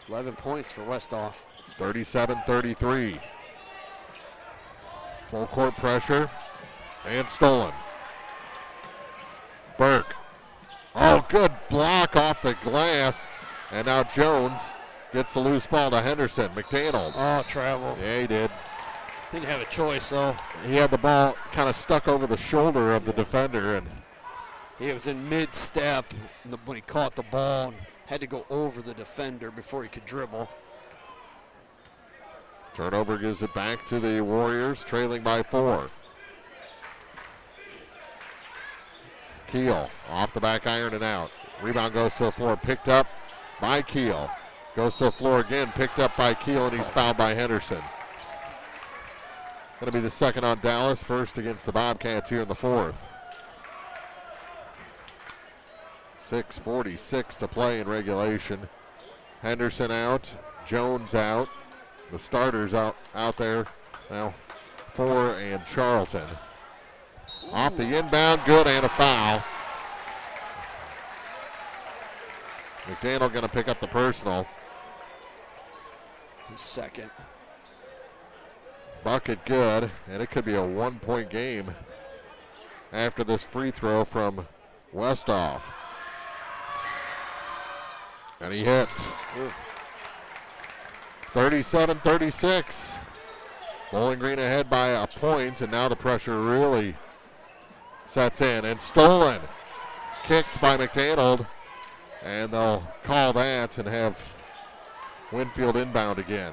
11 points for Westhoff. 37-33. Full court pressure and stolen. Burke. Oh, good block off the glass. And now Jones gets the loose ball to Henderson. McDaniel. Oh, travel. Yeah, he did. Didn't have a choice, though. He had the ball kind of stuck over the shoulder of the defender, and he was in mid-step when he caught the ball and had to go over the defender before he could dribble. Turnover gives it back to the Warriors, trailing by 4. Keel off the back iron and out. Rebound goes to the floor, picked up by Keel. Goes to the floor again, picked up by Keel, and he's fouled by Henderson. Going to be the second on Dallas, first against the Bobcats here in the 4th. 6:46 to play in regulation. Henderson out, Jones out. The starters out there now, 4 and Charlton. Off the inbound, good, and a foul. McDaniel going to pick up the personal. His second. Bucket good, and it could be a 1-point game after this free throw from Westhoff. And he hits. 37-36. Bowling Green ahead by a point, and now the pressure really sets in. And stolen. Kicked by McDaniel, and they'll call that and have Winfield inbound again.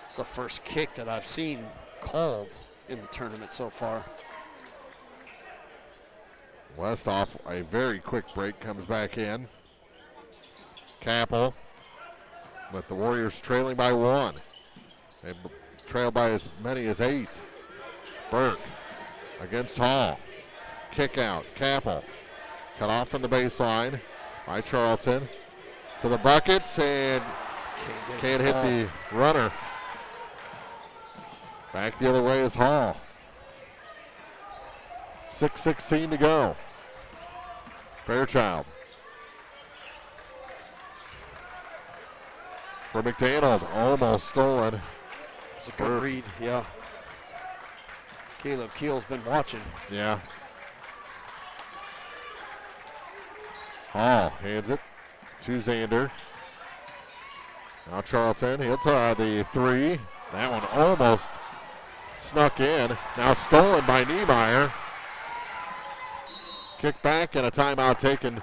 It's the first kick that I've seen called in the tournament so far. Westhoff, a very quick break, comes back in. Capel, but the Warriors trailing by 1. They trail by as many as 8. Burke against Hall. Kick out, Capel. Cut off from the baseline by Charlton. To the buckets, and can't hit the runner. Back the other way is Hall. 6:16 to go. Fairchild. For McDaniel, almost stolen. It's a good read, yeah. Caleb Keel's been watching. Yeah. Hall hands it to Zander. Now Charlton, he'll try the 3. That one almost snuck in. Now stolen by Niemeyer. Kick back and a timeout taken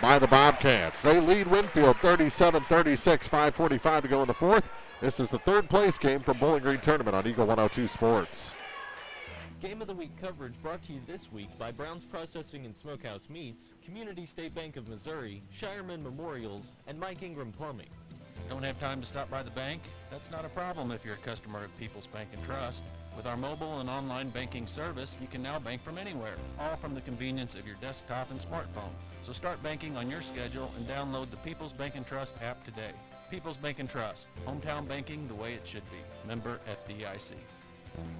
by the Bobcats. They lead Winfield 37-36, 5:45 to go in the 4th. This is the 3rd place game from Bowling Green Tournament on Eagle 102 Sports. Game of the Week coverage brought to you this week by Brown's Processing and Smokehouse Meats, Community State Bank of Missouri, Shireman Memorials, and Mike Ingram Plumbing. Don't have time to stop by the bank? That's not a problem if you're a customer of People's Bank and Trust. With our mobile and online banking service, you can now bank from anywhere, all from the convenience of your desktop and smartphone. So start banking on your schedule and download the People's Bank and Trust app today. People's Bank and Trust, hometown banking the way it should be. Member FDIC.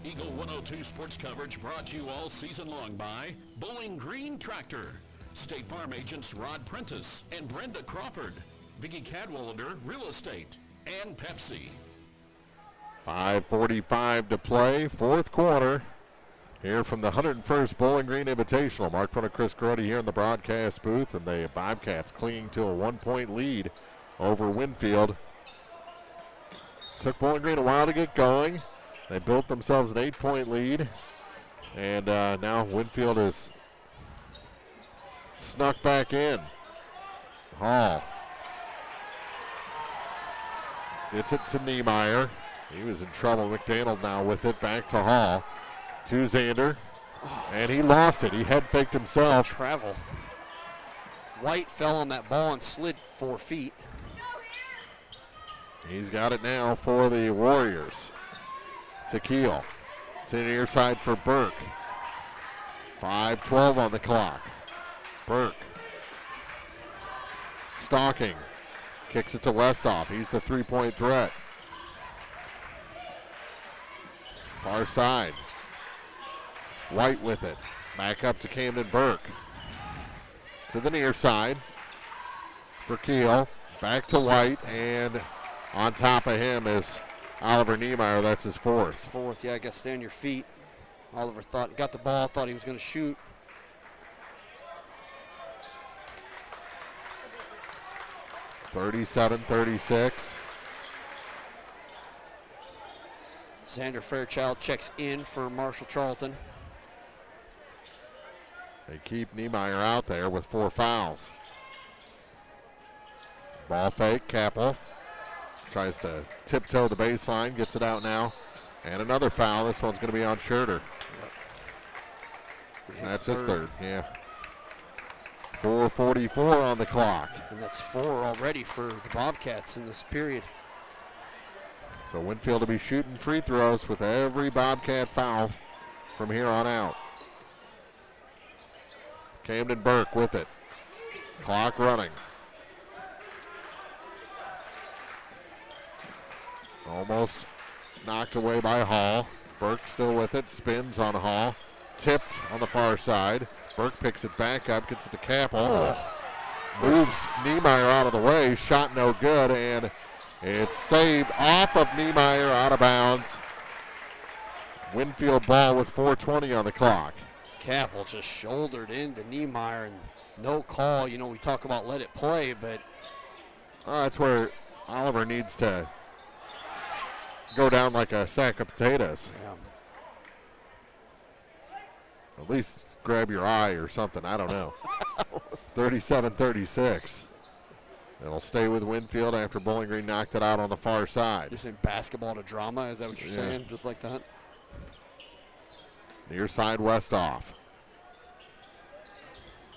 Eagle 102 sports coverage brought to you all season long by Bowling Green Tractor, State Farm agents Rod Prentice and Brenda Crawford, Vicki Cadwallader Real Estate, and Pepsi. 5:45 to play, 4th quarter. Here from the 101st Bowling Green Invitational. Mark front of Chris Grote here in the broadcast booth, and the Bobcats clinging to a 1-point lead over Winfield. Took Bowling Green a while to get going. They built themselves an 8-point lead, and now Winfield has snuck back in. Hall gets it to Niemeyer. He was in trouble. McDaniel now with it, back to Hall. To Zander, and he lost it. He head faked himself. Travel. White fell on that ball and slid 4 feet. He's got it now for the Warriors. To Keel. To the near side for Burke. 5:12 on the clock. Burke. Stalking. Kicks it to Westhoff. He's the 3-point threat. Far side. White with it. Back up to Camden Burke. To the near side. for Keel. Back to White, and on top of him is Oliver Niemeyer. That's his fourth. His fourth, yeah, got to stay on your feet. Oliver got the ball, thought he was going to shoot. (37-36). Xander Fairchild checks in for Marshall Charlton. They keep Niemeyer out there with 4 fouls. Ball fake, Capel tries to tiptoe the baseline, gets it out now. And another foul. This one's going to be on Scherter. That's his third, yeah. 4:44 on the clock. And that's 4 already for the Bobcats in this period. So Winfield will be shooting free throws with every Bobcat foul from here on out. Camden Burke with it. Clock running. Almost knocked away by Hall. Burke still with it. Spins on Hall. Tipped on the far side. Burke picks it back up. Gets it to Capel. Moves Niemeyer out of the way. Shot no good. And it's saved off of Niemeyer out of bounds. Winfield ball with 4:20 on the clock. Capel just shouldered into Niemeyer and no call. You know, we talk about let it play, but that's where Oliver needs to go down like a sack of potatoes. Yeah. At least grab your eye or something. I don't know. 37-36. It'll stay with Winfield after Bowling Green knocked it out on the far side. You're saying basketball to drama? Is that what you're saying? Just like that? Near side Westhoff.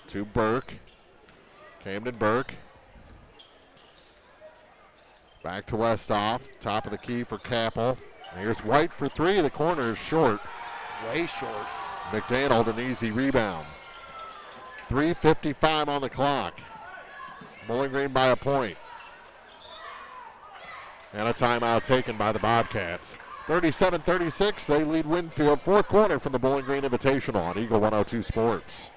To Burke. Camden Burke. Back to Westhoff. Top of the key for Capel. Here's White for 3. The corner is short. Way short. McDaniel, an easy rebound. 3:55 on the clock. Bowling Green by a point. And a timeout taken by the Bobcats. 37-36, they lead Winfield. Fourth quarter from the Bowling Green Invitational on Eagle 102 Sports.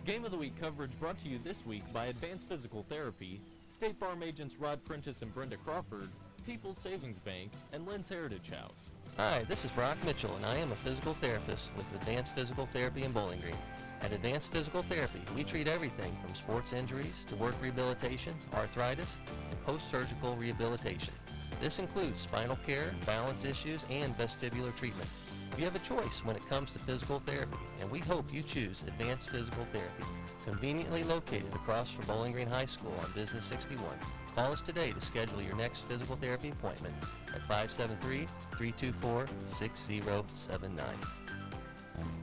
Game of the Week coverage brought to you this week by Advanced Physical Therapy, State Farm agents Rod Prentice and Brenda Crawford, People's Savings Bank, and Lynn's Heritage House. Hi, this is Brock Mitchell, and I am a physical therapist with Advanced Physical Therapy in Bowling Green. At Advanced Physical Therapy, we treat everything from sports injuries to work rehabilitation, arthritis, and post-surgical rehabilitation. This includes spinal care, balance issues, and vestibular treatment. You have a choice when it comes to physical therapy, and we hope you choose Advanced Physical Therapy, conveniently located across from Bowling Green High School on Business 61. Call us today to schedule your next physical therapy appointment at 573-324-6079.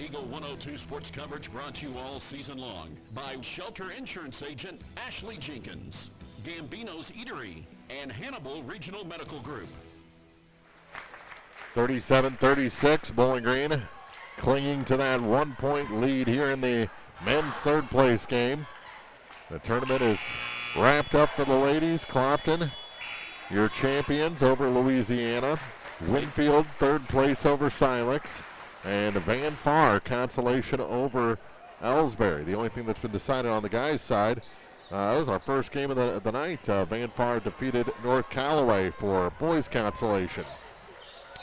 Eagle 102 sports coverage brought to you all season long by Shelter Insurance Agent Ashley Jenkins, Gambino's Eatery, and Hannibal Regional Medical Group. 37-36, Bowling Green clinging to that 1-point lead here in the men's third place game. The tournament is wrapped up for the ladies. Clopton, your champions over Louisiana. Winfield, third place over Silex. And Van Far, consolation over Ellsbury. The only thing that's been decided on the guys' side, that was our first game of the night. Van Far defeated North Callaway for boys' consolation.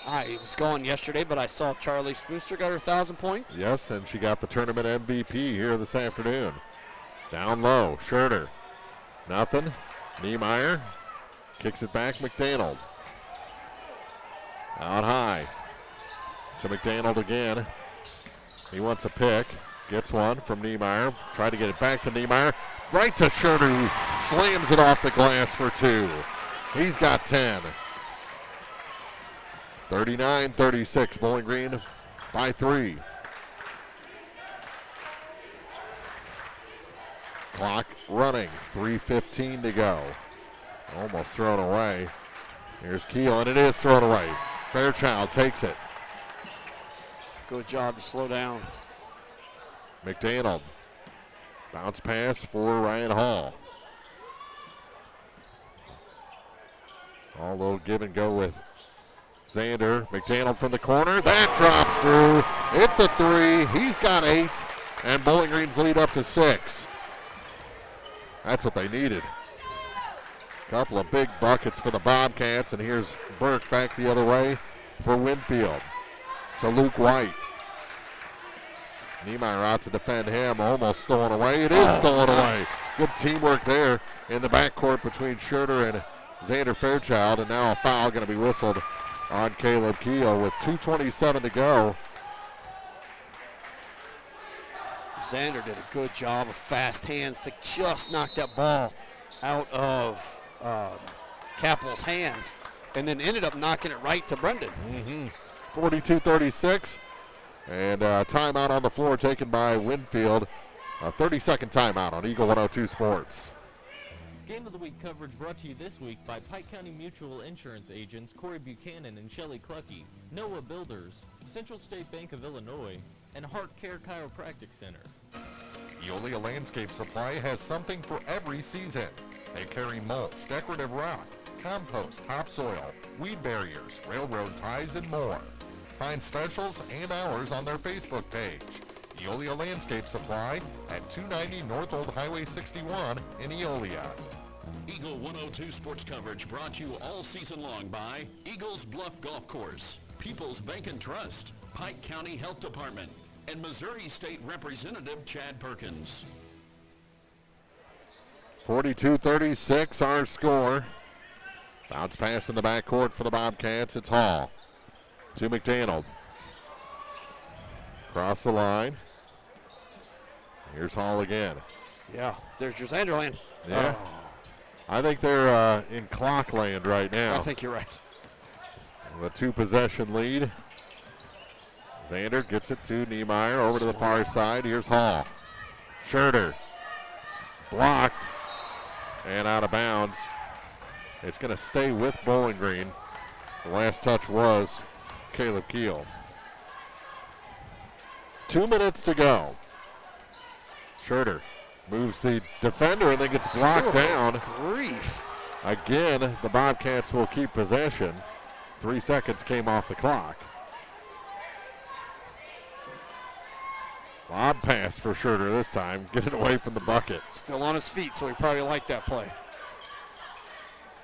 I was gone yesterday, but I saw Charlie Spooster got her 1,000 point. Yes, and she got the tournament MVP here this afternoon. Down low, Scherter. Nothing. Niemeyer kicks it back, McDaniel. Out high to McDaniel again. He wants a pick. Gets one from Niemeyer. Try to get it back to Niemeyer. Right to Scherter, who slams it off the glass for 2. He's got 10. 39-36, Bowling Green by 3. Clock running, 3:15 to go. Almost thrown away. Here's Keel, and it is thrown away. Fairchild takes it. Good job to slow down. McDaniel. Bounce pass for Ryan Hall. All little give and go with Xander. McDaniel from the corner. That drops through. It's a 3. He's got 8. And Bowling Green's lead up to 6. That's what they needed. Couple of big buckets for the Bobcats, and here's Burke back the other way for Winfield. To Luke White. Niemeyer out to defend him, almost stolen away. It is stolen away. Good teamwork there in the backcourt between Schurter and Xander Fairchild, and now a foul going to be whistled on Caleb Keel with 2:27 to go. Xander did a good job of fast hands to just knock that ball out of Capel's hands, and then ended up knocking it right to Brendan. 42-36, and timeout on the floor taken by Winfield. A 30-second timeout on Eagle 102 Sports. Game of the Week coverage brought to you this week by Pike County Mutual Insurance agents Corey Buchanan and Shelley Clucky, Noah Builders, Central State Bank of Illinois, and Heart Care Chiropractic Center. Eolia Landscape Supply has something for every season. They carry mulch, decorative rock, compost, topsoil, weed barriers, railroad ties, and more. Find specials and hours on their Facebook page. Eolia Landscape Supply at 290 North Old Highway 61 in Eolia. Eagle 102 sports coverage brought to you all season long by Eagles Bluff Golf Course, People's Bank and Trust, Pike County Health Department, and Missouri State Representative Chad Perkins. 42-36 our score. Bounce pass in the backcourt for the Bobcats. It's Hall to McDaniel. Across the line. Here's Hall again. Yeah, there's your Xanderland. Yeah. Oh. I think they're in clock land right now. I think you're right. The 2-possession lead. Xander gets it to Niemeyer over to the far side. Here's Hall. Schurter. Blocked. And out of bounds. It's going to stay with Bowling Green. The last touch was Caleb Keel. 2 minutes to go. Schurter moves the defender and then gets blocked down. Grief. Again, the Bobcats will keep possession. 3 seconds came off the clock. Lob pass for Schurter this time. Get it away from the bucket. Still on his feet, so he probably liked that play.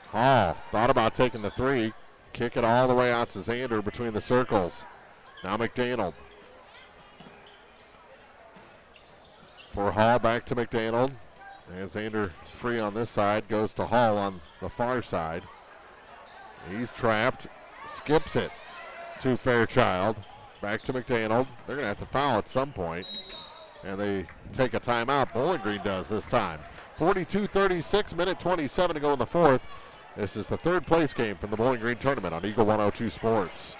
Hall thought about taking the three. Kick it all the way out to Xander between the circles. Now McDaniel. For Hall, back to McDaniel. And Xander free on this side. Goes to Hall on the far side. He's trapped. Skips it to Fairchild. Back to McDaniel. They're going to have to foul at some point. And they take a timeout. Bowling Green does this time. 42-36, minute 27 to go in the fourth. This is the third place game from the Bowling Green tournament on Eagle 102 Sports.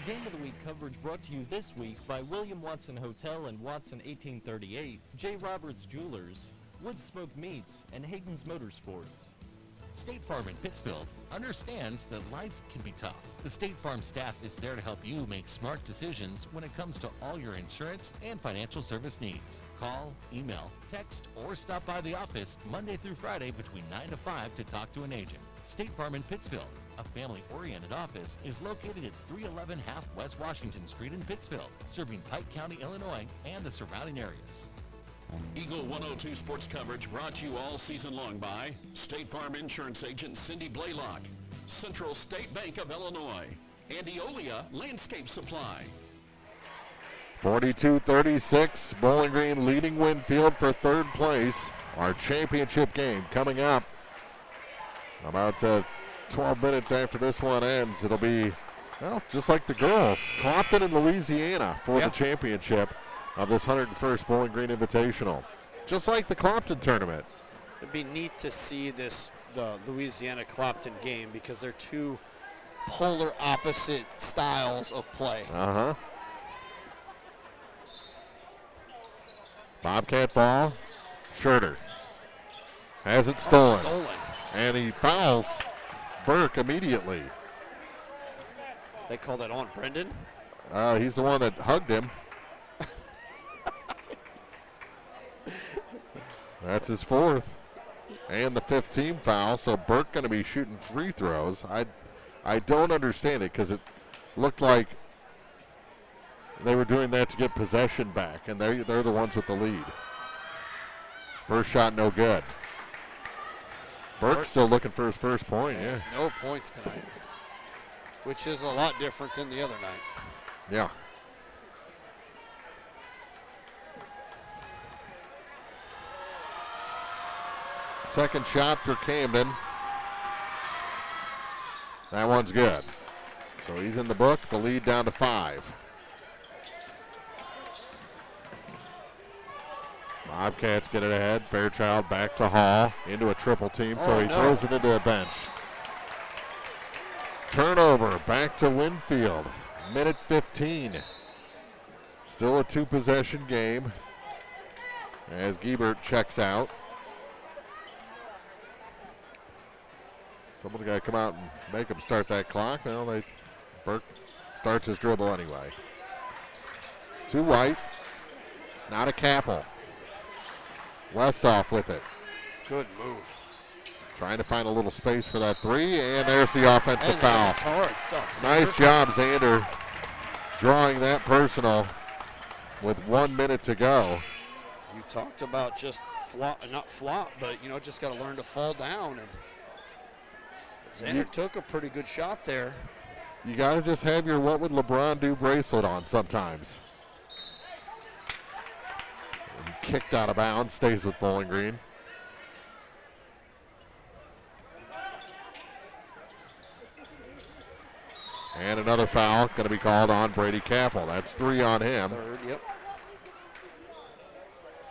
Game of the Week coverage brought to you this week by William Watson Hotel and Watson 1838, J. Roberts Jewelers, Wood Smoke Meats, and Hayden's Motorsports. State Farm in Pittsfield understands that life can be tough. The State Farm staff is there to help you make smart decisions when it comes to all your insurance and financial service needs. Call, email, text, or stop by the office Monday through Friday between 9 to 5 to talk to an agent. State Farm in Pittsfield, a family-oriented office, is located at 311 Half West Washington Street in Pittsfield, serving Pike County, Illinois, and the surrounding areas. Eagle 102 sports coverage brought to you all season long by State Farm Insurance Agent Cindy Blaylock, Central State Bank of Illinois, and Eolia Landscape Supply. 42-36, Bowling Green leading Winfield for third place. Our championship game coming up. About 12 minutes after this one ends, it'll be, well, just like the girls, Clopton and Louisiana for the championship of this 101st Bowling Green Invitational. Just like the Clopton tournament. It'd be neat to see the Louisiana-Clopton game because they're two polar opposite styles of play. Uh-huh. Bobcat ball. Schurter has it stolen. And he fouls Burke immediately. They call that on Brendan? He's the one that hugged him. That's his fourth. And the 5th team foul, so Burke going to be shooting free throws. I don't understand it because it looked like they were doing that to get possession back, and they're the ones with the lead. First shot no good. Burke still looking for his first point, yeah. Has no points tonight, which is a lot different than the other night. Yeah. Second shot for Camden. That one's good. So he's in the book, the lead down to 5. Bobcats get it ahead. Fairchild back to Hall into a triple team, so he throws it into the bench. Turnover back to Winfield. Minute 15. Still a 2-possession game as Giebert checks out. Someone's got to come out and make him start that clock. Well, Burke starts his dribble anyway. To White. Now to Capel. Westoff with it. Good move. Trying to find a little space for that three, and there's the offensive foul. Nice job, Xander, drawing that personal with 1 minute to go. You talked about just not flop, but just got to learn to fall down. And Xander took a pretty good shot there. You got to just have your what would LeBron do bracelet on sometimes. And kicked out of bounds, stays with Bowling Green. And another foul going to be called on Brady Capel. That's 3 on him. Third, yep.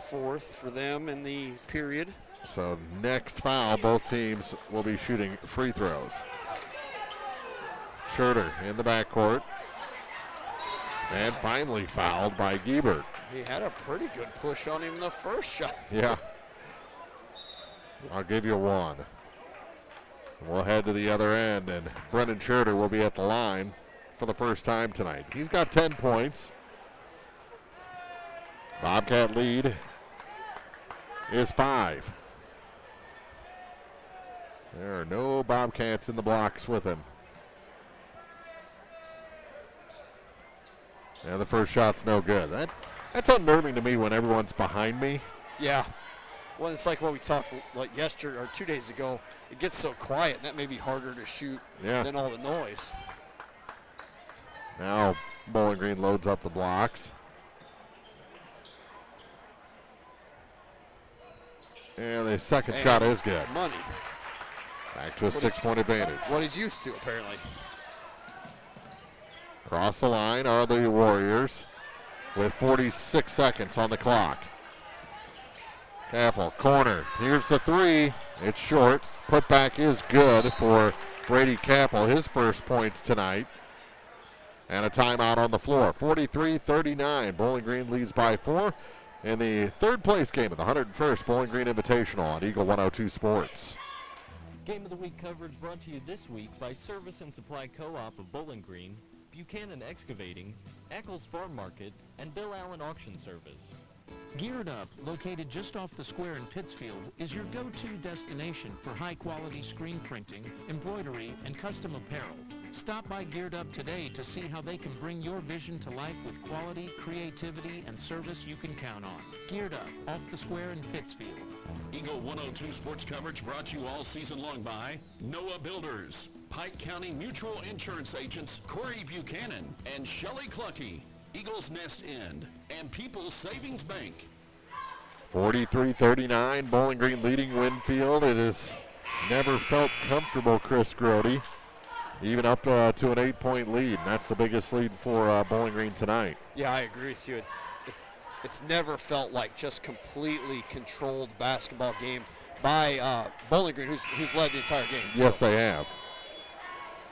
4th for them in the period. So next foul, both teams will be shooting free throws. Schurter in the backcourt. And finally fouled by Giebert. He had a pretty good push on him in the first shot. Yeah. I'll give you 1. We'll head to the other end, and Brendan Schurter will be at the line for the first time tonight. He's got 10 points. Bobcat lead is 5. There are no Bobcats in the blocks with him. And the first shot's no good. That's unnerving to me when everyone's behind me. Yeah. Well, it's like what we talked like yesterday or 2 days ago. It gets so quiet, and that may be harder to shoot than all the noise. Now Bowling Green loads up the blocks. And the second shot is good. Money. Back to a 6-point advantage. What he's used to, apparently. Across the line are the Warriors with 46 seconds on the clock. Capel, corner. Here's the 3. It's short. Putback is good for Brady Capel, his first points tonight. And a timeout on the floor. 43-39. Bowling Green leads by 4 in the third place game of the 101st Bowling Green Invitational on Eagle 102 Sports. Game of the Week coverage brought to you this week by Service and Supply Co-op of Bowling Green, Buchanan Excavating, Eccles Farm Market, and Bill Allen Auction Service. Geared Up, located just off the square in Pittsfield, is your go-to destination for high-quality screen printing, embroidery, and custom apparel. Stop by Geared Up today to see how they can bring your vision to life with quality, creativity, and service you can count on. Geared Up, off the square in Pittsfield. Eagle 102 sports coverage brought to you all season long by Noah Builders, Pike County Mutual Insurance Agents Corey Buchanan and Shelley Clucky, Eagles Nest End, and People's Savings Bank. 43-39, Bowling Green leading Winfield. It has never felt comfortable, Chris Grody, even up to an 8-point lead. And that's the biggest lead for Bowling Green tonight. Yeah, I agree with you. It's never felt like just completely controlled basketball game by Bowling Green, who's led the entire game. Yes, they have.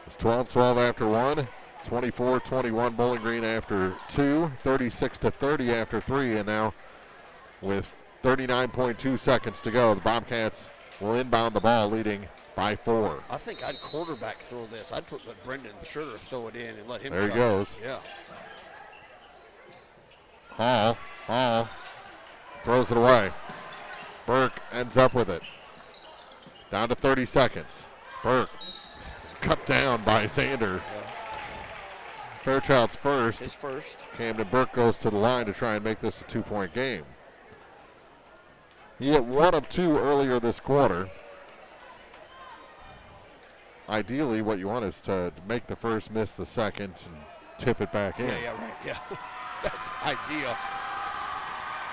It's 12-12 after 1. 24-21 Bowling Green after 2, 36-30 after 3, and now with 39.2 seconds to go, the Bobcats will inbound the ball, leading by 4. I think I'd quarterback throw this. I'd let Brendan Schurter throw it in and let him There he try. goes. Yeah. Hall throws it away. Burke ends up with it. Down to 30 seconds. Burke is cut down by Xander. Fairchild's first. His first. Camden Burke goes to the line to try and make this a 2-point game. He hit 1 of 2 earlier this quarter. ideally what you want is to make the first, miss the second, and tip it back in. Yeah, right, yeah. That's ideal.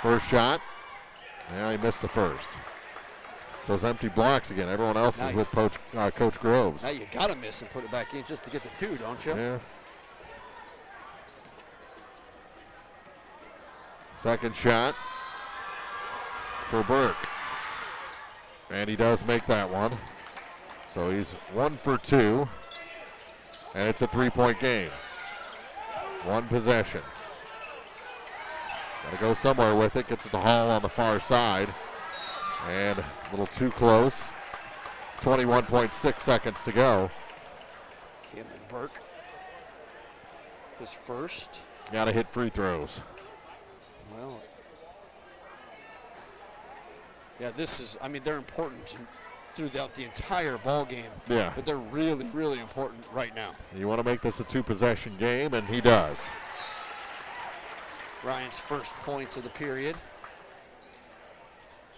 First shot. Yeah, he missed the first. It's those empty blocks again. Everyone else is with Coach Groves. Now you got to miss and put it back in just to get the two, don't you? Yeah. Second shot for Burke. And he does make that one. So he's 1 for 2. And it's a 3-point game. One possession. Got to go somewhere with it. Gets it to Hall on the far side. And a little too close. 21.6 seconds to go. Camden Burke. His first. Got to hit free throws. Well, yeah, this is, I mean, they're important throughout the entire ball game. Yeah. But they're really, really important right now. You want to make this a 2-possession game, and he does. Ryan's first points of the period.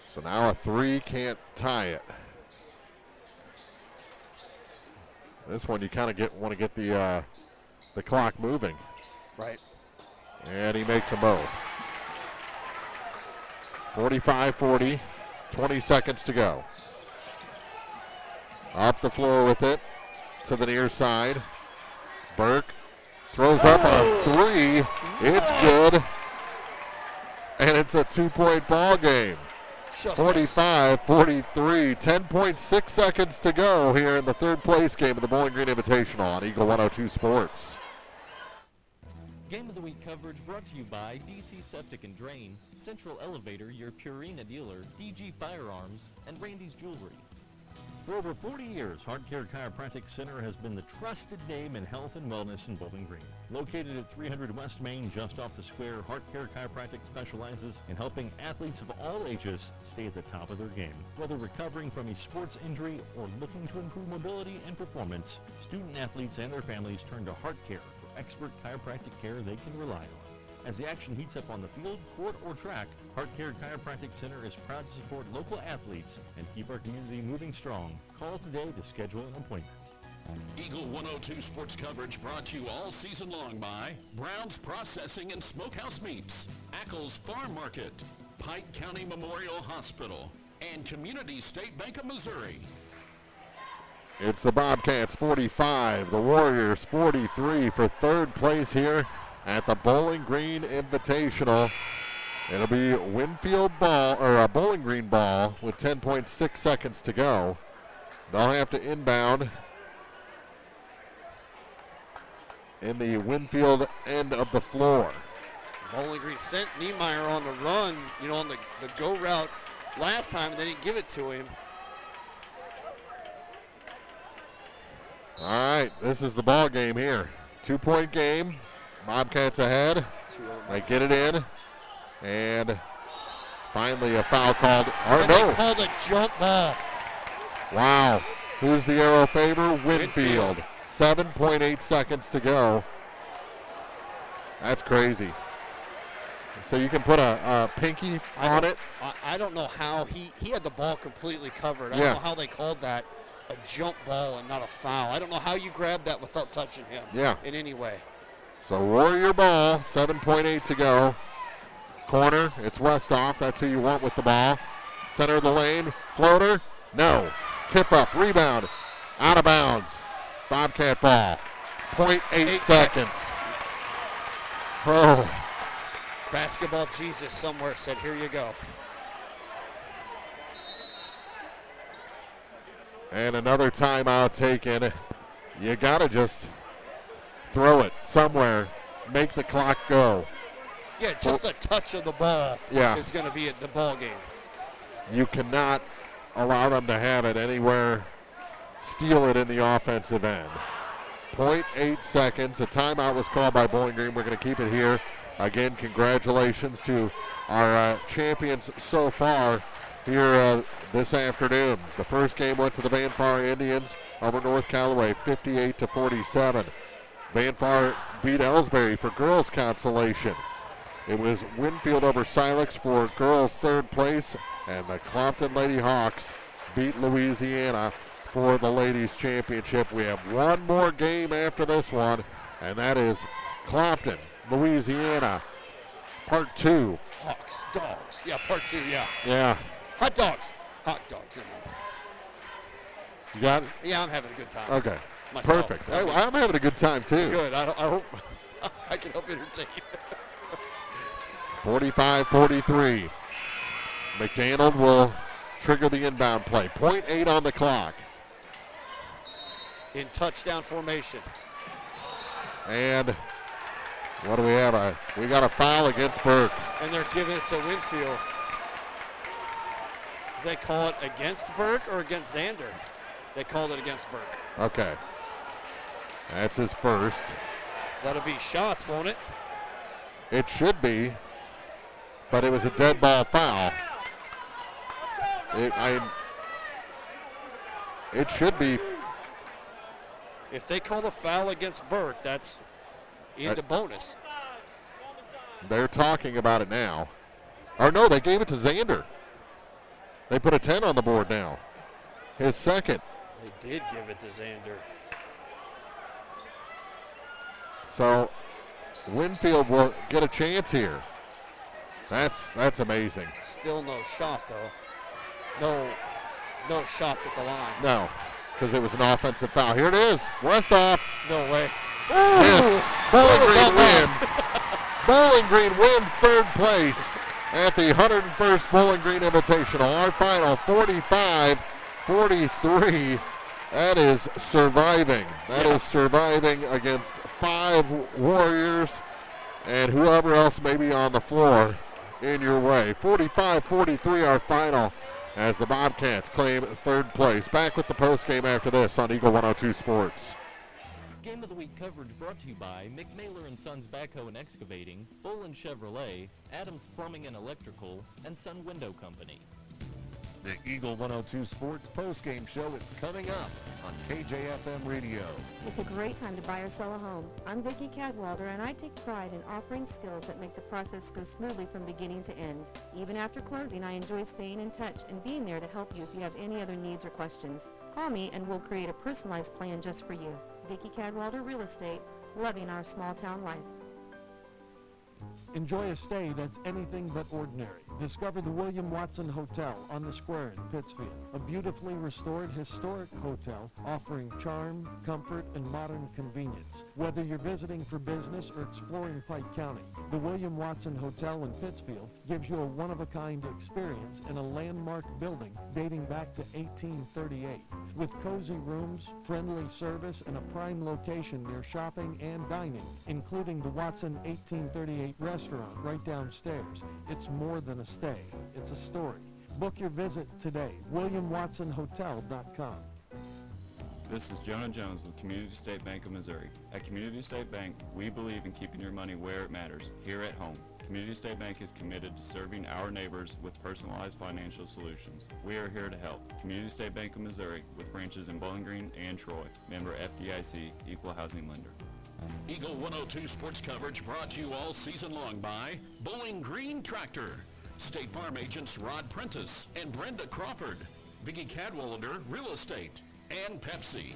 So now a 3 can't tie it. This one you kind of want to get the clock moving. Right. And he makes them both. 45-40, 20 seconds to go. Up the floor with it to the near side. Burke throws up a 3. It's good. And it's a 2-point ball game. 45-43, 10.6 seconds to go here in the third place game of the Bowling Green Invitational on Eagle 102 Sports. Game of the Week coverage brought to you by DC Septic and Drain, Central Elevator, your Purina dealer, DG Firearms, and Randy's Jewelry. For over 40 years, Heart Care Chiropractic Center has been the trusted name in health and wellness in Bowling Green. Located at 300 West Main, just off the square, Heart Care Chiropractic specializes in helping athletes of all ages stay at the top of their game. Whether recovering from a sports injury or looking to improve mobility and performance, student athletes and their families turn to Heart Care for expert chiropractic care they can rely on. As the action heats up on the field, court, or track, Heart Care Chiropractic Center is proud to support local athletes and keep our community moving strong. Call today to schedule an appointment. Eagle 102 sports coverage brought to you all season long by Brown's Processing and Smokehouse Meats, Ackles Farm Market, Pike County Memorial Hospital, and Community State Bank of Missouri. It's the Bobcats 45, the Warriors 43 for third place here at the Bowling Green Invitational. It'll be Winfield ball, or a Bowling Green ball with 10.6 seconds to go. They'll have to inbound in the Winfield end of the floor. Bowling Green sent Niemeyer on the run, you know, on the go route last time, and they didn't give it to him. All right, this is the ball game here. 2-point game. Bobcats ahead. They get it in. And finally a foul called. And they called a jump ball. Wow. Who's the arrow favor? Winfield. 7.8 seconds to go. That's crazy. So you can put a pinky on it. I don't know how he had the ball completely covered. I Yeah. don't know how they called that a jump ball and not a foul. I don't know how you grab that without touching him. Yeah. In any way. So Warrior ball, 7.8 to go. Corner, it's Westhoff. That's who you want with the ball. Center of the lane, floater, no. Tip up, rebound, out of bounds. Bobcat ball, 0.8 seconds. Oh. Basketball Jesus somewhere said, here you go. And another timeout taken. You gotta just throw it somewhere, make the clock go. Yeah, just a touch of the ball is going to be at the ball game. You cannot allow them to have it anywhere, steal it in the offensive end. 0.8 seconds. A timeout was called by Bowling Green. We're going to keep it here. Again, congratulations to our champions so far here this afternoon. The first game went to the Van Far Indians over North Callaway, 58-47. Van Far beat Ellsbury for girls consolation. It was Winfield over Silex for girls third place, and the Clopton Lady Hawks beat Louisiana for the ladies championship. We have one more game after this one, and that is Clopton, Louisiana, part 2. Hawks, dogs. Yeah, part 2, yeah. Yeah. Hot dogs. Hot dogs. You got it? Yeah, I'm having a good time. Okay. Myself. Perfect. I'm having a good time, too. Good. I hope I can help entertain. 45-43. McDaniel will trigger the inbound play. 0.8 on the clock. In touchdown formation. And what do we have? We got a foul against Burke. And they're giving it to Winfield. They call it against Burke or against Xander? They called it against Burke. Okay. That's his first. That'll be shots, won't it? It should be, but it was a dead ball foul. It should be. If they call the foul against Burke, that's into bonus. They're talking about it now. Or no, they gave it to Xander. They put a 10 on the board now. His second. They did give it to Xander. So Winfield will get a chance here. That's amazing. Still no shot, though. No shots at the line. No, because it was an offensive foul. Here it is. Westhoff. No way. Missed. Bowling Green wins. Bowling Green wins third place at the 101st Bowling Green Invitational. Our final 45-43. That is surviving. That is surviving against 5 Warriors and whoever else may be on the floor in your way. 45-43 our final as the Bobcats claim third place. Back with the postgame after this on Eagle 102 Sports. Game of the Week coverage brought to you by McMailer & Sons Backhoe and Excavating, Bolin Chevrolet, Adams Plumbing and Electrical, and Sun Window Company. The Eagle 102 Sports postgame show is coming up on KJFM Radio. It's a great time to buy or sell a home. I'm Vicki Cadwalder, and I take pride in offering skills that make the process go smoothly from beginning to end. Even after closing, I enjoy staying in touch and being there to help you if you have any other needs or questions. Call me and we'll create a personalized plan just for you. Vicki Cadwalder Real Estate, loving our small town life. Enjoy a stay that's anything but ordinary. Discover the William Watson Hotel on the Square in Pittsfield, a beautifully restored historic hotel offering charm, comfort, and modern convenience. Whether you're visiting for business or exploring Pike County, the William Watson Hotel in Pittsfield gives you a one-of-a-kind experience in a landmark building dating back to 1838. With cozy rooms, friendly service, and a prime location near shopping and dining, including the Watson 1838 restaurant right downstairs. It's more than a stay, it's a story. Book your visit today, WilliamWatsonHotel.com. This is Jonah Jones with Community State Bank of Missouri. At Community State Bank, we believe in keeping your money where it matters, here at home. Community State Bank is committed to serving our neighbors with personalized financial solutions. We are here to help. Community State Bank of Missouri with branches in Bowling Green and Troy. Member FDIC, Equal Housing Lender. Eagle 102 sports coverage brought to you all season long by Bowling Green Tractor, State Farm agents Rod Prentice and Brenda Crawford, Vicki Cadwalder Real Estate, and Pepsi.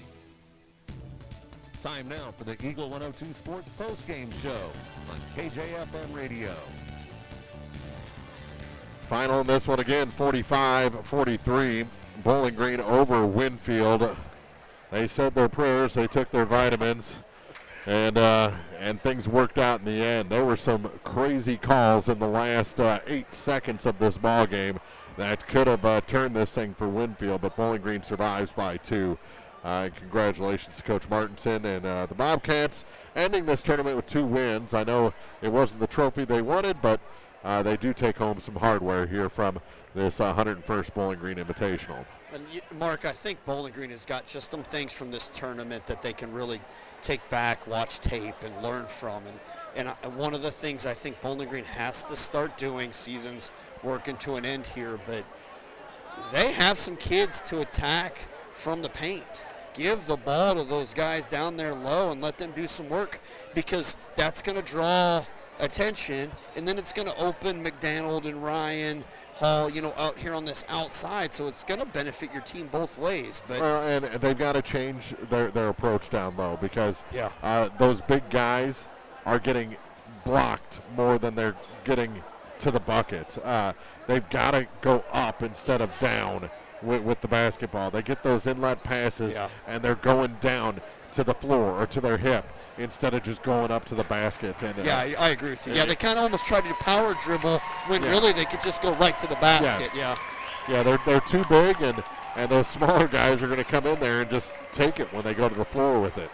Time now for the Eagle 102 Sports postgame show on KJFM Radio. Final in this one again, 45-43. Bowling Green over Winfield. They said their prayers, they took their vitamins, and things worked out in the end. There were some crazy calls in the last 8 seconds of this ball game that could have turned this thing for Winfield, but Bowling Green survives by 2. Congratulations to Coach Martinson and the Bobcats ending this tournament with 2 wins. I know it wasn't the trophy they wanted, but they do take home some hardware here from this 101st Bowling Green Invitational. And Mark, I think Bowling Green has got just some things from this tournament that they can really take back, watch tape, and learn from. And one of the things I think Bowling Green has to start doing, season's working to an end here, but they have some kids to attack from the paint. Give the ball to those guys down there low and let them do some work, because that's going to draw attention, and then it's going to open McDonald and Ryan Hall, out here on this outside, so it's going to benefit your team both ways. But and they've got to change their approach down low because yeah. Those big guys are getting blocked more than they're getting to the bucket. They've got to go up instead of down with the basketball. They get those inlet passes, and they're going down to the floor or to their hip instead of just going up to the basket. And I agree with you. Yeah, they kind of almost try to power dribble when really they could just go right to the basket. Yes. Yeah, they're too big, and those smaller guys are going to come in there and just take it when they go to the floor with it.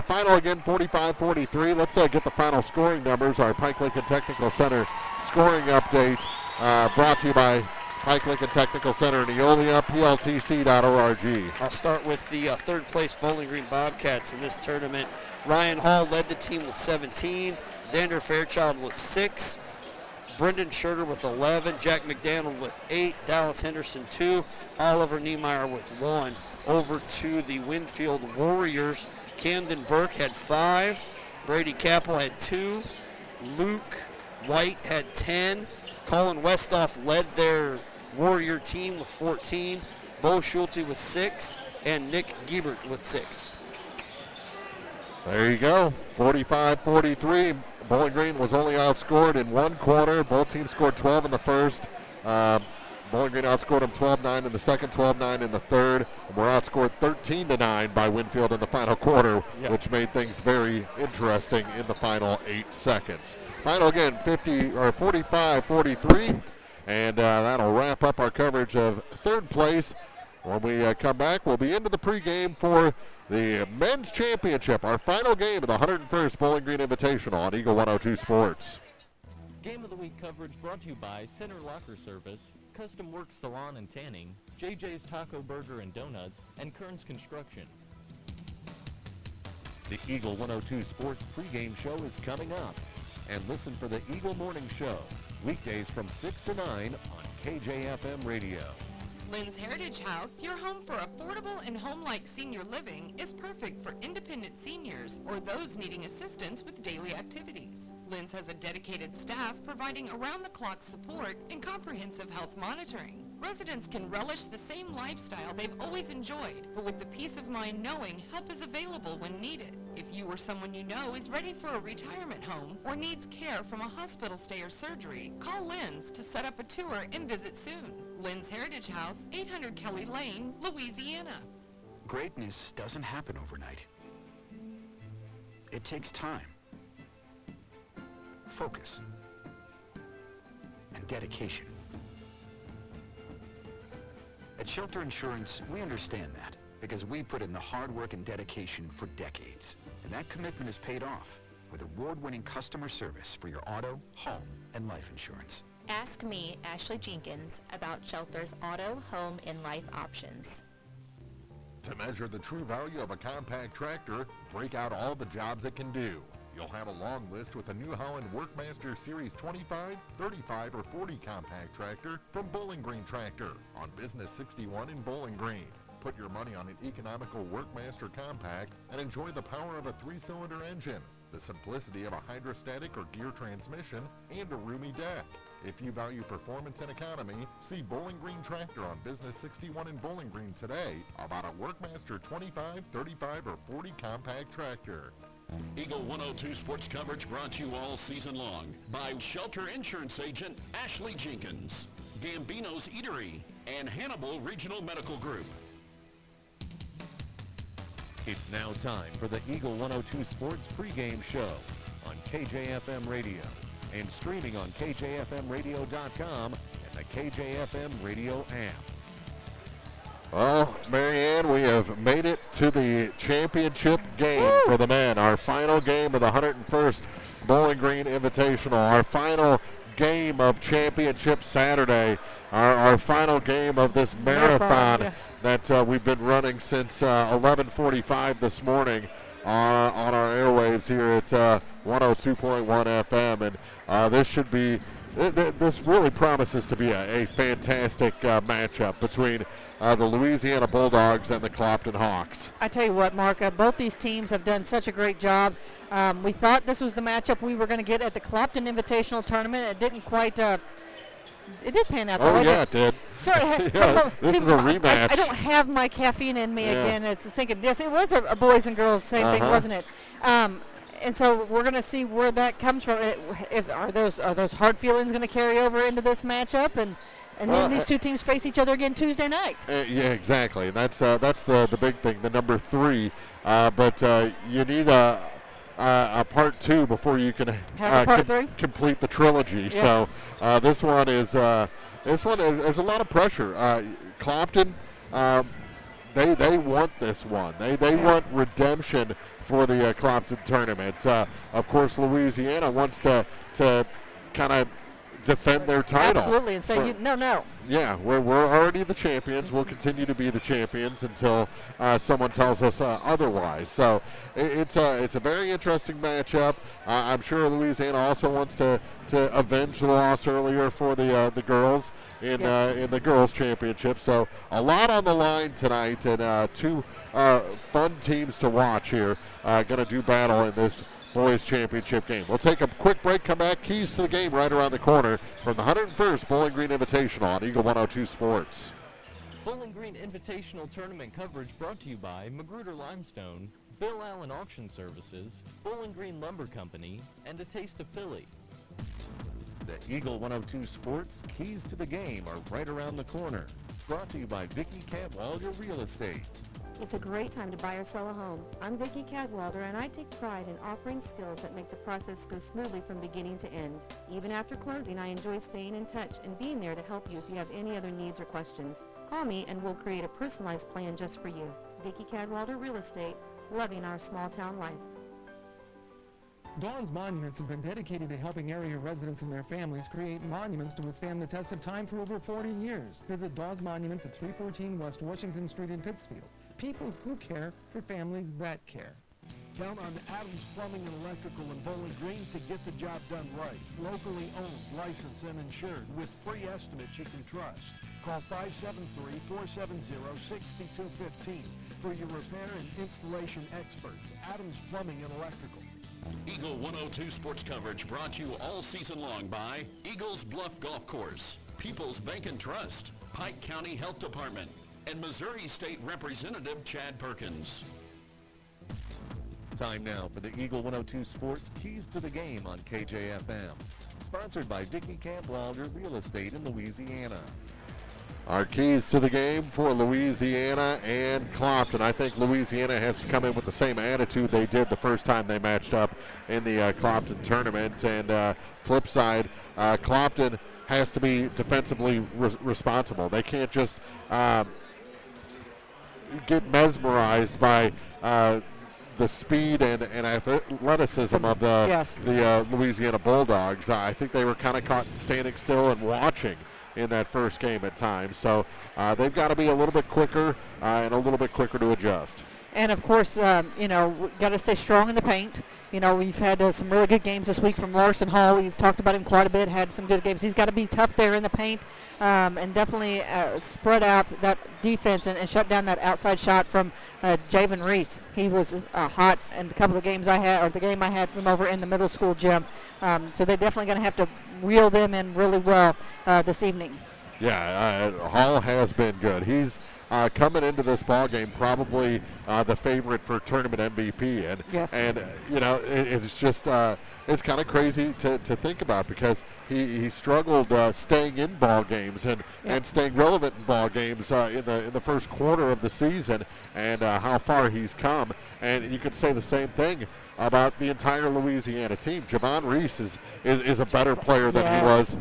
Final again, 45-43. Let's get the final scoring numbers. Our Pike Lincoln Technical Center scoring update brought to you by Pike Lincoln Technical Center in Eolia, pltc.org. I'll start with the third place Bowling Green Bobcats in this tournament. Ryan Hall led the team with 17. Xander Fairchild with 6. Brendan Schurter with 11. Jack McDaniel with 8. Dallas Henderson 2. Oliver Niemeyer with 1. Over to the Winfield Warriors. Camden Burke had 5. Brady Capel had 2. Luke White had 10. Colin Westhoff led their Warrior team with 14. Bo Schulte with 6. And Nick Giebert with 6. There you go, 45-43. Bowling Green was only outscored in one quarter. Both teams scored 12 in the first. Bowling Green outscored them 12-9 in the second, 12-9 in the third. And we're outscored 13-9 by Winfield in the final quarter, which made things very interesting in the final 8 seconds. Final again, 45-43. And that'll wrap up our coverage of third place. When we come back, we'll be into the pregame for the men's championship, our final game of the 101st Bowling Green Invitational on Eagle 102 Sports. Game of the Week coverage brought to you by Center Locker Service, Custom Work Salon and Tanning, JJ's Taco Burger and Donuts, and Kearns Construction. The Eagle 102 Sports pregame show is coming up. And listen for the Eagle Morning Show, weekdays from 6 to 9 on KJFM Radio. Lynn's Heritage House, your home for affordable and home-like senior living, is perfect for independent seniors or those needing assistance with daily activities. Lynn's has a dedicated staff providing around-the-clock support and comprehensive health monitoring. Residents can relish the same lifestyle they've always enjoyed, but with the peace of mind knowing help is available when needed. If you or someone you know is ready for a retirement home or needs care from a hospital stay or surgery, call Lynn's to set up a tour and visit soon. Lynn's Heritage House, 800 Kelly Lane, Louisiana. Greatness doesn't happen overnight. It takes time, focus, and dedication. At Shelter Insurance, we understand that because we put in the hard work and dedication for decades. And that commitment is paid off with award-winning customer service for your auto, home, and life insurance. Ask me, Ashley Jenkins, about Shelter's auto, home, and life options. To measure the true value of a compact tractor, break out all the jobs it can do. You'll have a long list with a New Holland Workmaster Series 25, 35, or 40 compact tractor from Bowling Green Tractor on Business 61 in Bowling Green. Put your money on an economical Workmaster compact and enjoy the power of a 3-cylinder engine, the simplicity of a hydrostatic or gear transmission, and a roomy deck. If you value performance and economy, see Bowling Green Tractor on Business 61 in Bowling Green today about a Workmaster 25, 35, or 40 compact tractor. Eagle 102 sports coverage brought to you all season long by Shelter Insurance Agent Ashley Jenkins, Gambino's Eatery, and Hannibal Regional Medical Group. It's now time for the Eagle 102 Sports pregame show on KJFM Radio and streaming on KJFMradio.com and the KJFM Radio app. Well, Marianne, we have made it to the championship game for the men. Our final game of the 101st Bowling Green Invitational. Our final game of Championship Saturday. Our final game of this marathon that we've been running since 11:45 this morning on our airwaves here at 102.1 FM. And this should be this really promises to be a fantastic matchup between the Louisiana Bulldogs and the Clopton Hawks. I tell you what, Mark, both these teams have done such a great job. We thought this was the matchup we were going to get at the Clopton Invitational Tournament. It didn't quite. It did pan out. Oh, yeah, it did. Sorry, yeah, this is a rematch. I don't have my caffeine in me again. It's thinking, yes, it was a boys and girls same thing, wasn't it? And so we're going to see where that comes from. Are those hard feelings going to carry over into this matchup, and then these two teams face each other again Tuesday night? Yeah, exactly. And that's the big thing, the number 3. But you need a part 2 before you can complete the trilogy. Yeah. So this one is there's a lot of pressure. Clopton, they want this one. They want redemption for the Clopton tournament. Of course, Louisiana wants to kind of defend their title. Absolutely, and say, no. Yeah, we're already the champions. We'll continue to be the champions until someone tells us otherwise. So it's a very interesting matchup. I'm sure Louisiana also wants to avenge the loss earlier for the girls in the girls championship. So a lot on the line tonight, and two fun teams to watch here. Going to do battle in this boys championship game. We'll take a quick break, come back. Keys to the game right around the corner from the 101st Bowling Green Invitational on Eagle 102 Sports. Bowling Green Invitational Tournament coverage brought to you by Magruder Limestone, Bill Allen Auction Services, Bowling Green Lumber Company, and A Taste of Philly. The Eagle 102 Sports Keys to the Game are right around the corner. Brought to you by Vicki Cadwalder Real Estate. It's a great time to buy or sell a home. I'm Vicki Cadwalder, and I take pride in offering skills that make the process go smoothly from beginning to end. Even after closing, I enjoy staying in touch and being there to help you if you have any other needs or questions. Call me and we'll create a personalized plan just for you. Vicki Cadwalder Real Estate, loving our small town life. Dawn's Monuments has been dedicated to helping area residents and their families create monuments to withstand the test of time for over 40 years. Visit Dawn's Monuments at 314 West Washington Street in Pittsfield. People who care for families that care. Count on Adams Plumbing and Electrical in Bowling Green to get the job done right. Locally owned, licensed, and insured with free estimates you can trust. Call 573-470-6215 for your repair and installation experts. Adams Plumbing and Electrical. Eagle 102 sports coverage brought to you all season long by Eagles Bluff Golf Course, People's Bank and Trust, Pike County Health Department, and Missouri State Representative Chad Perkins. Time now for the Eagle 102 Sports Keys to the Game on KJFM. Sponsored by Vicki Cadwalder Real Estate in Louisiana. Our keys to the game for Louisiana and Clopton. I think Louisiana has to come in with the same attitude they did the first time they matched up in the Clopton tournament. And flip side, Clopton has to be defensively responsible. They can't just get mesmerized by the speed and athleticism of the Louisiana Bulldogs. I think they were kind of caught standing still and watching in that first game at times. So they've got to be a little bit quicker and a little bit quicker to adjust. And, of course, got to stay strong in the paint. We've had some really good games this week from Larson Hall. We've talked about him quite a bit, had some good games. He's got to be tough there in the paint and definitely spread out that defense and shut down that outside shot from Javen Reese. He was hot in a couple of games I had, or the game I had from over in the middle school gym. So they're definitely going to have to reel them in really well this evening. Yeah, Hall has been good. He's coming into this ball game probably the favorite for tournament MVP, and it's just it's kind of crazy to think about because he struggled staying in ball games and staying relevant in ball games in the first quarter of the season, and how far he's come. And you could say the same thing about the entire Louisiana team. Javon Reese is a better player than he was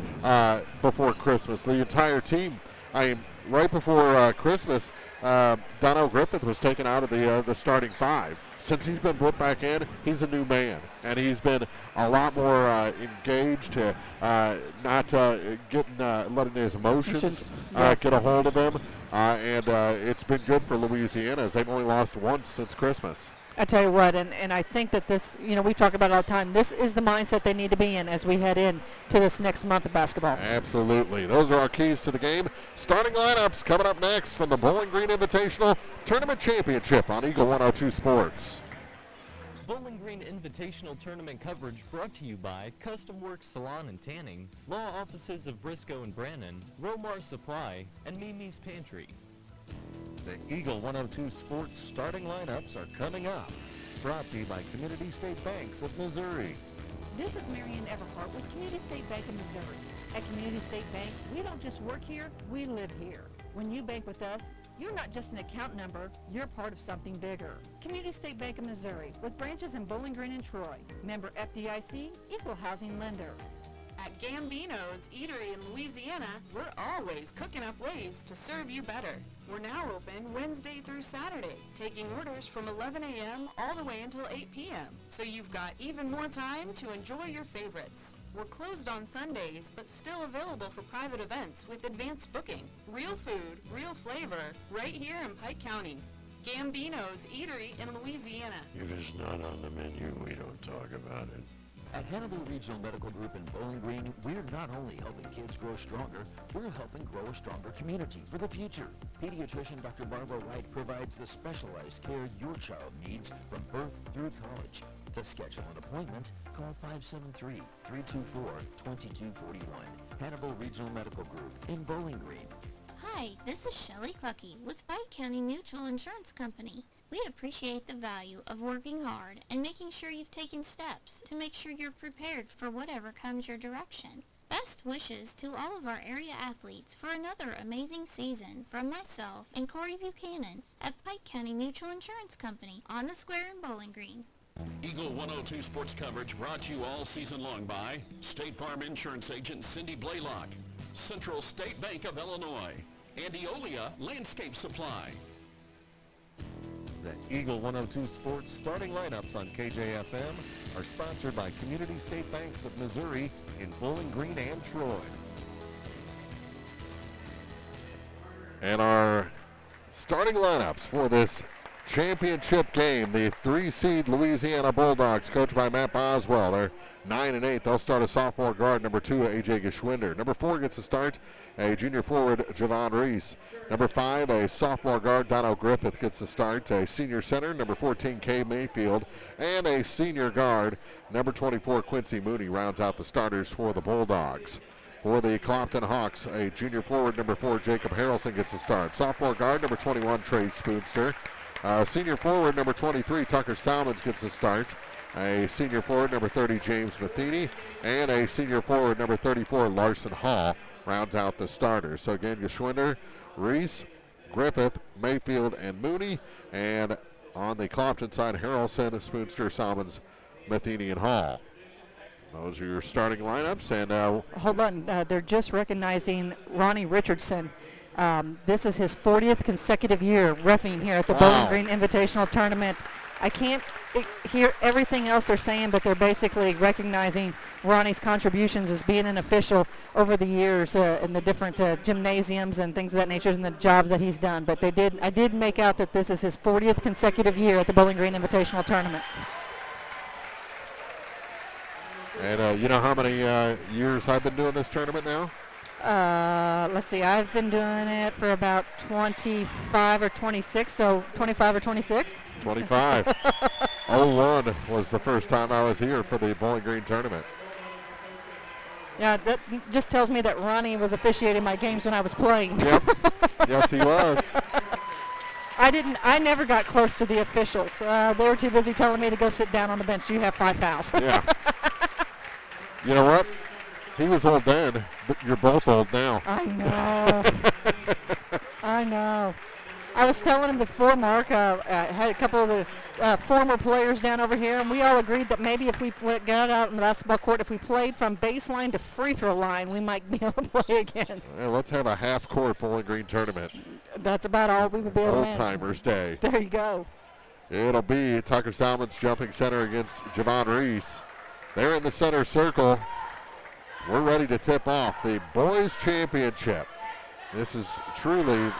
before Christmas. The entire team, right before Christmas, Dono Griffith was taken out of the starting five. Since he's been put back in, he's a new man, and he's been a lot more engaged, not letting his emotions get a hold of him, and it's been good for Louisiana as they've only lost once since Christmas. I tell you what, and I think that this, we talk about it all the time. This is the mindset they need to be in as we head in to this next month of basketball. Absolutely. Those are our keys to the game. Starting lineups coming up next from the Bowling Green Invitational Tournament Championship on Eagle 102 Sports. Bowling Green Invitational Tournament coverage brought to you by Custom Works Salon and Tanning, Law Offices of Briscoe and Brannon, Romar Supply, and Mimi's Pantry. The Eagle 102 Sports starting lineups are coming up. Brought to you by Community State Banks of Missouri. This is Marianne Everhart with Community State Bank of Missouri. At Community State Bank, we don't just work here, we live here. When you bank with us, you're not just an account number, you're part of something bigger. Community State Bank of Missouri, with branches in Bowling Green and Troy. Member FDIC, equal housing lender. At Gambino's Eatery in Louisiana, we're always cooking up ways to serve you better. We're now open Wednesday through Saturday, taking orders from 11 a.m. all the way until 8 p.m. So you've got even more time to enjoy your favorites. We're closed on Sundays, but still available for private events with advanced booking. Real food, real flavor, right here in Pike County. Gambino's Eatery in Louisiana. If it's not on the menu, we don't talk about it. At Hannibal Regional Medical Group in Bowling Green, we're not only helping kids grow stronger, we're helping grow a stronger community for the future. Pediatrician Dr. Barbara Wright provides the specialized care your child needs from birth through college. To schedule an appointment, call 573-324-2241. Hannibal Regional Medical Group in Bowling Green. Hi, this is Shelley Clucky with Pike County Mutual Insurance Company. We appreciate the value of working hard and making sure you've taken steps to make sure you're prepared for whatever comes your direction. Best wishes to all of our area athletes for another amazing season from myself and Corey Buchanan at Pike County Mutual Insurance Company on the square in Bowling Green. Eagle 102 sports coverage brought to you all season long by State Farm Insurance Agent Cindy Blaylock, Central State Bank of Illinois, and Eolia Landscape Supply. The Eagle 102 Sports starting lineups on KJFM are sponsored by Community State Banks of Missouri in Bowling Green and Troy. And our starting lineups for this championship game, the 3-seed Louisiana Bulldogs, coached by Matt Boswell. They're 9-8. They'll start a sophomore guard, number 2, A.J. Geschwinder. Number 4 gets a start, a junior forward, Javon Reese. Number 5, a sophomore guard, Dono Griffith, gets a start. A senior center, number 14, Kay Mayfield. And a senior guard, number 24, Quincy Mooney, rounds out the starters for the Bulldogs. For the Clopton Hawks, a junior forward, number 4, Jacob Harrelson, gets a start. Sophomore guard, number 21, Trey Spoonster. Senior forward, number 23, Tucker Salmons, gets a start. A senior forward, number 30, James Matheny. And a senior forward, number 34, Larson Hall, rounds out the starters. So again, Geschwinder, Reese, Griffith, Mayfield, and Mooney. And on the Clopton side, Harrelson, Spoonster, Salmons, Matheny, and Hall. Those are your starting lineups. And hold on, they're just recognizing Ronnie Richardson. This is his 40th consecutive year reffing here at the Bowling Green Invitational Tournament. I can't hear everything else they're saying, but they're basically recognizing Ronnie's contributions as being an official over the years in the different gymnasiums and things of that nature and the jobs that he's done. But I did make out that this is his 40th consecutive year at the Bowling Green Invitational Tournament. And you know how many years I've been doing this tournament now? Let's see, I've been doing it for about 25 or 26, so 25 or 26. 25. 01 was the first time I was here for the Bowling Green tournament. Yeah, that just tells me that Ronnie was officiating my games when I was playing. Yep. Yes, he was. I never got close to the officials. They were too busy telling me to go sit down on the bench. You have 5 fouls. Yeah. You know what? He was old then, but you're both old now. I know. I know. I was telling him before, Mark, I had a couple of the former players down over here, and we all agreed that maybe if we got out in the basketball court, if we played from baseline to free throw line, we might be able to play again. Well, let's have a half-court Bowling Green tournament. That's about all we would be able to manage. Old-timers day. There you go. It'll be Tucker Salmons jumping center against Javon Reese. They're in the center circle. We're ready to tip off the boys championship. This is truly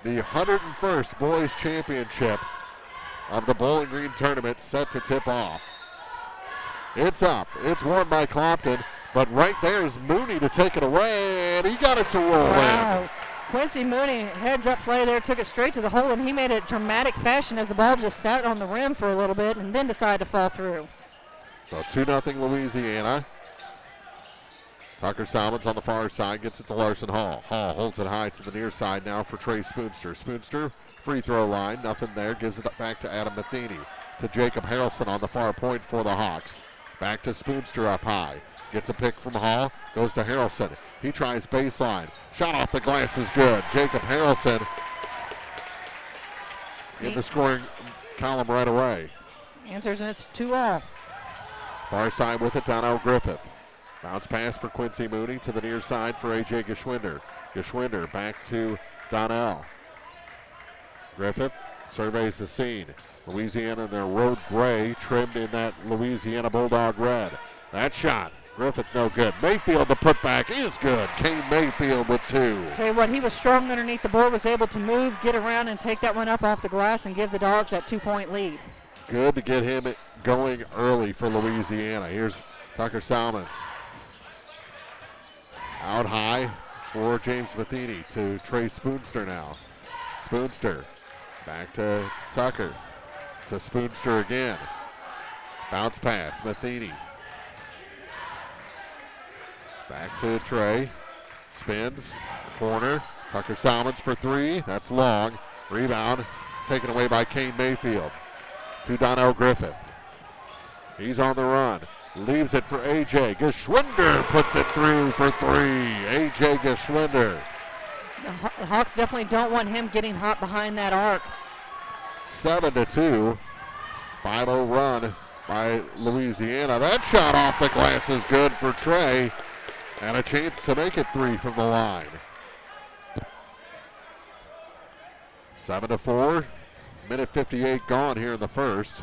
the 101st boys championship of the Bowling Green tournament set to tip off. It's up. It's won by Clopton, but right there is Mooney to take it away, and he got it to roll in. Quincy Mooney, heads up play there, took it straight to the hole, and he made it dramatic fashion as the ball just sat on the rim for a little bit and then decided to fall through. So 2-0 Louisiana. Tucker Salmons on the far side gets it to Larson Hall. Hall holds it high to the near side now for Trey Spoonster. Spoonster, free throw line, nothing there. Gives it back to Adam Matheny. To Jacob Harrelson on the far point for the Hawks. Back to Spoonster up high. Gets a pick from Hall, goes to Harrelson. He tries baseline. Shot off the glass is good. Jacob Harrelson in the scoring column right away. Answers, and it's 2-all. Far side with it, Donnell Griffith. Bounce pass for Quincy Mooney to the near side for A.J. Geschwinder. Geschwinder back to Donnell. Griffith surveys the scene. Louisiana in their road gray, trimmed in that Louisiana Bulldog red. That shot, Griffith no good. Mayfield, the putback is good. Kane Mayfield with 2. Tell you what, he was strong underneath the board, was able to move, get around, and take that one up off the glass and give the Dogs that 2-point lead. Good to get him going early for Louisiana. Here's Tucker Salmons. Out high for James Matheny to Trey Spoonster now. Spoonster back to Tucker. To Spoonster again. Bounce pass, Matheny. Back to Trey. Spins. Corner. Tucker Salmons for 3. That's long. Rebound taken away by Kane Mayfield. To Donnell Griffith. He's on the run. Leaves it for A.J. Geschwinder puts it through for 3. A.J. Geschwinder. The Hawks definitely don't want him getting hot behind that arc. 7-2. 5-0 run by Louisiana. That shot off the glass is good for Trey. And a chance to make it 3 from the line. 7-4. Minute 58 gone here in the first.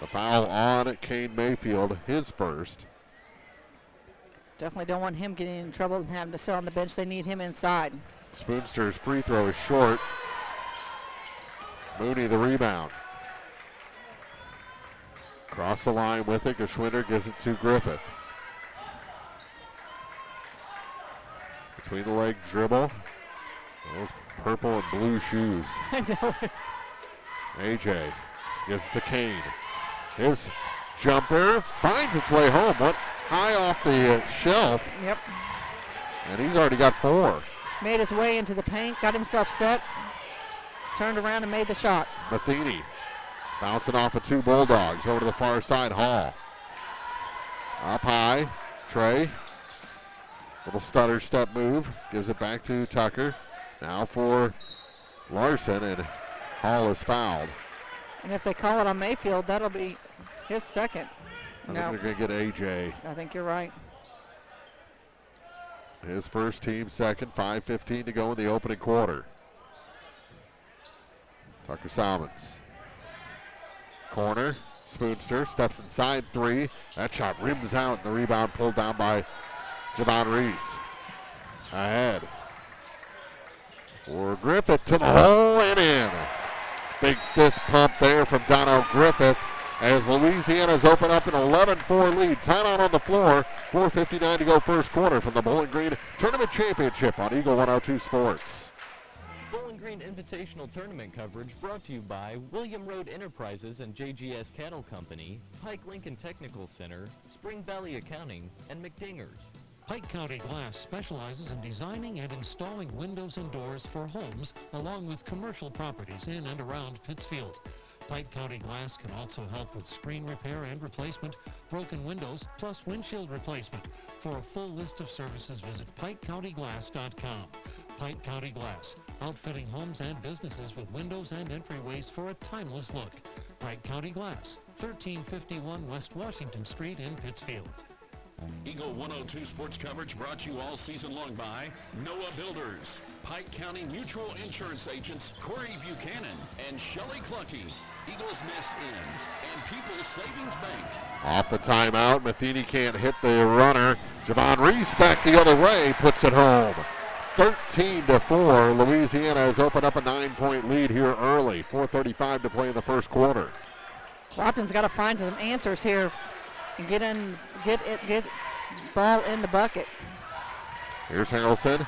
The foul on Kane Mayfield, his first. Definitely don't want him getting in trouble and having to sit on the bench. They need him inside. Spoonster's free throw is short. Mooney the rebound. Cross the line with it. Geschwinder gives it to Griffith. Between the legs dribble. Those purple and blue shoes. I know. AJ gives it to Kane. His jumper finds its way home. Went high off the shelf. Yep. And he's already got 4. Made his way into the paint, got himself set, turned around and made the shot. Matheny bouncing off of 2 Bulldogs over to the far side. Hall. Up high. Trey. Little stutter step move. Gives it back to Tucker. Now for Larson, and Hall is fouled. And if they call it on Mayfield, that'll be his second. I think they're going to get A.J. I think you're right. His first, team second. 5:15 to go in the opening quarter. Tucker Salmons. Corner. Spoonster steps inside 3. That shot rims out, and the rebound pulled down by Javon Reese. Ahead. For Griffith to the hole and in. Big fist pump there from Donnell Griffith as Louisiana's open up an 11-4 lead. Timeout on the floor. 4:59 to go first quarter from the Bowling Green Tournament Championship on Eagle 102 Sports. Bowling Green Invitational Tournament coverage brought to you by William Road Enterprises and JGS Cattle Company, Pike Lincoln Technical Center, Spring Valley Accounting, and McDingers. Pike County Glass specializes in designing and installing windows and doors for homes along with commercial properties in and around Pittsfield. Pike County Glass can also help with screen repair and replacement, broken windows, plus windshield replacement. For a full list of services, visit PikeCountyGlass.com. Pike County Glass, outfitting homes and businesses with windows and entryways for a timeless look. Pike County Glass, 1351 West Washington Street in Pittsfield. Eagle 102 sports coverage brought to you all season long by Noah Builders, Pike County Mutual Insurance Agents Corey Buchanan and Shelley Clucky, Eagles Nest Inn, and People's Savings Bank. Off the timeout, Matheny can't hit the runner. Javon Reese back the other way, puts it home. 13-4. Louisiana has opened up a 9-point lead here early. 4:35 to play in the first quarter. Clopton's got to find some answers here and get ball in the bucket. Here's Harrelson.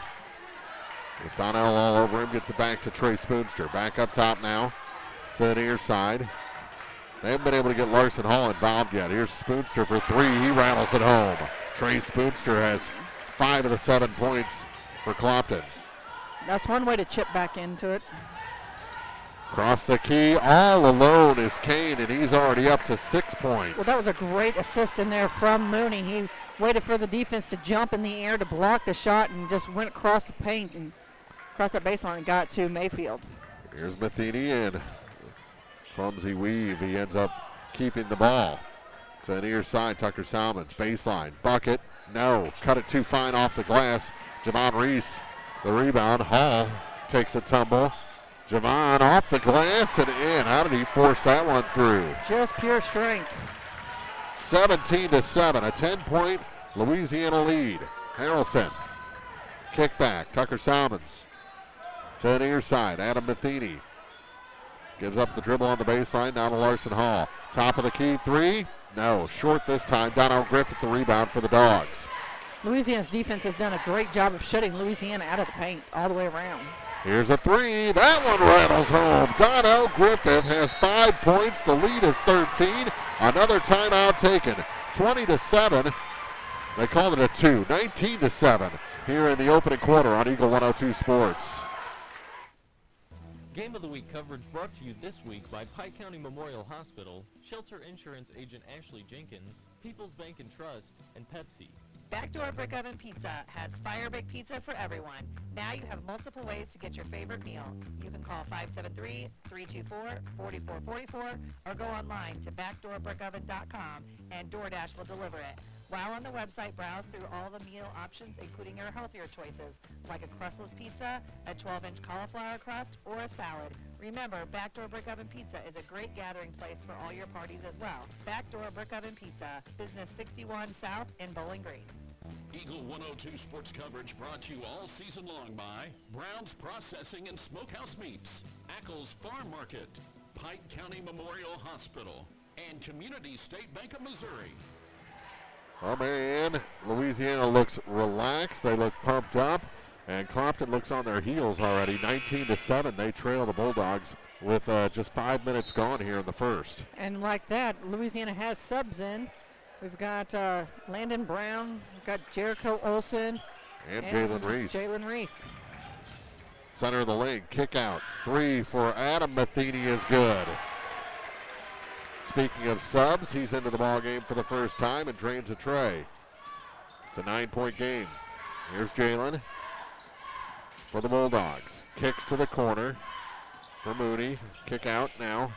With Donnell all over him, gets it back to Trey Spoonster. Back up top now to the near side. They haven't been able to get Larson Hall involved yet. Here's Spoonster for three. He rattles it home. Trey Spoonster has 5 of the 7 points for Clopton. That's one way to chip back into it. Across the key, all alone is Kane, and he's already up to 6 points. Well, that was a great assist in there from Mooney. He waited for the defense to jump in the air to block the shot and just went across the paint and across that baseline and got to Mayfield. Here's Matheny and clumsy weave. He ends up keeping the ball. To the near side, Tucker Salmons, baseline, bucket, no. Cut it too fine off the glass. Javon Reese, the rebound. Hall takes a tumble. Javon off the glass and in. How did he force that one through? Just pure strength. 17-7, a 10-point Louisiana lead. Harrelson, kick back, Tucker Salmons. To the near side, Adam Matheny. Gives up the dribble on the baseline, down to Larson Hall. Top of the key, three. No, short this time. Donald Griffith, the rebound for the Dogs. Louisiana's defense has done a great job of shutting Louisiana out of the paint all the way around. Here's a three. That one rattles home. Donnell Griffith has 5 points. The lead is 13. Another timeout taken. 20-7. They called it a 2. 19-7 here in the opening quarter on Eagle 102 Sports. Game of the Week coverage brought to you this week by Pike County Memorial Hospital, Shelter Insurance Agent Ashley Jenkins, People's Bank and Trust, and Pepsi. Backdoor Brick Oven Pizza has fire baked pizza for everyone. Now you have multiple ways to get your favorite meal. You can call 573-324-4444 or go online to backdoorbrickoven.com and DoorDash will deliver it. While on the website, browse through all the meal options, including your healthier choices, like a crustless pizza, a 12-inch cauliflower crust, or a salad. Remember, Backdoor Brick Oven Pizza is a great gathering place for all your parties as well. Backdoor Brick Oven Pizza, Business 61 South in Bowling Green. Eagle 102 sports coverage brought to you all season long by Brown's Processing and Smokehouse Meats, Ackles Farm Market, Pike County Memorial Hospital, and Community State Bank of Missouri. Well, Marianne, Louisiana looks relaxed. They look pumped up. And Clopton looks on their heels already. 19-7. They trail the Bulldogs with just 5 minutes gone here in the first. And like that, Louisiana has subs in. We've got Landon Brown. We've got Jericho Olsen. And Jalen Reese. Jalen Reese. Center of the lane. Kick out. Three for Adam Matheny is good. Speaking of subs, he's into the ball game for the first time and drains a tray. It's a 9-point game. Here's Jalen for the Bulldogs. Kicks to the corner for Mooney. Kick out now.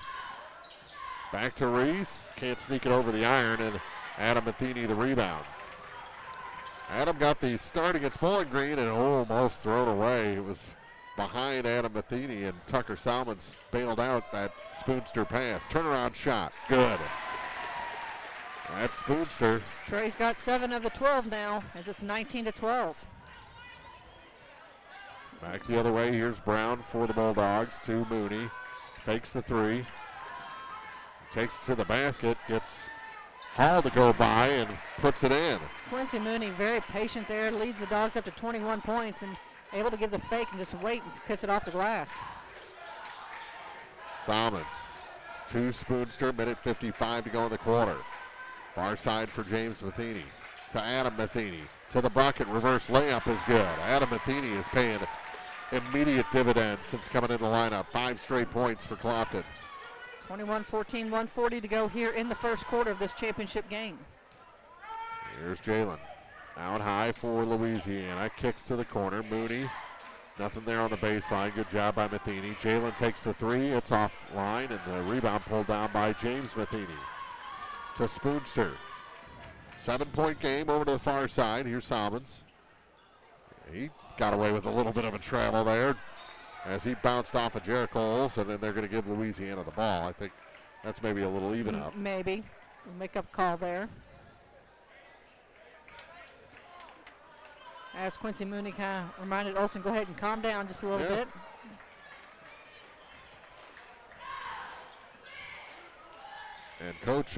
Back to Reese. Can't sneak it over the iron, and Adam Matheny the rebound. Adam got the start against Bowling Green and almost thrown away. It was behind Adam Matheny, and Tucker Salmons bailed out that Spoonster pass. Turnaround shot. Good. That's Spoonster. Trey's got 7 of the 12 now, as it's 19-12. Back the other way. Here's Brown for the Bulldogs to Mooney. Fakes the three. Takes it to the basket. Gets Hall to go by and puts it in. Quincy Mooney very patient there. Leads the Dogs up to 21 points and able to give the fake and just wait and kiss it off the glass. Salmons to Spoonster. Minute 55 to go in the quarter. Far side for James Matheny. To Adam Matheny. To the bucket. Reverse layup is good. Adam Matheny is paying immediate dividends since coming in the lineup. 5 straight points for Clopton. 21-14, 140 to go here in the first quarter of this championship game. Here's Jalen. Out high for Louisiana. Kicks to the corner. Mooney. Nothing there on the baseline. Good job by Matheny. Jalen takes the three. It's offline, and the rebound pulled down by James Matheny. To Spoonster. 7-point game over to the far side. Here's Salmons. He got away with a little bit of a travel there as he bounced off of Jericho Olsen, and then they're going to give Louisiana the ball. I think that's maybe a little even up. Maybe. We'll make up call there. As Quincy Mooney kind of reminded Olsen, go ahead and calm down just a little bit. And Coach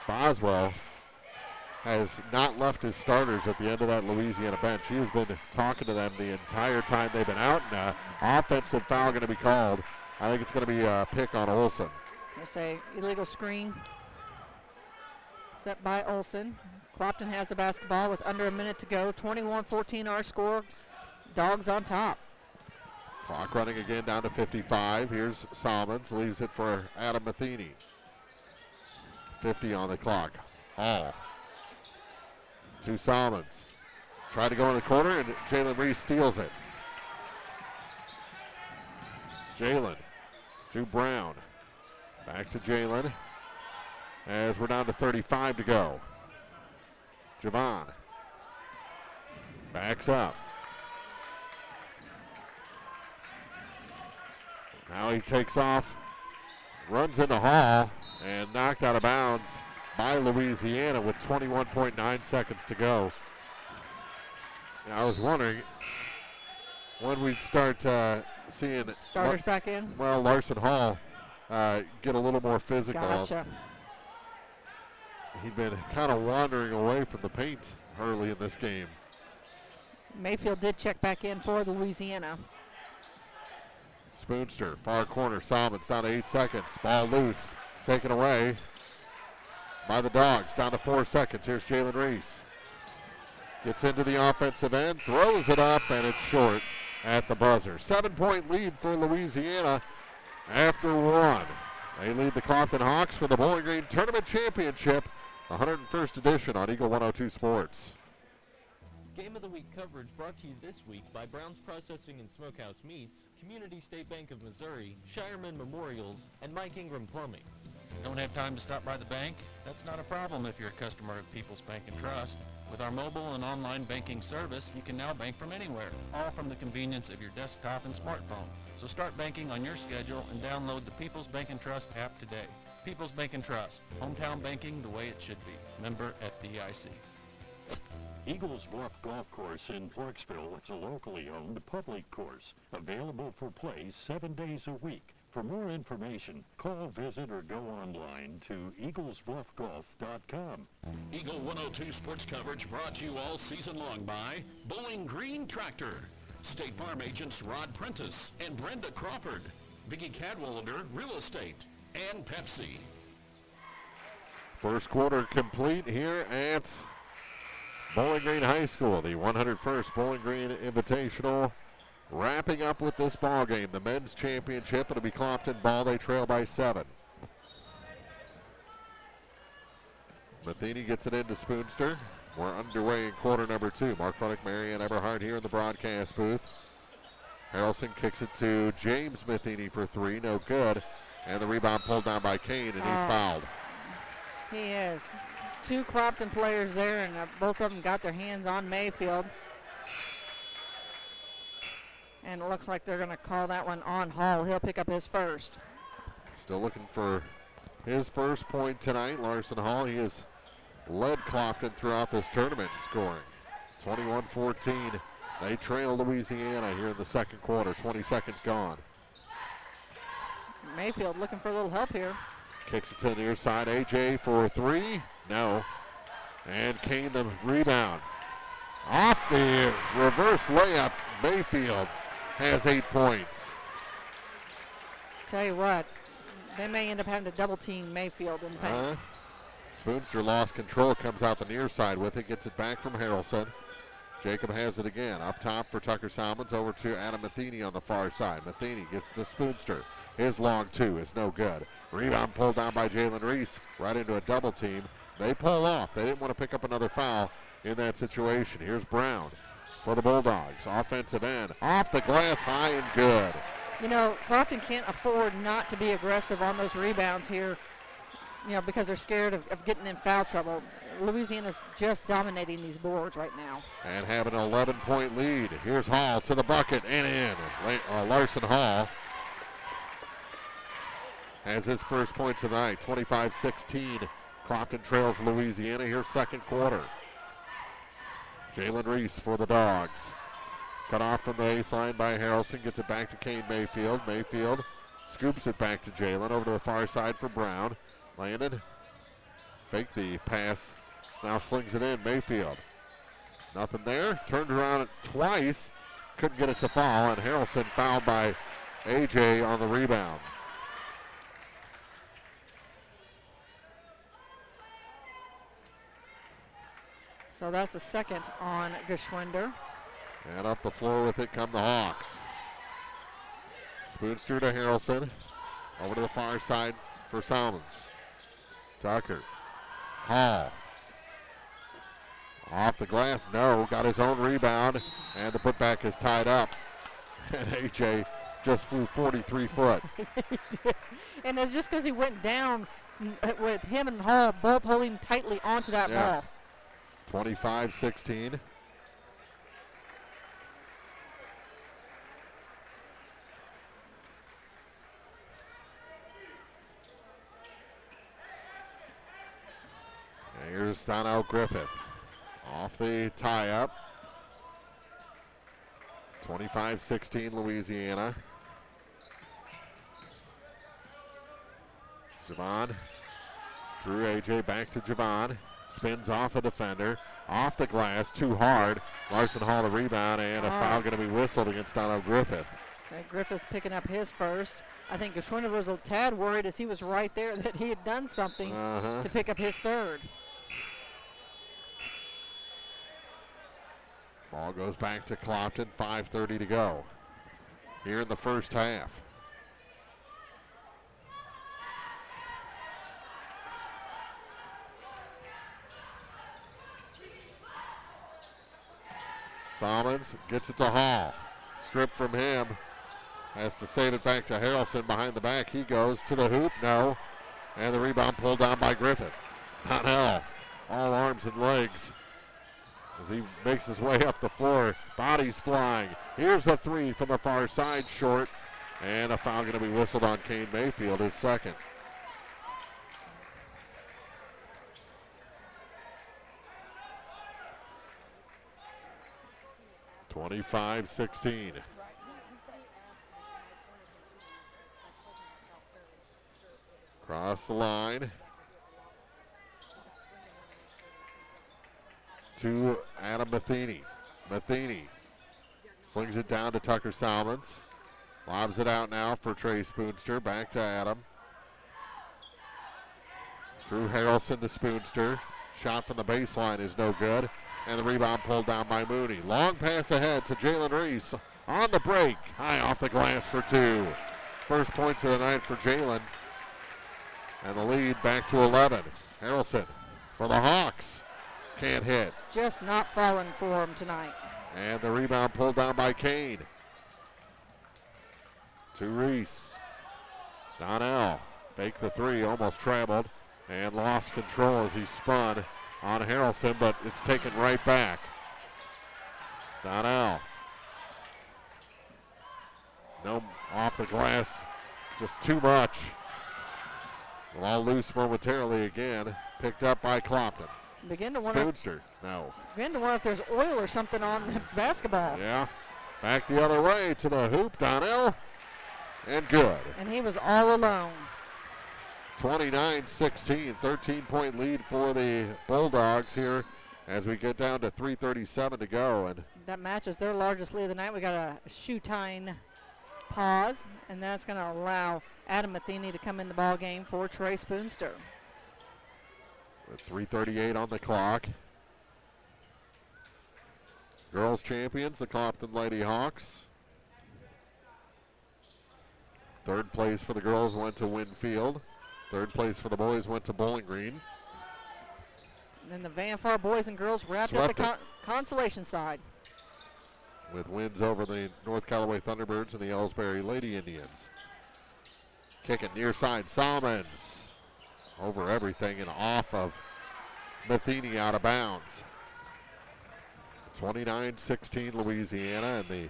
Boswell has not left his starters at the end of that Louisiana bench. He has been talking to them the entire time they've been out, and offensive foul going to be called. I think it's going to be a pick on Olsen. We'll say illegal screen set by Olsen. Clopton has the basketball with under a minute to go. 21-14 our score. Dogs on top. Clock running again down to 55. Here's Salmons, leaves it for Adam Matheny. 50 on the clock. Hall. To Salmons. Tried to go in the corner, and Jalen Reese steals it. Jalen to Brown. Back to Jalen as we're down to 35 to go. Javon backs up. Now he takes off, runs into Hall, and knocked out of bounds by Louisiana with 21.9 seconds to go. And I was wondering when we'd start seeing starters back in. Well, Larson Hall get a little more physical. Gotcha. He'd been kind of wandering away from the paint early in this game. Mayfield did check back in for Louisiana. Spoonster, far corner, Salmons down to 8 seconds. Ball loose, taken away by the Dogs, down to 4 seconds. Here's Jalen Reese. Gets into the offensive end, throws it up, and it's short at the buzzer. 7-point lead for Louisiana after one. They lead the Clopton Hawks for the Bowling Green Tournament Championship, 101st edition on Eagle 102 Sports. Game of the Week coverage brought to you this week by Brown's Processing and Smokehouse Meats, Community State Bank of Missouri, Shireman Memorials, and Mike Ingram Plumbing. Don't have time to stop by the bank? That's not a problem if you're a customer of People's Bank and Trust. With our mobile and online banking service, you can now bank from anywhere, all from the convenience of your desktop and smartphone. So start banking on your schedule and download the People's Bank and Trust app today. People's Bank and Trust, hometown banking the way it should be. Member FDIC. Eagles Bluff Golf Course in Clarksville is a locally owned public course, available for play 7 days a week. For more information, call, visit, or go online to eaglesbluffgolf.com. Eagle 102 sports coverage brought to you all season long by Bowling Green Tractor, State Farm agents Rod Prentice and Brenda Crawford, Vicki Cadwalader Real Estate, and Pepsi. First quarter complete here at Bowling Green High School, the 101st Bowling Green Invitational. Wrapping up with this ball game, the men's championship. It'll be Clopton ball. They trail by 7. Matheny gets it into Spoonster. We're underway in quarter number 2. Mark Funnick, Marianne Eberhardt here in the broadcast booth. Harrelson kicks it to James Matheny for 3. No good. And the rebound pulled down by Kane, and he's fouled. He is. 2 Clopton players there, and both of them got their hands on Mayfield. And it looks like they're going to call that one on Hall. He'll pick up his first. Still looking for his first point tonight. Larson Hall, he has led Clopton throughout this tournament in scoring. 21-14. They trail Louisiana here in the second quarter. 20 seconds gone. Mayfield looking for a little help here. Kicks it to the near side. AJ for 3. No. And Kane the rebound. Off the reverse layup, Mayfield has 8 points. Tell you what, they may end up having to double team Mayfield in the paint. Spoonster lost control, comes out the near side with it, gets it back from Harrelson. Jacob has it again. Up top for Tucker Salmons, over to Adam Matheny on the far side. Matheny gets to Spoonster. His long 2 is no good. Rebound pulled down by Jalen Reese, right into a double team. They pull off. They didn't want to pick up another foul in that situation. Here's Brown for the Bulldogs. Offensive end, off the glass, high and good. You know, Clopton can't afford not to be aggressive on those rebounds here, you know, because they're scared of getting in foul trouble. Louisiana's just dominating these boards right now. And have an 11-point lead. Here's Hall to the bucket and in. Larson Hall has his first point tonight, 25-16. Clopton trails Louisiana here, second quarter. Jalen Reese for the Dogs. Cut off from the baseline by Harrelson. Gets it back to Kane Mayfield. Mayfield scoops it back to Jalen. Over to the far side for Brown. Landon. Fake the pass. Now slings it in. Mayfield. Nothing there. Turned around twice. Couldn't get it to fall. And Harrelson fouled by AJ on the rebound. So that's the second on Geschwinder. And up the floor with it come the Hawks. Spoonster to Harrelson. Over to the far side for Salmons. Tucker. Hall. Off the glass, no. Got his own rebound. And the putback is tied up. And AJ just flew 43 foot. And it's just because he went down with him and Hall both holding tightly onto that ball. 25-16. Here's Donnell Griffith off the tie-up. 25-16 Louisiana. Javon through AJ, back to Javon. Spins off a defender, off the glass, too hard. Larson Hall the rebound, and a foul going to be whistled against Donnell Griffith. Okay, Griffith's picking up his first. I think Geschwinder was a tad worried as he was right there that he had done something to pick up his third. Ball goes back to Clopton, 5:30 to go here in the first half. Salmons gets it to Hall. Stripped from him. Has to save it back to Harrelson behind the back. He goes to the hoop. No. And the rebound pulled down by Griffith. Donnell, all arms and legs as he makes his way up the floor. Bodies flying. Here's a three from the far side, short. And a foul going to be whistled on Kane Mayfield, his second. (25-16). Cross the line to Adam Matheny. Matheny slings it down to Tucker Salmons. Lobs it out now for Trey Spoonster. Back to Adam. Through Harrelson to Spoonster. Shot from the baseline is no good. And the rebound pulled down by Mooney. Long pass ahead to Jalen Reese on the break. High off the glass for two. First points of the night for Jalen. And the lead back to 11. Harrelson for the Hawks. Can't hit. Just not falling for him tonight. And the rebound pulled down by Kane. To Reese. Donnell faked the three, almost traveled, and lost control as he spun on Harrelson, but it's taken right back. Donnell. No, off the glass, just too much. All loose momentarily again, picked up by Clopton. Begin to wonder. Spoonster, no. Begin to wonder if there's oil or something on the basketball. Yeah, back the other way to the hoop, Donnell, and good. And he was all alone. 29-16, 13-point lead for the Bulldogs here as we get down to 3:37 to go. And that matches their largest lead of the night. We got a shoe tying pause, and that's going to allow Adam Matheny to come in the ball game for Trey Spoonster. With 3:38 on the clock. Girls champions, the Clopton Lady Hawks. Third place for the girls went to Winfield. Third place for the boys went to Bowling Green. And then the Van Far boys and girls wrapped up the consolation side. With wins over the North Callaway Thunderbirds and the Ellsbury Lady Indians. Kicking near side, Salmons. Over everything and off of Matheny out of bounds. 29-16 Louisiana, and the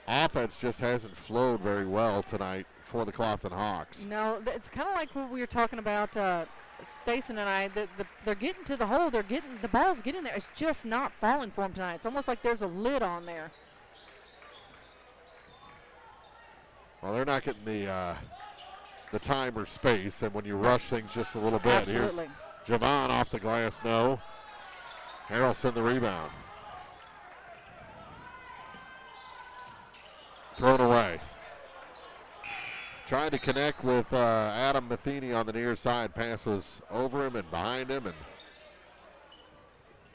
offense just hasn't flowed very well tonight for the Clopton Hawks. No, it's kind of like what we were talking about Stason and I, they're getting to the hole. The ball's getting there. It's just not falling for them tonight. It's almost like there's a lid on there. Well, they're not getting the time or space, and when you rush things just a little bit. Absolutely. Here's Javon off the glass, no. Harrelson the rebound. Thrown away. Trying to connect with Adam Matheny on the near side. Pass was over him and behind him and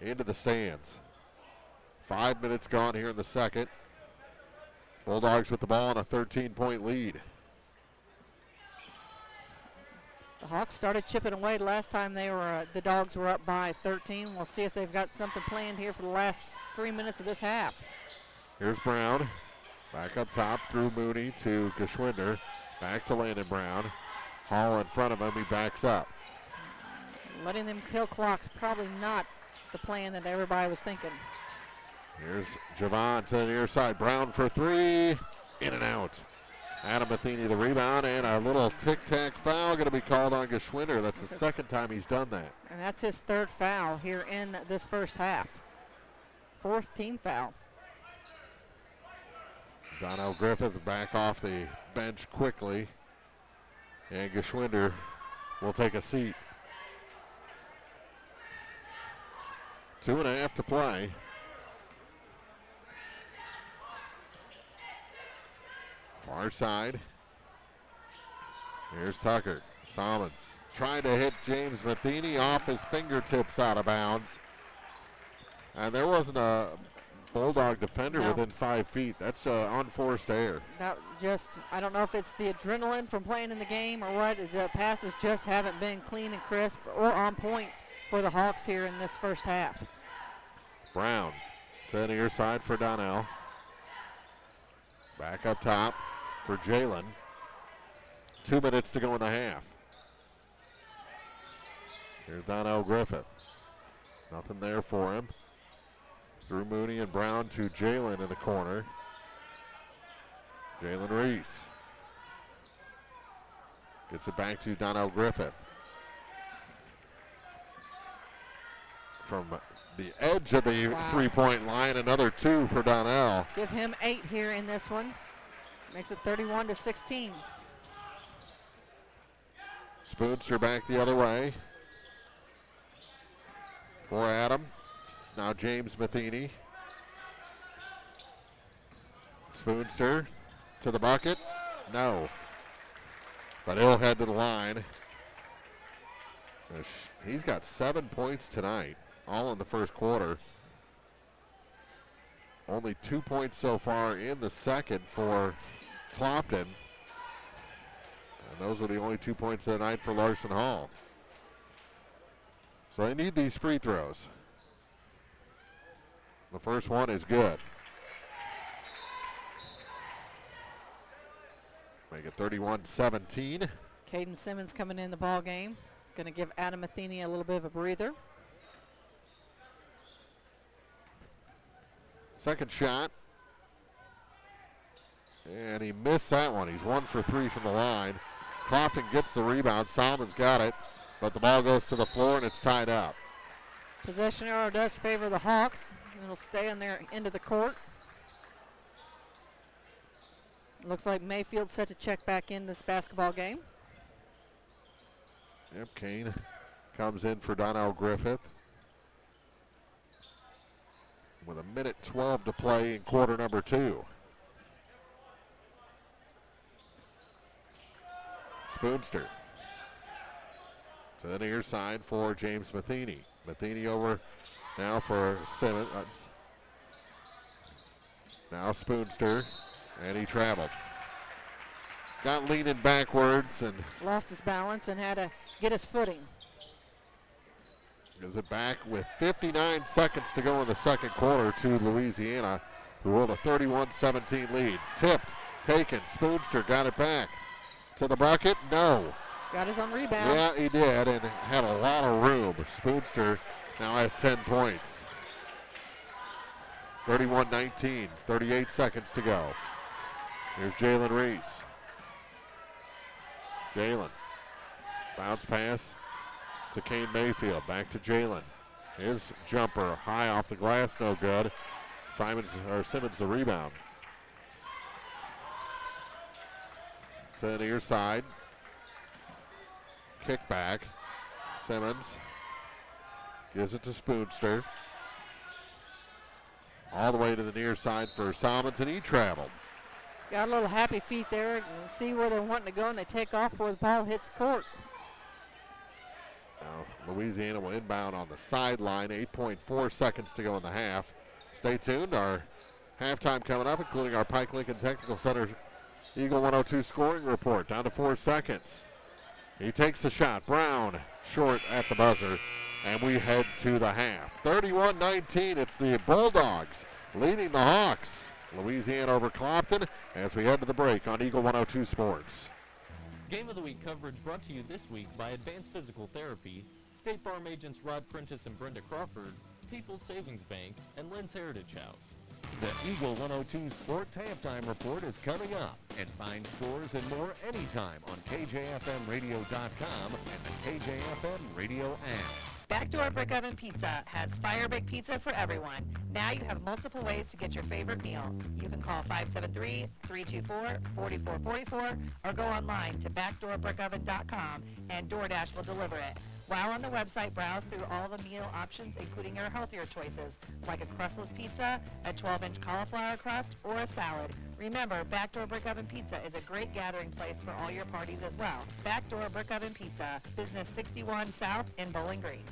into the stands. 5 minutes gone here in the second. Bulldogs with the ball on a 13-point lead. The Hawks started chipping away last time the Dogs were up by 13. We'll see if they've got something planned here for the last 3 minutes of this half. Here's Brown. Back up top through Mooney to Geschwinder. Back to Landon Brown. Hall in front of him. He backs up. Letting them kill clock's probably not the plan that everybody was thinking. Here's Javon to the near side. Brown for three. In and out. Adam Matheny the rebound, and a little tic-tac foul going to be called on Geschwinder. That's the second time he's done that. And that's his third foul here in this first half. Fourth team foul. Donnell Griffith back off the bench quickly, and Geschwinder will take a seat. 2.5 to play. Far side. Here's Tucker. Salmons trying to hit James Matheny off his fingertips out of bounds. And there wasn't a Bulldog defender within 5 feet. That's unforced error. That just, I don't know if it's the adrenaline from playing in the game or what. The passes just haven't been clean and crisp or on point for the Hawks here in this first half. Brown to the near side for Donnell. Back up top for Jalen. 2 minutes to go in the half. Here's Donnell Griffith. Nothing there for him. Through Mooney and Brown to Jalen in the corner. Jalen Reese. Gets it back to Donnell Griffith. From the edge of the three-point line, another two for Donnell. Give him 8 here in this one. Makes it 31-16. Spoonster back the other way. For Adam. Now James Matheny. Spoonster to the bucket. No. But he'll head to the line. He's got 7 points tonight, all in the first quarter. Only 2 points so far in the second for Clopton. And those were the only 2 points of the night for Larson Hall. So they need these free throws. The first one is good. Make it 31-17. Caden Simmons coming in the ball game. Going to give Adam Matheny a little bit of a breather. Second shot. And he missed that one. He's 1 for 3 from the line. Clopton gets the rebound. Solomon's got it. But the ball goes to the floor and it's tied up. Possession arrow does favor the Hawks. It'll stay on their end of the court. Looks like Mayfield's set to check back in this basketball game. Yep, Kane comes in for Donnell Griffith. With 1:12 to play in quarter number 2. Spoonster. To the near side for James Matheny. Matheny over now for Simmons. Now Spoonster, and he traveled. Got leaning backwards and lost his balance and had to get his footing. Gives it back with 59 seconds to go in the second quarter to Louisiana, who hold a 31-17 lead. Tipped, taken, Spoonster got it back. To the bucket, no. Got his own rebound. Yeah, he did, and had a lot of room. Spoonster now has 10 points. 31-19, 38 seconds to go. Here's Jalen Reese. Jalen, bounce pass to Kane Mayfield. Back to Jalen. His jumper high off the glass, no good. Simmons the rebound. To the near side. Kick back. Simmons gives it to Spoonster. All the way to the near side for Simons, and he traveled. Got a little happy feet there. And see where they're wanting to go, and they take off before the ball hits court. Now, Louisiana will inbound on the sideline. 8.4 seconds to go in the half. Stay tuned. Our halftime coming up, including our Pike Lincoln Technical Center Eagle 102 scoring report. Down to 4 seconds. He takes the shot. Brown short at the buzzer. And we head to the half. 31-19, it's the Bulldogs leading the Hawks. Louisiana over Clopton as we head to the break on Eagle 102 Sports. Game of the Week coverage brought to you this week by Advanced Physical Therapy, State Farm agents Rod Prentice and Brenda Crawford, People's Savings Bank, and Lynn's Heritage House. The Eagle 102 Sports Halftime Report is coming up, and find scores and more anytime on KJFMradio.com and the KJFM Radio app. Backdoor Brick Oven Pizza has fire baked pizza for everyone. Now you have multiple ways to get your favorite meal. You can call 573-324-4444 or go online to backdoorbrickoven.com and DoorDash will deliver it. While on the website, browse through all the meal options, including our healthier choices, like a crustless pizza, a 12-inch cauliflower crust, or a salad. Remember, Backdoor Brick Oven Pizza is a great gathering place for all your parties as well. Backdoor Brick Oven Pizza, Business 61 South in Bowling Green.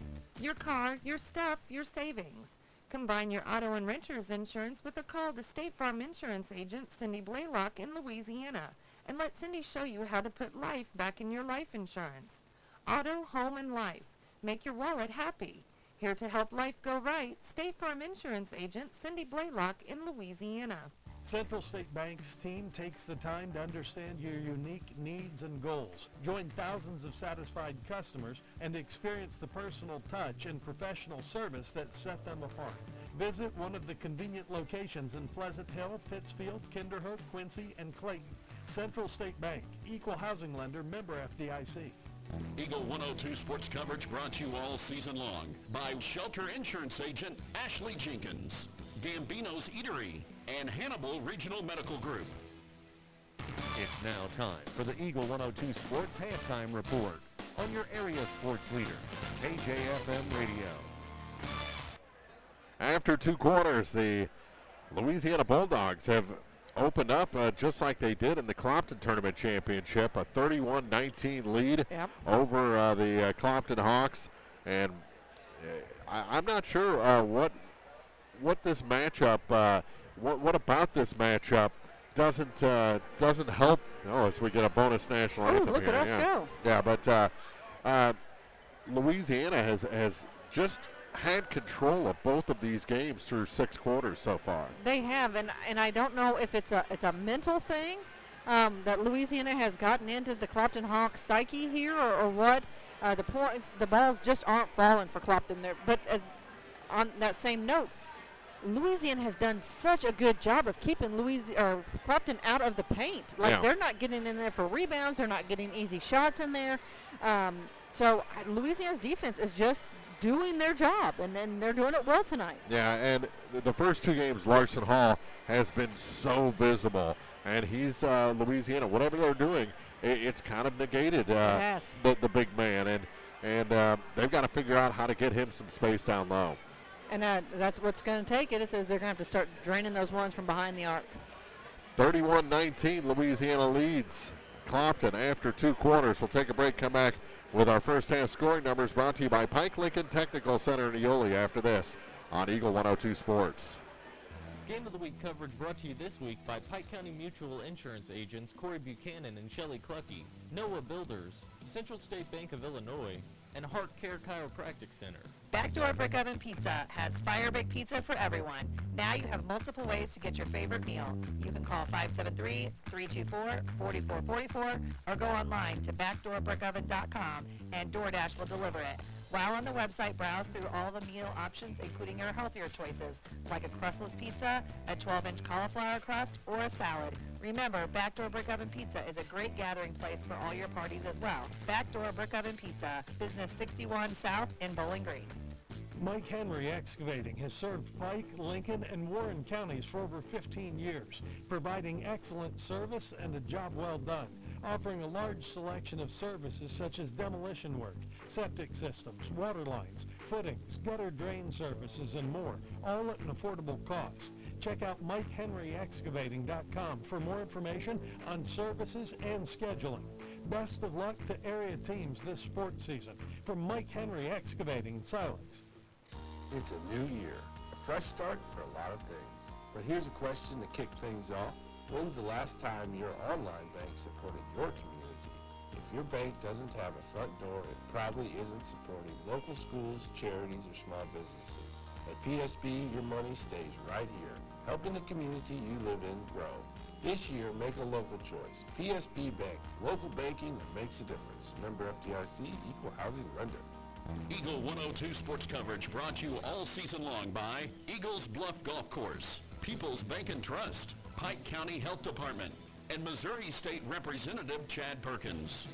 Your car, your stuff, your savings. Combine your auto and renter's insurance with a call to State Farm Insurance agent Cindy Blaylock in Louisiana, and let Cindy show you how to put life back in your life insurance. Auto, home, and life. Make your wallet happy. Here to help life go right, State Farm Insurance agent Cindy Blaylock in Louisiana. Central State Bank's team takes the time to understand your unique needs and goals. Join thousands of satisfied customers and experience the personal touch and professional service that set them apart. Visit one of the convenient locations in Pleasant Hill, Pittsfield, Kinderhook, Quincy, and Clayton. Central State Bank, equal housing lender, member FDIC. Eagle 102 sports coverage brought to you all season long by Shelter Insurance Agent Ashley Jenkins, Gambino's Eatery, and Hannibal Regional Medical Group. It's now time for the Eagle 102 Sports Halftime Report on your area sports leader, KJFM Radio. After 2 quarters, the Louisiana Bulldogs have opened up just like they did in the Clopton Tournament Championship, a 31-19 lead over the Clopton Hawks. And I'm not sure what this matchup, what about this matchup doesn't help. Oh, as we get a bonus national anthem look here. at us go. Yeah, but Louisiana has just had control of both of these games through 6 quarters so far. They have, and I don't know if it's a mental thing that Louisiana has gotten into the Clopton Hawks psyche here, or what. The balls just aren't falling for Clopton there. But on that same note, Louisiana has done such a good job of keeping Clopton out of the paint. They're not getting in there for rebounds. They're not getting easy shots in there. So Louisiana's defense is just doing their job, and they're doing it well tonight. Yeah, and the first 2 games, Larson Hall has been so visible, and he's Louisiana. Whatever they're doing, it's kind of negated the big man, and they've got to figure out how to get him some space down low. And that's what's going to take it. Is they're going to have to start draining those ones from behind the arc. 31-19, Louisiana leads Clopton after 2 quarters. We'll take a break, come back with our first half scoring numbers brought to you by Pike Lincoln Technical Center in Eola after this on Eagle 102 Sports. Game of the Week coverage brought to you this week by Pike County Mutual Insurance agents Corey Buchanan and Shelley Clucky, Noah Builders, Central State Bank of Illinois, and Heart Care Chiropractic Center. Backdoor Brick Oven Pizza has fire baked pizza for everyone. Now you have multiple ways to get your favorite meal. You can call 573-324-4444 or go online to backdoorbrickoven.com and DoorDash will deliver it. While on the website, browse through all the meal options, including your healthier choices, like a crustless pizza, a 12-inch cauliflower crust, or a salad. Remember, Backdoor Brick Oven Pizza is a great gathering place for all your parties as well. Backdoor Brick Oven Pizza, Business 61 South in Bowling Green. Mike Henry Excavating has served Pike, Lincoln, and Warren counties for over 15 years, providing excellent service and a job well done, offering a large selection of services such as demolition work, septic systems, water lines, footings, gutter drain services, and more, all at an affordable cost. Check out MikeHenryExcavating.com for more information on services and scheduling. Best of luck to area teams this sports season. From Mike Henry Excavating in Silex. It's a new year, a fresh start for a lot of things. But here's a question to kick things off. When's the last time your online bank supported your community? If your bank doesn't have a front door, it probably isn't supporting local schools, charities, or small businesses. At PSB, your money stays right here, helping the community you live in grow. This year, make a local choice. PSB Bank, local banking that makes a difference. Member FDIC, Equal Housing Lender. Eagle 102 sports coverage brought to you all season long by Eagles Bluff Golf Course, People's Bank and Trust, Pike County Health Department, and Missouri State Representative Chad Perkins.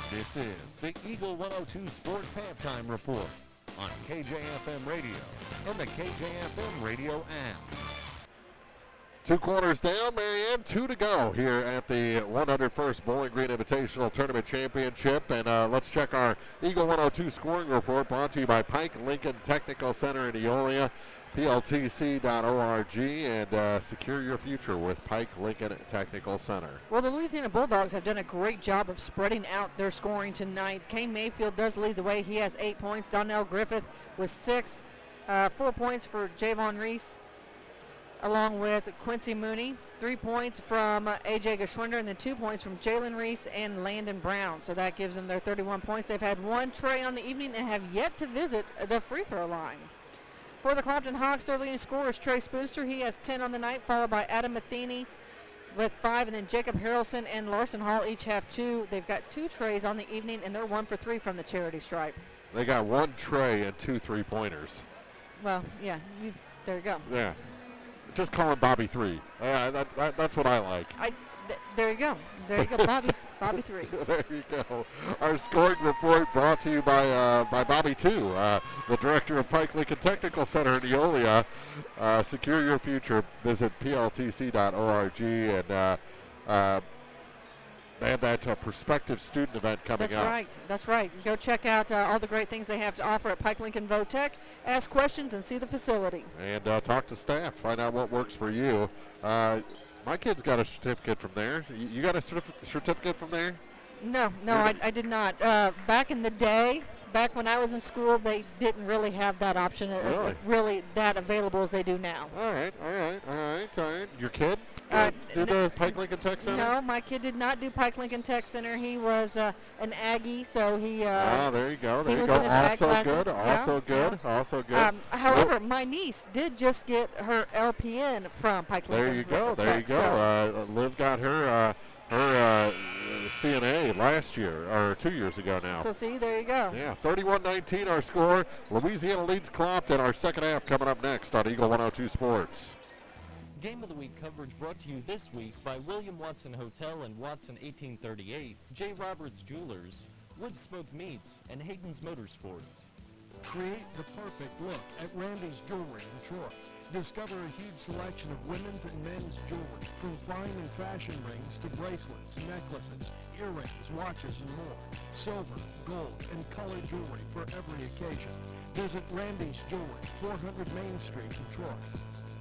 This is the Eagle 102 Sports Halftime Report on KJFM Radio and the KJFM Radio app. 2 quarters down, Marianne, 2 to go here at the 101st Bowling Green Invitational Tournament Championship. And let's check our Eagle 102 scoring report brought to you by Pike Lincoln Technical Center in Eolia, pltc.org, and secure your future with Pike Lincoln Technical Center. Well, the Louisiana Bulldogs have done a great job of spreading out their scoring tonight. Kane Mayfield does lead the way. He has 8 points. Donnell Griffith with 6. 4 points for Javon Reese, along with Quincy Mooney. 3 points from A.J. Geschwinder, and then 2 points from Jalen Reese and Landon Brown. So that gives them their 31 points. They've had 1 tray on the evening and have yet to visit the free throw line. For the Clopton Hawks, their leading scorer is Trey Spoonster. He has 10 on the night, followed by Adam Matheny with 5, and then Jacob Harrelson and Larson Hall each have 2. They've got 2 trays on the evening, and they're 1 for 3 from the charity stripe. They got 1 tray and 2 3-pointers. Well, yeah, there you go. Yeah. Just call him Bobby 3. That's what I like. There you go. There you go, Bobby 3. There you go. Our scoring report brought to you by Bobby 2, the director of Pike Lincoln Technical Center in Eolia. Secure your future. Visit pltc.org, and they have that prospective student event coming up. That's right. Go check out all the great things they have to offer at Pike Lincoln Votech. Ask questions and see the facility. And talk to staff. Find out what works for you. My kid's got a certificate from there. You got a certificate from there? No, I did not. Back in the day, back when I was in school, they didn't really have that option really that available as they do now. All right. Your kid? Did the Pike Lincoln Tech Center? No, my kid did not do Pike Lincoln Tech Center. He was an Aggie, so he. There you go. Also good. However, my niece did just get her LPN from Pike Lincoln. There you go. Liv got her CNA last year, or 2 years ago now. So see, there you go. Yeah, 31-19 our score. Louisiana leads Clopton. Our second half coming up next on Eagle 102 Sports. Game of the Week coverage brought to you this week by William Watson Hotel and Watson 1838, J. Roberts Jewelers, Wood Smoked Meats, and Hayden's Motorsports. Create the perfect look at Randy's Jewelry in Troy. Discover a huge selection of women's and men's jewelry, from fine and fashion rings to bracelets, necklaces, earrings, watches, and more. Silver, gold, and color jewelry for every occasion. Visit Randy's Jewelry, 400 Main Street in Troy.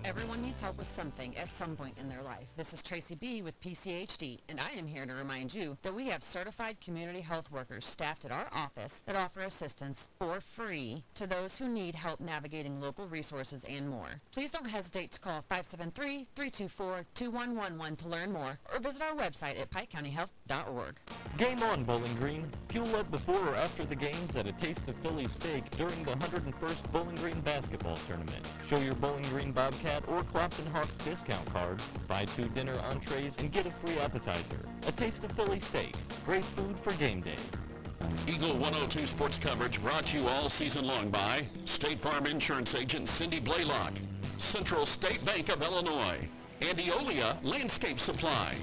Everyone needs help with something at some point in their life. This is Tracy B. with PCHD, and I am here to remind you that we have certified community health workers staffed at our office that offer assistance for free to those who need help navigating local resources and more. Please don't hesitate to call 573-324-2111 to learn more, or visit our website at pikecountyhealth.org. Game on, Bowling Green. Fuel up before or after the games at a Taste of Philly steak during the 101st Bowling Green basketball tournament. Show your Bowling Green Bobcat or Clopton Hawks discount card, buy 2 dinner entrees, and get a free appetizer. A Taste of Philly steak. Great food for game day. Eagle 102 sports coverage brought to you all season long by State Farm Insurance Agent Cindy Blaylock, Central State Bank of Illinois, and Eolia Landscape Supply.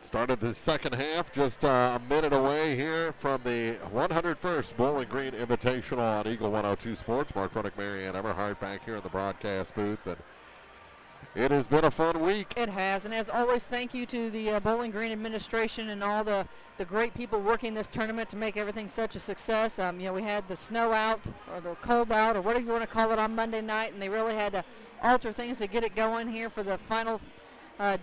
Started the second half, just a minute away here from the 101st Bowling Green Invitational on Eagle 102 Sports. Mark Ruddick, Marianne Everhart back here in the broadcast booth. And it has been a fun week. It has, and as always, thank you to the Bowling Green administration and all the great people working this tournament to make everything such a success. We had the snow out or the cold out or whatever you want to call it on Monday night, and they really had to alter things to get it going here for the final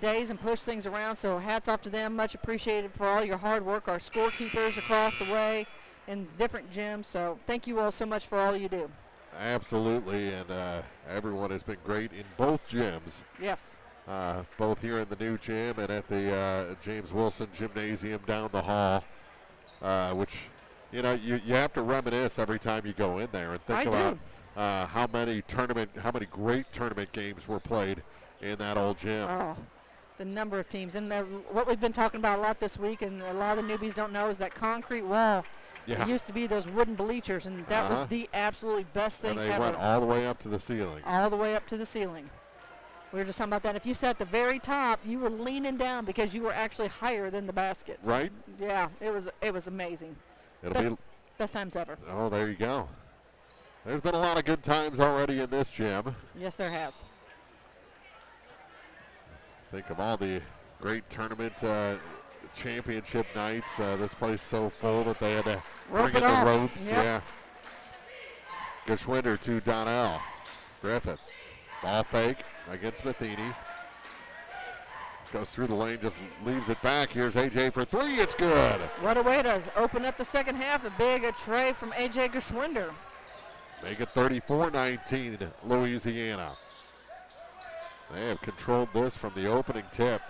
days and push things around. So hats off to them. Much appreciated for all your hard work. Our scorekeepers across the way in different gyms. So thank you all so much for all you do. Absolutely, and everyone has been great in both gyms. Yes. Both here in the new gym and at the James Wilson Gymnasium down the hall, which, you have to reminisce every time you go in there and think about how many great tournament games were played in that old gym. Oh, the number of teams. And what we've been talking about a lot this week, and a lot of the newbies don't know, is that concrete wall. Yeah. It used to be those wooden bleachers, and that was the absolutely best thing ever. And they ever. went all the way up to the ceiling. All the way up to the ceiling. We were just talking about that. If you sat at the very top, you were leaning down because you were actually higher than the baskets. Right. Yeah, it was amazing. Best times ever. Oh, there you go. There's been a lot of good times already in this gym. Yes, there has. Think of all the great tournament championship nights. This place so full that they had to bring in the ropes. Yep. Yeah. Geschwinder to Donnell. Griffith. Ball fake against Matheny. Goes through the lane, just leaves it back. Here's AJ for three. It's good. What a way to open up the second half. A big tray from AJ Geschwinder. Make it 34-19 Louisiana. They have controlled this from the opening tip,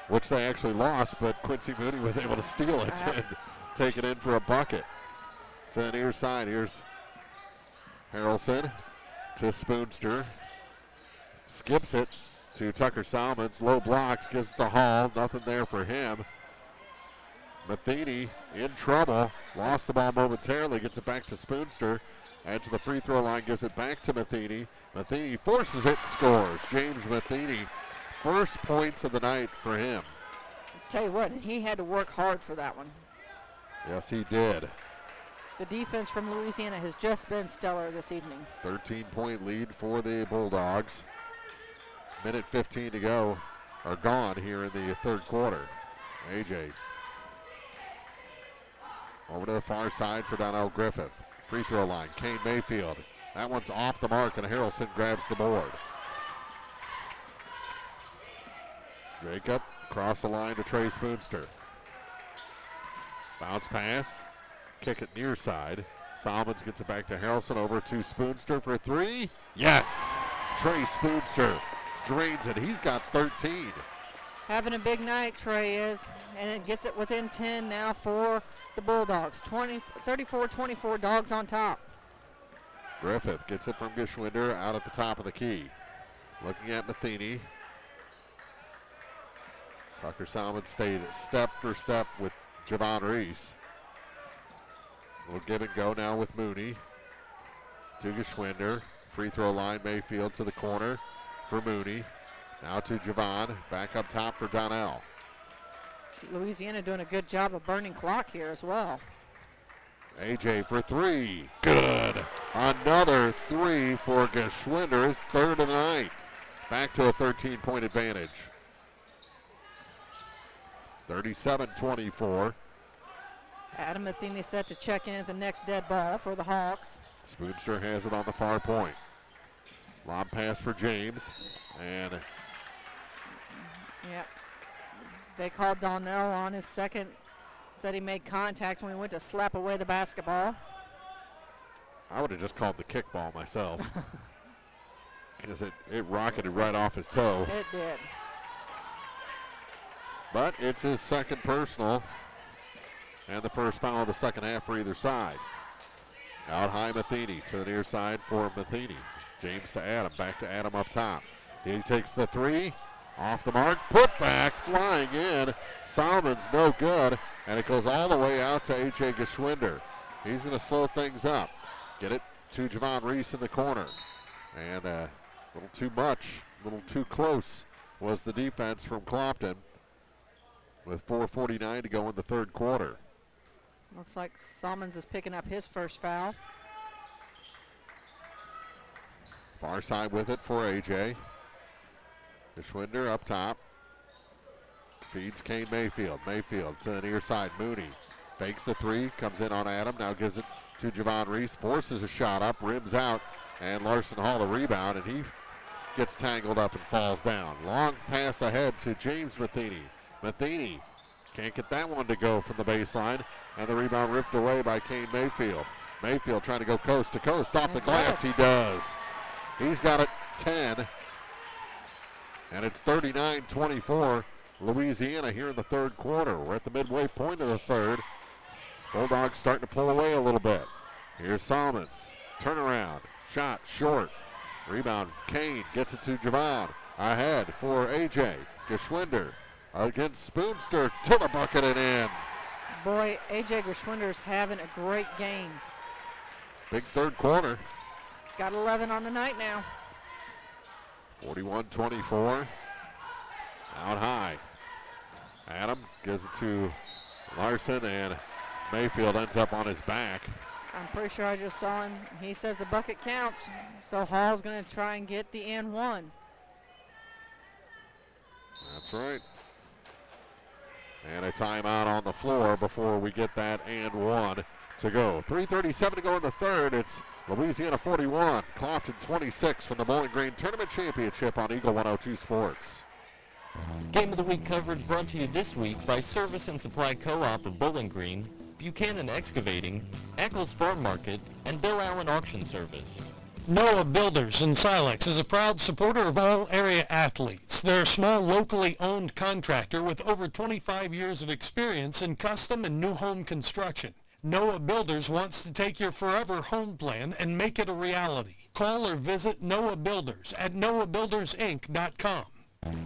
which they actually lost, but Quincy Mooney was able to steal it and take it in for a bucket. To the near side, here's Harrelson to Spoonster. Skips it to Tucker Salmons. Low blocks, gives it to Hall. Nothing there for him. Matheny in trouble. Lost the ball momentarily. Gets it back to Spoonster. And to the free throw line, gives it back to Matheny. Matheny forces it, scores. James Matheny, first points of the night for him. Tell you what, he had to work hard for that one. Yes, he did. The defense from Louisiana has just been stellar this evening. 13-point lead for the Bulldogs. Minute 15 to go, are gone here in the third quarter. AJ over to the far side for Donnell Griffith. Free throw line, Kane Mayfield. That one's off the mark, and Harrelson grabs the board. Jacob across the line to Trey Spoonster. Bounce pass, kick it near side. Salmons gets it back to Harrelson, over to Spoonster for three. Yes! Trey Spoonster drains it. He's got 13. Having a big night, Trey is, and it gets it within 10 now for the Bulldogs. 34-24, Dogs on top. Griffith gets it from Geschwinder out at the top of the key. Looking at Matheny. Tucker Salmons stayed step for step with Javon Reese. We'll give and go now with Mooney. To Geschwinder. Free throw line, Mayfield to the corner for Mooney. Now to Javon, back up top for Donnell. Louisiana doing a good job of burning clock here as well. AJ for three, good. Another three for Geschwinder, his third of the night. Back to a 13-point advantage. 37-24. Adam Matheny set to check in at the next dead ball for the Hawks. Spoonster has it on the far point. Lob pass for James, and yeah, they called Donnell on his second. Said he made contact when he went to slap away the basketball. I would have just called the kickball myself because it rocketed right off his toe. It did. But it's his second personal and the first foul of the second half for either side. Out high Matheny to the near side for Matheny. James to Adam, back to Adam up top. He takes the three, Off the mark, put back, flying in. Salmon's no good, and it goes all the way out to A.J. Geschwinder. He's going to slow things up. Get it to Javon Reese in the corner. And a little too much, a little too close was the defense from Clopton with 4:49 to go in the third quarter. Looks like Salmons is picking up his first foul. Far side with it for A.J. Geschwinder up top. Feeds Kane Mayfield. Mayfield to the near side. Mooney fakes the three, comes in on Adam, now gives it to Javon Reese, forces a shot up, rims out, and Larson Hall the rebound, and he gets tangled up and falls down. Long pass ahead to James Matheny. Matheny can't get that one to go from the baseline, and the rebound ripped away by Kane Mayfield. Mayfield trying to go coast to coast, off the glass, he does. He's got it 10, and it's 39-24, Louisiana here in the third quarter. We're at the midway point of the third. Bulldogs starting to pull away a little bit. Here's Salmons, turnaround, shot short. Rebound, Kane gets it to Javon. Ahead for A.J. Geschwinder against Spoonster to the bucket and in. Boy, A.J. Geschwinder's having a great game. Big third quarter. Got 11 on the night now. 41-24. Out high. Adam gives it to Larson, and Mayfield ends up on his back. I'm pretty sure I just saw him. He says the bucket counts, so Hall's going to try and get the and one. That's right. And a timeout on the floor before we get that and one to go. 3:37 to go in the third. It's Louisiana 41, Clopton 26 from the Bowling Green Tournament Championship on Eagle 102 Sports. Game of the Week coverage brought to you this week by Service and Supply Co-op of Bowling Green, Buchanan Excavating, Eccles Farm Market, and Bill Allen Auction Service. Noah Builders in Silex is a proud supporter of all area athletes. They're a small, locally owned contractor with over 25 years of experience in custom and new home construction. Noah Builders wants to take your forever home plan and make it a reality. Call or visit Noah Builders at noahbuildersinc.com.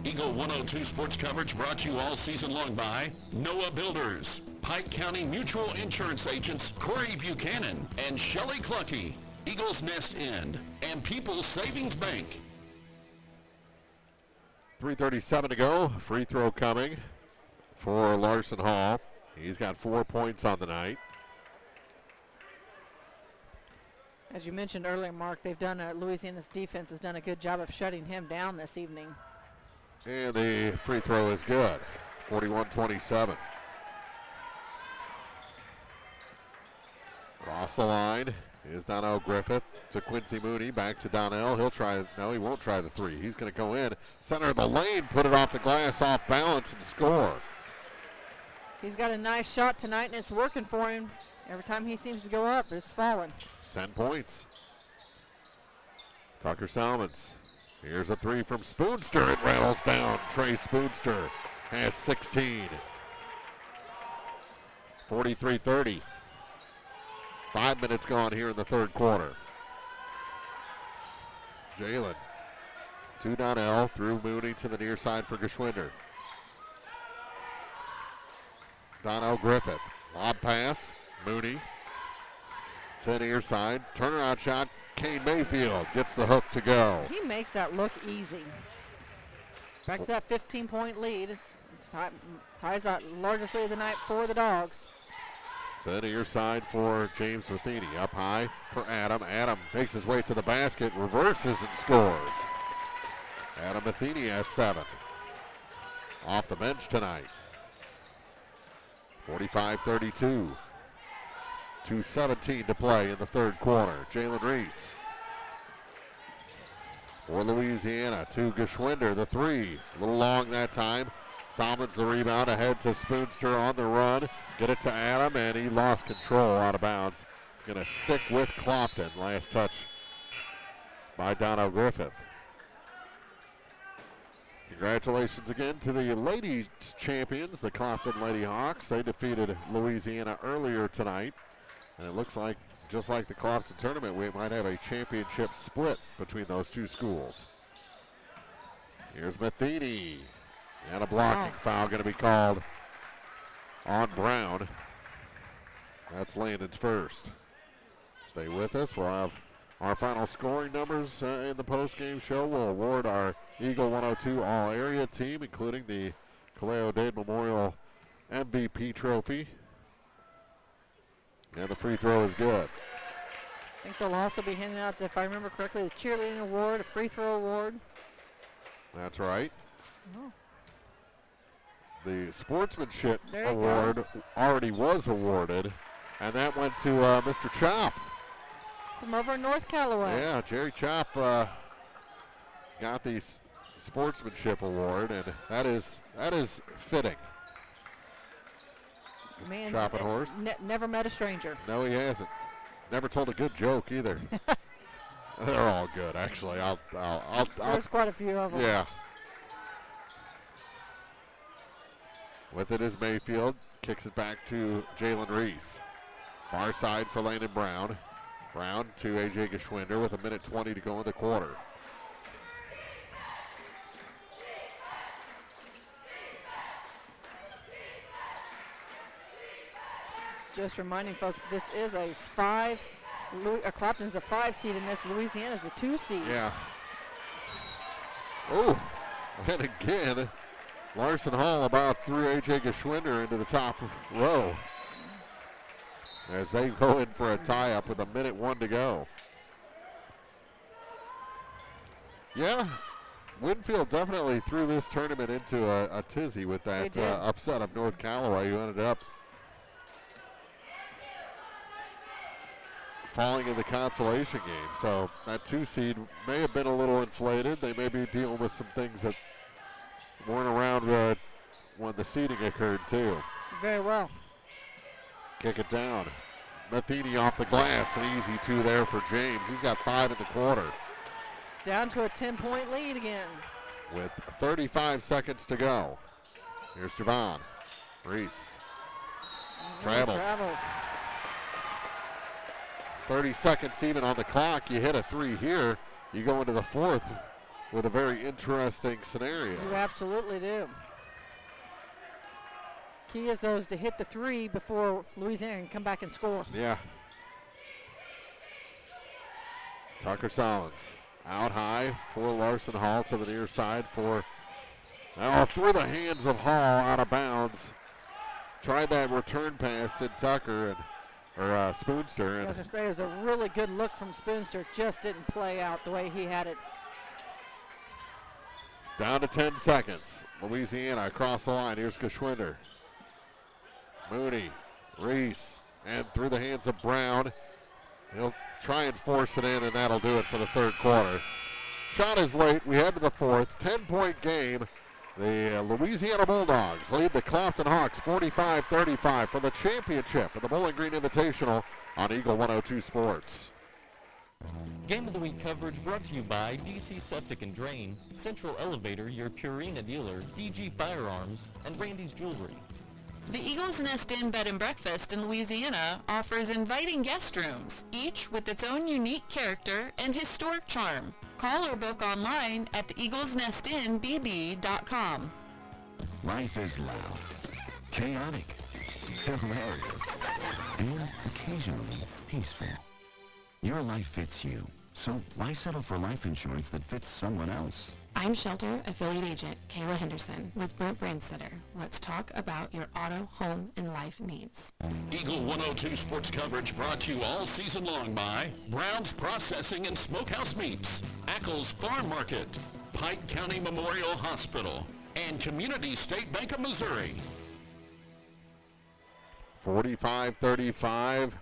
Eagle 102 sports coverage brought to you all season long by Noah Builders, Pike County Mutual Insurance Agents Corey Buchanan and Shelley Clucky, Eagles Nest End, and People's Savings Bank. 3:37 to go. Free throw coming for Larson Hall. He's got 4 points on the night. As you mentioned earlier, Mark, they've done Louisiana's defense has done a good job of shutting him down this evening. And the free throw is good. 41-27. Across the line is Donnell Griffith to Quincy Mooney. Back to Donnell. He'll try. No, he won't try the three. He's going to go in. Center of the lane. Put it off the glass, off balance, and score. He's got a nice shot tonight, and it's working for him. Every time he seems to go up, it's falling. 10 points. Tucker Salmons. Here's a three from Spoonster. It rattles down. Trey Spoonster has 16. 43-30. 5 minutes gone here in the third quarter. Jalen to Donnell, through Mooney to the near side for Geschwinder. Donnell Griffith, lob pass, Mooney to the near side, turnaround shot, Kane Mayfield gets the hook to go. He makes that look easy. Back to that 15-point lead. It's ties that largest lead of the night for the Dogs. To the near side for James Matheny. Up high for Adam. Adam makes his way to the basket, reverses and scores. Adam Matheny has 7. Off the bench tonight. 45-32. 2:17 to play in the third quarter. Jalen Reese for Louisiana to Geschwinder, the three. A little long that time. Salmons the rebound, ahead to Spoonster on the run. Get it to Adam, and he lost control out of bounds. It's going to stick with Clopton. Last touch by Donnell Griffith. Congratulations again to the ladies champions, the Clopton Lady Hawks. They defeated Louisiana earlier tonight. And it looks like, just like the Clopton tournament, we might have a championship split between those two schools. Here's Matheny. And a blocking foul going to be called on Brown. That's Landon's first. Stay with us. We'll have our final scoring numbers in the postgame show. We'll award our Eagle 102 All-Area team, including the Caleo Dade Memorial MVP trophy. And the free throw is good. I think they'll also be handing out, if I remember correctly, the cheerleading award, a free throw award. That's right. Oh. The sportsmanship There you award already was awarded, and that went to Mr. Chop. From over in North Callaway. Yeah, Jerry Chop got the sportsmanship award, and that is fitting. Man's Chopping horse. Never met a stranger. No, he hasn't. Never told a good joke either. They're all good, actually. There's quite a few of them. Yeah. With it is Mayfield. Kicks it back to Jalen Reese. Far side for Landon Brown. Brown to A.J. Geschwinder with 1:20 to go in the quarter. Just reminding folks, this is a Clopton's a 5 seed in this. Louisiana's a 2 seed. Yeah. Oh, and again, Larson Hall about threw A.J. Geschwinder into the top row as they go in for a tie-up with 1:01 to go. Yeah, Winfield definitely threw this tournament into a tizzy with that upset of North Callaway, who ended up falling in the consolation game. So that 2 seed may have been a little inflated. They may be dealing with some things that weren't around when the seeding occurred too. Very well. Kick it down. Matheny off the glass. An easy 2 there for James. He's got 5 in the quarter. It's down to a 10-point lead again. With 35 seconds to go. Here's Javon. Reese. Travels. 30 seconds even on the clock. You hit a 3 here. You go into the 4th with a very interesting scenario. You absolutely do. Key is those to hit the 3 before Louisiana can come back and score. Yeah. Tucker Solins out high for Larson Hall to the near side for through the hands of Hall, out of bounds. Tried that return pass to Tucker or Spoonster. As I say, it was a really good look from Spoonster. Just didn't play out the way he had it. Down to 10 seconds. Louisiana across the line. Here's Geschwinder. Mooney, Reese, and through the hands of Brown. He'll try and force it in, and that'll do it for the 3rd quarter. Shot is late. We head to the 4th. 10-point game. The Louisiana Bulldogs lead the Clopton Hawks 45-35 for the championship of the Bowling Green Invitational on Eagle 102 Sports. Game of the Week coverage brought to you by DC Septic and Drain, Central Elevator, your Purina dealer, DG Firearms, and Randy's Jewelry. The Eagles Nest Inn Bed and Breakfast in Louisiana offers inviting guest rooms, each with its own unique character and historic charm. Call or book online at theeaglesnestinbb.com. Life is loud, chaotic, hilarious, and occasionally peaceful. Your life fits you, so why settle for life insurance that fits someone else? I'm Shelter Affiliate Agent Kayla Henderson with Brent Brandsetter. Let's talk about your auto, home, and life needs. Eagle 102 sports coverage brought to you all season long by Brown's Processing and Smokehouse Meats, Ackles Farm Market, Pike County Memorial Hospital, and Community State Bank of Missouri. 45-35.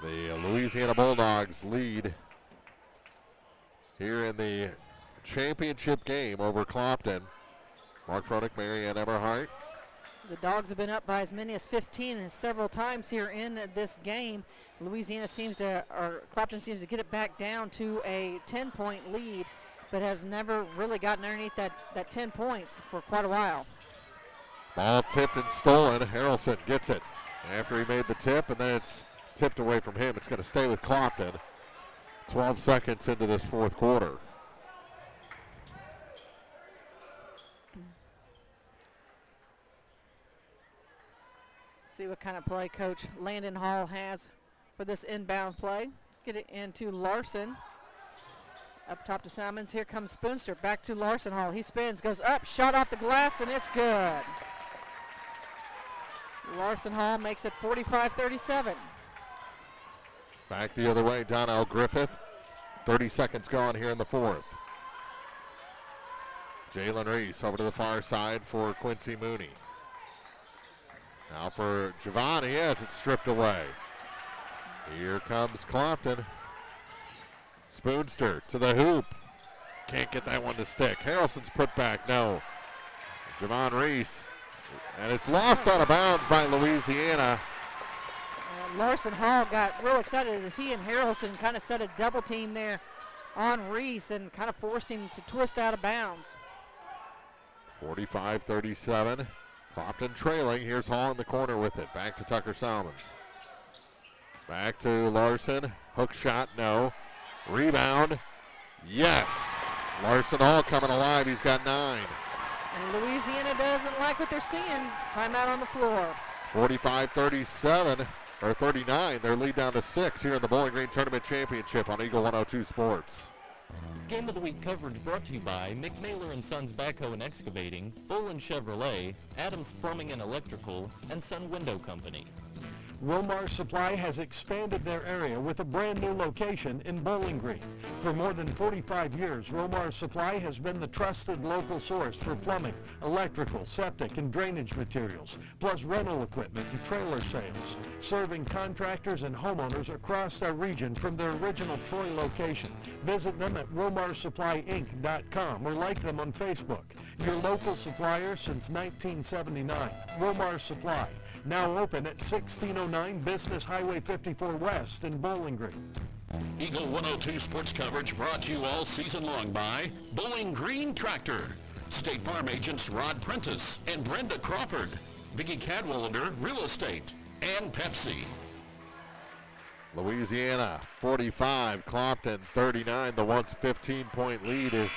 The Louisiana Bulldogs lead here in the championship game over Clopton. Mark Fronick, Marianne Eberhardt. The Dogs have been up by as many as 15 several times here in this game. Clopton seems to get it back down to a 10-point lead, but have never really gotten underneath that 10 points for quite a while. Ball tipped and stolen. Harrelson gets it after he made the tip, and then it's tipped away from him. It's going to stay with Clopton. 12 seconds into this 4th quarter. See what kind of play Coach Landon Hall has for this inbound play. Get it into Larson. Up top to Simons. Here comes Spoonster. Back to Larson Hall. He spins, goes up, shot off the glass, and it's good. Larson Hall makes it 45-37. Back the other way, Donnell Griffith. 30 seconds gone here in the fourth. Jalen Reese over to the far side for Quincy Mooney. Now for Javon, he has it stripped away. Here comes Clopton. Spoonster to the hoop. Can't get that one to stick. Harrelson's put back, no. Javon Reese, and it's lost out of bounds by Louisiana. Larson Hall got real excited as he and Harrelson kind of set a double team there on Reese and kind of forced him to twist out of bounds. 45-37. Clopton trailing. Here's Hall in the corner with it. Back to Tucker Salmons. Back to Larson. Hook shot, no. Rebound, yes. Larson Hall coming alive. He's got 9. And Louisiana doesn't like what they're seeing. Timeout on the floor. 45-37, or 39. Their lead down to 6 here in the Bowling Green Tournament Championship on Eagle 102 Sports. Game of the Week coverage brought to you by McMailer & Sons Backhoe and Excavating, Bolin Chevrolet, Adams Plumbing and Electrical, and Sun Window Company. Romar Supply has expanded their area with a brand new location in Bowling Green. For more than 45 years, Romar Supply has been the trusted local source for plumbing, electrical, septic, and drainage materials, plus rental equipment and trailer sales, serving contractors and homeowners across our region from their original Troy location. Visit them at romarsupplyinc.com or like them on Facebook. Your local supplier since 1979, Romar Supply. Now open at 1609 Business Highway 54 West in Bowling Green. Eagle 102 sports coverage brought to you all season long by Bowling Green Tractor, State Farm agents Rod Prentice and Brenda Crawford, Vicki Cadwalader Real Estate, and Pepsi. Louisiana 45, Clopton 39. The once 15-point lead is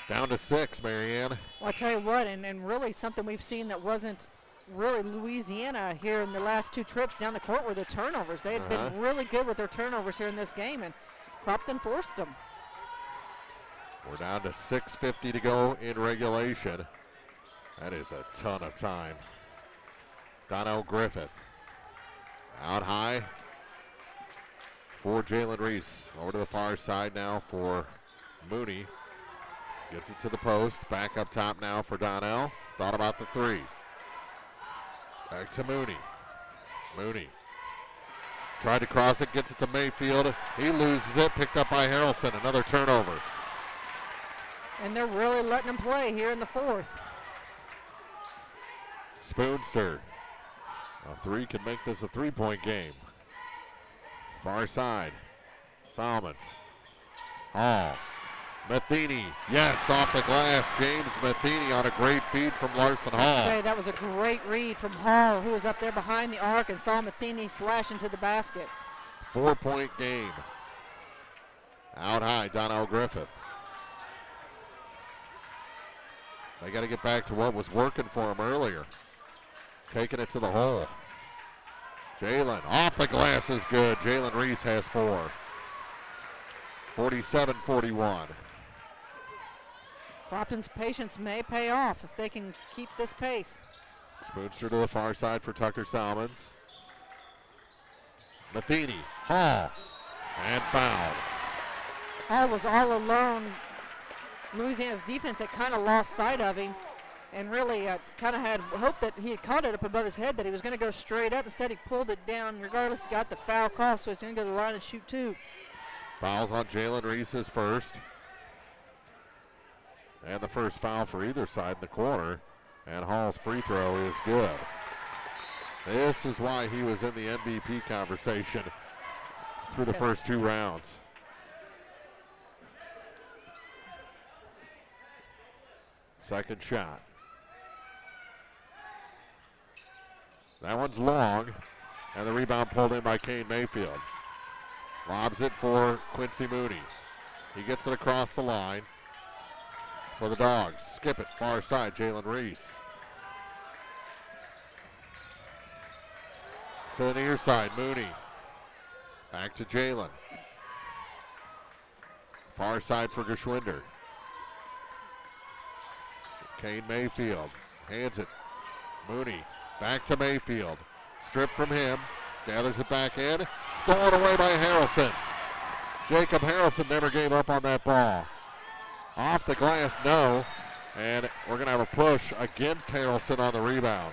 down to 6, Marianne. Well, I tell you what, and really something we've seen that wasn't really Louisiana here in the last 2 trips down the court were the turnovers. They had been really good with their turnovers here in this game, and Clopton forced them. We're down to 6:50 to go in regulation. That is a ton of time. Donnell Griffith out high for Jalen Reese. Over to the far side now for Mooney. Gets it to the post. Back up top now for Donnell. Thought about the 3. Back to Mooney. Mooney tried to cross it, gets it to Mayfield. He loses it, picked up by Harrelson. Another turnover. And they're really letting them play here in the fourth. Spoonster. A 3 can make this a 3-point game. Far side. Salmons. Hall. Matheny, yes, off the glass. James Matheny on a great feed from Larson Hall. Say that was a great read from Hall, who was up there behind the arc and saw Matheny slash into the basket. 4-point game. Out high, Donnell Griffith. They got to get back to what was working for him earlier. Taking it to the hole. Jalen off the glass is good. Jalen Reese has 4. 47-41. Clopton's patience may pay off if they can keep this pace. Spoonster to the far side for Tucker Salmons. Matheny, Hall, and fouled. Hall was all alone. Louisiana's defense had kind of lost sight of him and really kind of had hope that he had caught it up above his head, that he was going to go straight up. Instead, he pulled it down. Regardless, he got the foul call, so he's going to go to the line and shoot 2. Fouls on Jalen Reese's first. And the first foul for either side in the corner. And Hall's free throw is good. This is why he was in the MVP conversation through the first 2 rounds. Second shot. That one's long. And the rebound pulled in by Kane Mayfield. Lobs it for Quincy Mooney. He gets it across the line for the Dogs. Skip it, far side, Jalen Reese. to the near side. Mooney. Back to Jalen. Far side for Geschwinder. Kane Mayfield hands it. Mooney back to Mayfield. Stripped from him. Gathers it back in. Stolen away by Harrelson. Jacob Harrelson never gave up on that ball. Off the glass, no. And we're going to have a push against Harrelson on the rebound.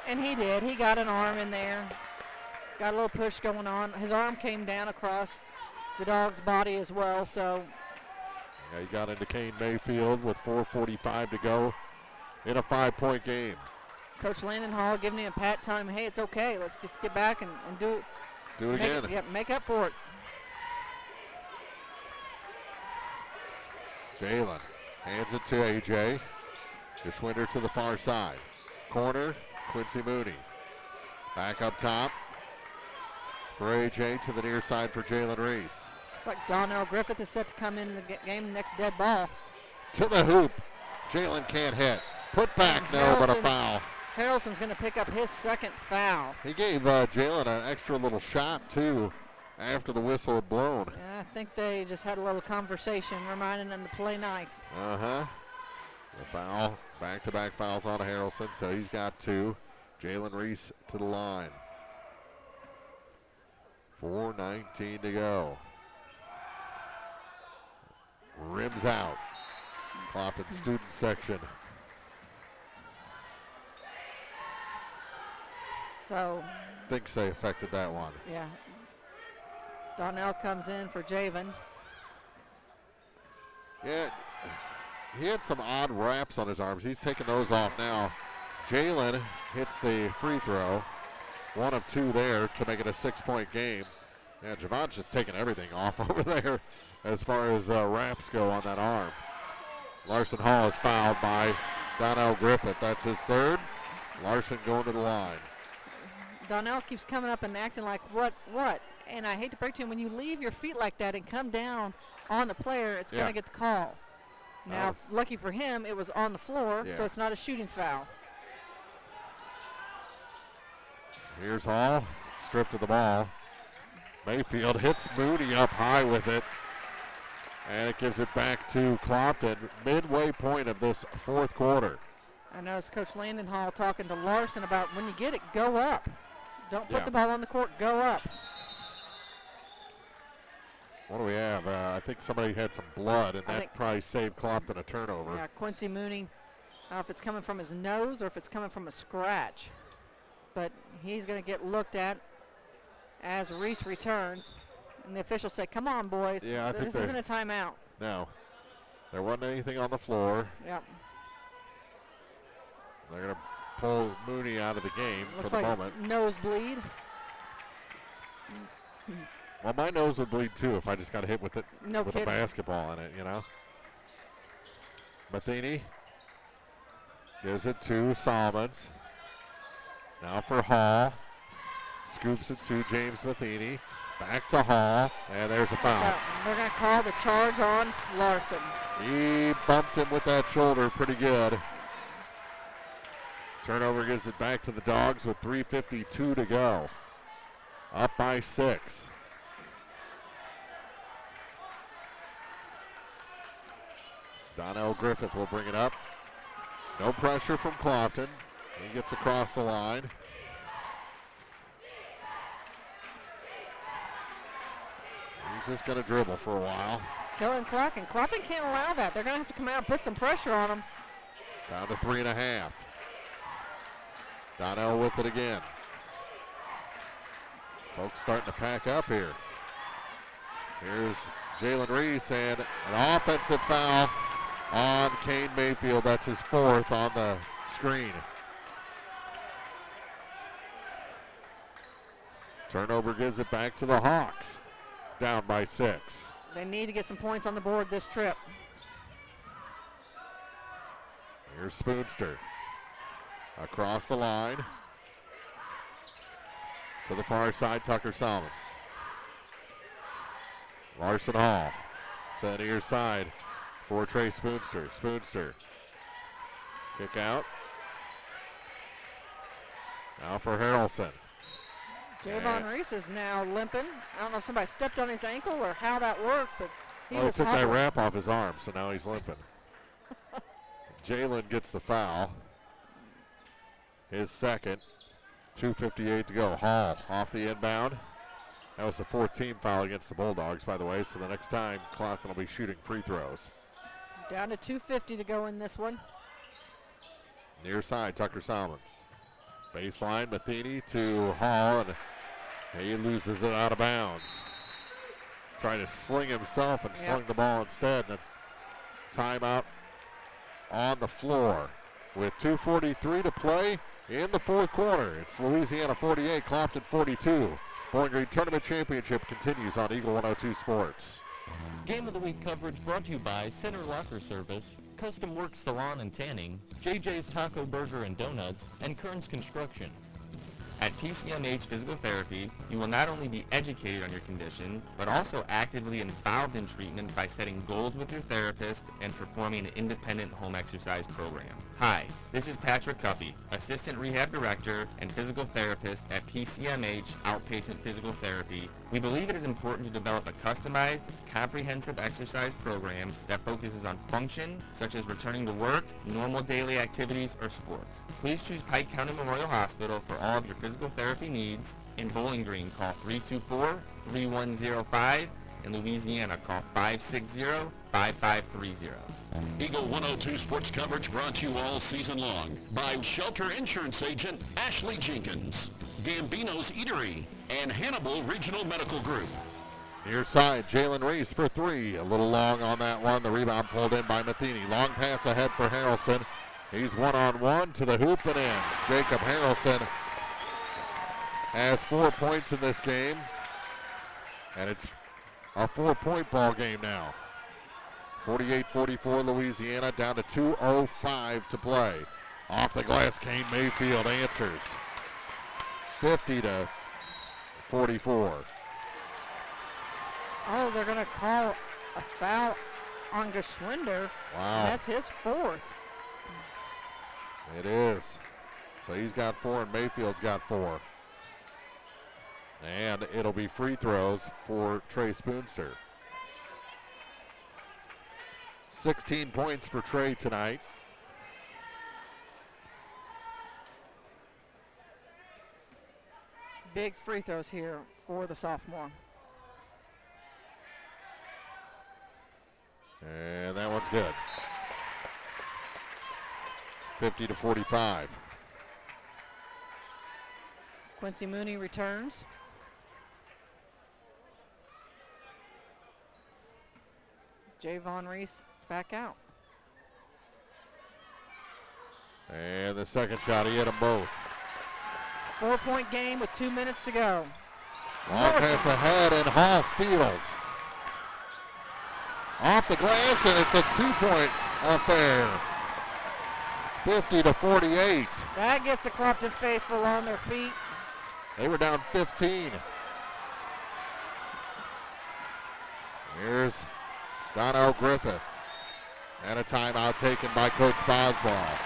And he did. He got an arm in there. Got a little push going on. His arm came down across the dog's body as well, so. Yeah, he got into Kane Mayfield with 4:45 to go in a 5-point game. Coach Landon Hall giving him a pat, telling him, hey, it's okay. Let's just get back and do it. Do it again. Make up for it. Jalen hands it to A.J. Geschwinder to the far side. Corner, Quincy Mooney. Back up top for A.J. to the near side for Jalen Reese. It's like Donnell Griffith is set to come in the game next dead ball. To the hoop. Jalen can't hit. Put back, no, but a foul. Harrelson's going to pick up his second foul. He gave Jalen an extra little shot, too, after the whistle had blown. Yeah, I think they just had a little conversation, reminding them to play nice. Uh-huh. The foul, back-to-back fouls on Harrelson, so he's got 2. Jalen Reese to the line. 4:19 to go. Rims out. Clopton student section. So. Thinks they affected that one. Yeah. Donnell comes in for Javen. Yeah, he had some odd wraps on his arms. He's taking those off now. Jalen hits the free throw. 1 of 2 there to make it a 6-point game. Yeah, Javon's just taking everything off over there as far as wraps go on that arm. Larson Hall is fouled by Donnell Griffith. That's his 3rd. Larson going to the line. Donnell keeps coming up and acting like, what? And I hate to break to him, when you leave your feet like that and come down on the player, it's going to get the call. Now, lucky for him, it was on the floor, so it's not a shooting foul. Here's Hall, stripped of the ball. Mayfield hits Mooney up high with it, and it gives it back to Clopton, midway point of this 4th quarter. I know it's Coach Landon Hall talking to Larson about when you get it, go up. Don't put the ball on the court, go up. What do we have? I think somebody had some blood, and that probably saved Clopton a turnover. Yeah, Quincy Mooney, I don't know if it's coming from his nose or if it's coming from a scratch. But he's going to get looked at as Reese returns. And the officials say, come on, boys. Yeah, I think this isn't a timeout. No. There wasn't anything on the floor. Yep. They're going to pull Mooney out of the game Looks for the like moment. Nosebleed. Well, my nose would bleed too if I just got hit with it with kidding. a basketball in it, you know. Matheny gives it to Solomons. Now for Hall. Scoops it to James Matheny. Back to Hall, and there's a foul. They're going to call the charge on Larson. He bumped him with that shoulder pretty good. Turnover gives it back to the Dogs with 3:52 to go. Up by 6. Donnell Griffith will bring it up. No pressure from Clopton. He gets across the line. He's just going to dribble for a while. Killing clock, and Clopton can't allow that. They're going to have to come out and put some pressure on him. Down to 3.5. Donnell with it again. Folks starting to pack up here. Here's Jalen Reese, and an offensive foul on Kane Mayfield. That's his 4th on the screen. Turnover gives it back to the Hawks. Down by 6. They need to get some points on the board this trip. Here's Spoonster. Across the line. To the far side, Tucker Solomons. Larson Hall to the near side for Trey Spoonster. Spoonster. Kick out. Now for Harrelson. Javon Reese is now limping. I don't know if somebody stepped on his ankle or how that worked, but he He was took that hobbling. wrap off his arm, so now he's limping. Jalen gets the foul. His second. 2:58 to go. Hall off the inbound. That was the 14th foul against the Bulldogs, by the way, so the next time Clopton will be shooting free throws. Down to 2:50 to go in this one. Near side, Tucker Salmons. Baseline, Matheny to Hall, and he loses it out of bounds. Trying to sling himself and slung the ball instead. And a timeout on the floor with 2:43 to play in the fourth quarter. It's Louisiana 48, Clopton 42. Bowling Green Tournament Championship continues on Eagle 102 Sports. Game of the Week coverage brought to you by Center Locker Service, Custom Work Salon and Tanning, JJ's Taco Burger and Donuts, and Kearns Construction. At PCMH Physical Therapy, you will not only be educated on your condition, but also actively involved in treatment by setting goals with your therapist and performing an independent home exercise program. Hi, this is Patrick Cuppy, Assistant Rehab Director and Physical Therapist at PCMH Outpatient Physical Therapy. We believe it is important to develop a customized, comprehensive exercise program that focuses on function, such as returning to work, normal daily activities, or sports. Please choose Pike County Memorial Hospital for all of your physical therapy needs. In Bowling Green, call 324-3105. In Louisiana, call 560-5530. Eagle 102 sports coverage brought to you all season long by Shelter Insurance Agent Ashley Jenkins, Gambino's Eatery, and Hannibal Regional Medical Group. Near side, Jalen Reese for three. A little long on that one. The rebound pulled in by Matheny. Long pass ahead for Harrelson. He's one-on-one to the hoop and in. Jacob Harrelson has 4 points in this game, and it's a 4-point ball game now. 48-44 Louisiana, down to 2:05 to play. Off the glass, Kane Mayfield answers. 50-44. Oh, they're going to call a foul on Geschwinder. Wow. And that's his fourth. It is. So he's got 4 and Mayfield's got 4. And it'll be free throws for Trey Spoonster. 16 points for Trey tonight. Big free throws here for the sophomore. And that one's good. 50-45. Quincy Mooney returns. Javon Reese back out. And the second shot, he hit them both. 4-point game with 2 minutes to go. Long pass ahead, and Hall steals. Off the glass, and it's a 2-point affair. 50-48. That gets the Clopton faithful on their feet. They were down 15. Here's Donnell Griffith. And a timeout taken by Coach Boswell.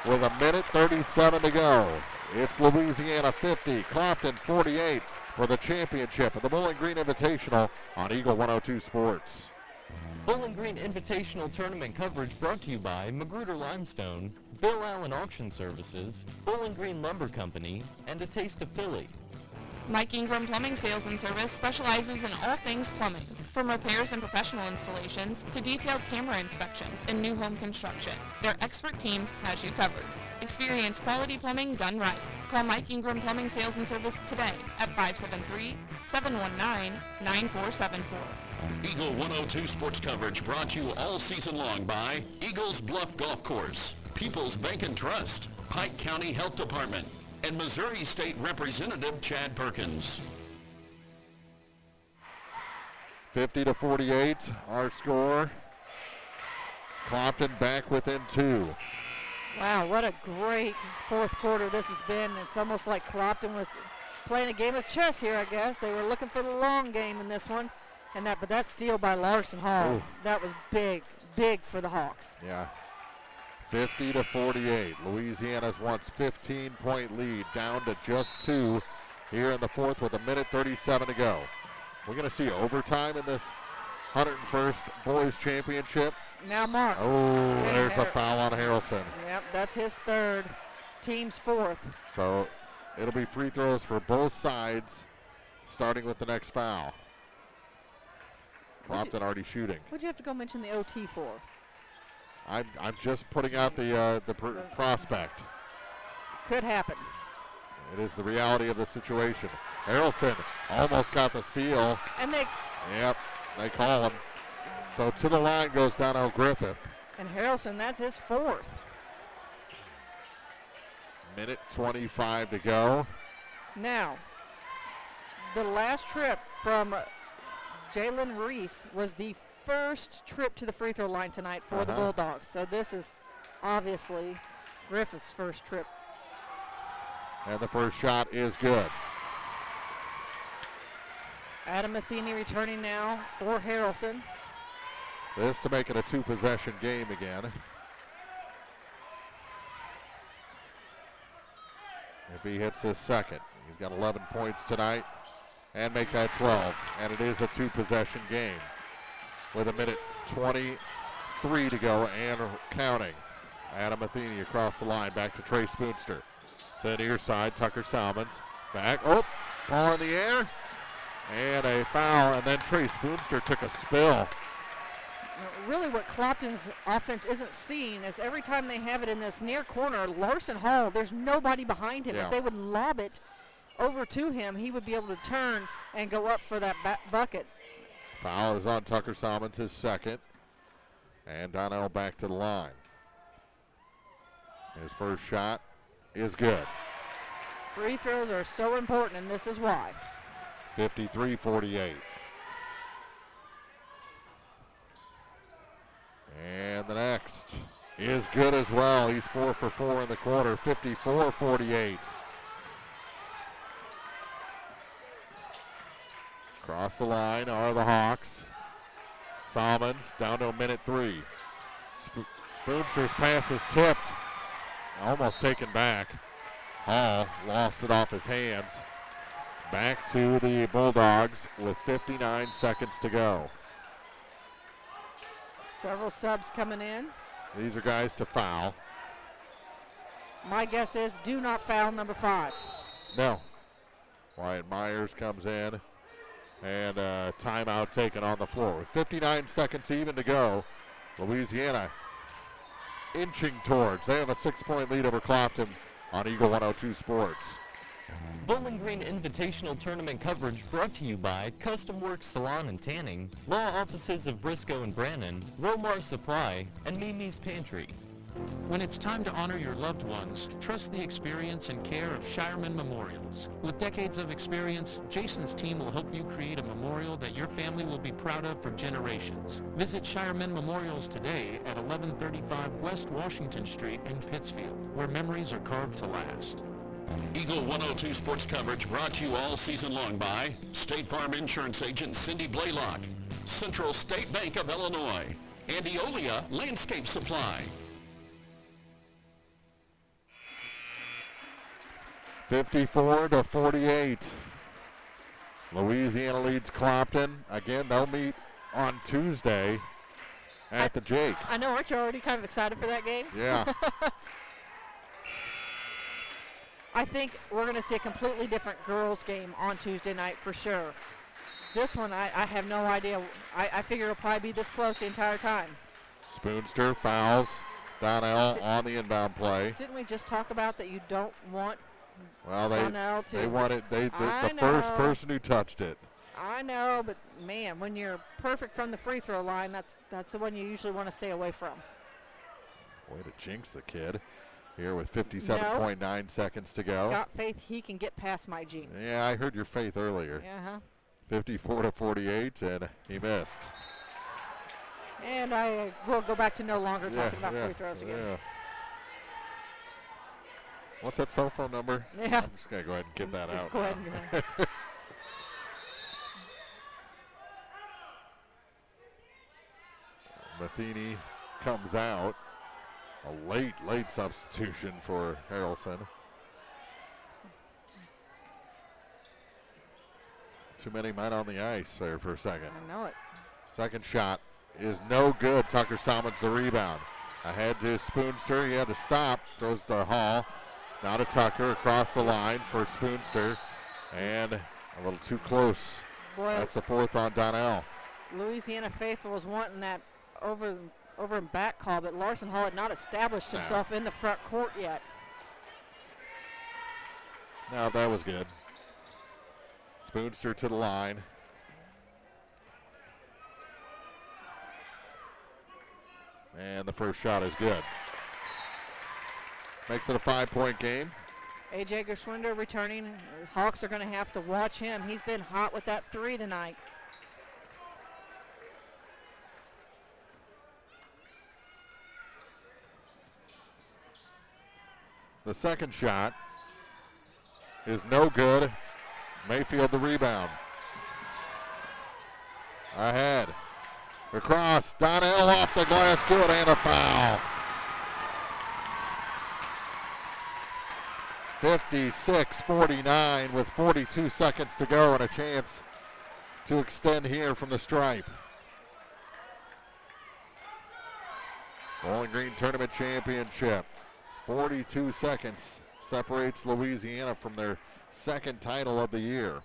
With 1:37 to go. It's Louisiana 50, Clopton 48 for the championship of the Bowling Green Invitational on Eagle 102 Sports. Bowling Green Invitational Tournament coverage brought to you by Magruder Limestone, Bill Allen Auction Services, Bowling Green Lumber Company, and A Taste of Philly. Mike Ingram Plumbing Sales and Service specializes in all things plumbing, from repairs and professional installations to detailed camera inspections and new home construction. Their expert team has you covered. Experience quality plumbing done right. Call Mike Ingram Plumbing Sales and Service today at 573-719-9474. Eagle 102 sports coverage brought to you all season long by Eagles Bluff Golf Course, People's Bank and Trust, Pike County Health Department, and Missouri State Representative Chad Perkins. 50-48, our score. Clopton back within 2. Wow, what a great fourth quarter this has been. It's almost like Clopton was playing a game of chess here, I guess. They were looking for the long game in this one. But that steal by Larson Hall, Ooh. that was big, big for the Hawks. Yeah. 50-48. Louisiana's once 15-point lead down to just 2 here in the fourth with 1:37 to go. We're going to see overtime in this 101st Boys Championship. Now Mark. Oh, there's a foul on Harrelson. Yep, that's his third, team's fourth. So it'll be free throws for both sides, starting with the next foul. Clopton already shooting. What'd you have to go mention the OT for? I'm just putting out the prospect. Could happen. It is the reality of the situation. Harrelson almost got the steal. And they call him. So to the line goes Donnell Griffith. And Harrelson, that's his fourth. 1:25 to go. Now, the last trip from Jalen Reese was the first trip to the free throw line tonight for the Bulldogs. So this is obviously Griffith's first trip. And the first shot is good. Adam Matheny returning now for Harrelson. This to make it a two-possession game again. If he hits his second, he's got 11 points tonight and make that 12. And it is a two-possession game with 1:23 to go and counting. Adam Matheny across the line, back to Trey Spoonster. To the near side, Tucker Salmons. Back, ball in the air. And a foul, and then Trey Spoonster took a spill. Really what Clopton's offense isn't seeing is every time they have it in this near corner, Larson Hall, there's nobody behind him. Yeah. If they would lob it over to him, he would be able to turn and go up for that bucket. Foul is on Tucker Salmons, his second. And Donnell back to the line. His first shot is good. Free throws are so important, and this is why. 53-48. And the next is good as well. He's 4 for 4 in the quarter, 54-48. Across the line are the Hawks. Salmons down to 1:03. Boomster's pass was tipped, almost taken back. Hall lost it off his hands. Back to the Bulldogs with 59 seconds to go. Several subs coming in. These are guys to foul. My guess is do not foul number 5. No. Wyatt Myers comes in, and timeout taken on the floor. With 59 seconds even to go, Louisiana inching towards. They have a 6-point lead over Clopton on Eagle 102 Sports. Bowling Green Invitational Tournament coverage brought to you by Custom Works Salon and Tanning, Law Offices of Briscoe and Brannon, Romar Supply, and Mimi's Pantry. When it's time to honor your loved ones, trust the experience and care of Shireman Memorials. With decades of experience, Jason's team will help you create a memorial that your family will be proud of for generations. Visit Shireman Memorials today at 1135 West Washington Street in Pittsfield, where memories are carved to last. Eagle 102 sports coverage brought to you all season long by State Farm Insurance Agent Cindy Blaylock, Central State Bank of Illinois, and Eolia Landscape Supply. 54-48. Louisiana leads Clopton. Again, they'll meet on Tuesday at the Jake. I know, aren't you already kind of excited for that game? Yeah. I think we're going to see a completely different girls game on Tuesday night for sure. This one, I have no idea. I figure it'll probably be this close the entire time. Spoonster fouls Donnell on the inbound play. Didn't we just talk about that you don't want Donnell to? They want it. The first person who touched it. I know, but man, when you're perfect from the free throw line, that's the one you usually want to stay away from. Way to jinx the kid. Here with 57.9 seconds to go. Got faith he can get past my jinx. Yeah, I heard your faith earlier. 54-48, and he missed. And I will go back to no longer talking about free throws again. Yeah. What's that cell phone number? Yeah. I'm just going to go ahead and give that out. Go ahead and Matheny comes out. A late substitution for Harrelson. Too many men on the ice there for a second. I know it. Second shot is no good. Tucker Salmons the rebound. Ahead to Spoonster. He had to stop. Throws to Hall. Now to Tucker across the line for Spoonster. And a little too close. Boy, that's the fourth on Donnell. Louisiana Faithful was wanting that over and back call, but Larson Hall had not established himself in the front court yet. Now that was good. Spoonster to the line. And the first shot is good. Makes it a 5-point game. A.J. Gershwinder returning. Hawks are going to have to watch him. He's been hot with that 3 tonight. The second shot is no good. Mayfield the rebound. Ahead. Across. Donnell off the glass. Good, and a foul. 56-49 with 42 seconds to go and a chance to extend here from the stripe. Bowling Green Tournament Championship. 42 seconds separates Louisiana from their second title of the year.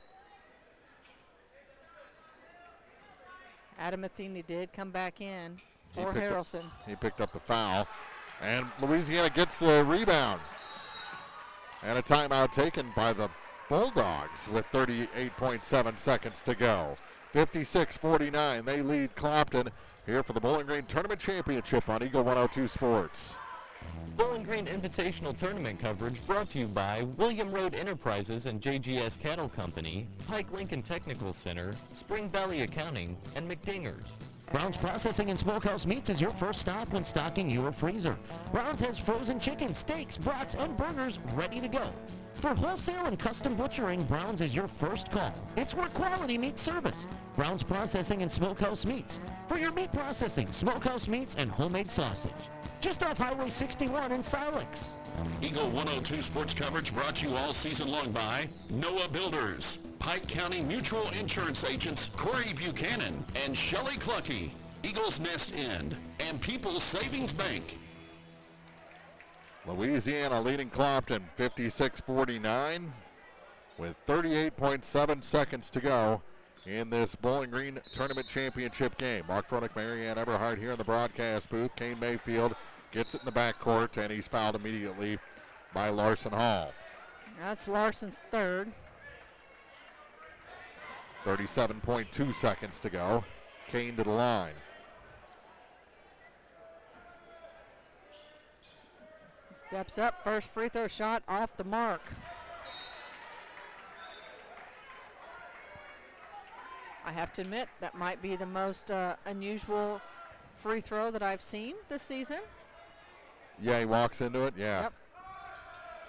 Adam Matheny did come back in for Harrelson. He picked up the foul, and Louisiana gets the rebound. And a timeout taken by the Bulldogs with 38.7 seconds to go. 56-49, they lead Clopton here for the Bowling Green Tournament Championship on Eagle 102 Sports. Bowling Green Invitational Tournament coverage brought to you by William Road Enterprises and JGS Cattle Company, Pike Lincoln Technical Center, Spring Valley Accounting, and McDingers. Brown's Processing and Smokehouse Meats is your first stop when stocking your freezer. Brown's has frozen chicken, steaks, brats, and burgers ready to go. For wholesale and custom butchering, Brown's is your first call. It's where quality meets service. Brown's Processing and Smokehouse Meats. For your meat processing, smokehouse meats, and homemade sausage. Just off Highway 61 in Silex. Eagle 102 sports coverage brought to you all season long by Noah Builders, Pike County Mutual Insurance Agents Corey Buchanan and Shelley Clucky, Eagles Nest Inn, and People's Savings Bank. Louisiana leading Clopton 56-49 with 38.7 seconds to go in this Bowling Green Tournament Championship game. Mark Fronick, Marianne Eberhardt here in the broadcast booth. Kane Mayfield gets it in the backcourt, and he's fouled immediately by Larson Hall. That's Larson's third. 37.2 seconds to go. Kane to the line. Steps up, first free throw shot off the mark. I have to admit, that might be the most unusual free throw that I've seen this season. Yeah, he walks into it, yeah. Yep.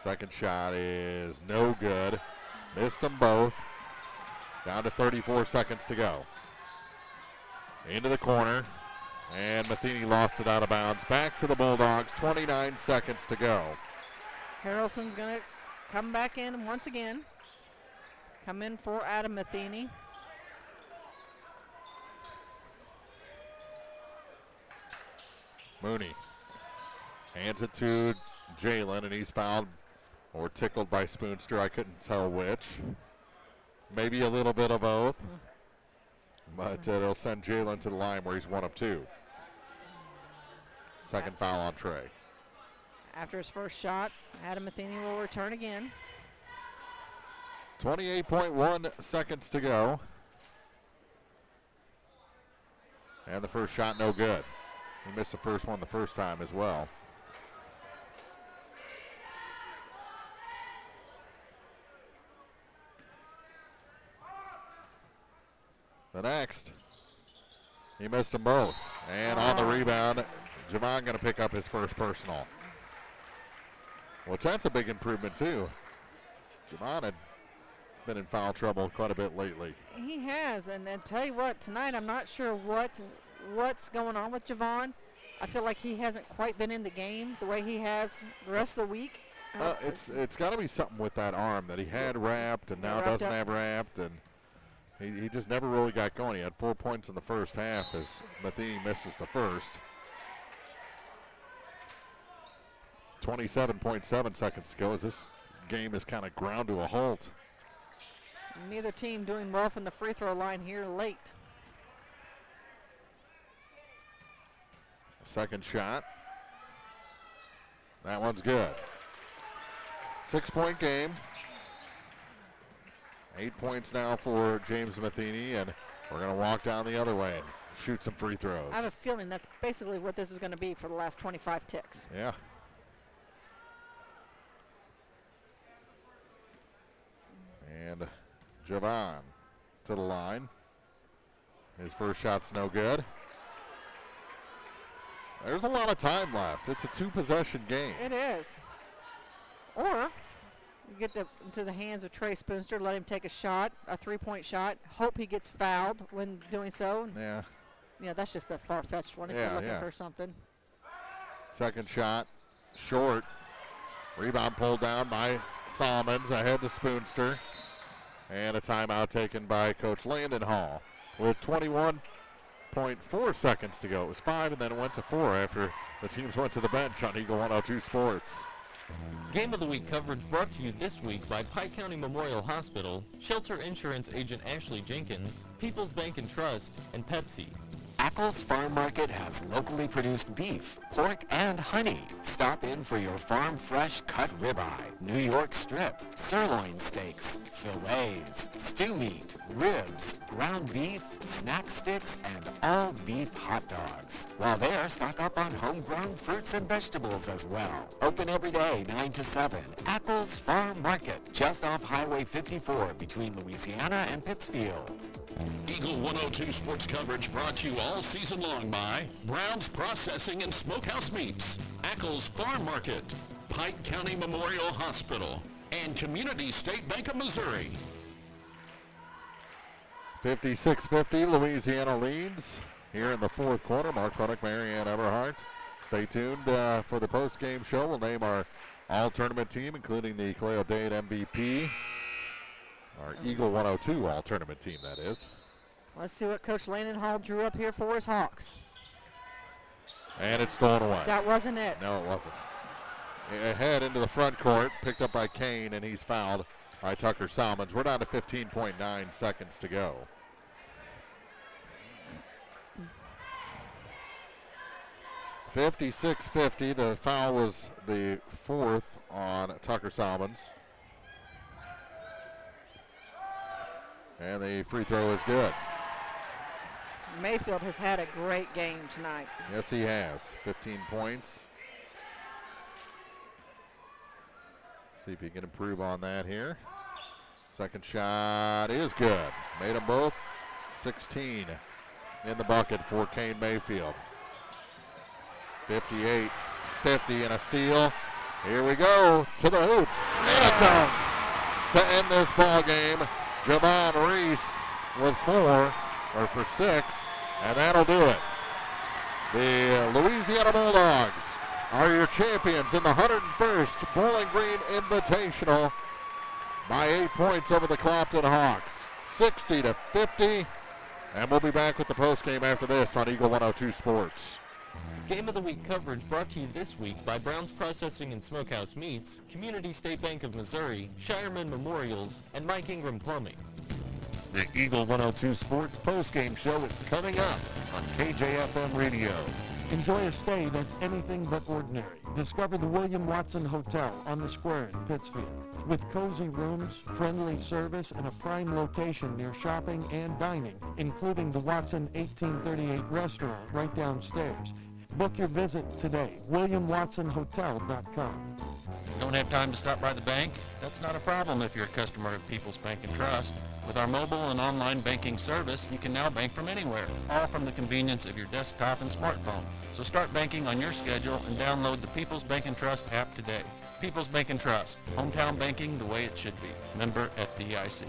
Second shot is no good. Missed them both. Down to 34 seconds to go. Into the corner, and Matheny lost it out of bounds. Back to the Bulldogs, 29 seconds to go. Harrelson's going to come back in once again. Come in for Adam Matheny. Mooney hands it to Jalen, and he's fouled or tickled by Spoonster. I couldn't tell which. Maybe a little bit of both. But it'll send Jalen to the line where he's 1 of 2. Second foul on Trey. After his first shot, Adam Matheny will return again. 28.1 seconds to go. And the first shot no good. He missed the first one the first time as well. The next, he missed them both. And on the rebound, Javon going to pick up his first personal. Which that's a big improvement too. Javon had been in foul trouble quite a bit lately. He has, and then tell you what, tonight I'm not sure what's going on with Javon. I feel like he hasn't quite been in the game the way he has the rest of the week. It's got to be something with that arm that he had wrapped and now doesn't have wrapped, and He just never really got going. He had 4 points in the first half as Matheny misses the first. 27.7 seconds to go as this game is kind of ground to a halt. Neither team doing well from the free throw line here late. Second shot. That one's good. 6-point game. 8 points now for James Matheny, and we're going to walk down the other way and shoot some free throws. I have a feeling that's basically what this is going to be for the last 25 ticks. Yeah. And Javon to the line. His first shot's no good. There's a lot of time left. It's a 2-possession game. It is. Or you get into the hands of Trey Spoonster, let him take a shot, a 3-point shot. Hope he gets fouled when doing so. Yeah. Yeah, that's just a far-fetched one if you're looking for something. Second shot, short. Rebound pulled down by Solomons, ahead to Spoonster. And a timeout taken by Coach Landon Hall with 21.4 seconds to go. It was 5 and then it went to 4 after the teams went to the bench on Eagle 102 Sports. Game of the Week coverage brought to you this week by Pike County Memorial Hospital, Shelter Insurance Agent Ashley Jenkins, People's Bank and Trust, and Pepsi. Ackles Farm Market has locally produced beef, pork, and honey. Stop in for your farm fresh cut ribeye, New York strip, sirloin steaks, fillets, stew meat, ribs, ground beef, snack sticks, and all beef hot dogs. While there, stock up on homegrown fruits and vegetables as well. Open every day, 9 to 7. Ackles Farm Market, just off Highway 54 between Louisiana and Pittsfield. Eagle 102 sports coverage brought to you all season long by Brown's Processing and Smokehouse Meats, Ackles Farm Market, Pike County Memorial Hospital, and Community State Bank of Missouri. 56-50, Louisiana leads here in the fourth quarter. Mark Funnick, Marianne Everhart. Stay tuned for the post-game show. We'll name our all-tournament team, including the Caleo Dade MVP. Our Eagle 102 all-tournament team, that is. Let's see what Coach Landon Hall drew up here for his Hawks. And it's stolen away. That wasn't it. No, it wasn't. Ahead into the front court, picked up by Kane, and he's fouled by Tucker Salmons. We're down to 15.9 seconds to go. $56-50. The foul was the fourth on Tucker Salmons. And the free throw is good. Mayfield has had a great game tonight. Yes, he has. 15 points. See if he can improve on that here. Second shot is good. Made them both. 16 in the bucket for Kane Mayfield. 58-50 and a steal. Here we go to the hoop. And a dunk to end this ball game. Javon Reese with 6, and that'll do it. The Louisiana Bulldogs are your champions in the 101st Bowling Green Invitational by 8 points over the Clopton Hawks, 60-50. And we'll be back with the postgame after this on Eagle 102 Sports. Game of the Week coverage brought to you this week by Brown's Processing and Smokehouse Meats, Community State Bank of Missouri, Shireman Memorials, and Mike Ingram Plumbing. The Eagle 102 Sports postgame show is coming up on KJFM Radio. Enjoy a stay that's anything but ordinary. Discover the William Watson Hotel on the square in Pittsfield. With cozy rooms, friendly service, and a prime location near shopping and dining, including the Watson 1838 restaurant right downstairs. Book your visit today, WilliamWatsonHotel.com. Don't have time to stop by the bank? That's not a problem if you're a customer of People's Bank and Trust. With our mobile and online banking service, you can now bank from anywhere, all from the convenience of your desktop and smartphone. So start banking on your schedule and download the People's Bank and Trust app today. People's Bank and Trust, hometown banking the way it should be. Member FDIC.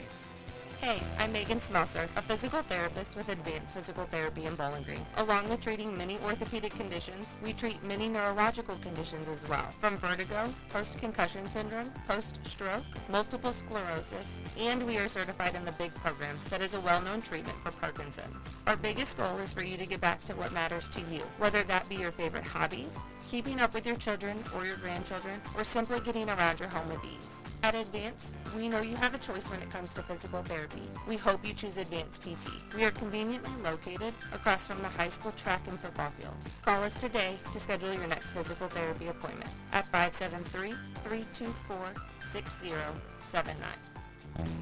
Hey, I'm Megan Smelser, a physical therapist with Advanced Physical Therapy in Bowling Green. Along with treating many orthopedic conditions, we treat many neurological conditions as well, from vertigo, post-concussion syndrome, post-stroke, multiple sclerosis, and we are certified in the BIG program that is a well-known treatment for Parkinson's. Our biggest goal is for you to get back to what matters to you, whether that be your favorite hobbies, keeping up with your children or your grandchildren, or simply getting around your home with ease. At Advance, we know you have a choice when it comes to physical therapy. We hope you choose Advance PT. We are conveniently located across from the high school track and football field. Call us today to schedule your next physical therapy appointment at 573-324-6079.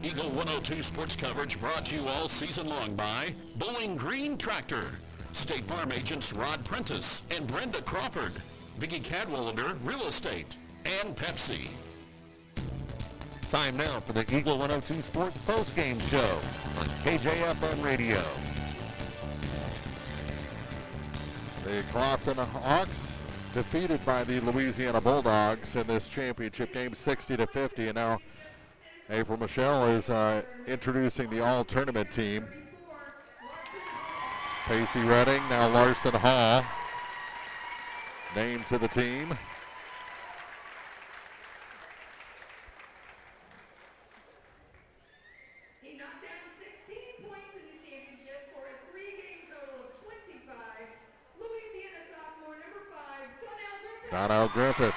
Eagle 102 sports coverage brought to you all season long by Bowling Green Tractor, State Farm agents Rod Prentice and Brenda Crawford, Vicki Cadwalader Real Estate, and Pepsi. Time now for the Eagle 102 Sports Postgame Show on KJFM Radio. The Clopton Hawks defeated by the Louisiana Bulldogs in this championship game 60-50, and now April Michelle is introducing the all-tournament team. Pacey Redding, now Larson Hall, named to the team. He knocked down 16 points in the championship for a 3-game total of 25. Louisiana sophomore number 5, Donnell Griffith,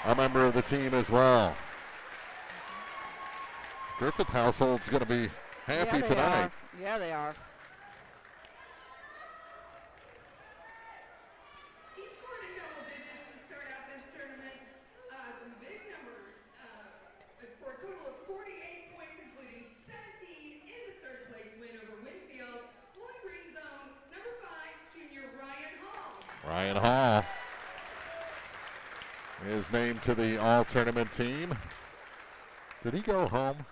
a member of the team as well. Griffith household's going to be happy tonight. Yeah, they are. He scored in double digits to start out this tournament. Some big numbers for a total of 48 points, including 17 in the third place win over Winfield. Bowling Green Zone number 5, junior Ryan Hall. Ryan Hall is named to the all-tournament team. Did he go home?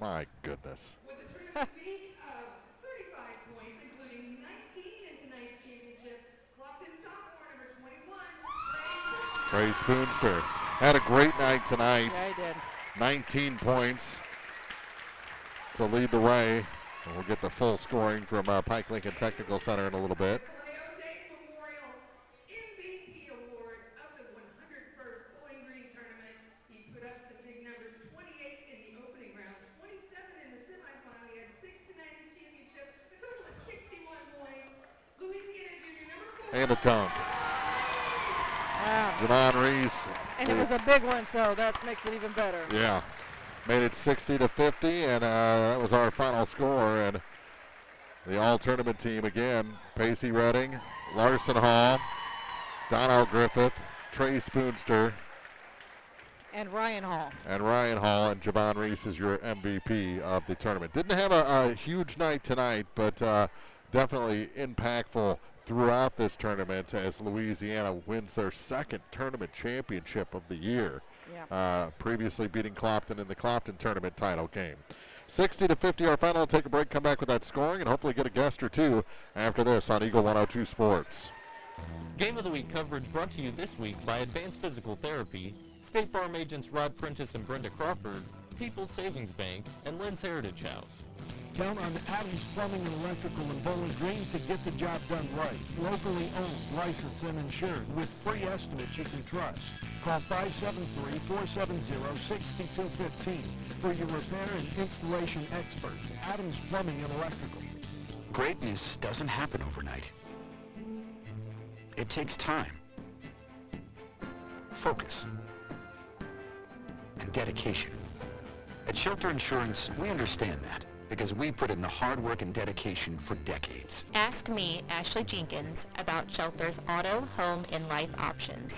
My goodness. With a tournament meet of 35 points, including 19 in tonight's championship, Clopton sophomore number 21, Trey Spoonster had a great night tonight. Yeah, he did. 19 points to lead the way. And we'll get the full scoring from Pike Lincoln Technical Center in a little bit. Memorial MVP Award of the 101st Bowling Green Tournament. He put up some big numbers, 28 in the opening round, 27 in the semifinal. He had 6 tonight in the championship, a total of 61 points. Louisiana junior number 4. And a dunk. Wow. Javon Reese. And it was a big one, so that makes it even better. Yeah. Made it 60-50, and that was our final score. And the all-tournament team again, Pacey Redding, Larson Hall, Donnell Griffith, Trey Spoonster, And Ryan Hall. and Javon Reese is your MVP of the tournament. Didn't have a huge night tonight, but definitely impactful throughout this tournament as Louisiana wins their second tournament championship of the year. Yeah. Previously beating Clopton in the Clopton tournament title game. 60-50 our final. Take a break, come back with that scoring, and hopefully get a guest or two after this on Eagle 102 Sports. Game of the Week coverage brought to you this week by Advanced Physical Therapy, State Farm agents Rod Prentice and Brenda Crawford, People's Savings Bank, and Lynn's Heritage House. Count on Adams Plumbing and Electrical in Bowling Green to get the job done right. Locally owned, licensed, and insured with free estimates you can trust. Call 573-470-6215 for your repair and installation experts. Adams Plumbing and Electrical. Greatness doesn't happen overnight. It takes time, focus, and dedication. At Shelter Insurance, we understand that because we put in the hard work and dedication for decades. Ask me, Ashley Jenkins, about Shelter's auto, home, and life options.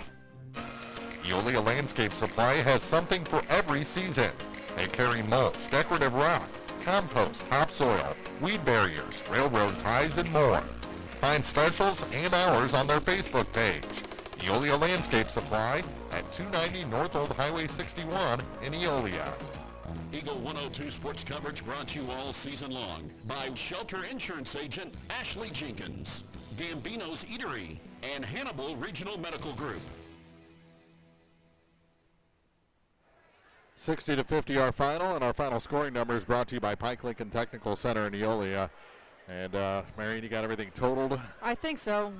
Eolia Landscape Supply has something for every season. They carry mulch, decorative rock, compost, topsoil, weed barriers, railroad ties, and more. Find specials and hours on their Facebook page. Eolia Landscape Supply at 290 North Old Highway 61 in Eolia. Eagle 102 sports coverage brought to you all season long by Shelter Insurance Agent Ashley Jenkins, Gambino's Eatery, and Hannibal Regional Medical Group. 60-50 our final, and our final scoring number is brought to you by Pike Lincoln Technical Center in Neolia. And Marion, you got everything totaled? I think so.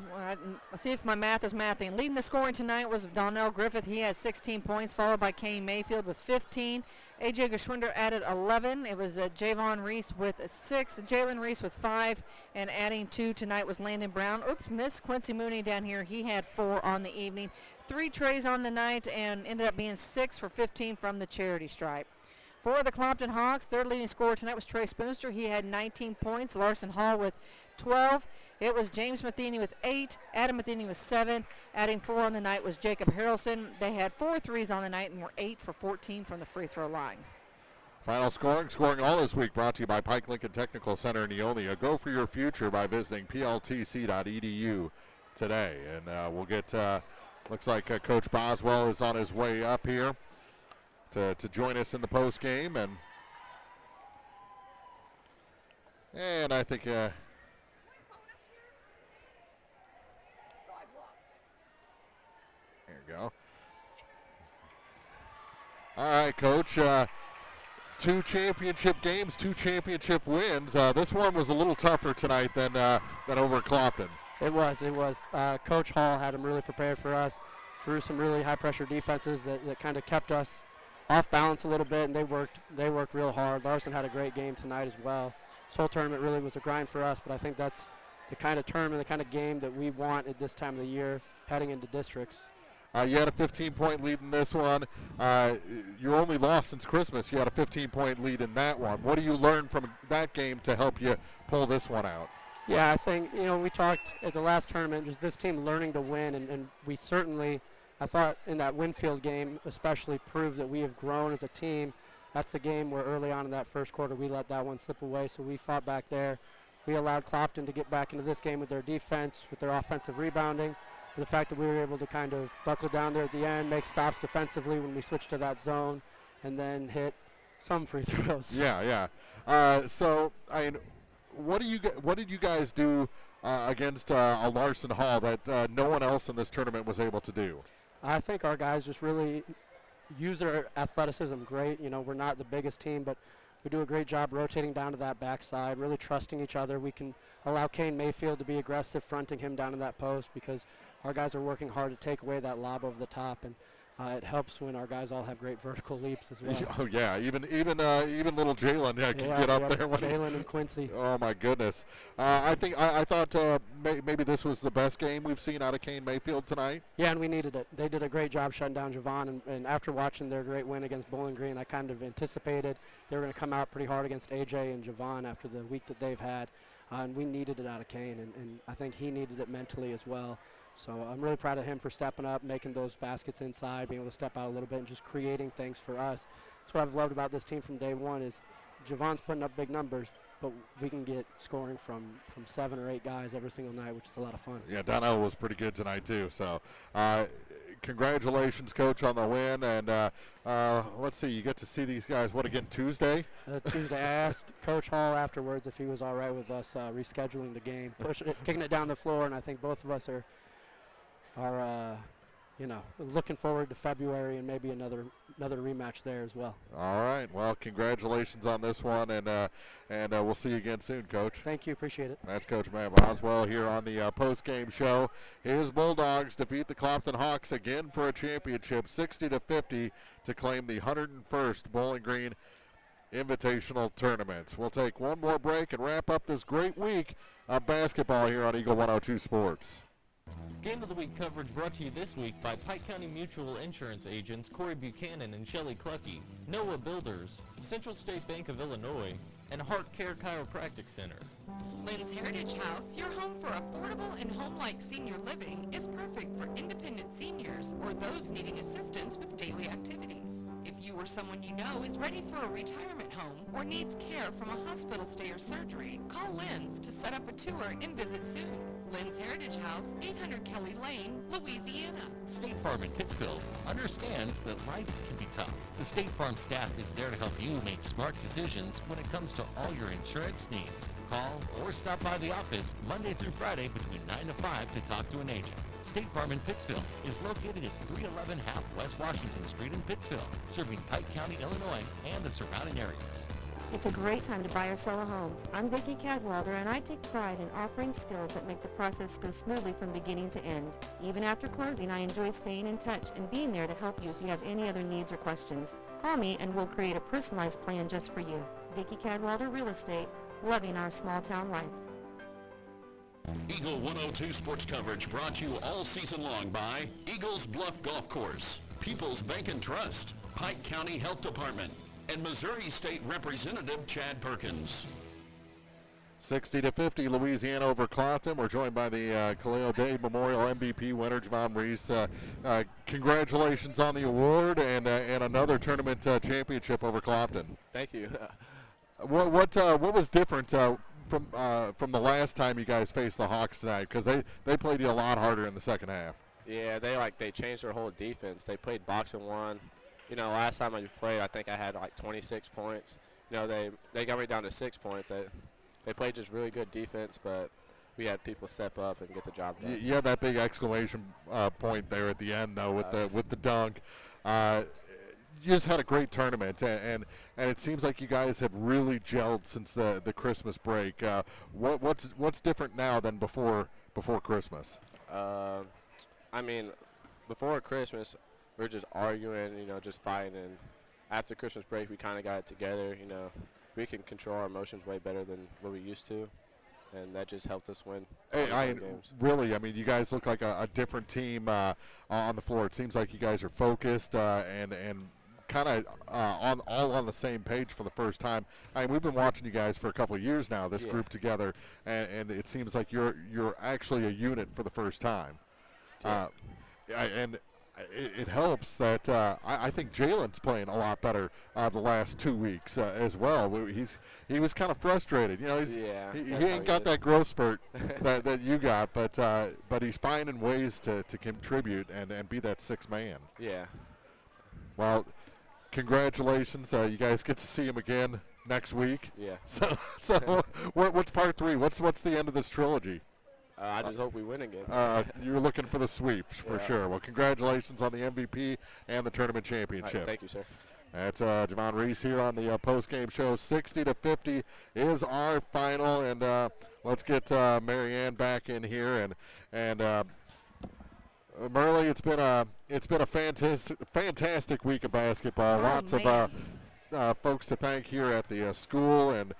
Let's see if my math is mathing. Leading the scoring tonight was Donnell Griffith. He had 16 points, followed by Kane Mayfield with 15. A.J. Geschwinder added 11. It was Javon Reese with 6, Jalen Reese with 5, and adding 2 tonight was Landon Brown. Oops, missed Quincy Mooney down here. He had 4 on the evening. 3 trays on the night, and ended up being 6 for 15 from the charity stripe. For the Clopton Hawks, their leading scorer tonight was Trey Spoonster. He had 19 points. Larson Hall with 12. It was James Matheny with 8. Adam Matheny with 7. Adding 4 on the night was Jacob Harrelson. They had 4 threes on the night and were 8 for 14 from the free throw line. Final scoring all this week brought to you by Pike Lincoln Technical Center in Neolia. Go for your future by visiting pltc.edu today. And we'll get, looks like Coach Boswell is on his way up here to join us in the post game, and I think there you go. All right, Coach. 2 championship games, 2 championship wins. This one was a little tougher tonight than over at Clopton. It was. Coach Hall had them really prepared for us through some really high-pressure defenses that kind of kept us off balance a little bit, and they worked real hard. Larson had a great game tonight as well. This whole tournament really was a grind for us, but I think that's the kind of tournament, the kind of game that we want at this time of the year heading into districts. You had a 15-point lead in this one. Your only loss since Christmas. You had a 15-point lead in that one. What do you learn from that game to help you pull this one out? Yeah, I think, we talked at the last tournament, just this team learning to win, and we certainly, I thought in that Winfield game especially proved that we have grown as a team. That's the game where early on in that first quarter we let that one slip away, so we fought back there. We allowed Clopton to get back into this game with their defense, with their offensive rebounding. The fact that we were able to kind of buckle down there at the end, make stops defensively when we switched to that zone, and then hit some free throws. Yeah. So, what did you guys do against a Larson Hall that no one else in this tournament was able to do? I think our guys just really use their athleticism great. We're not the biggest team, but we do a great job rotating down to that backside, really trusting each other. We can allow Kane Mayfield to be aggressive, fronting him down to that post, because our guys are working hard to take away that lob over the top, and it helps when our guys all have great vertical leaps as well. Oh yeah, even little Jalen can get up there. Jalen and Quincy. Oh my goodness! I thought maybe this was the best game we've seen out of Kane Mayfield tonight. Yeah, and we needed it. They did a great job shutting down Javon, and after watching their great win against Bowling Green, I kind of anticipated they were going to come out pretty hard against AJ and Javon after the week that they've had, and we needed it out of Kane, and I think he needed it mentally as well. So I'm really proud of him for stepping up, making those baskets inside, being able to step out a little bit and just creating things for us. That's what I've loved about this team from day one is Javon's putting up big numbers, but we can get scoring from 7 or 8 guys every single night, which is a lot of fun. Yeah, Donnell was pretty good tonight too. So congratulations, Coach, on the win. And let's see, you get to see these guys, again, Tuesday? Tuesday. I asked Coach Hall afterwards if he was all right with us rescheduling the game, kicking it down the floor, and I think both of us are looking forward to February and maybe another rematch there as well. All right. Well, congratulations on this one, and we'll see you again soon, Coach. Thank you. Appreciate it. That's Coach Matt Boswell here on the post-game show. His Bulldogs defeat the Clopton Hawks again for a championship, 60-50, to claim the 101st Bowling Green Invitational Tournaments. We'll take one more break and wrap up this great week of basketball here on Eagle 102 Sports. Game of the Week coverage brought to you this week by Pike County Mutual Insurance agents Corey Buchanan and Shelley Clucky, Noah Builders, Central State Bank of Illinois, and Heart Care Chiropractic Center. Lynn's Heritage House, your home for affordable and home-like senior living, is perfect for independent seniors or those needing assistance with daily activities. If you or someone you know is ready for a retirement home or needs care from a hospital stay or surgery, call Lynn's to set up a tour and visit soon. Lynn's Heritage House, 800 Kelly Lane, Louisiana. State Farm in Pittsfield understands that life can be tough. The State Farm staff is there to help you make smart decisions when it comes to all your insurance needs. Call or stop by the office Monday through Friday between 9 to 5 to talk to an agent. State Farm in Pittsfield is located at 311 Half West Washington Street in Pittsfield, serving Pike County, Illinois, and the surrounding areas. It's a great time to buy or sell a home. I'm Vicki Cadwalder, and I take pride in offering skills that make the process go smoothly from beginning to end. Even after closing, I enjoy staying in touch and being there to help you if you have any other needs or questions. Call me and we'll create a personalized plan just for you. Vicki Cadwalder Real Estate, loving our small town life. Eagle 102 sports coverage brought to you all season long by Eagles Bluff Golf Course, People's Bank and Trust, Pike County Health Department, and Missouri State Representative Chad Perkins. 60-50, Louisiana over Clopton. We're joined by the Kaleo Day Memorial MVP winner, Javon Reese. Congratulations on the award and another tournament championship over Clopton. Thank you. What was different from the last time you guys faced the Hawks tonight? Because they played you a lot harder in the second half. Yeah, they changed their whole defense. They played box and one. You know, last time I played, I think I had like 26 points. You know, they got me down to 6 points. They played just really good defense, but we had people step up and get the job done. You had that big exclamation point there at the end, though, with the dunk. You just had a great tournament, and it seems like you guys have really gelled since the Christmas break. What's different now than before Christmas? I mean, before Christmas, we were just arguing, you know, just fighting. And after Christmas break, we kind of got it together. You know, we can control our emotions way better than what we used to, and that just helped us win games. Really, I mean, you guys look like a different team on the floor. It seems like you guys are focused and kind of all on the same page for the first time. I mean, we've been watching you guys for a couple of years now, this group together, and it seems like you're actually a unit for the first time. And it helps that I think Jalen's playing a lot better the last 2 weeks as well. He was kind of frustrated, you know. He ain't got that growth spurt that you got, but he's finding ways to contribute and be that sixth man. Yeah. Well, congratulations! You guys get to see him again next week. Yeah. So what's part 3? What's the end of this trilogy? I just hope we win again. You're looking for the sweep for sure. Well, congratulations on the MVP and the tournament championship. Right, thank you, sir. That's Javon Reese here on the post-game show. 60-50 is our final, and let's get Marianne back in here. And Merle, it's been a fantastic week of basketball. Lots of folks to thank here at the school, and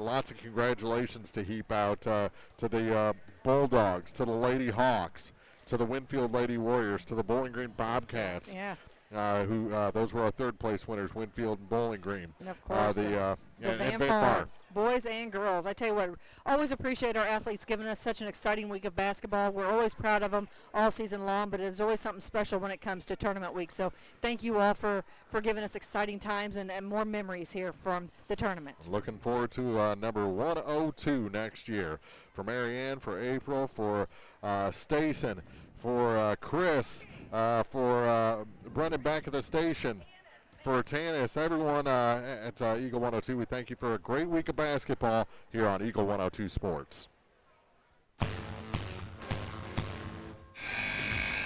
lots of congratulations to heap out to the Bulldogs, to the Lady Hawks, to the Winfield Lady Warriors, to the Bowling Green Bobcats. Yes. Who those were our third-place winners, Winfield and Bowling Green. And of course, the Van Farm, boys and girls. I tell you what, always appreciate our athletes giving us such an exciting week of basketball. We're always proud of them all season long, but it's always something special when it comes to tournament week. So thank you all for giving us exciting times and more memories here from the tournament. Looking forward to number 102 next year. For Marianne, for April, for Stacen, for Chris, for Brendan back at the station, for Tanis, everyone at Eagle 102, we thank you for a great week of basketball here on Eagle 102 Sports.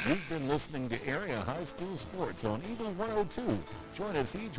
You've been listening to Area High School Sports on Eagle 102. Join us each week